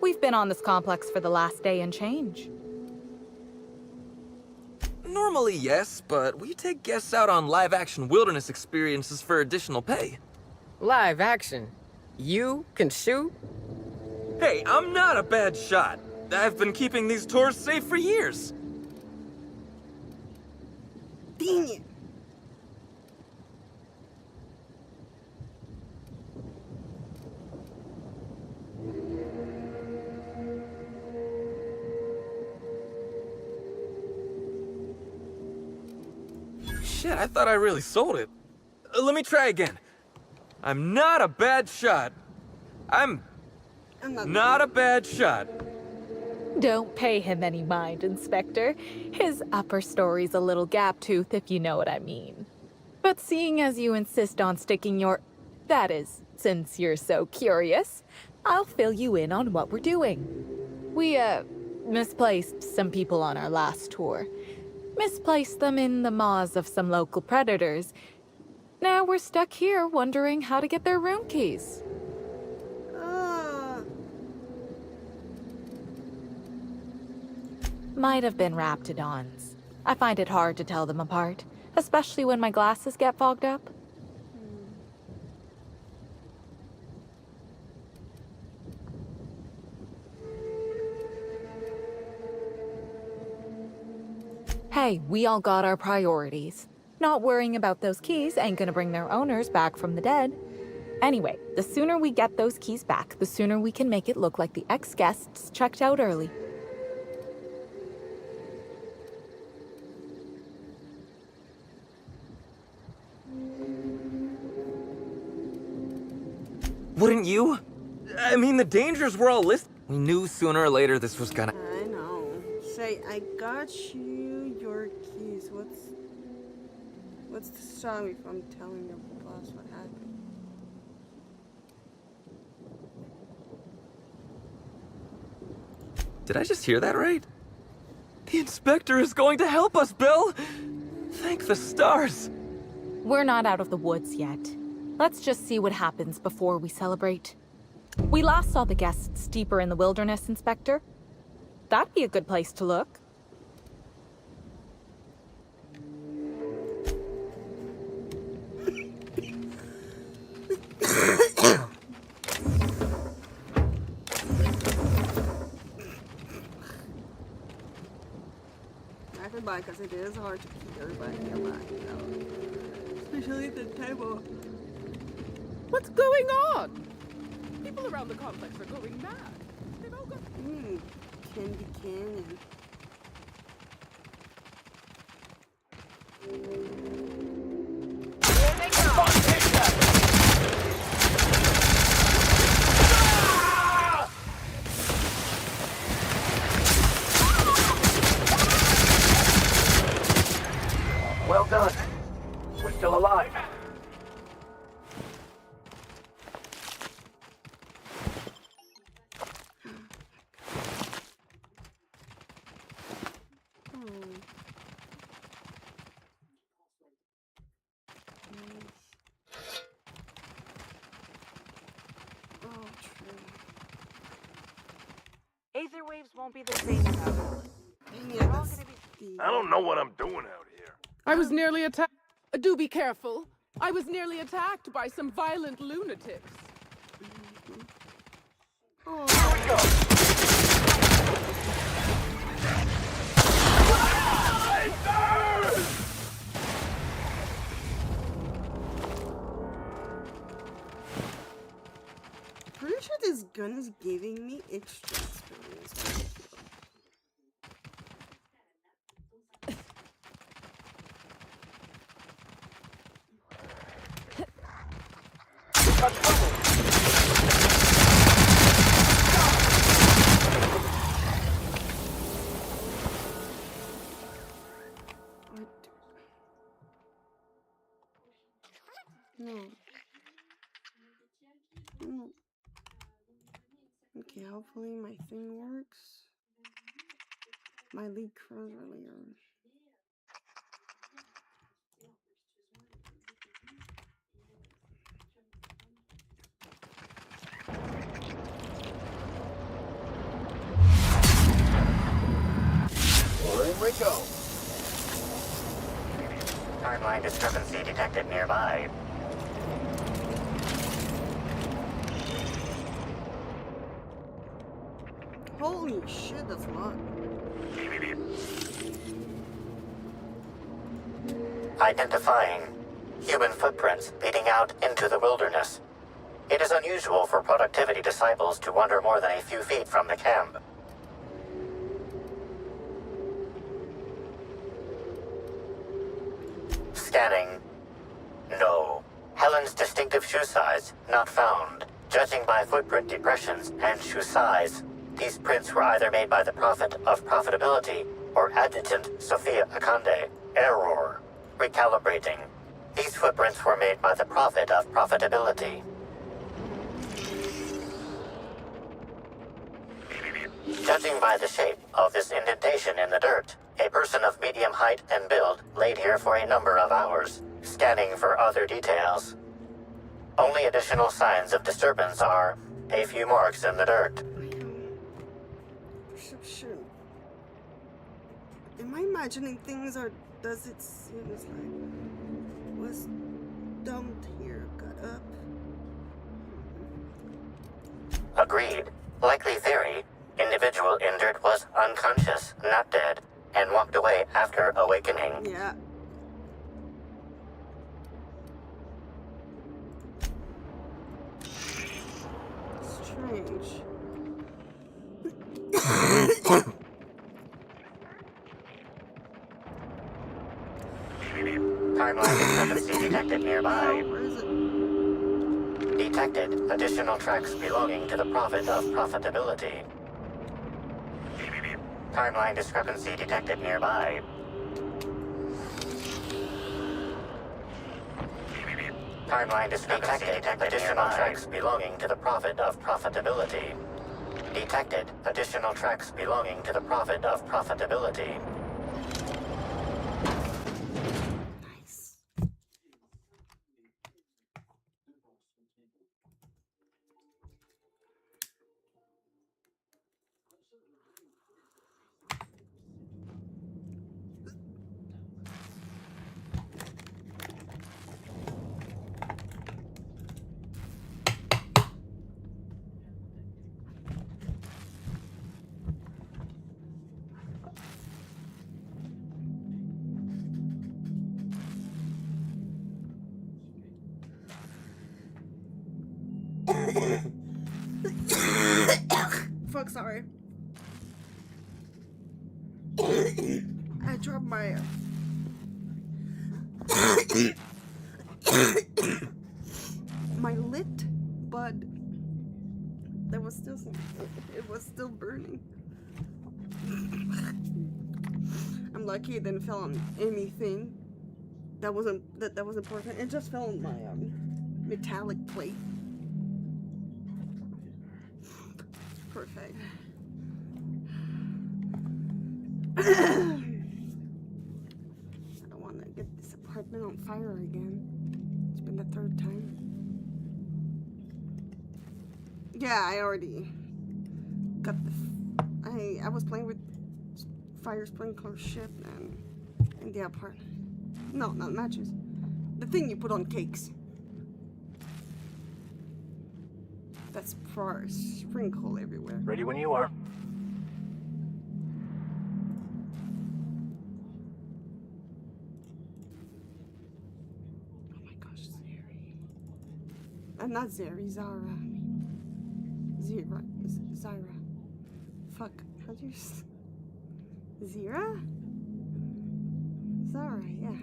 We've been on this complex for the last day and change.
Normally, yes, but we take guests out on live-action wilderness experiences for additional pay.
Live action? You can shoot?
Hey, I'm not a bad shot. I've been keeping these tours safe for years.
Dang it.
Shit, I thought I really sold it. Let me try again. I'm not a bad shot. I'm not a bad shot.
Don't pay him any mind, Inspector. His upper story's a little gap-toothed, if you know what I mean. But seeing as you insist on sticking your... That is, since you're so curious, I'll fill you in on what we're doing. We, misplaced some people on our last tour. Misplaced them in the maws of some local predators. Now we're stuck here wondering how to get their room keys. Might have been Raptidons. I find it hard to tell them apart, especially when my glasses get fogged up. Hey, we all got our priorities. Not worrying about those keys ain't gonna bring their owners back from the dead. Anyway, the sooner we get those keys back, the sooner we can make it look like the ex-guests checked out early.
Wouldn't you? I mean, the dangers were all listed. We knew sooner or later this was gonna...
I know. Say, I got you your keys. What's to stop me from telling your boss what happened?
Did I just hear that right? The inspector is going to help us, Bill! Thank the stars!
We're not out of the woods yet. Let's just see what happens before we celebrate. We last saw the guests deeper in the wilderness, Inspector. That'd be a good place to look.
I could buy because it is hard to keep everybody nearby, you know. Especially at the table.
What's going on? People around the complex are going mad. They've all got...
Candy Canyon.
Here they come!
Aether waves won't be the same without Helen. We're all gonna be...
I don't know what I'm doing out here.
I was nearly attacked. Do be careful. I was nearly attacked by some violent lunatics.
Pretty sure this gun is giving me extra experience. No. No. Okay, hopefully my thing works. My lead crows earlier.
Here we go. Timeline discrepancy detected nearby.
Holy shit, that's a lot.
Identifying human footprints leading out into the wilderness. It is unusual for productivity disciples to wander more than a few feet from the camp. Scanning. No. Helen's distinctive shoe size not found. Judging by footprint depressions and shoe size, these prints were either made by the Prophet of Profitability or Adjutant Sophia Akande. Error. Recalibrating. These footprints were made by the Prophet of Profitability. Judging by the shape of this indentation in the dirt, a person of medium height and build laid here for a number of hours, scanning for other details. Only additional signs of disturbance are a few marks in the dirt.
Perception. Am I imagining things, or does it seem like was dumped here, got up?
Agreed. Likely theory. Individual injured was unconscious, not dead, and walked away after awakening.
Yeah. Strange.
Timeline discrepancy detected nearby.
Where is it?
Detected additional tracks belonging to the Prophet of Profitability. Timeline discrepancy detected nearby. Timeline discrepancy detected additional tracks belonging to the Prophet of Profitability. Detected additional tracks belonging to the Prophet of Profitability.
Fuck, sorry. I dropped my my lit bud. There was still some. It was still burning. I'm lucky it didn't fall on anything that wasn't important. It just fell on my metallic plate. Perfect. I don't want to get this apartment on fire again. It's been the third time. Yeah, I already got the I was playing with fire sprinkler shit and in the apartment. No, not matches. The thing you put on cakes. That's sprinkle everywhere.
Ready when you are.
Oh my gosh, Zeri. Not Zeri, Zara. Zyra. Fuck. How do you... Zira? Zara, yeah.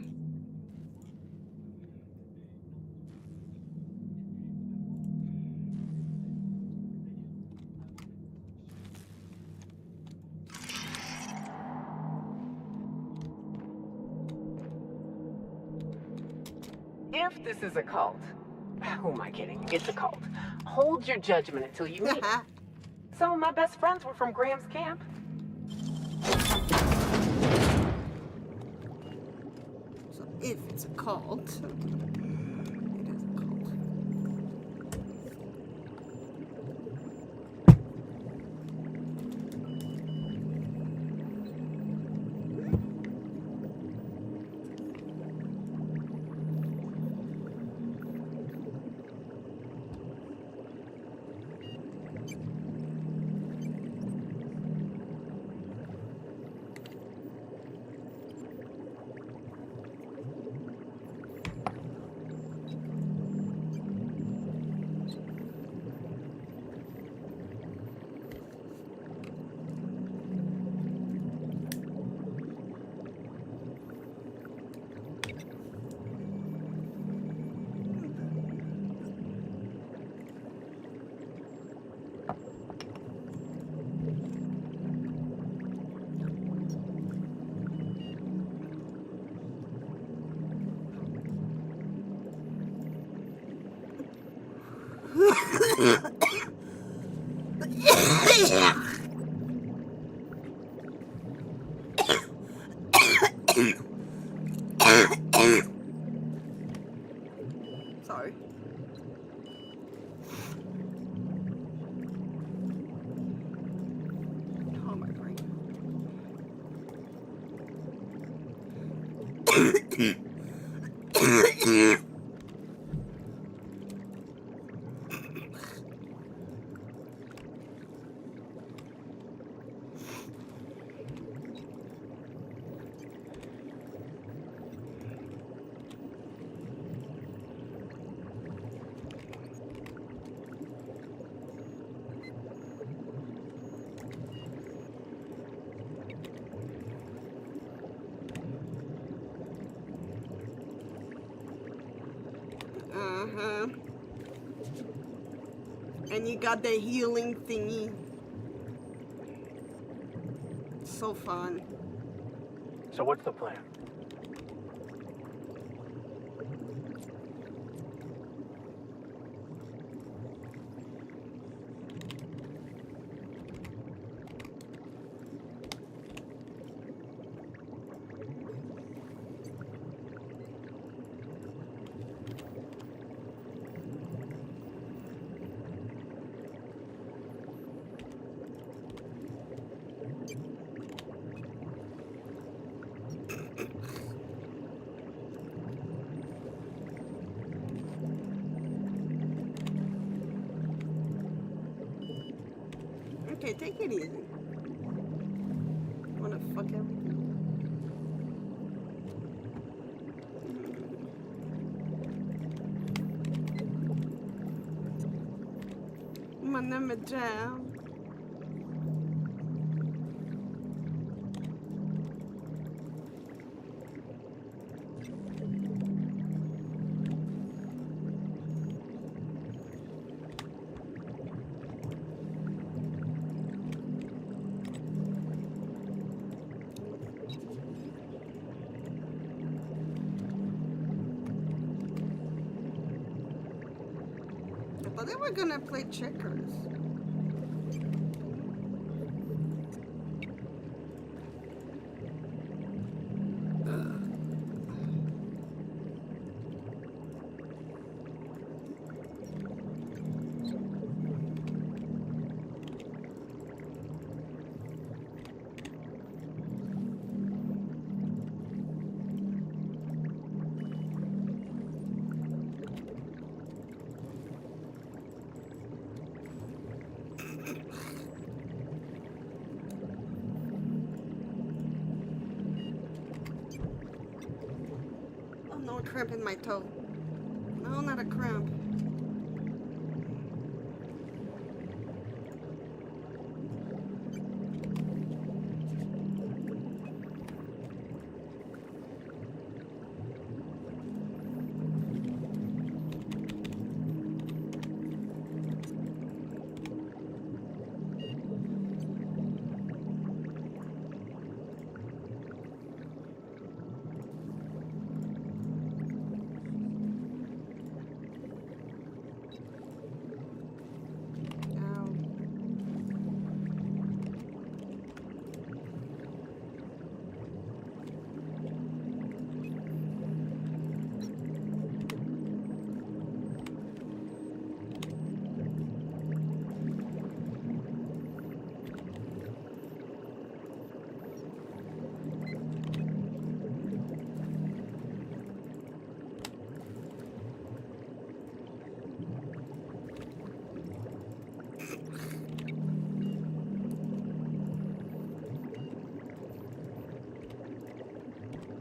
If this is a cult, who am I kidding? It's a cult. Hold your judgment until you meet it. Some of my best friends were from Graham's camp.
So if it's a cult, it is a cult. Sorry. Oh, my brain. Uh-huh. And you got the healing thingy. So fun.
So what's the plan?
Okay, take it easy. Wanna fuck everything? My name is Jam. I thought they were gonna play checkers. cramp in my toe. No, not a cramp.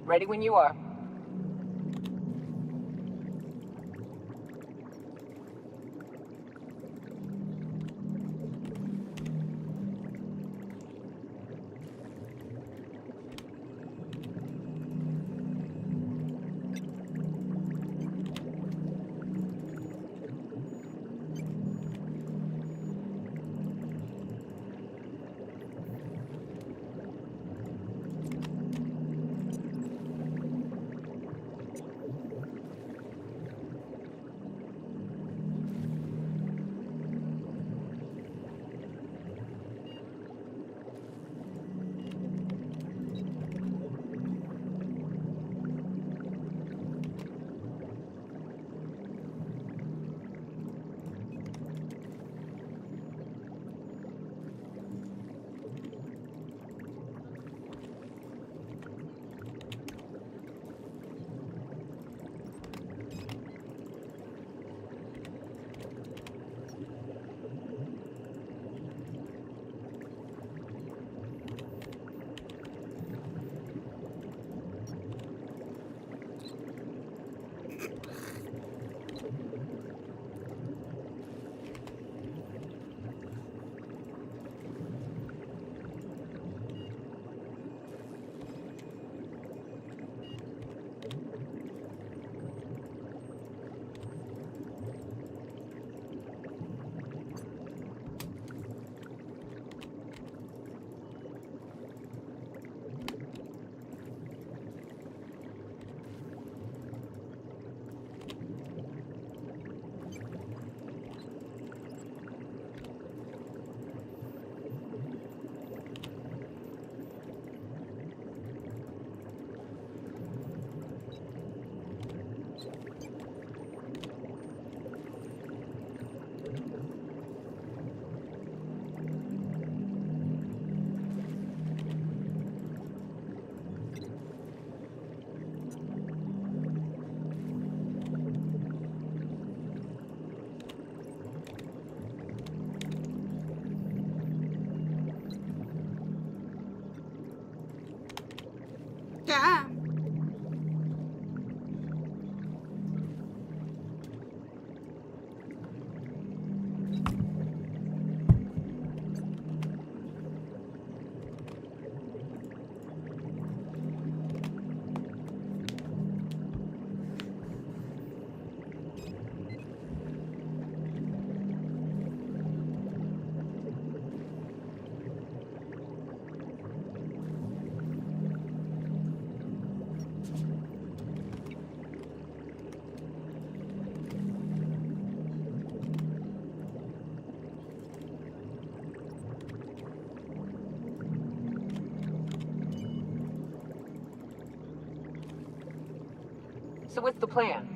Ready when you are.
Yeah.
So what's the plan?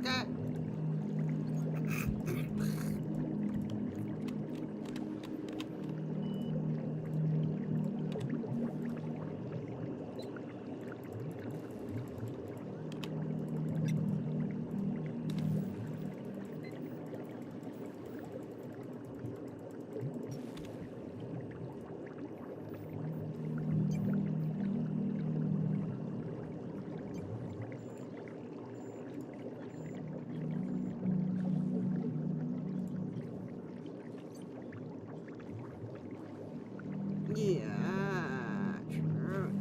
Okay. Yeah, true.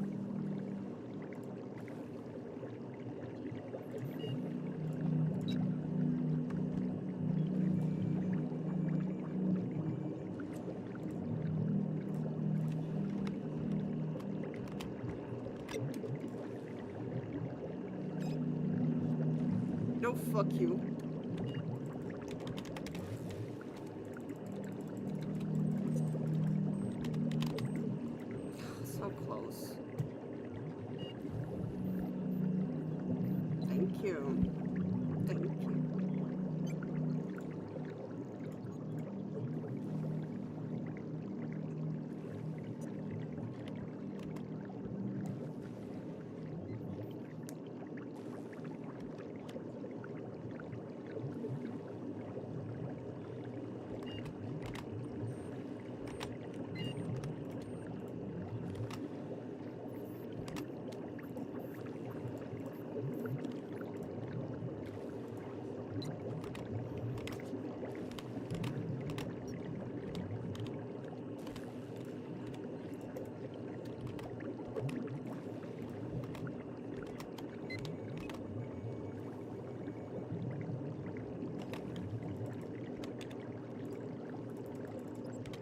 No, fuck you. So close. Thank you. Thank you.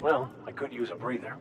Well, I could use a breather.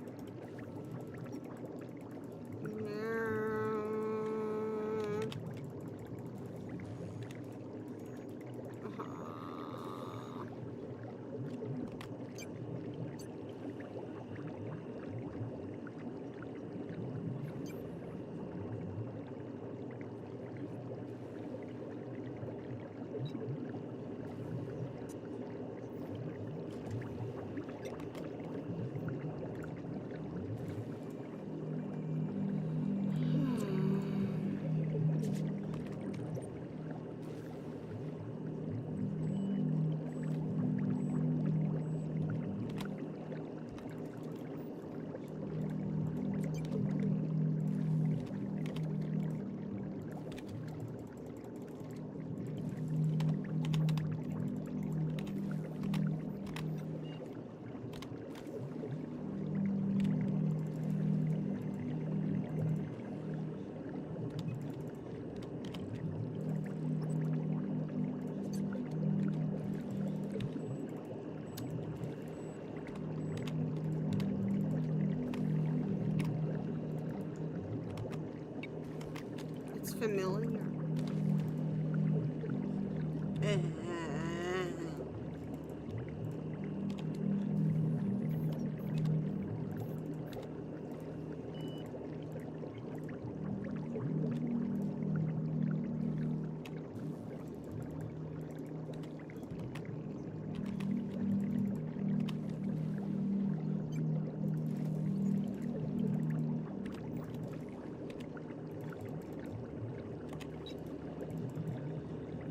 It's familiar.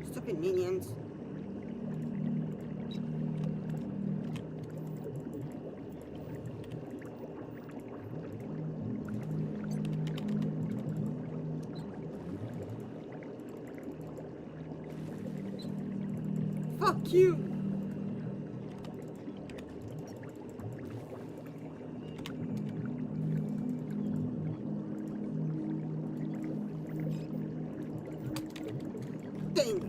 Stupid minions. Fuck you. Dang.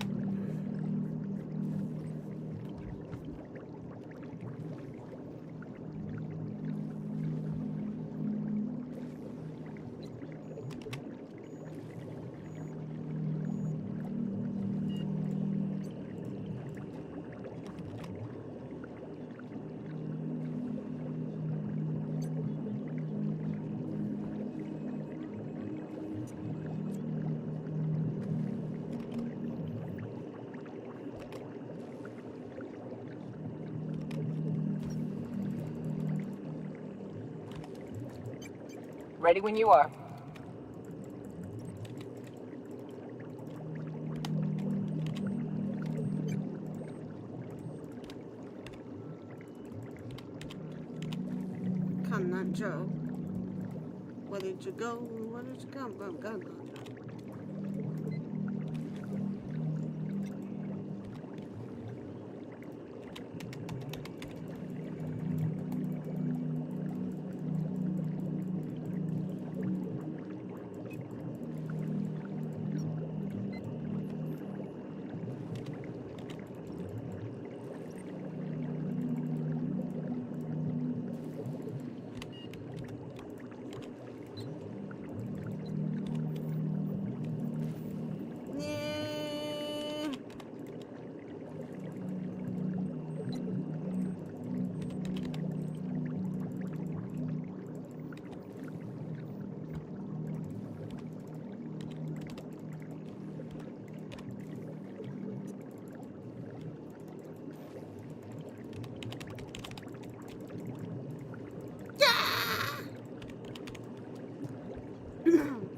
Ready when you are.
Come on, Joe. Where did you go? Where did you come from? Go, go, Joe.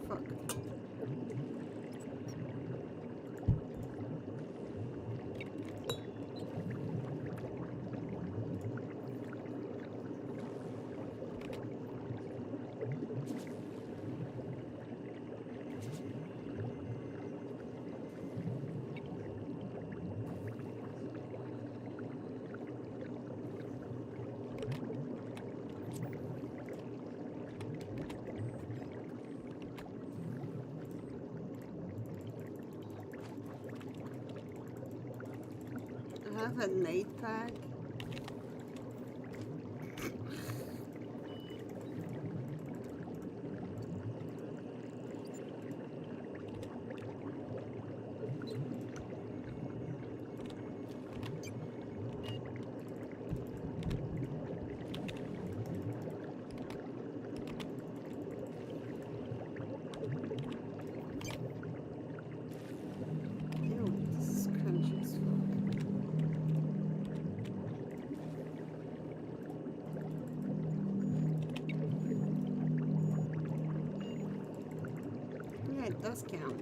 Fuck. I have a nade pack. Ew, this is crunchy as fuck. Yeah, it does count.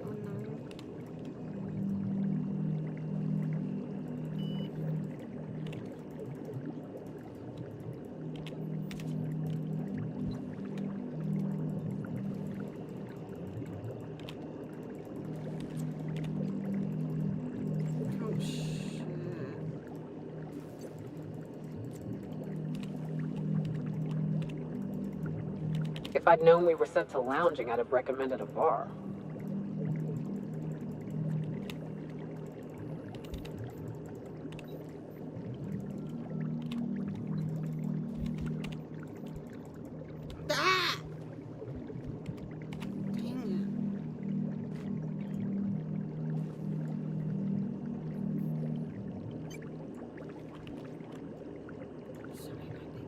Oh no. Oh shit.
If I'd known we were set to lounging, I'd have recommended a bar.
Ah! Dang it. Sorry, my baby.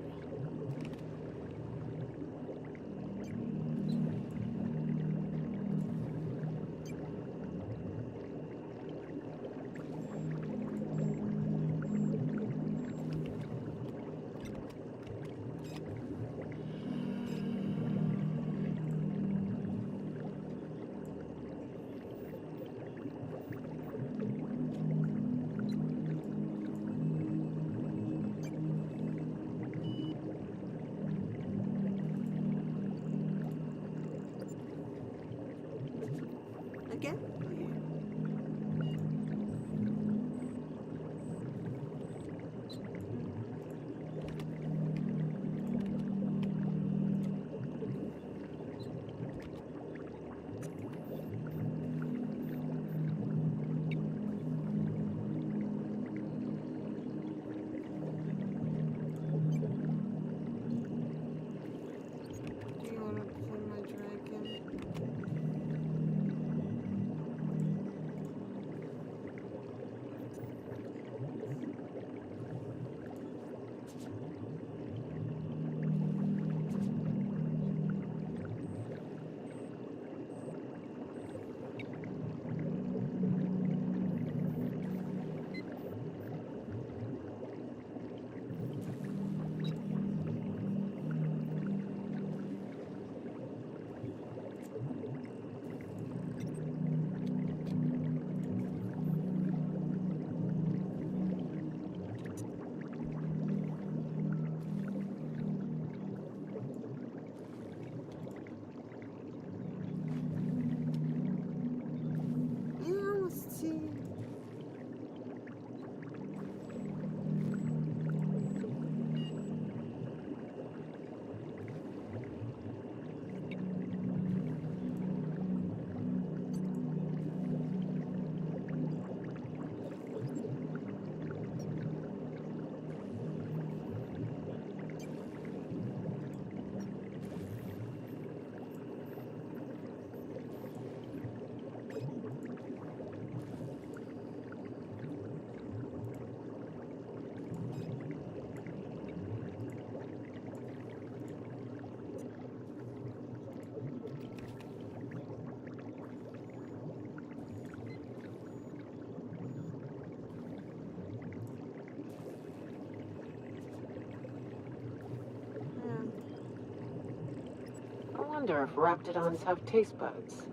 wonder if raptidons have taste buds.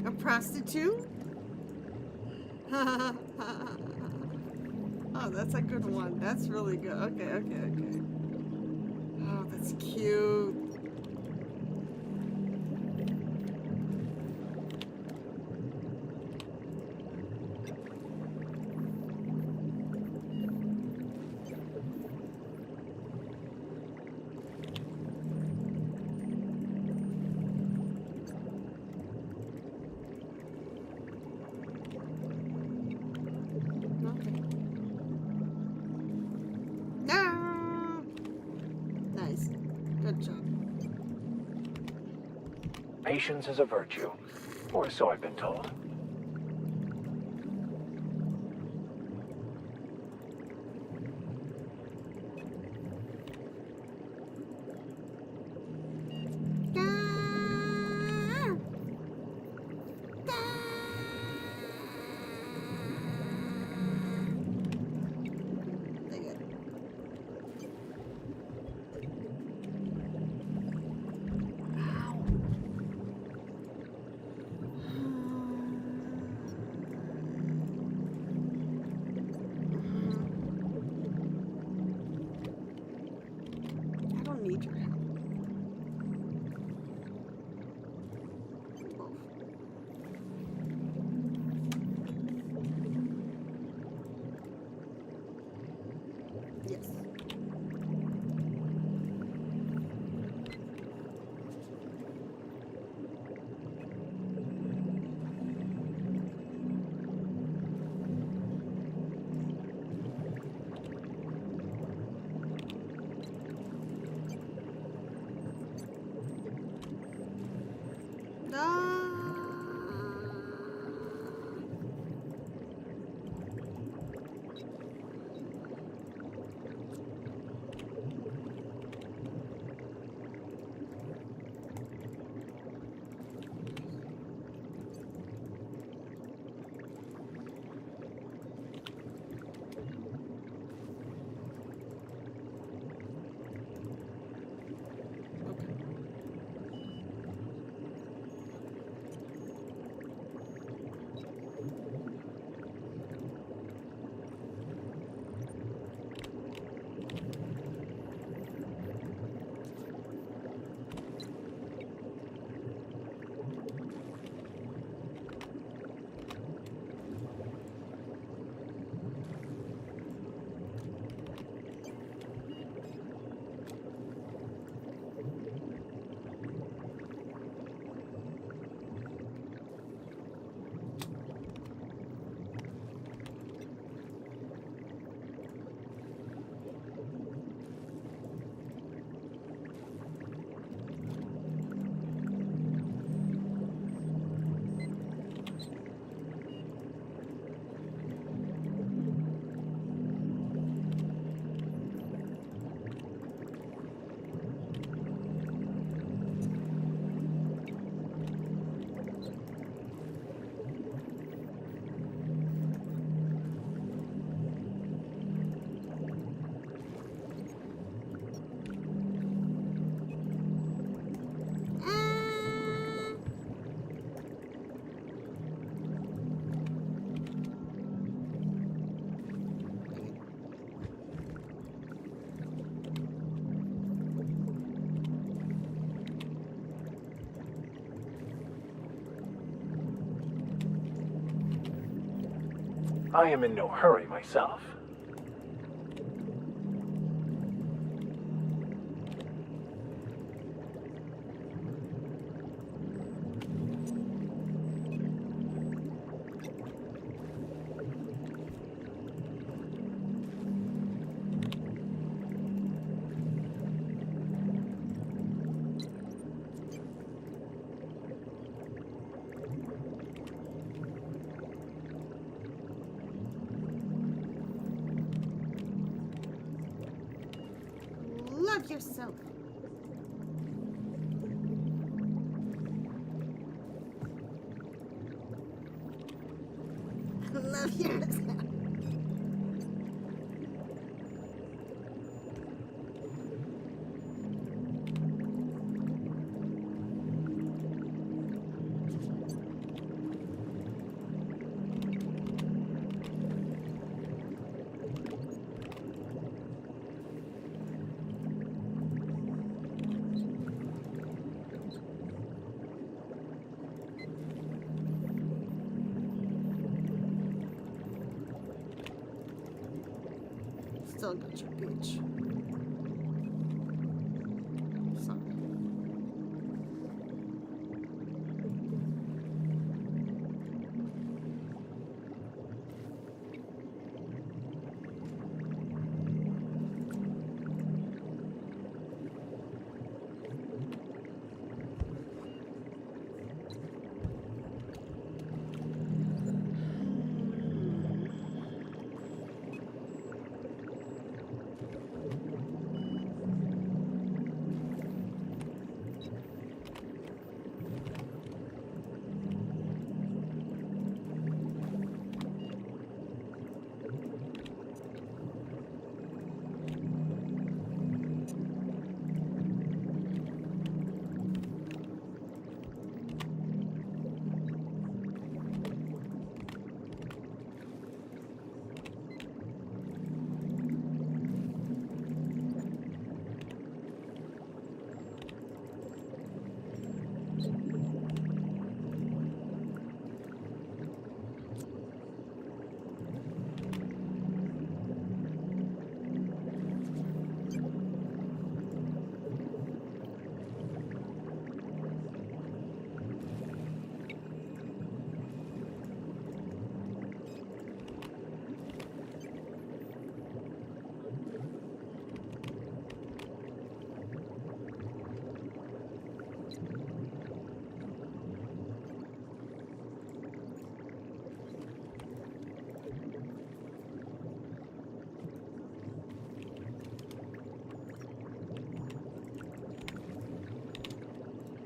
A prostitute? Oh, that's a good one. That's really good. Okay, okay, okay. Oh, that's cute. Nice. Good job.
Patience is a virtue, or so I've been told. I am in no hurry myself.
Love yourself. Love yourself. Still got your bitch. Sorry.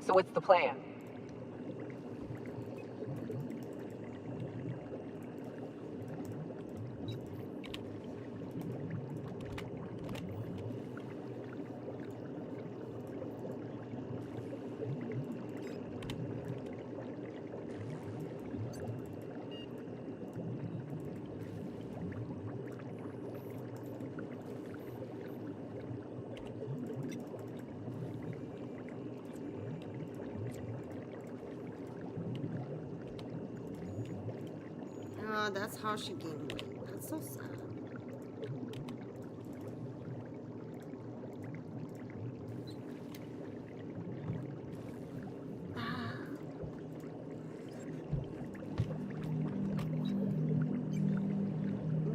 So what's the plan?
Oh, that's how she gained weight. That's so sad.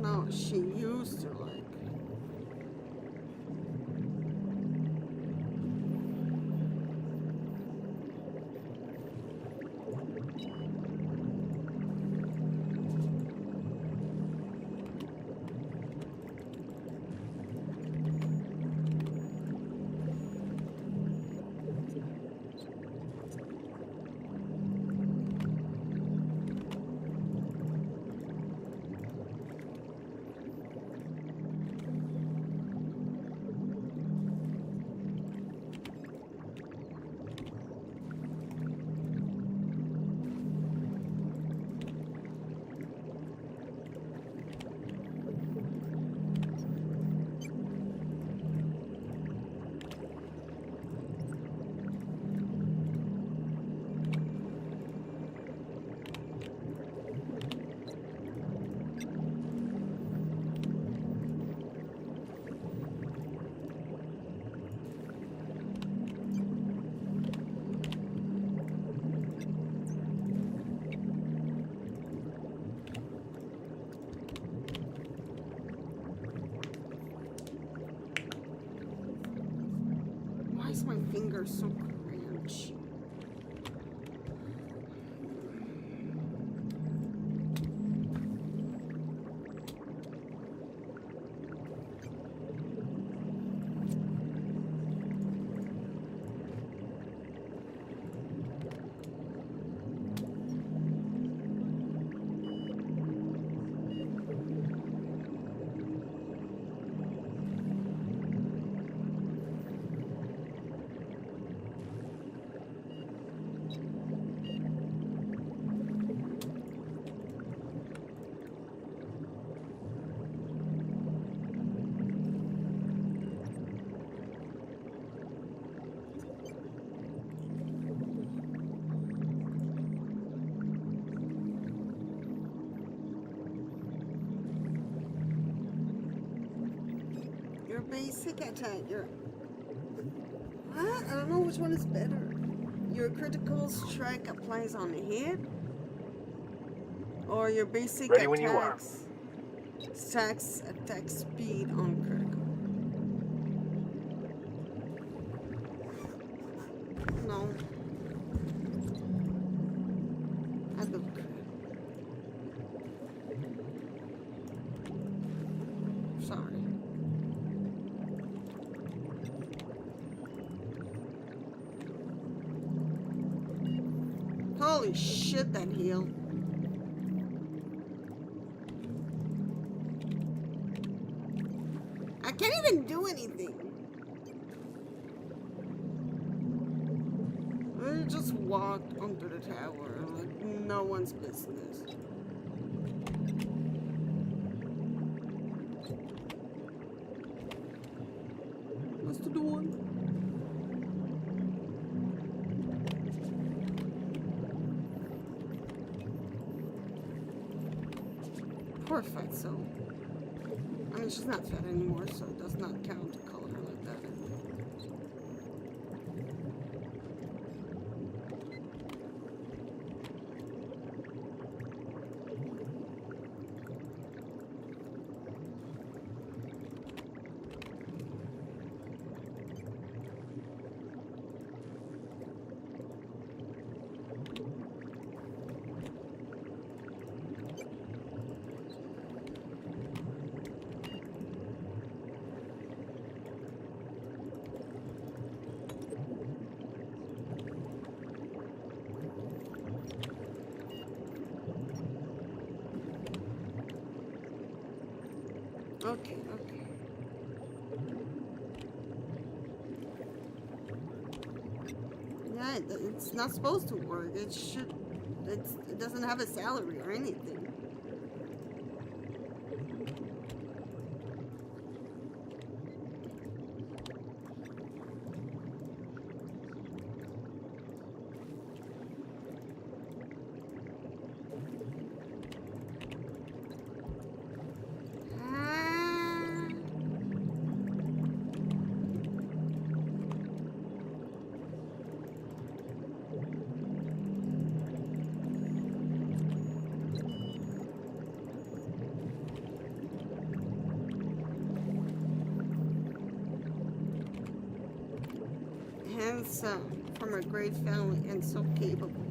No, she used to like. my fingers so crunchy? Your basic attack, your... What? I don't know which one is better. Your critical strike applies on the hit? Or your basic
Ready when you are.
attacks... Stacks attack speed on critical. No. I do crit. Sorry. Holy shit, that heal. I can't even do anything. I just walked onto the tower like no one's business. What's the door? Poor Fatso. I mean, she's not fat anymore, so it does not count to call her like that. Okay, okay. Yeah, it's not supposed to work. It should. It doesn't have a salary or anything. Handsome, from a great family, and so capable.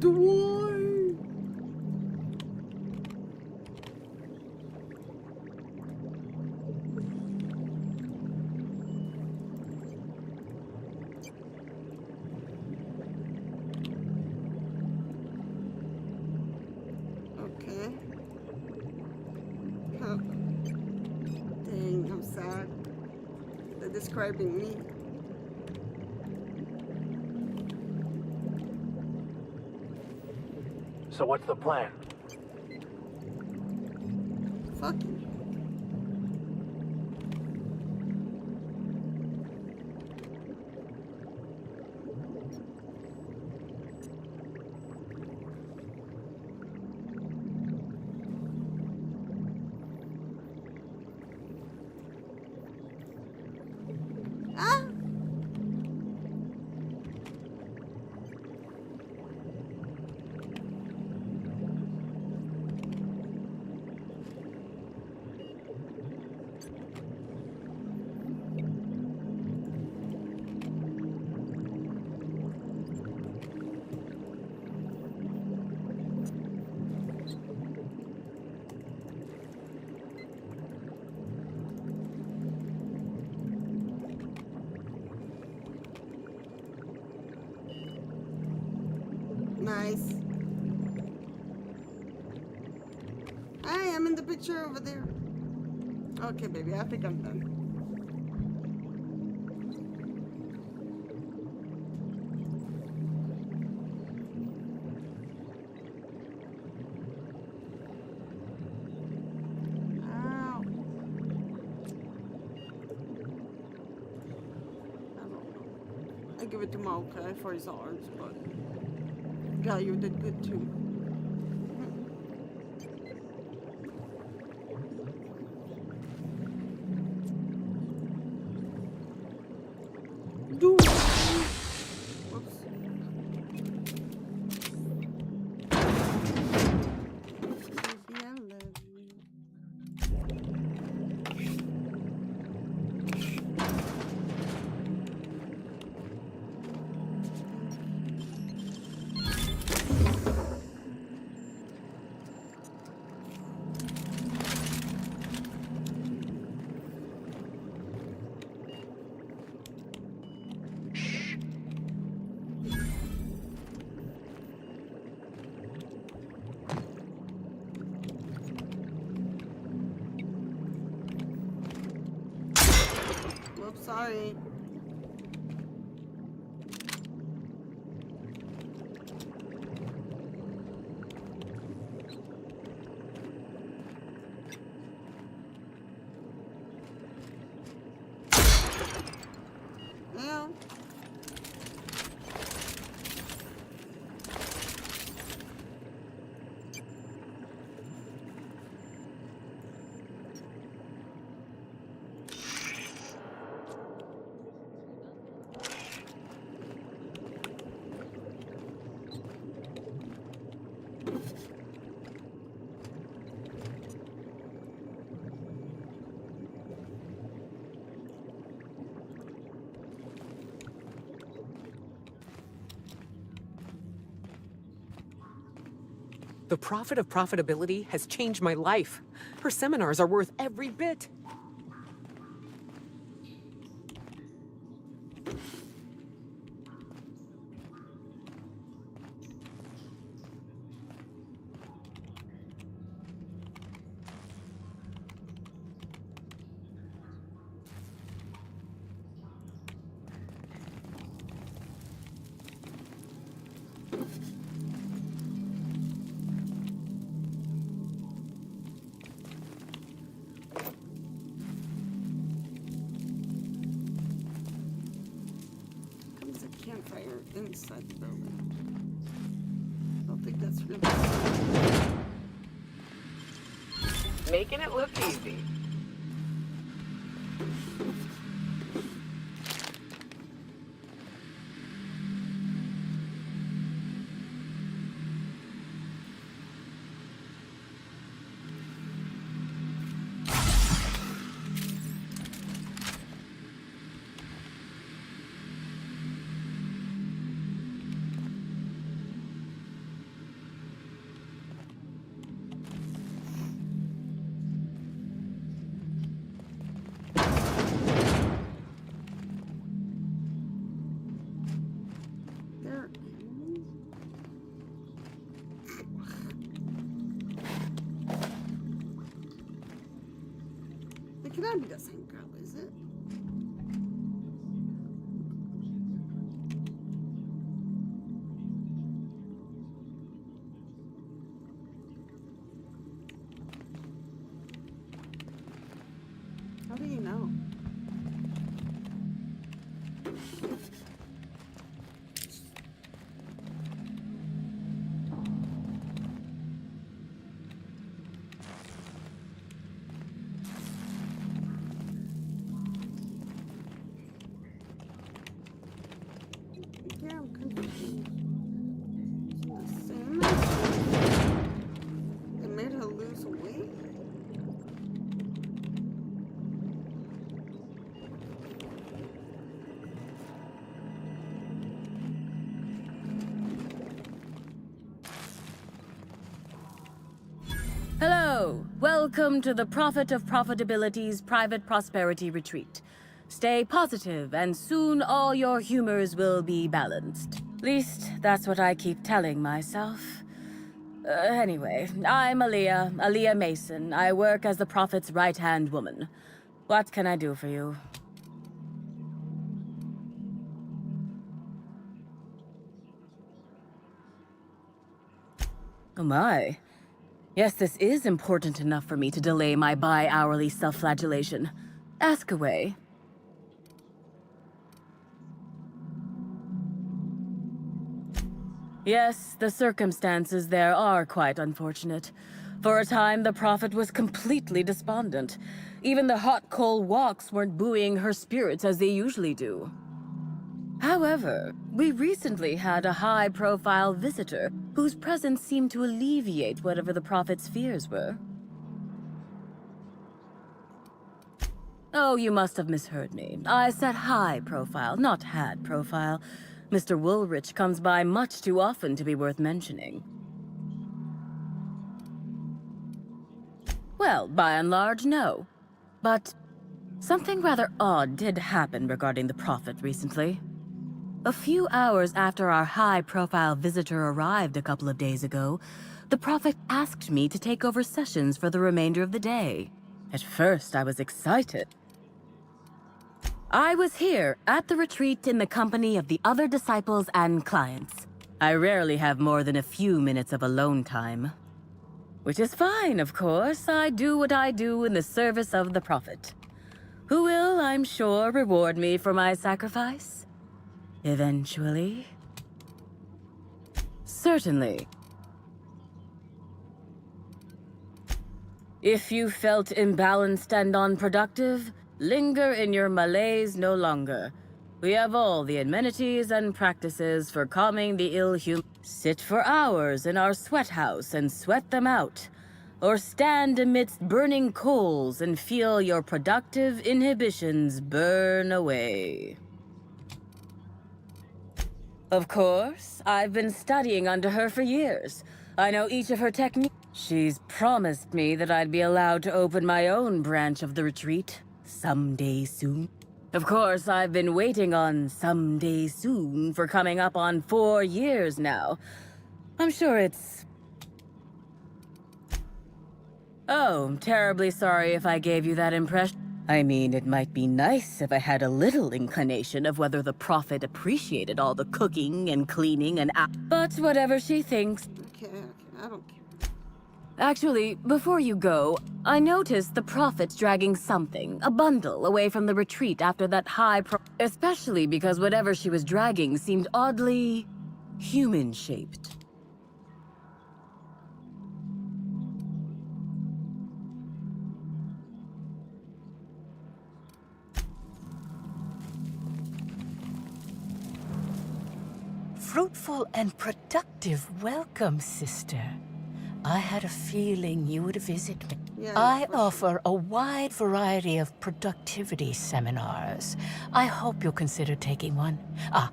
Dwayne! Okay. Huh. Dang, I'm sad. They're describing me.
So what's the plan?
Fuck you. in the picture over there. Okay, baby, I think I'm done. Ow. I don't know. I give it to Maokai for his arms, but yeah, you did good too. Dude. Whoops. Baby, I love you. Whoops, sorry. Yeah.
The Prophet of Profitability has changed my life. Her seminars are worth every bit.
There's a campfire inside the building. I don't think that's really.
Making it look easy.
There are enemies? It cannot be the same girl, is it? How do you know? Yeah, I'm confused. Is it the same? It made her lose weight?
Hello, welcome to the Prophet of Profitability's Private Prosperity Retreat. Stay positive, and soon all your humors will be balanced. Least, that's what I keep telling myself. Anyway, I'm Aaliyah Mason. I work as the Prophet's right-hand woman. What can I do for you? Oh my. Yes, this is important enough for me to delay my bi-hourly self-flagellation. Ask away. Yes, the circumstances there are quite unfortunate. For a time, the Prophet was completely despondent. Even the hot coal walks weren't buoying her spirits as they usually do. However, we recently had a high-profile visitor whose presence seemed to alleviate whatever the Prophet's fears were. Oh, you must have misheard me. I said high profile, not had profile. Mr. Woolrich comes by much too often to be worth mentioning. Well, by and large, no. But something rather odd did happen regarding the Prophet recently. A few hours after our high-profile visitor arrived a couple of days ago, the Prophet asked me to take over sessions for the remainder of the day. At first, I was excited. I was here at the retreat in the company of the other disciples and clients. I rarely have more than a few minutes of alone time. Which is fine, of course. I do what I do in the service of the Prophet, who will, I'm sure, reward me for my sacrifice. Eventually. Certainly. If you felt imbalanced and unproductive, linger in your malaise no longer. We have all the amenities and practices for calming the ill-human. Sit for hours in our sweat house and sweat them out. Or stand amidst burning coals and feel your productive inhibitions burn away. Of course, I've been studying under her for years. I know each of her techniques. She's promised me that I'd be allowed to open my own branch of the retreat someday soon. Of course, I've been waiting on someday soon for coming up on 4 years now. I'm sure it's... Oh, terribly sorry if I gave you that impression. I mean, it might be nice if I had a little inclination of whether the Prophet appreciated all the cooking and cleaning and... But whatever she thinks...
Okay, I don't care.
Actually, before you go, I noticed the Prophet's dragging something, a bundle, away from the retreat after that especially because whatever she was dragging seemed oddly... human-shaped.
Fruitful and productive welcome, sister. I had a feeling you would visit me.
Yeah,
I offer a wide variety of productivity seminars. I hope you'll consider taking one.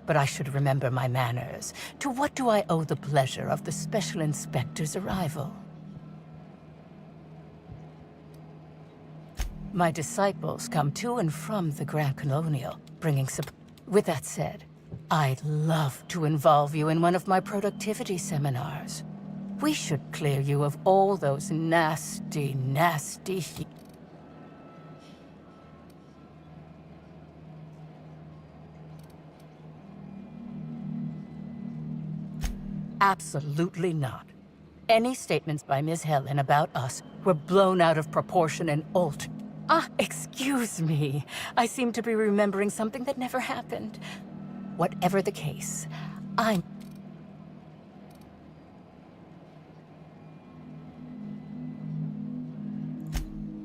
But I should remember my manners. To what do I owe the pleasure of the Special Inspector's arrival? My disciples come to and from the Grand Colonial, bringing support. With that said, I'd love to involve you in one of my productivity seminars. We should clear you of all those nasty... Absolutely not. Any statements by Ms. Helen about us were blown out of proportion and altered. Excuse me. I seem to be remembering something that never happened. Whatever the case,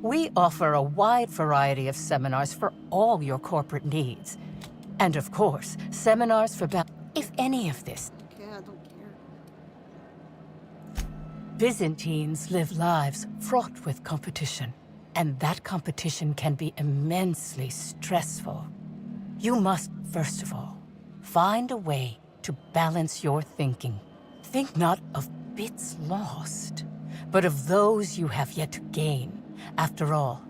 We offer a wide variety of seminars for all your corporate needs. And of course, seminars for if any of this.
Okay, I don't care.
Byzantines live lives fraught with competition, and that competition can be immensely stressful. You must, first of all, find a way to balance your thinking. Think not of bits lost, but of those you have yet to gain. After all,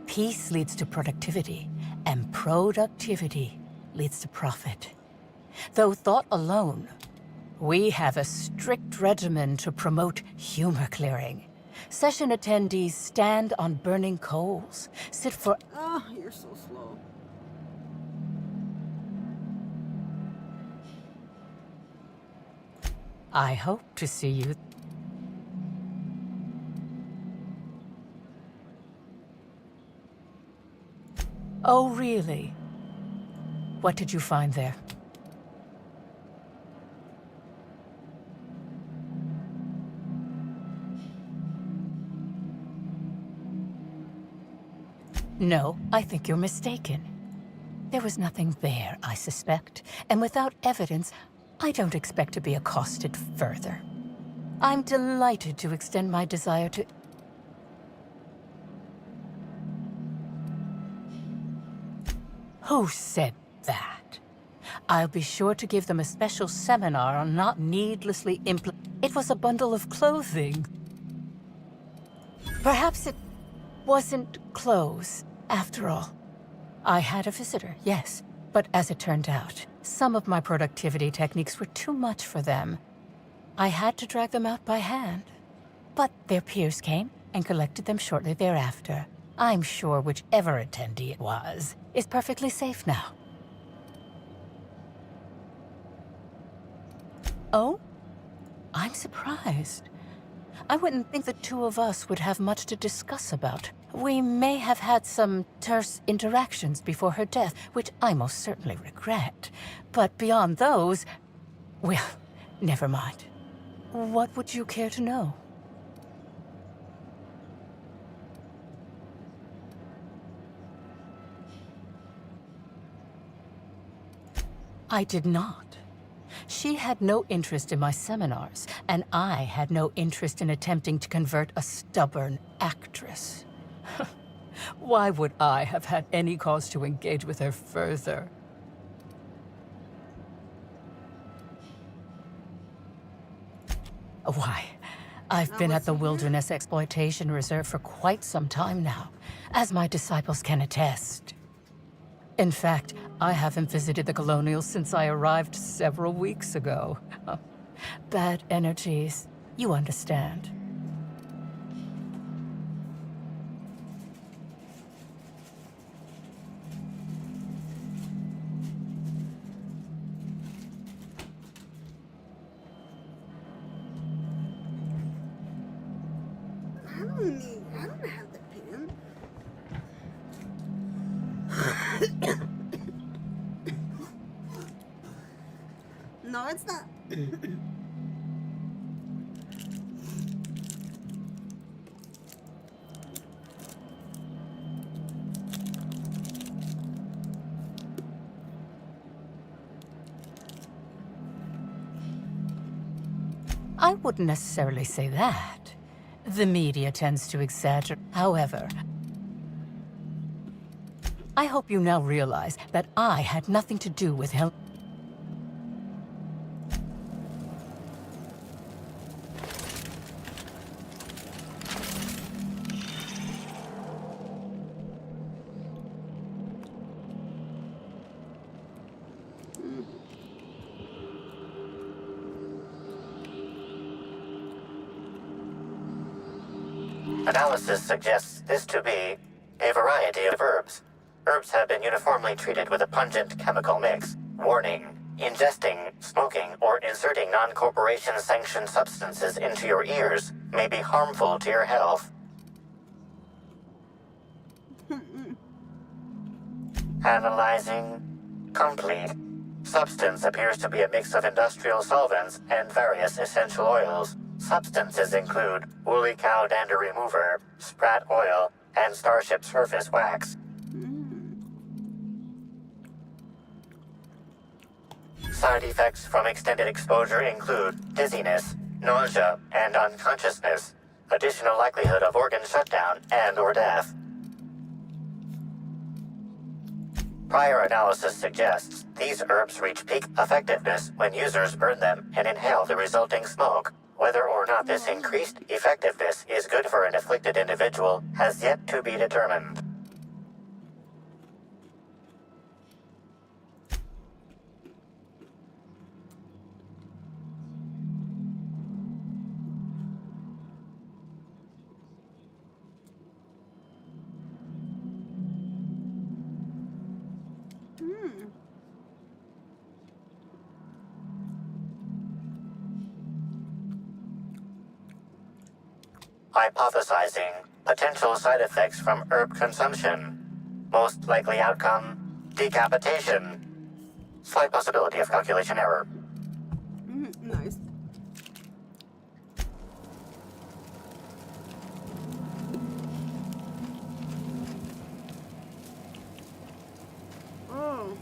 peace leads to productivity, and productivity leads to profit. Though thought alone We have a strict regimen to promote humor clearing. Session attendees stand on burning coals, sit for...
Oh, you're so slow.
I hope to see you. Oh, really? What did you find there? No, I think you're mistaken. There was nothing there, I suspect, and without evidence, I don't expect to be accosted further. I'm delighted to extend my desire to... Who said that? I'll be sure to give them a special seminar on not needlessly It was a bundle of clothing. Perhaps it wasn't clothes, after all. I had a visitor, yes, but as it turned out, some of my productivity techniques were too much for them. I had to drag them out by hand. But their peers came and collected them shortly thereafter. I'm sure whichever attendee it was is perfectly safe now. Oh? I'm surprised. I wouldn't think the two of us would have much to discuss about. We may have had some terse interactions before her death, which I most certainly regret. But beyond those, well, never mind. What would you care to know? I did not. She had no interest in my seminars, and I had no interest in attempting to convert a stubborn actress. Why would I have had any cause to engage with her further? Why, I've been at the Wilderness Exploitation Reserve for quite some time now, as my disciples can attest. In fact, I haven't visited the Colonials since I arrived several weeks ago. Bad energies, you understand.
I don't have the pen. No, it's not.
I wouldn't necessarily say that. The media tends to exaggerate. However, I hope you now realize that I had nothing to do with him.
Analysis suggests this to be a variety of herbs. Herbs have been uniformly treated with a pungent chemical mix. Warning: ingesting, smoking, or inserting non-corporation sanctioned substances into your ears may be harmful to your health. Analyzing complete. Substance appears to be a mix of industrial solvents and various essential oils. Substances include woolly cow dander remover, sprat oil, and starship surface wax. Side effects from extended exposure include dizziness, nausea, and unconsciousness. Additional likelihood of organ shutdown and/or death. Prior analysis suggests these herbs reach peak effectiveness when users burn them and inhale the resulting smoke. Whether or not this increased effectiveness is good for an afflicted individual has yet to be determined. Hypothesizing potential side effects from herb consumption. Most likely outcome, decapitation. Slight possibility of calculation error.
Nice. Oh.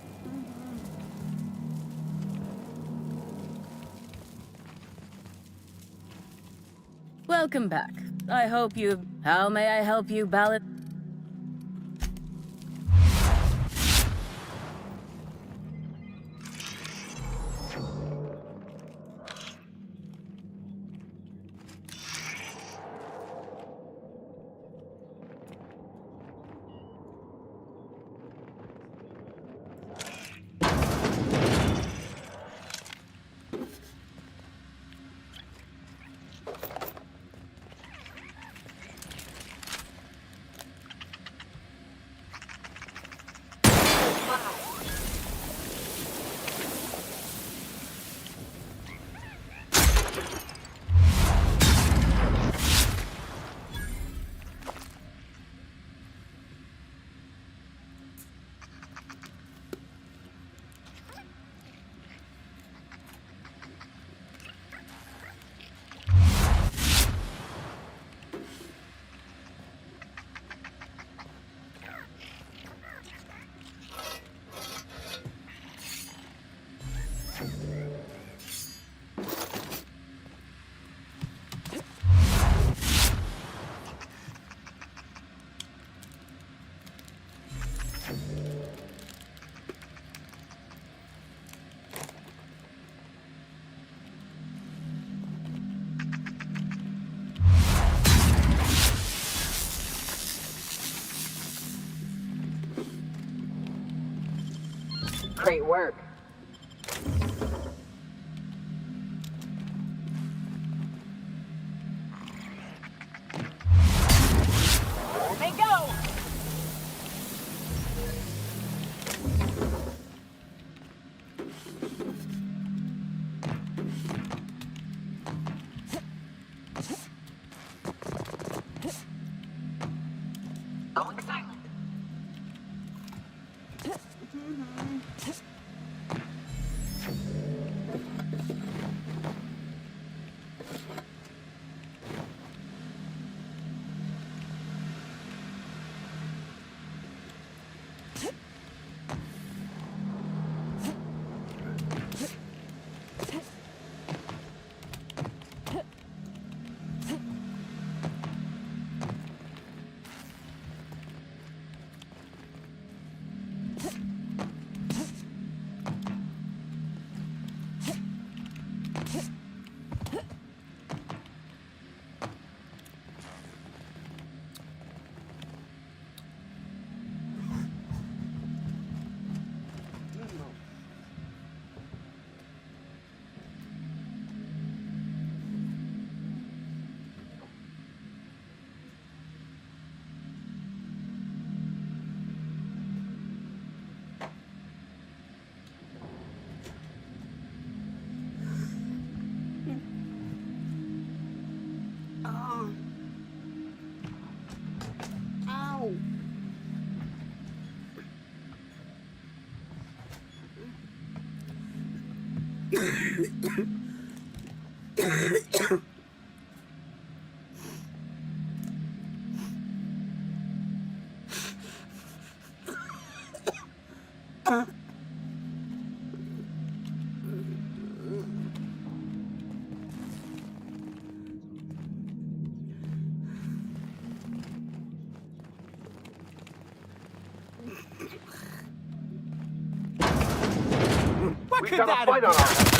Welcome back. I hope you... How may I help you, Ballad?
Great work. They go! Going silent.
What
We
could
got
that
a fight on
have
our hands.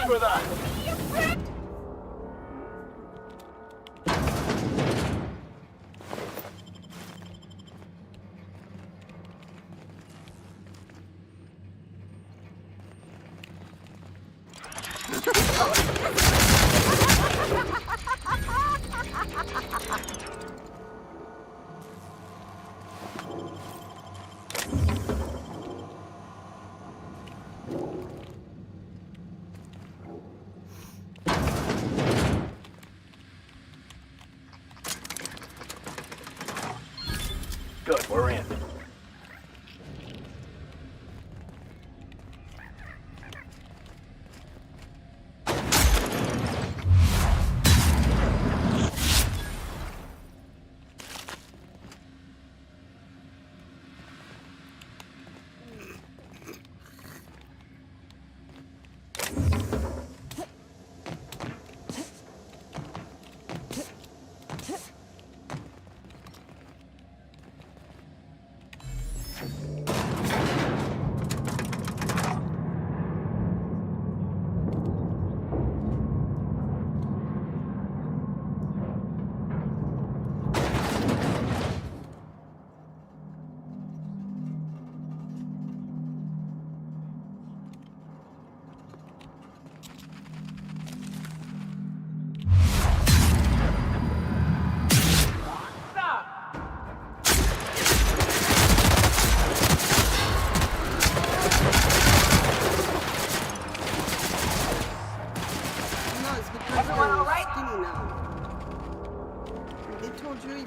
For that.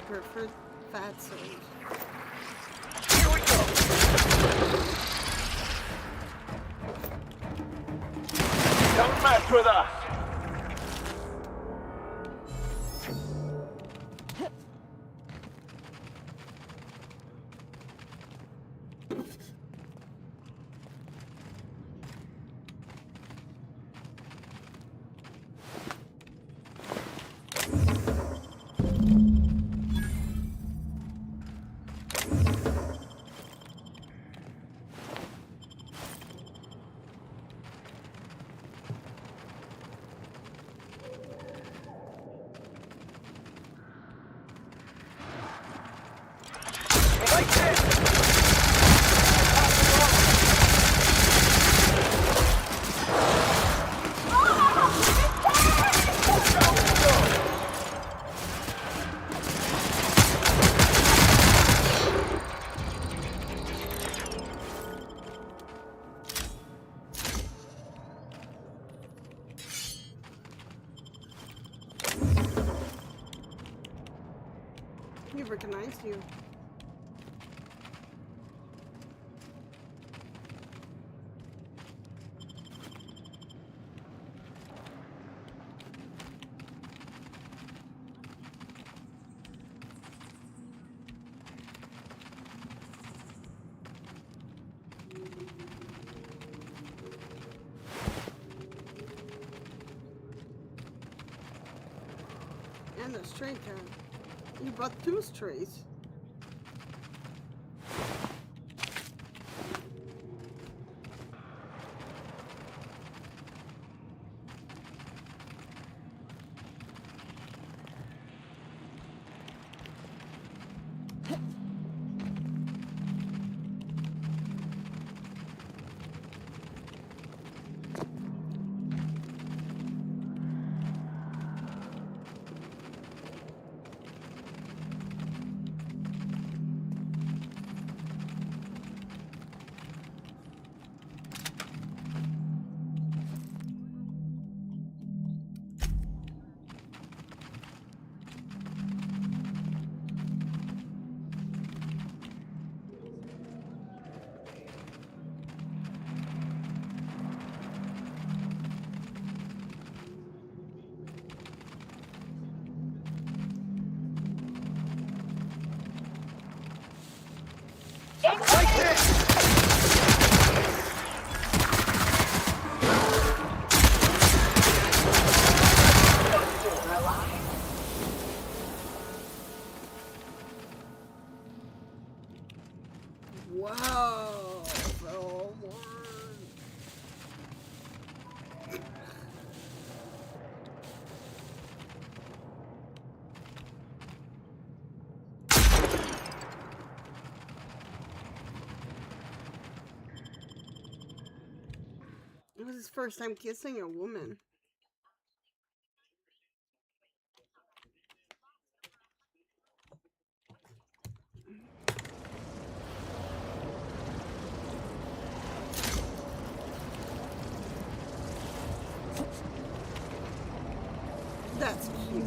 Preferred fat souls.
Here we go. Don't mess with us.
He recognized you. And a stray cat. You brought 2 strays. Wow. So it was his first time kissing a woman. That's cute.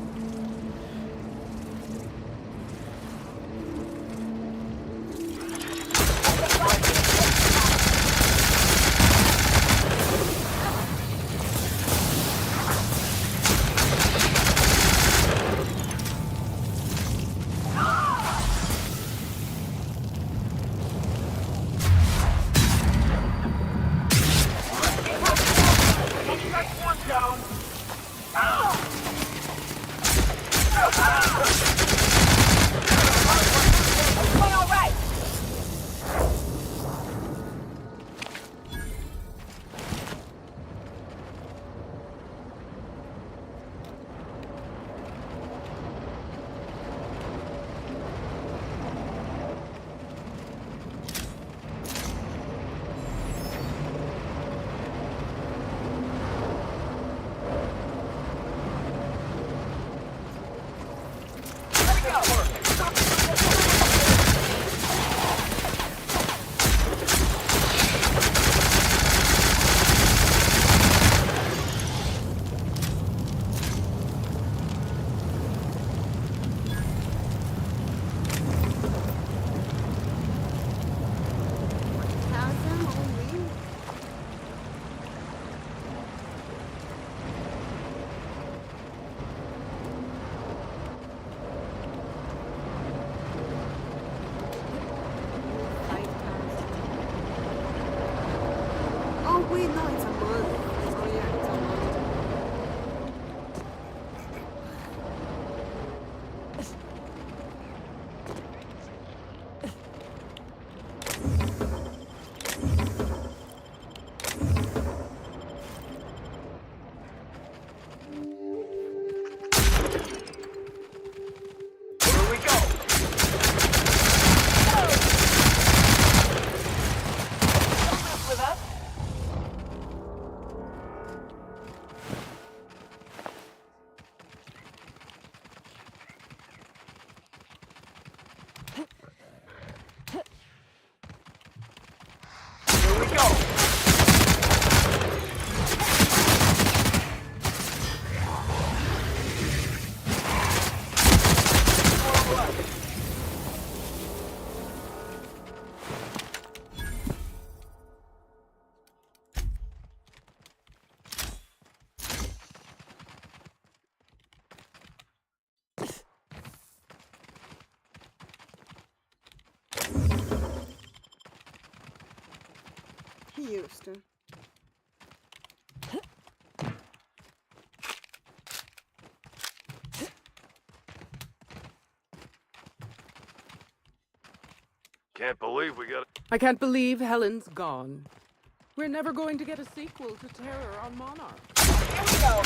That's one down.
wait, no, it's a month. Oh yeah, it's a month.
Here we go. Don't mess with us. Here we go.
He used to.
Can't believe we got.
I can't believe Helen's gone. We're never going to get a sequel to Terror on Monarch.
Here we go.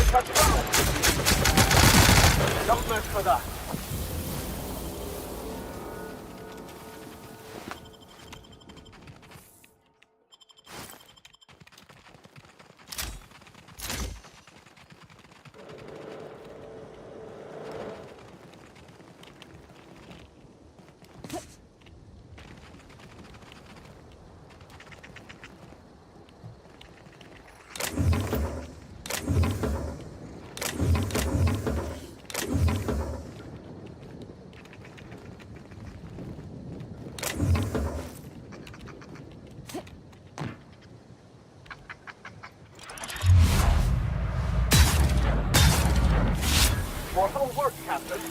Ow.
Don't mess with us. Mortal work, Captain.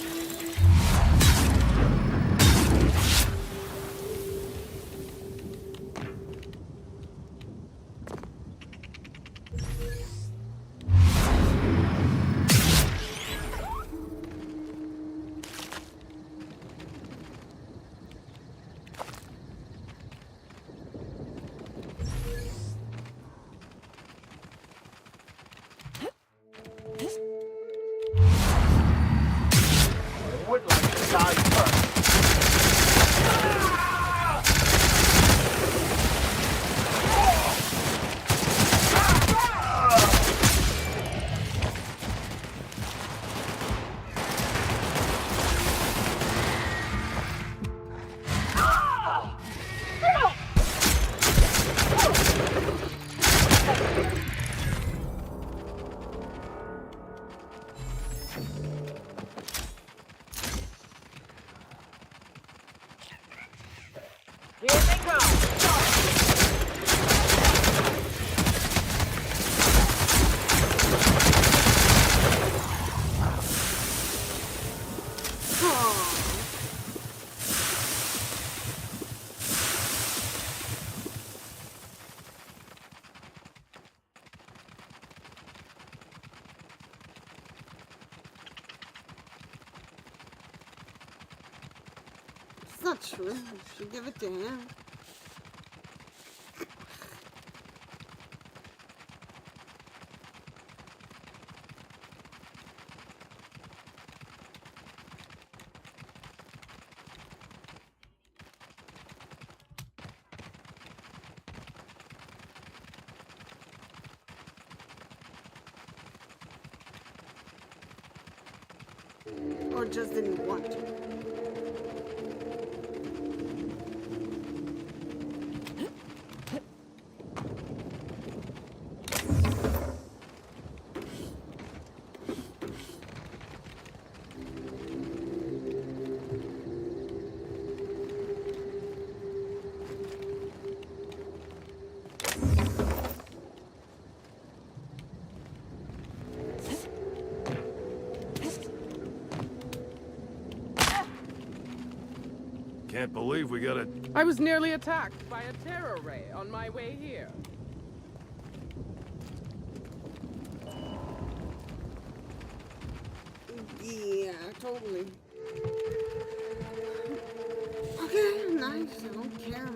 Would like to die first. Here they come!
It's not true. You should give it to him. or just didn't want to.
Can't believe we got a...
I was nearly attacked by a terror ray on my way here.
Yeah, totally. Okay, nice. I don't care.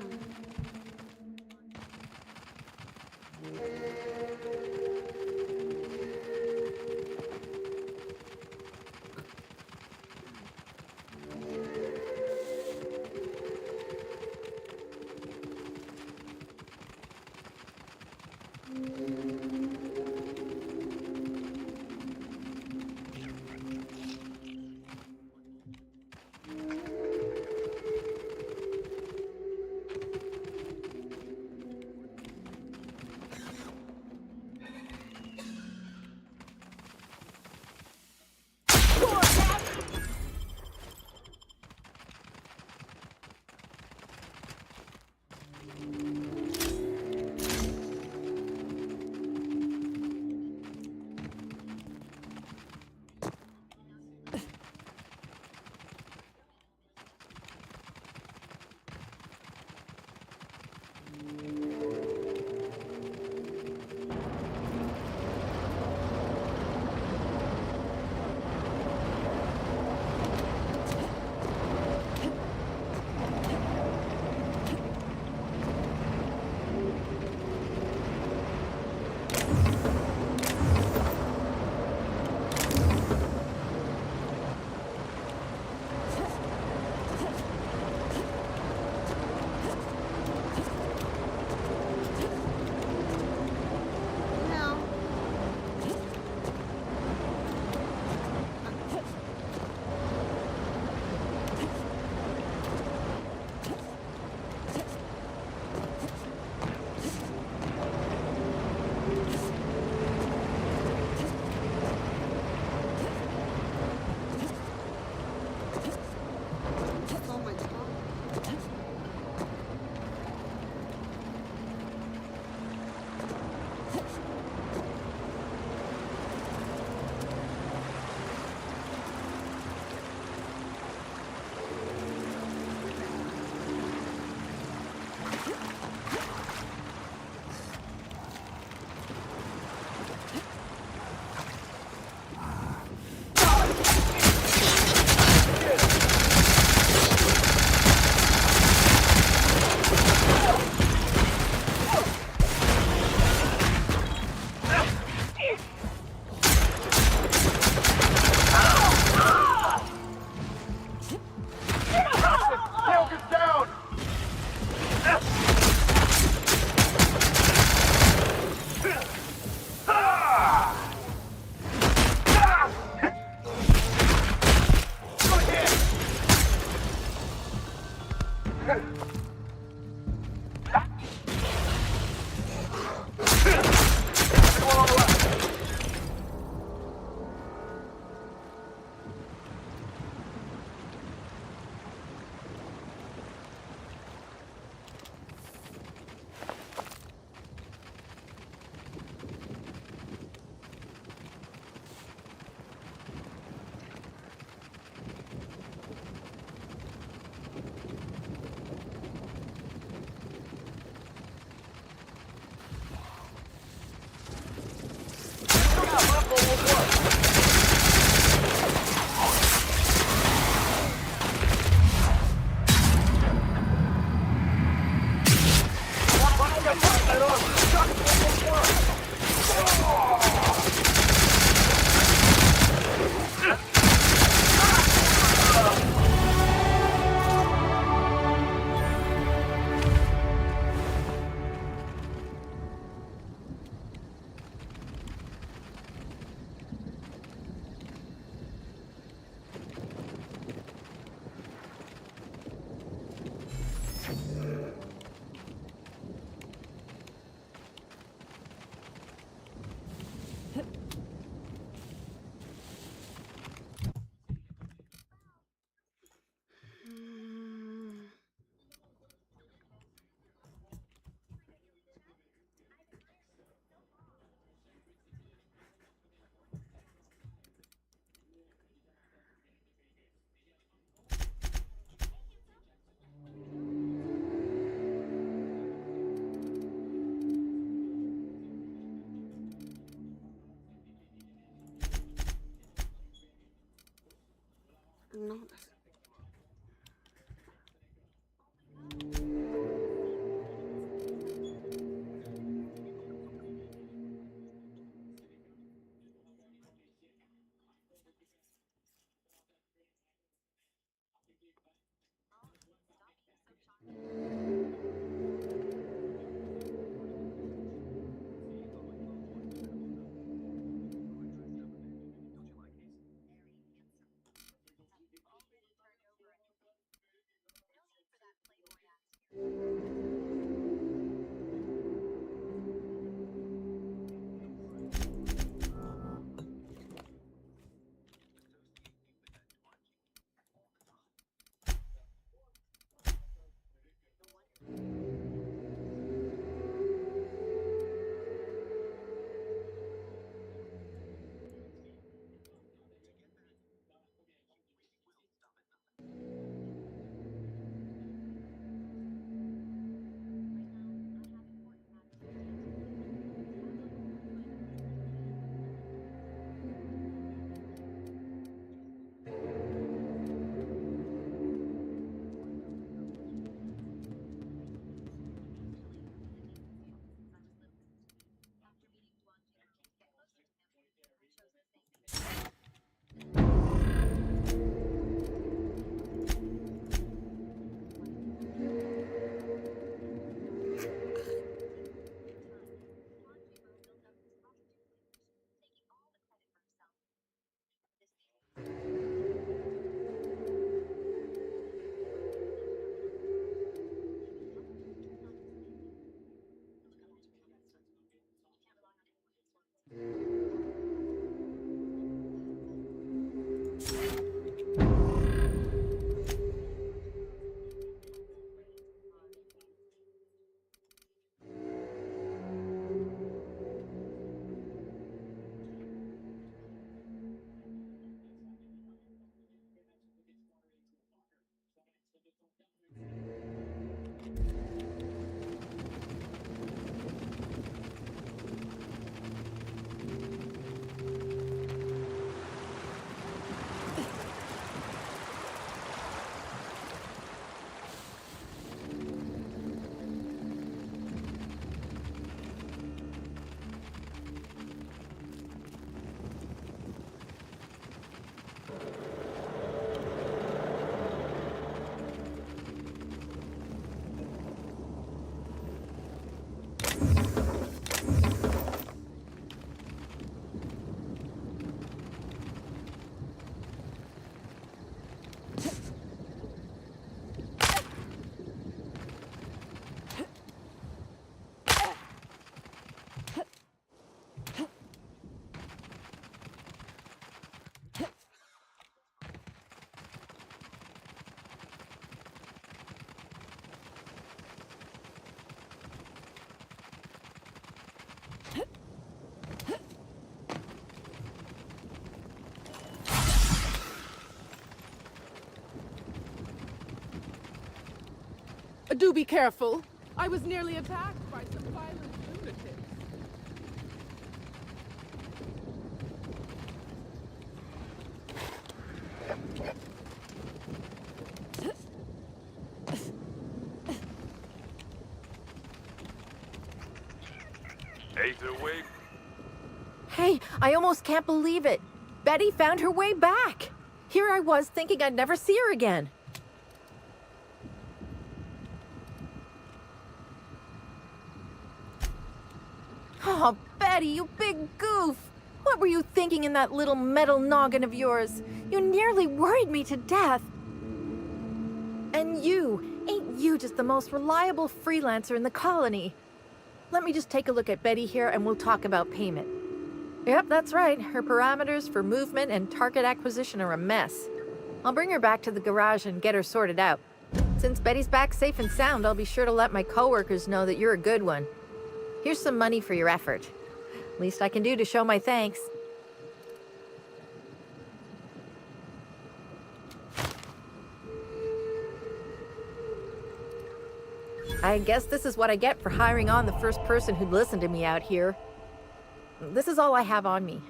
no.
Do be careful. I was nearly attacked by some violent lunatics.
Hey, I almost can't believe it. Betty found her way back. Here I was thinking I'd never see her again. Oh, Betty, you big goof! What were you thinking in that little metal noggin of yours? You nearly worried me to death. And ain't you just the most reliable freelancer in the colony? Let me just take a look at Betty here and we'll talk about payment. Yep, that's right. Her parameters for movement and target acquisition are a mess. I'll bring her back to the garage and get her sorted out. Since Betty's back safe and sound, I'll be sure to let my coworkers know that you're a good one. Here's some money for your effort. Least I can do to show my thanks. I guess this is what I get for hiring on the first person who'd listen to me out here. This is all I have on me.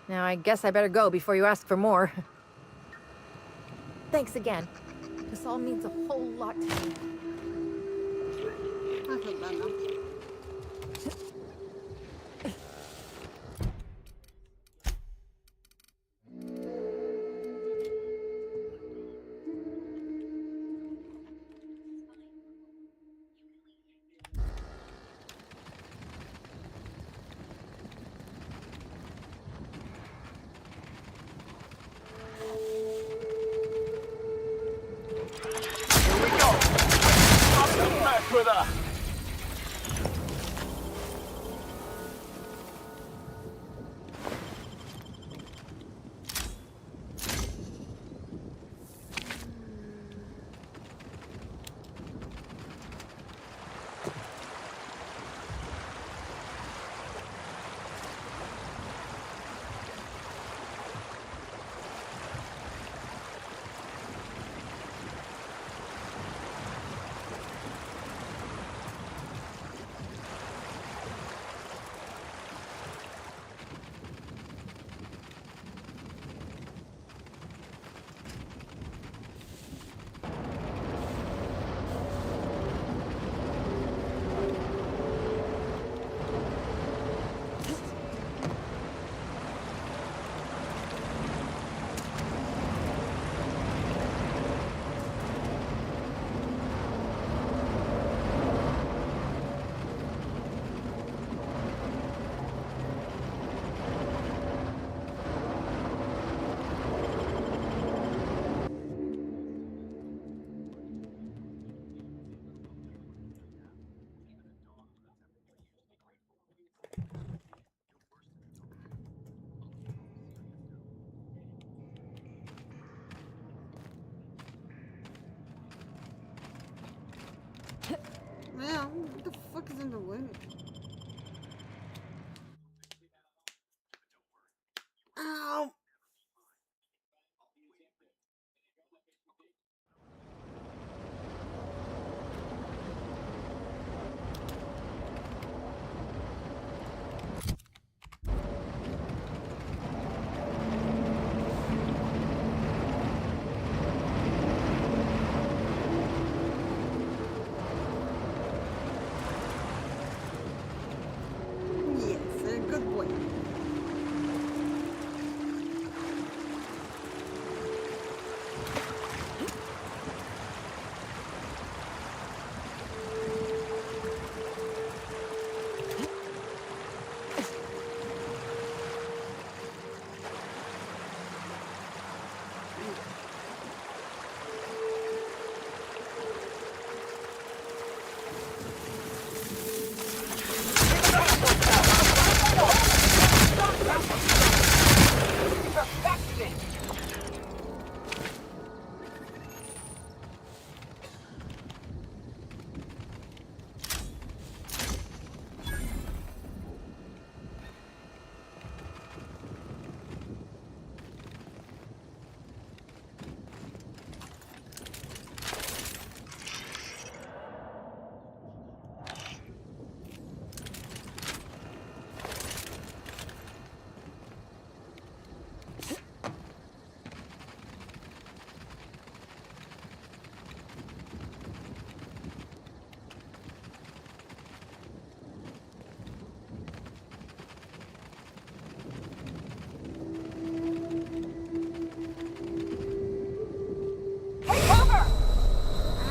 Now I guess I better go before you ask for more. Thanks again. This all means a whole lot to me.
I feel bad now.
Here we go! Up to mess with her!
Man, what the fuck is in the way? Ow! Yes, a good boy.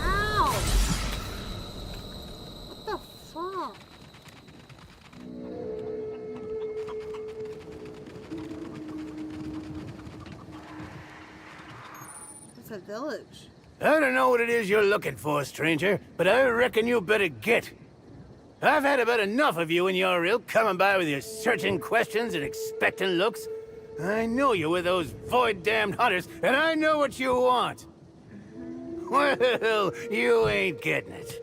Ow! What the fuck? It's a village.
I don't know what it is you're looking for, stranger, but I reckon you better get. I've had about enough of you and your ilk coming by with your searching questions and expectant looks. I know you with those void-damned hunters, and I know what you want. Well, you ain't getting it.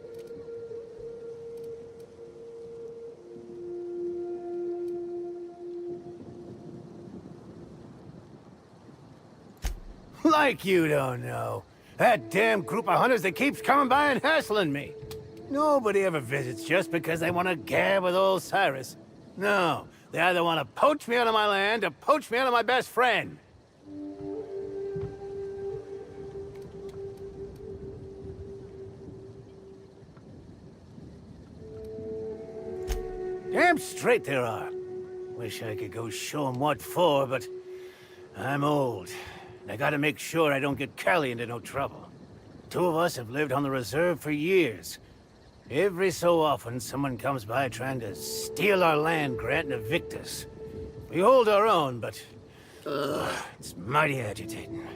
Like you don't know. That damn group of hunters that keeps coming by and hassling me. Nobody ever visits just because they want to gab with old Cyrus. No, they either want to poach me out of my land or poach me out of my best friend. straight there are. Wish I could go show 'em what for, but I'm old. And I gotta make sure I don't get Callie into no trouble. Two of us have lived on the reserve for years. Every so often, someone comes by trying to steal our land grant and evict us. We hold our own, but it's mighty agitating.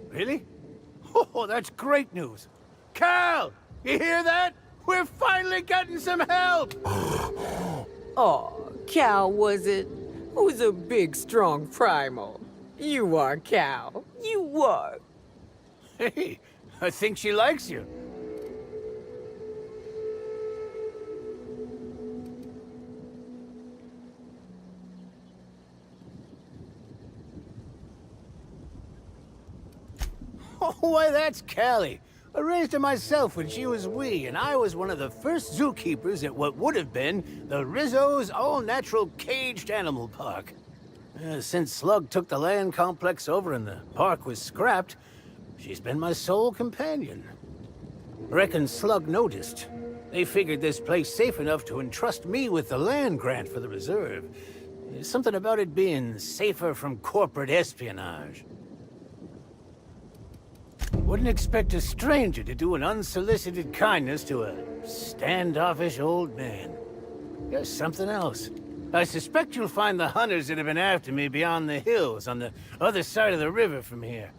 Really? Oh, that's great news. Cal, you hear that? We're finally getting some help!
Aw, Cal, was it? Who's a big, strong primal? You are, Cal. You are.
Hey, I think she likes you. Oh, why, that's Callie. I raised her myself when she was wee, and I was one of the first zookeepers at what would have been the Rizzo's all-natural caged animal park. Since Slug took the land complex over and the park was scrapped, she's been my sole companion. Reckon Slug noticed. They figured this place safe enough to entrust me with the land grant for the reserve. There's something about it being safer from corporate espionage. Wouldn't expect a stranger to do an unsolicited kindness to a standoffish old man. There's something else. I suspect you'll find the hunters that have been after me beyond the hills, on the other side of the river from here.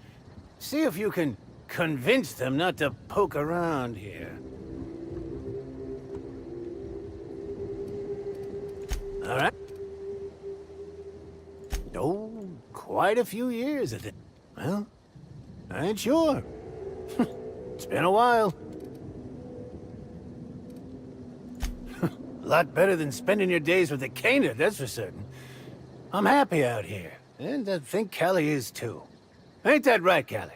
See if you can convince them not to poke around here. All right. Oh, quite a few years, I think. Well, I ain't sure. It's been a while. A lot better than spending your days with the Caner, that's for certain. I'm happy out here, and I think Callie is too. Ain't that right, Callie?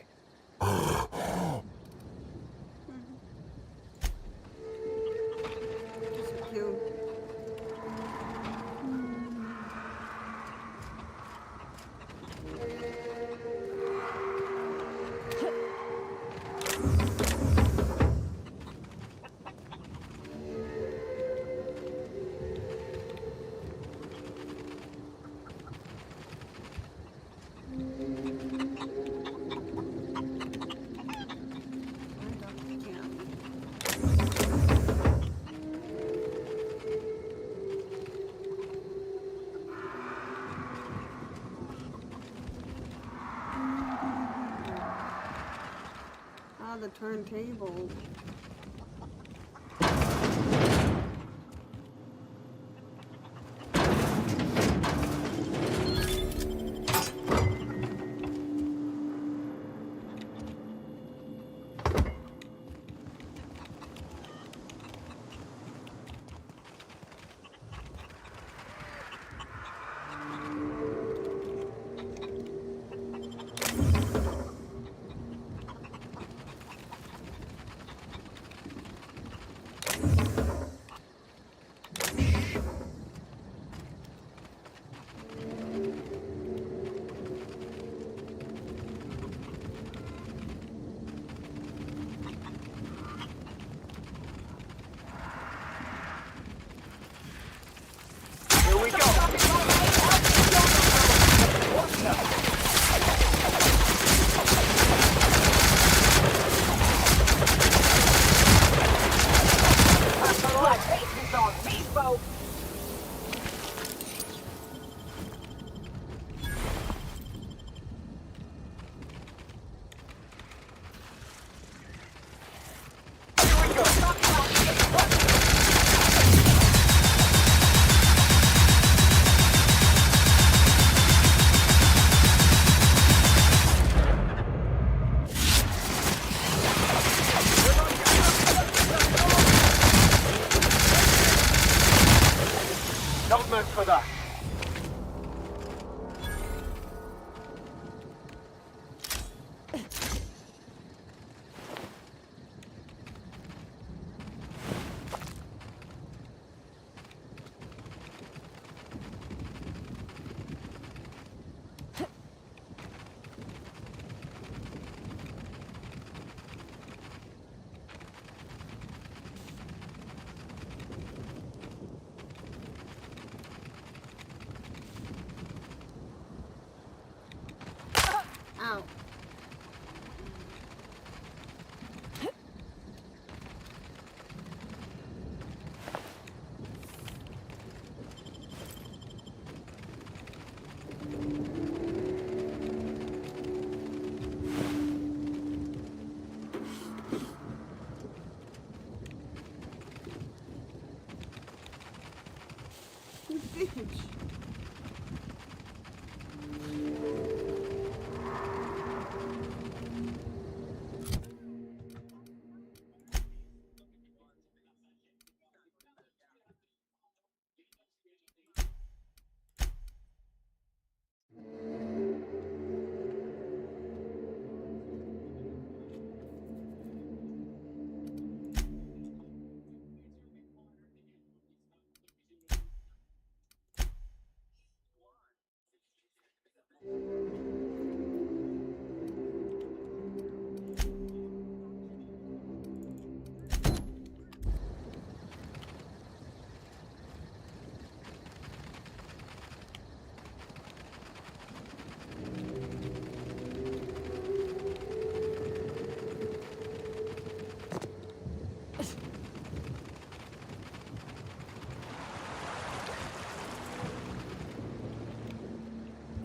The turntable.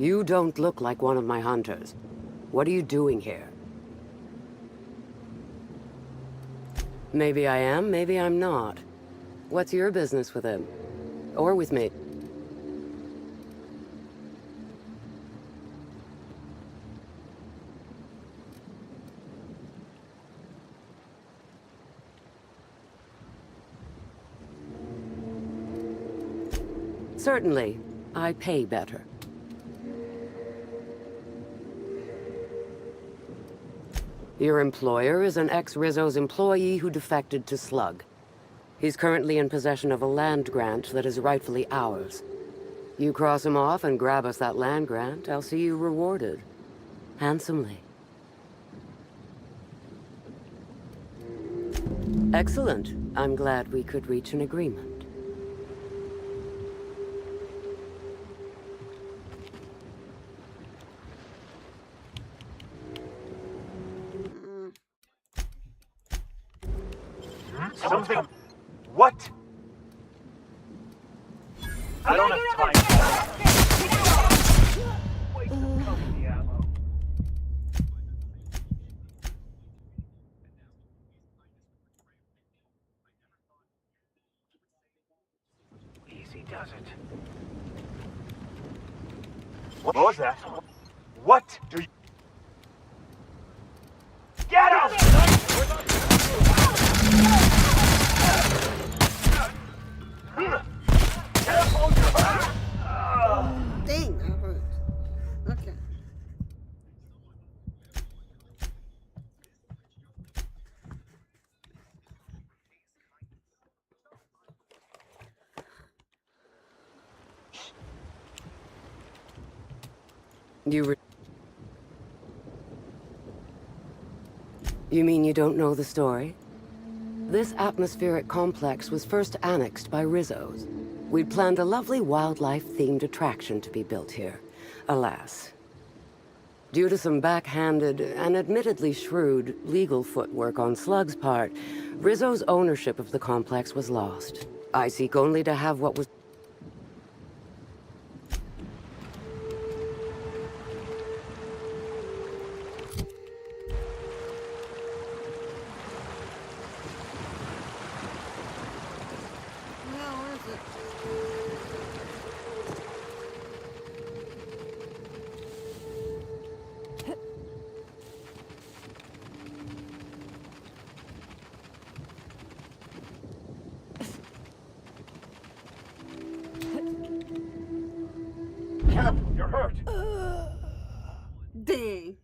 You don't look like one of my hunters. What are you doing here? Maybe I am, maybe I'm not. What's your business with him? Or with me? Certainly. I pay better. Your employer is an ex-Rizzo's employee who defected to Slug. He's currently in possession of a land grant that is rightfully ours. You cross him off and grab us that land grant, I'll see you rewarded. Handsomely. Excellent. I'm glad we could reach an agreement.
Something. What? I don't have time for that. Waste of company ammo. Easy does it. What was that? What do you... Get out!
Dang, that hurt. Okay.
You mean you don't know the story? This atmospheric complex was first annexed by Rizzo's. We'd planned a lovely wildlife-themed attraction to be built here. Alas. Due to some backhanded and admittedly shrewd legal footwork on Slug's part, Rizzo's ownership of the complex was lost. I seek only to have what was...
Well, where is it?
Cap, you're hurt.
Dang.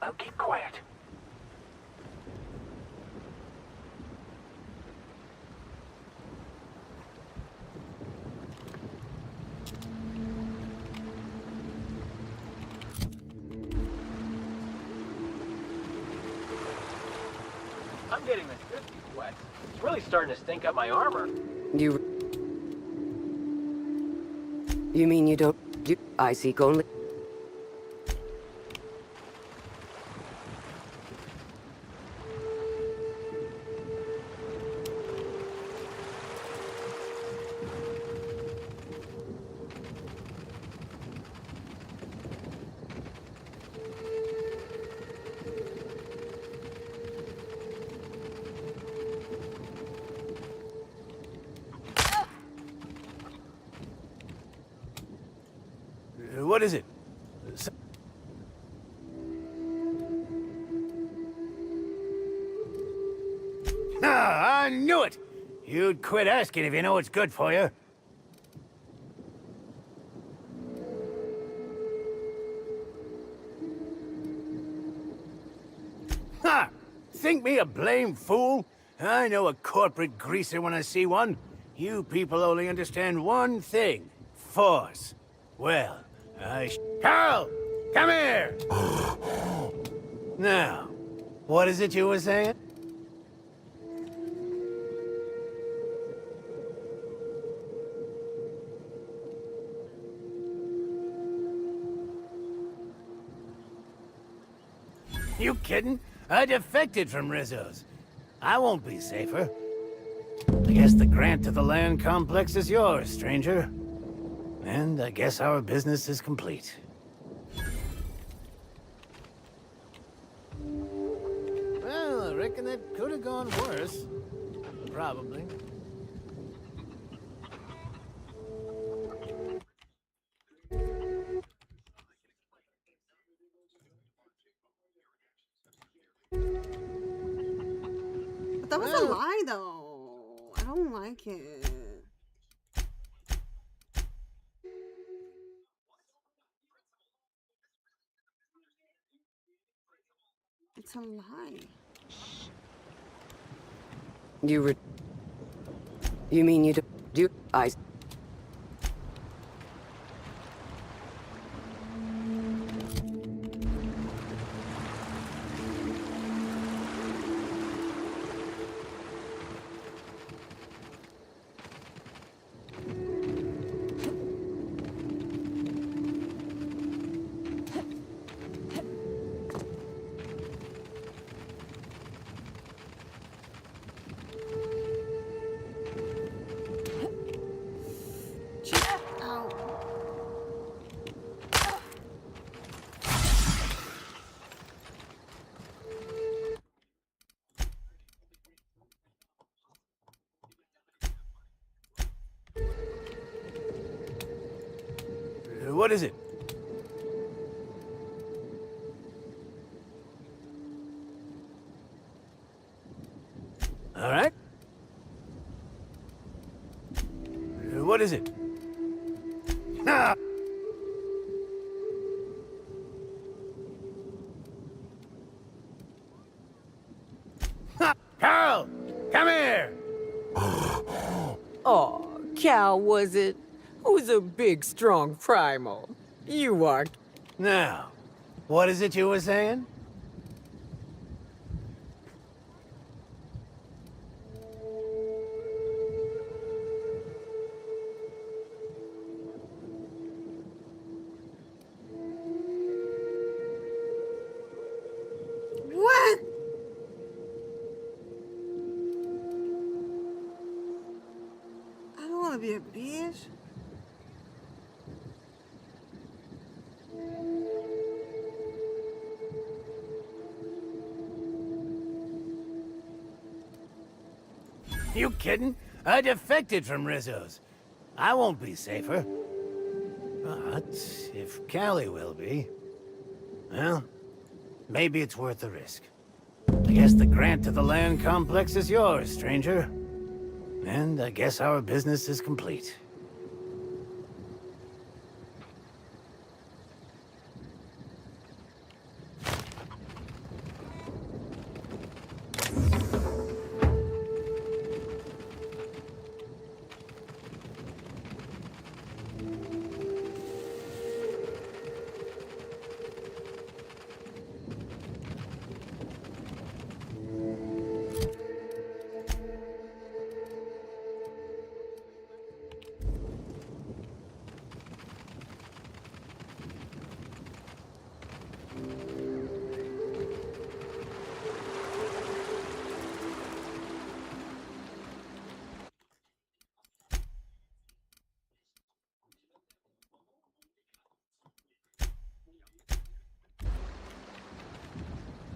Now keep quiet.
I'm getting the 50s wet. It's really starting to stink up my armor.
You mean you don't... I seek only...
What is it? Ah, I knew it! You'd quit asking if you know what's good for you. Ha! Think me a blame fool? I know a corporate greaser when I see one. You people only understand one thing. Force. Well, Carl! Come here! Now, what is it you were saying? You kidding? I defected from Rizzo's. I won't be safer. I guess the grant to the land complex is yours, stranger. And I guess our business is complete. Well, I reckon that could have gone worse. Probably.
But that was a lie, though. I don't like it. It's a lie.
You mean you do?
What is it? All right. What is it? Ah! Carl! Come here!
Oh, Cal, was it? Who's a big, strong primal? You are.
Now, what is it you were saying?
What? I don't want to be a bitch.
You kidding? I defected from Rizzo's. I won't be safer. But if Callie will be, well, maybe it's worth the risk. I guess the grant to the land complex is yours, stranger. And I guess our business is complete.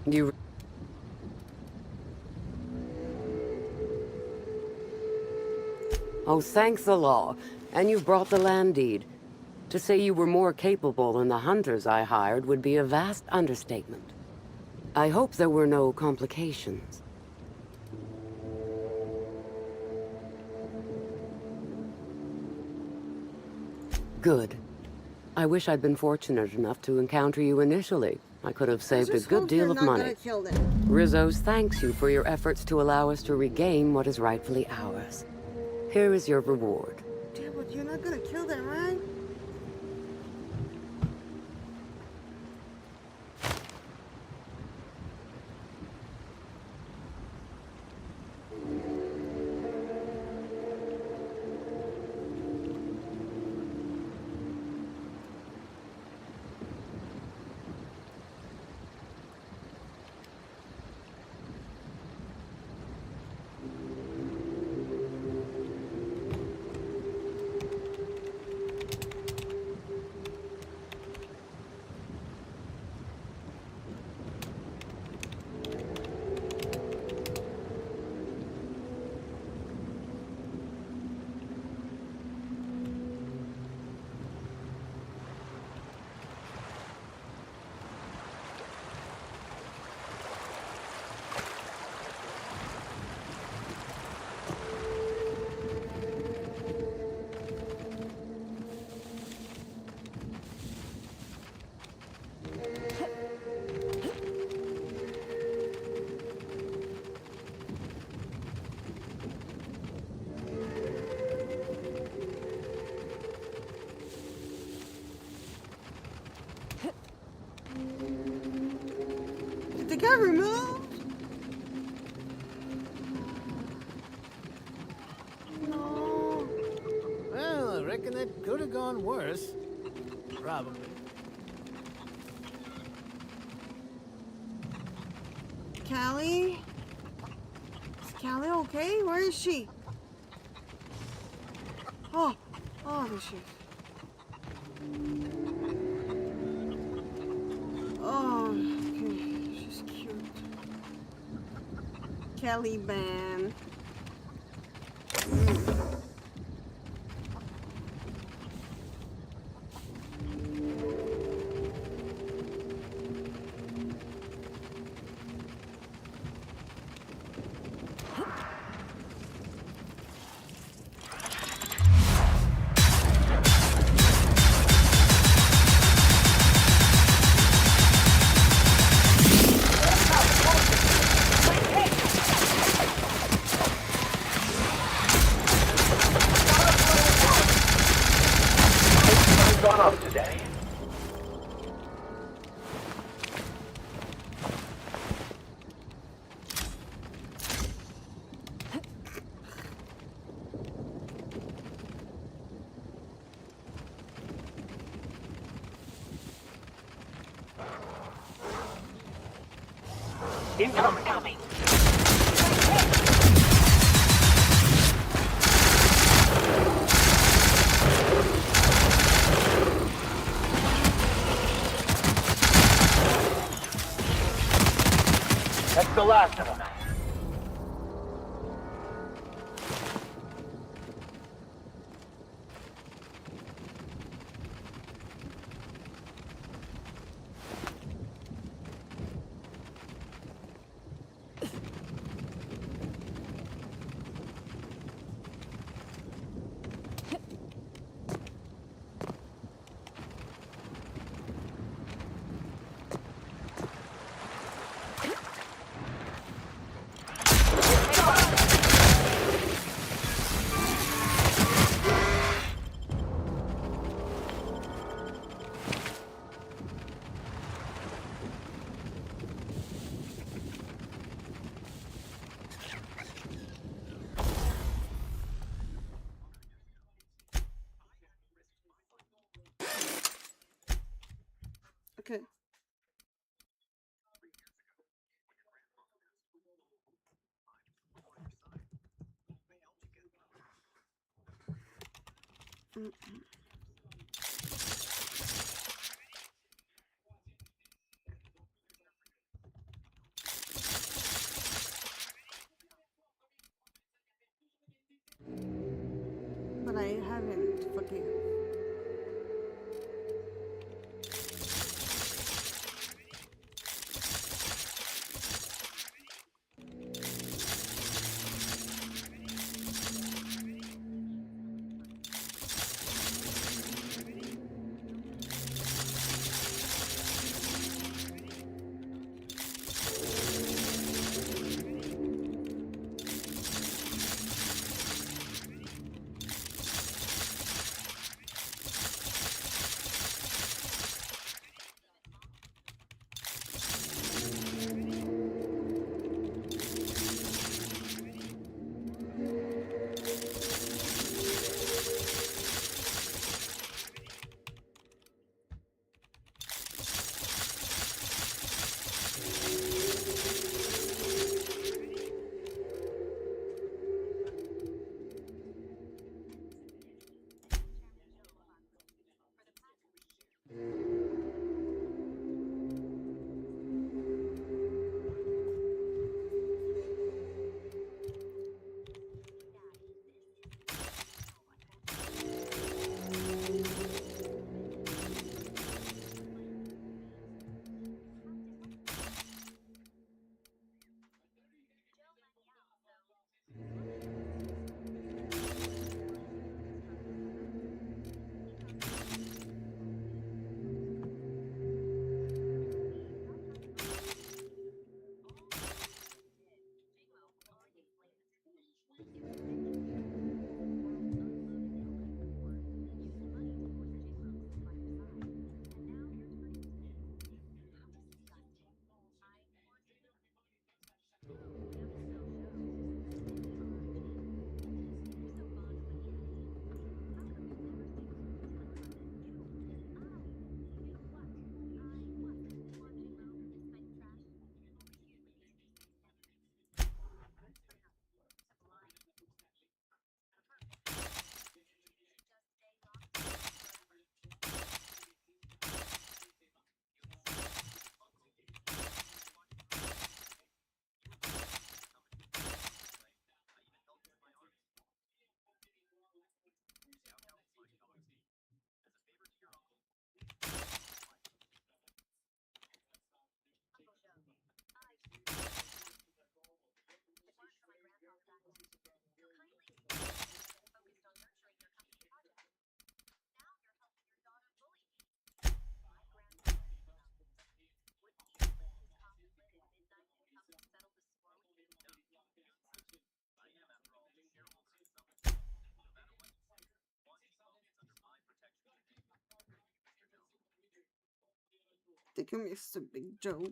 You. Oh, thanks the law. And you brought the land deed. To say you were more capable than the hunters I hired would be a vast understatement. I hope there were no complications. Good. I wish I'd been fortunate enough to encounter you initially. I could have saved a good deal of money. Rizzo's thanks you for your efforts to allow us to regain what is rightfully ours. Here is your reward.
Yeah, but you're not gonna kill them, right? the cat removed? No.
Well, I reckon that could have gone worse. Probably.
Callie? Is Callie okay? Where is she? Oh, there she is. Oh, okay. She's cute. Kelly Ban.
Gone up today. Incoming. That's the last of them.
Okay. But I haven't fucking. Thank you, Mr. Big Joe.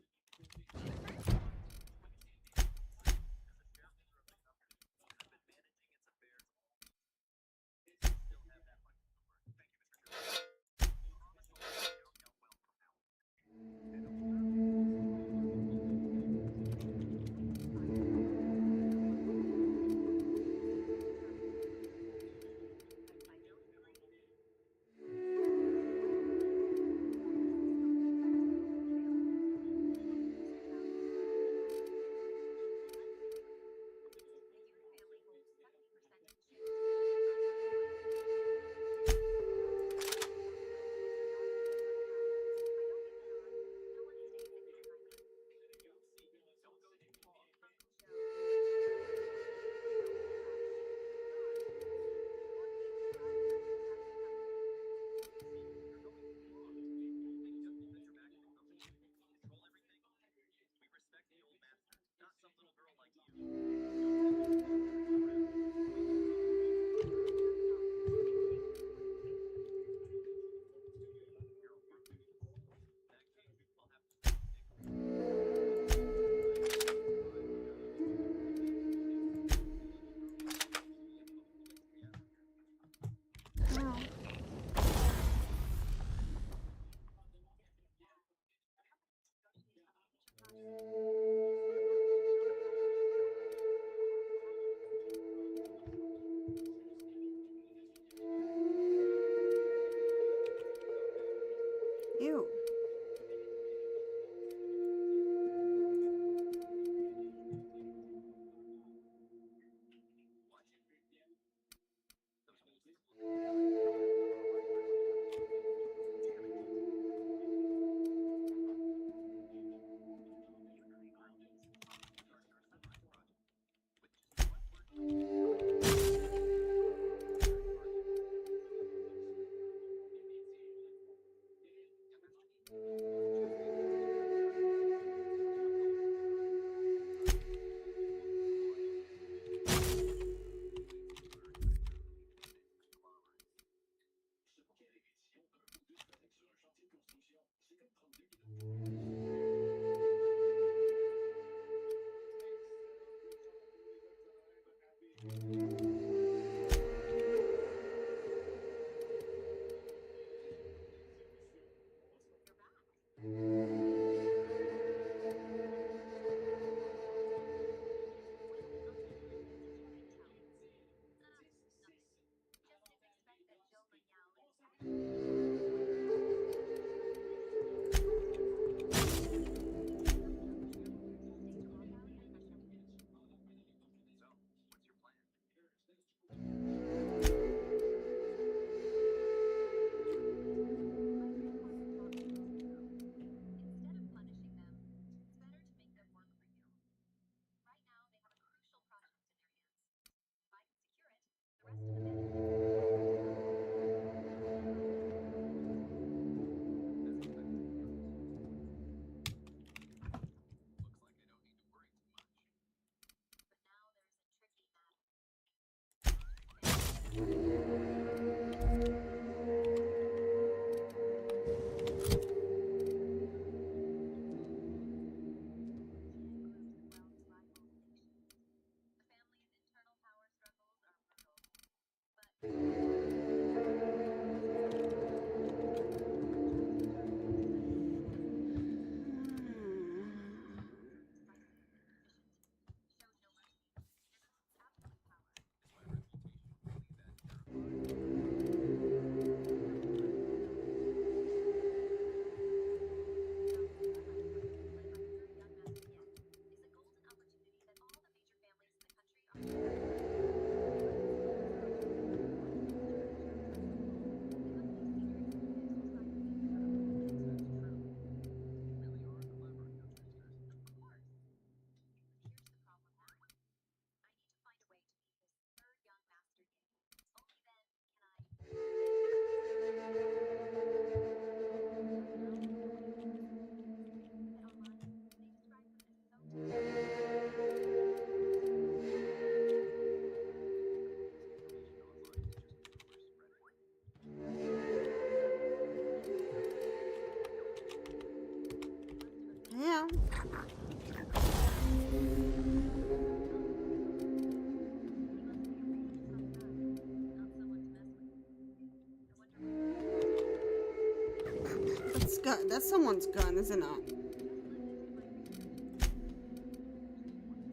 gun. That's someone's gun, is it not?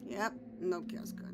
Yep, no gas gun.